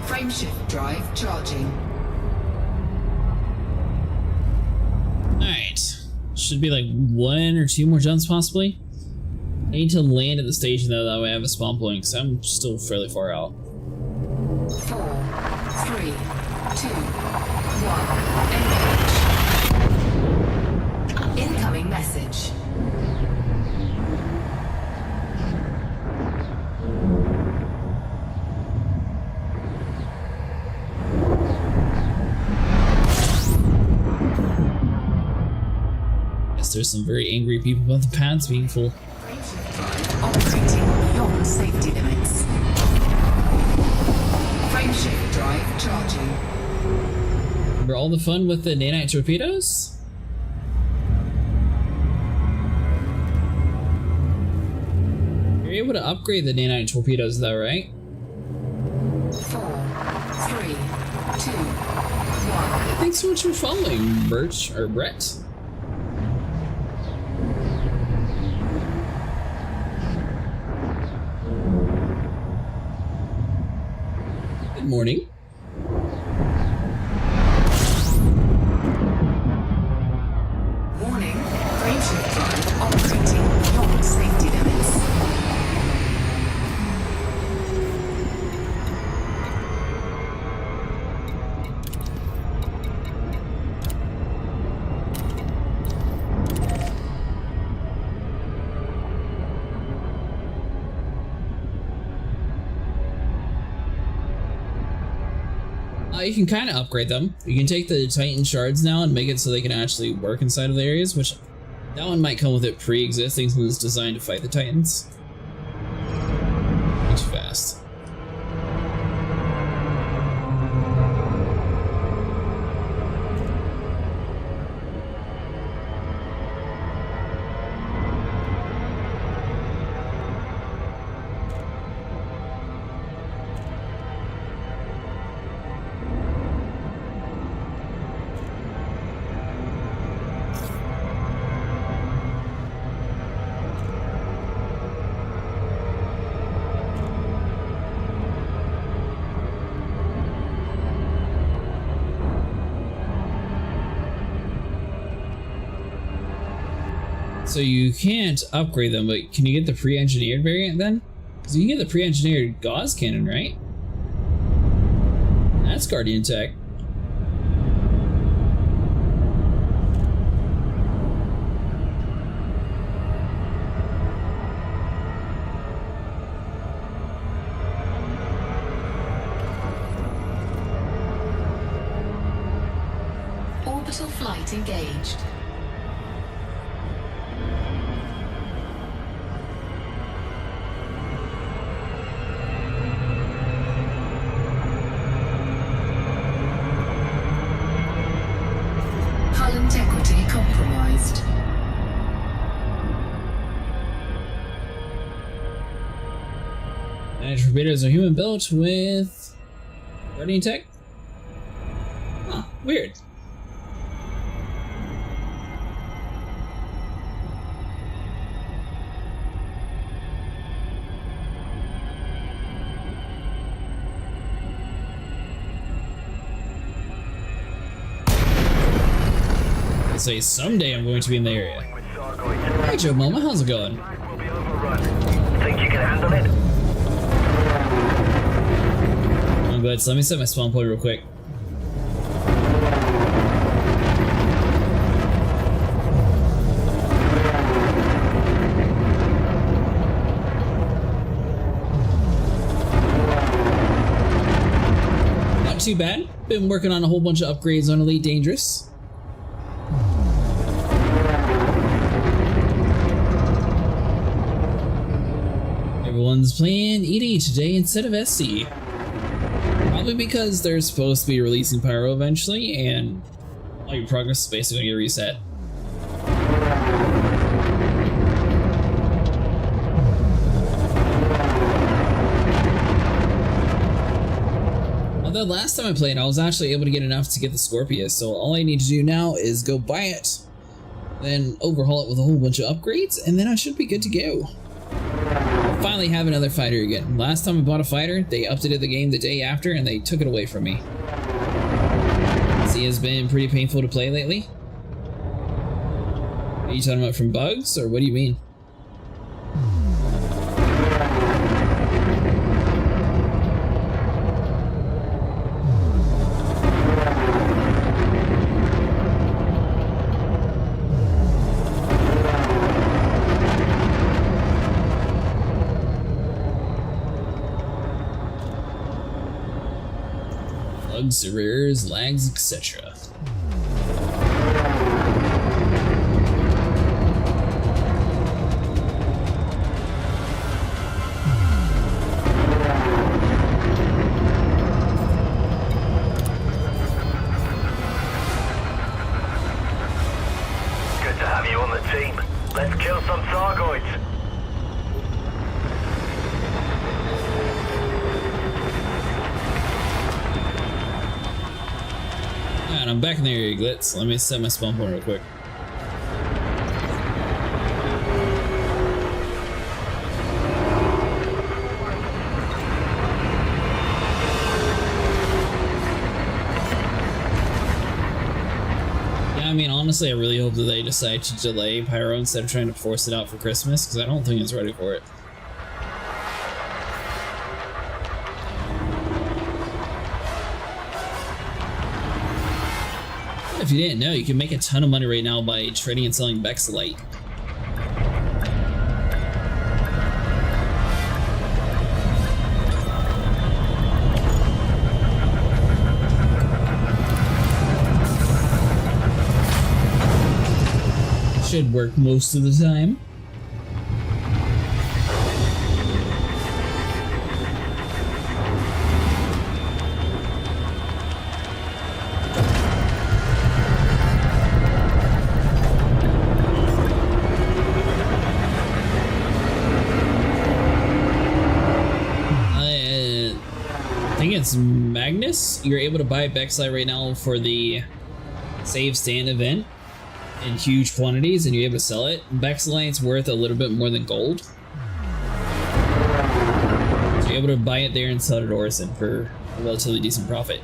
Frameshift drive charging. Alright. Should be like 1 or 2 more jumps possibly. I need to land at the station though, that way I have a spawn point because I'm still fairly far out. 4, 3, 2, 1, engage. Incoming message. There's some very angry people about the pads being full. Operating beyond safety limits. Frameshift drive charging. Remember all the fun with the nanite torpedoes? You're able to upgrade the nanite torpedoes though, right? 4, 3, 2, 1. Thanks so much for following, Birch or Brett. morning. Warning, graveship drive operating beyond safety limits. You can kind of upgrade them. You can take the Titan shards now and make it so they can actually work inside of the areas, which that one might come with it pre-existing since it's designed to fight the Titans. Too fast. So you can't upgrade them, but can you get the pre-engineered variant then? Because you can get the pre-engineered Gauss cannon, right? That's Guardian tech. Orbital flight engaged. Hull integrity compromised. Managed torpedoes are human built with Guardian tech? Huh, weird. I say someday I'm going to be in the area. Hey Joe Mama, how's it going? Think you can handle it? I'm good, so let me set my spawn point real quick. Not too bad. Been working on a whole bunch of upgrades on Elite Dangerous. Everyone's playing ED today instead of SC. Probably because they're supposed to be releasing Pyro eventually, and all your progress is basically going to get reset. Although last time I played, I was actually able to get enough to get the Scorpius, so all I need to do now is go buy it, then overhaul it with a whole bunch of upgrades, and then I should be good to go. Finally have another fighter again. Last time I bought a fighter, they updated the game the day after and they took it away from me. See, it's been pretty painful to play lately. Are you talking about from bugs, or what do you mean? Bugs, errors, lags, etc. Good to have you on the team. Let's kill some thargoids. Alright, I'm back in the area, Glitz. Let me set my spawn point real quick. Honestly, I really hope that they decide to delay Pyro instead of trying to force it out for Christmas, because I don't think it's ready for it. If you didn't know, you can make a ton of money right now by trading and selling Bexalite. Should work most of the time. I think it's Magnus. You're able to buy Bexlite right now for the Save Stand event in huge quantities, and you're able to sell it. Bexalite's worth a little bit more than gold. So you're able to buy it there and sell it at Orison for a relatively decent profit.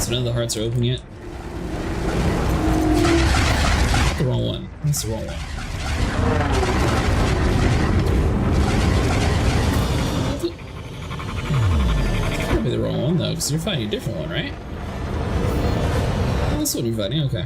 None of the hearts are open yet. The wrong one. That's the wrong one. Could be the wrong one though, because you're fighting a different one, right? Oh, that's what you're fighting. Okay.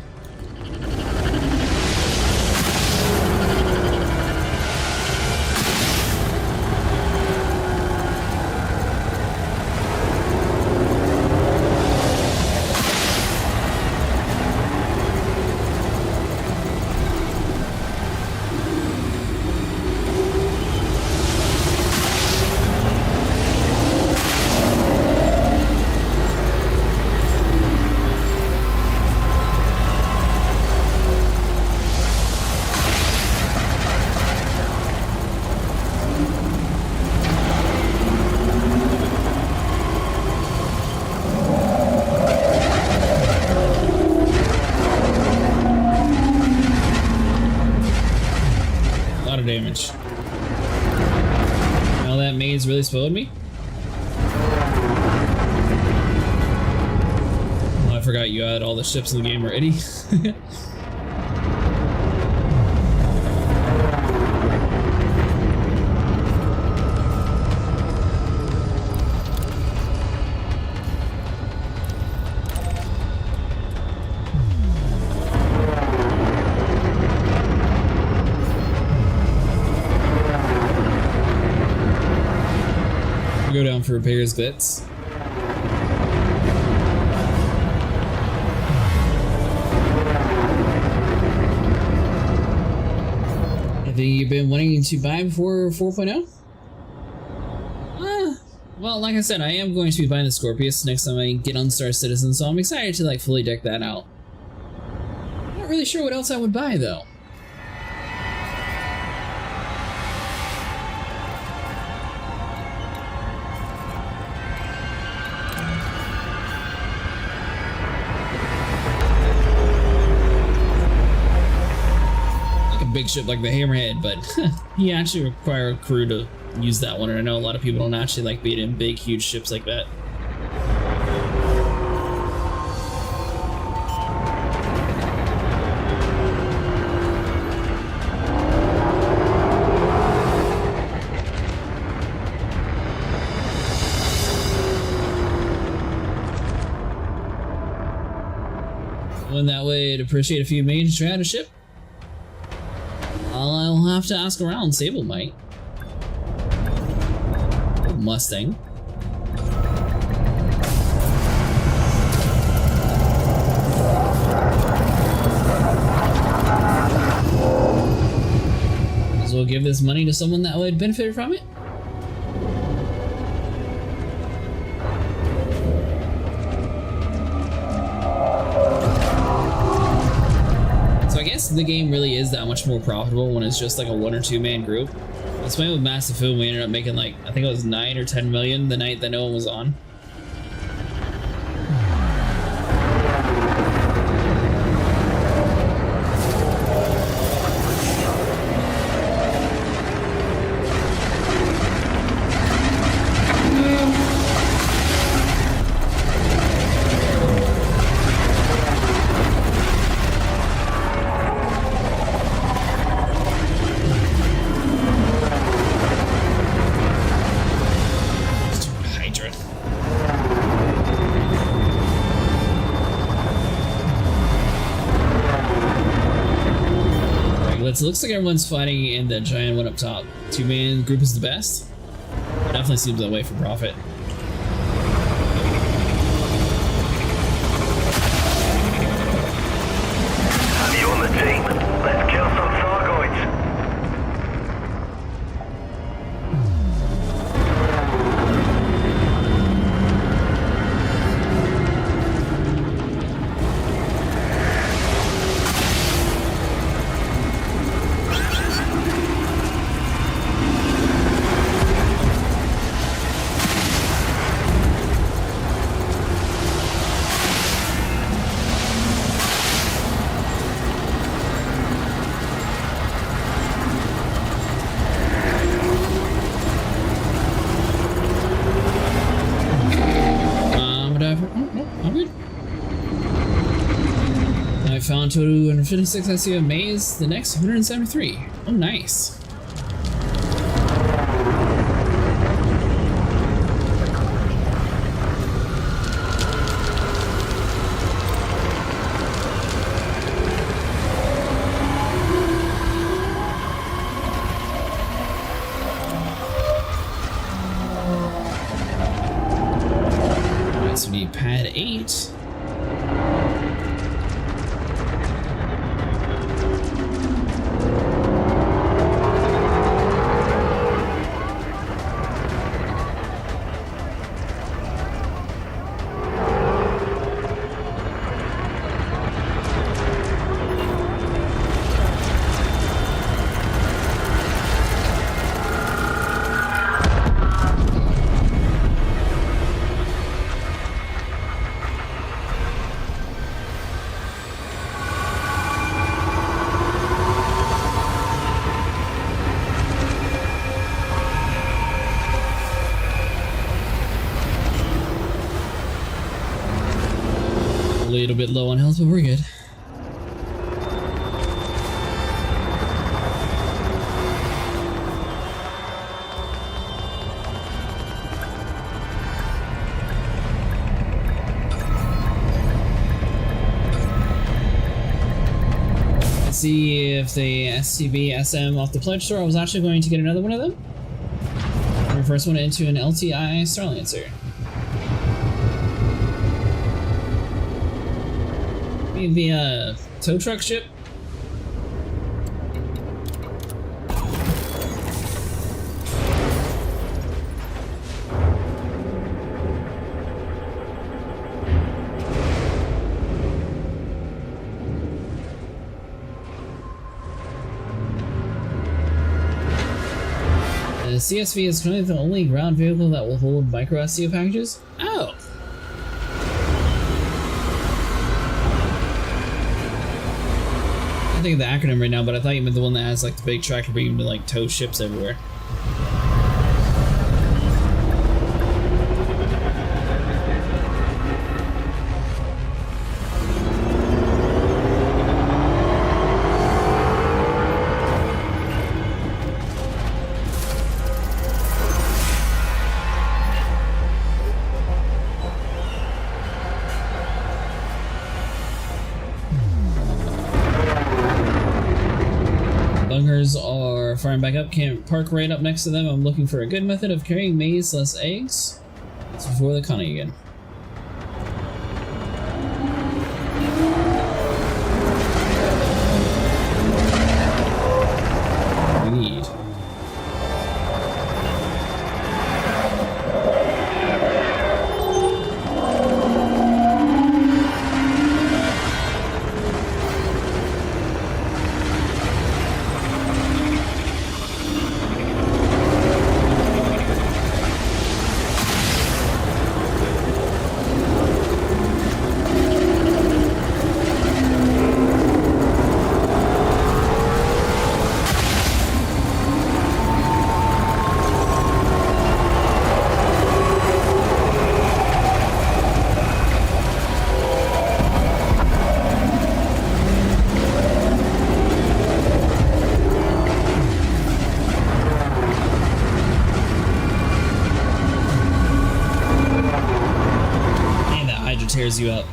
Damage. Now that maid's really spoiled me. Oh, I forgot you had all the ships in the game already. Go down for repairs bits. Anything you've been wanting to buy before 4.0? Well, like I said, I am going to be buying the Scorpius next time I get on Star Citizen, so I'm excited to like fully deck that out. I'm not really sure what else I would buy though. Big ship like the Hammerhead, but you actually require a crew to use that one, and I know a lot of people don't actually like being in big, huge ships like that. One that way to appreciate a few million to try out a ship. I'll have to ask around. Sable might. Mustang. Might as well give this money to someone that would benefit from it. guess the game really is that much more profitable when it's just like a 1 or 2 man group. I was playing with Massive Food and we ended up making like, I think it was 9 or 10 million the night that no one was on. It looks like everyone's fighting in the giant one up top. 2-man group is the best. It definitely seems that way for profit. Have you on the team? Let's kill some thargoids. Found 256 I see a maze, the next 173. Oh, nice. Alright, so we need pad 8. A little bit low on health, but we're good. Let's see if the SCB SM off the pledge store. I was actually going to get another one of them. My first one into an LTI Starlancer. The tow truck ship. The CSV is currently the only ground vehicle that will hold micro SCO packages. Oh. I think of the acronym right now, but I thought you meant the one that has like the big tractor beam to like tow ships everywhere. Are firing back up, can't park right up next to them. I'm looking for a good method of carrying maize less eggs. It's before the conning again. Need. froze you up.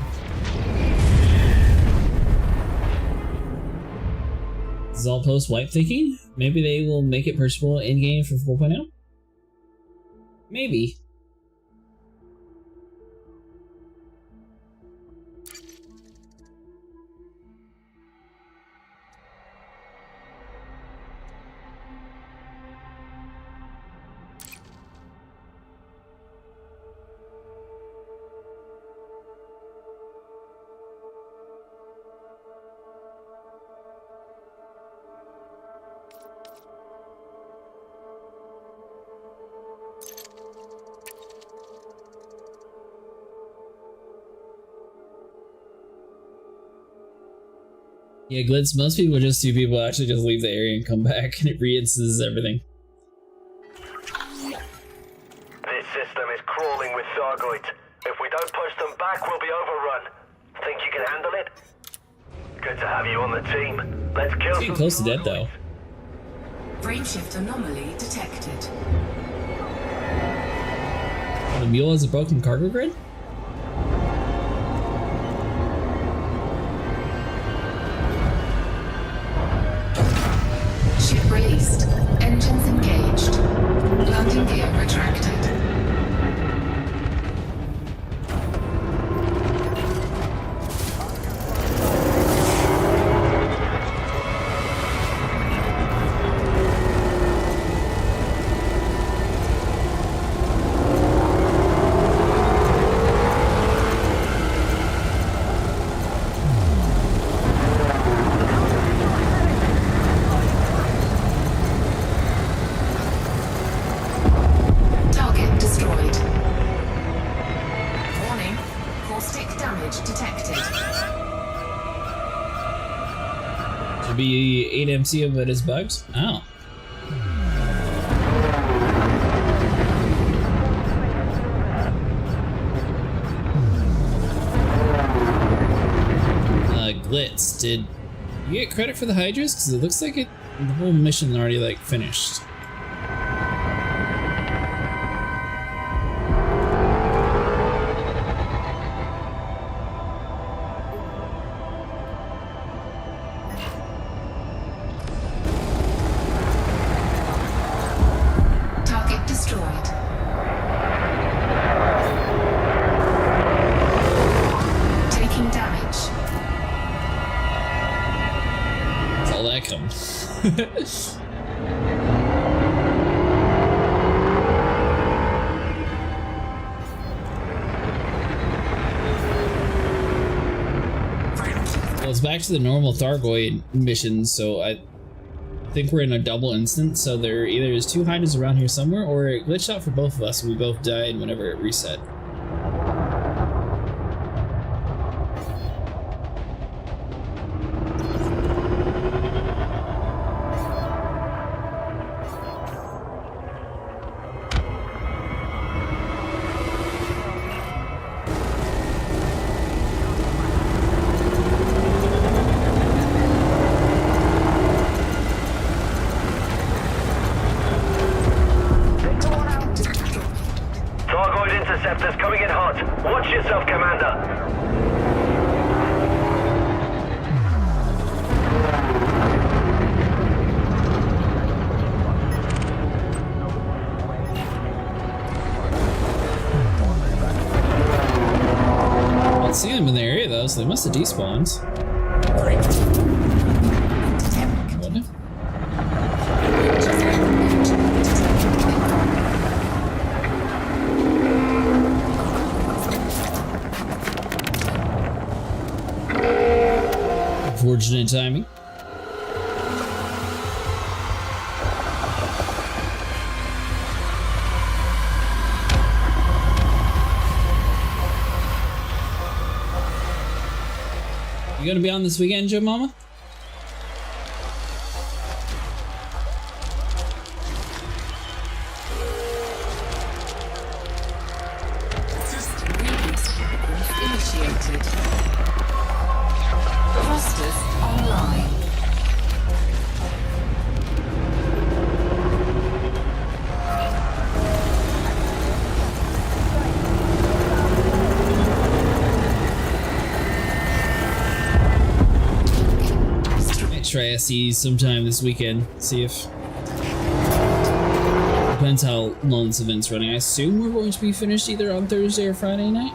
This is all post-wipe thinking? Maybe they will make it purchasable in-game for 4.0? Maybe. Yeah, Glitz, most people just do people actually just leave the area and come back and it reinstances everything. This system is crawling with thargoids. If we don't push them back, we'll be overrun. Think you can handle it? Good to have you on the team. Let's kill It's getting close to dead though. Frameshift anomaly detected. The mule has a broken cargo grid? Ship released. Engines engaged. Landing gear retracted. Be 8 MC of it is bugs? Oh. Glitz, did you get credit for the Hydras? Because it looks like the whole mission already like finished. Well, it's back to the normal Thargoid missions, so I think we're in a double instance, so there either is 2 Hydras around here somewhere, or it glitched out for both of us and we both died whenever it reset. Interceptors coming in hot. Watch yourself, Commander. I don't see them in the area though, so they must have despawned. What? Unfortunate timing. You gonna be on this weekend, Joe Mama? Initiated. Thrusters online. Odyssey sometime this weekend. See if... Depends how long this event's running. I assume we're going to be finished either on Thursday or Friday night.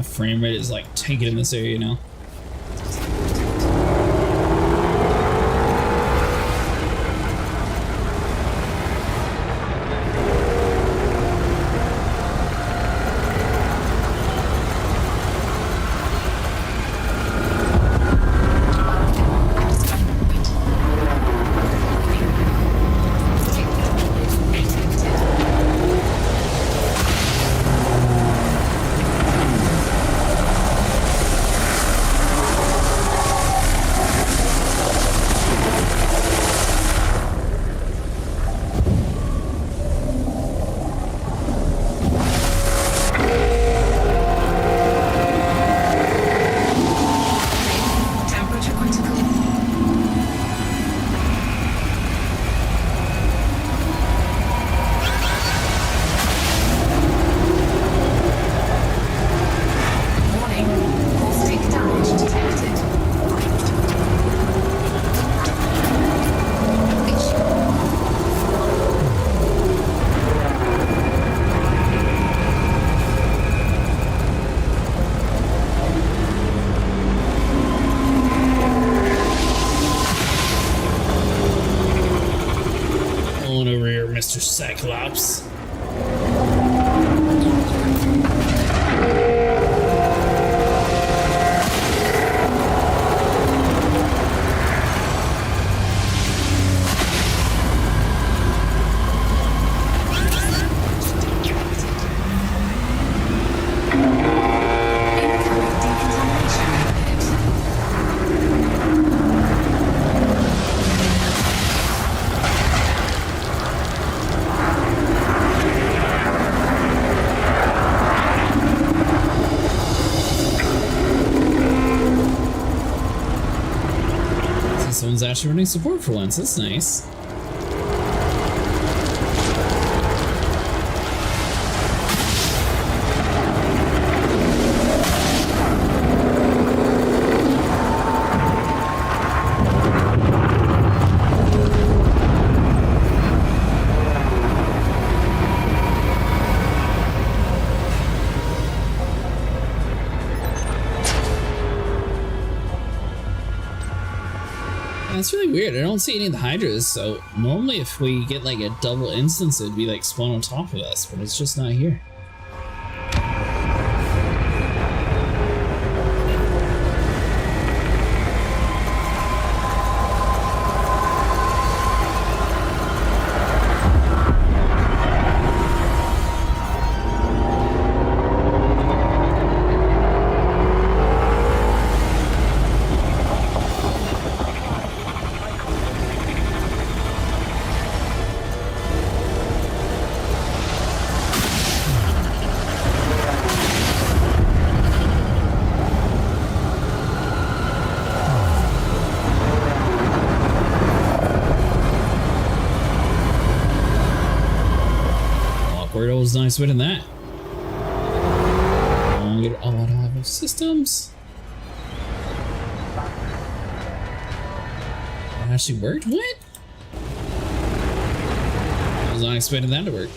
Frame rate is like tanking in this area now. Mr. Cyclops. Someone's actually running support for once. That's nice. That's really weird. I don't see any of the Hydras, so normally if we get like a double instance, it'd be like spawn on top of us, but it's just not here. Awkward was nice winning that. Good auto systems. That actually worked? What? I was not expecting that to work.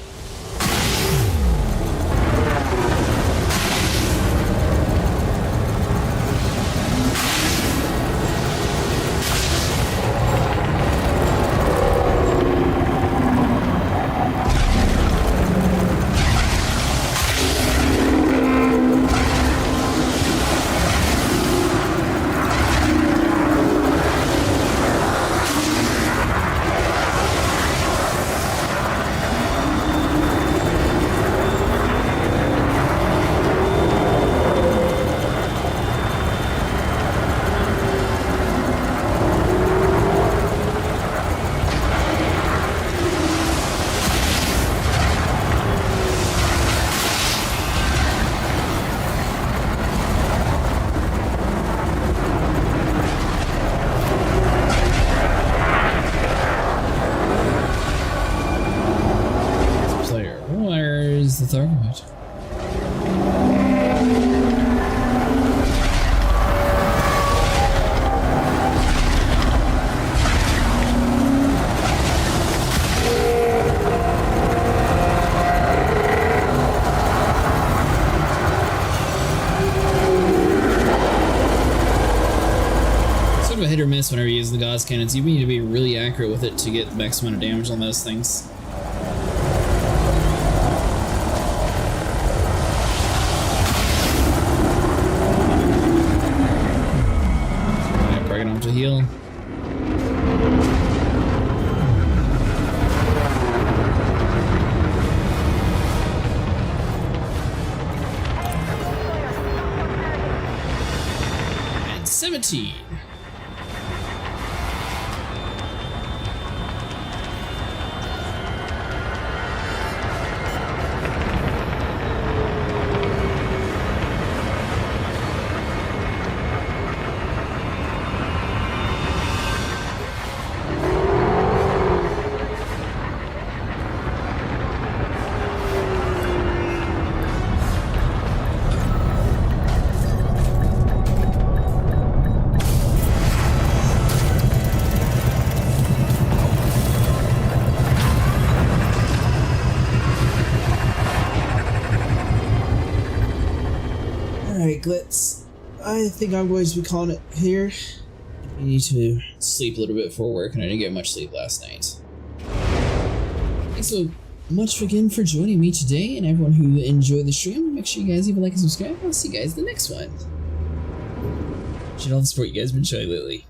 hit or miss whenever you use the Gauss cannons. You need to be really accurate with it to get the max amount of damage on those things. Alright, breaking off to heal. And 17. Alright, Glitz. I think I'm going to be calling it here. We need to sleep a little bit before work, and I didn't get much sleep last night. Thanks so much again for joining me today, and everyone who enjoyed the stream. Make sure you guys leave a like and subscribe. I'll see you guys in the next one. Appreciate all the support you guys have been showing lately.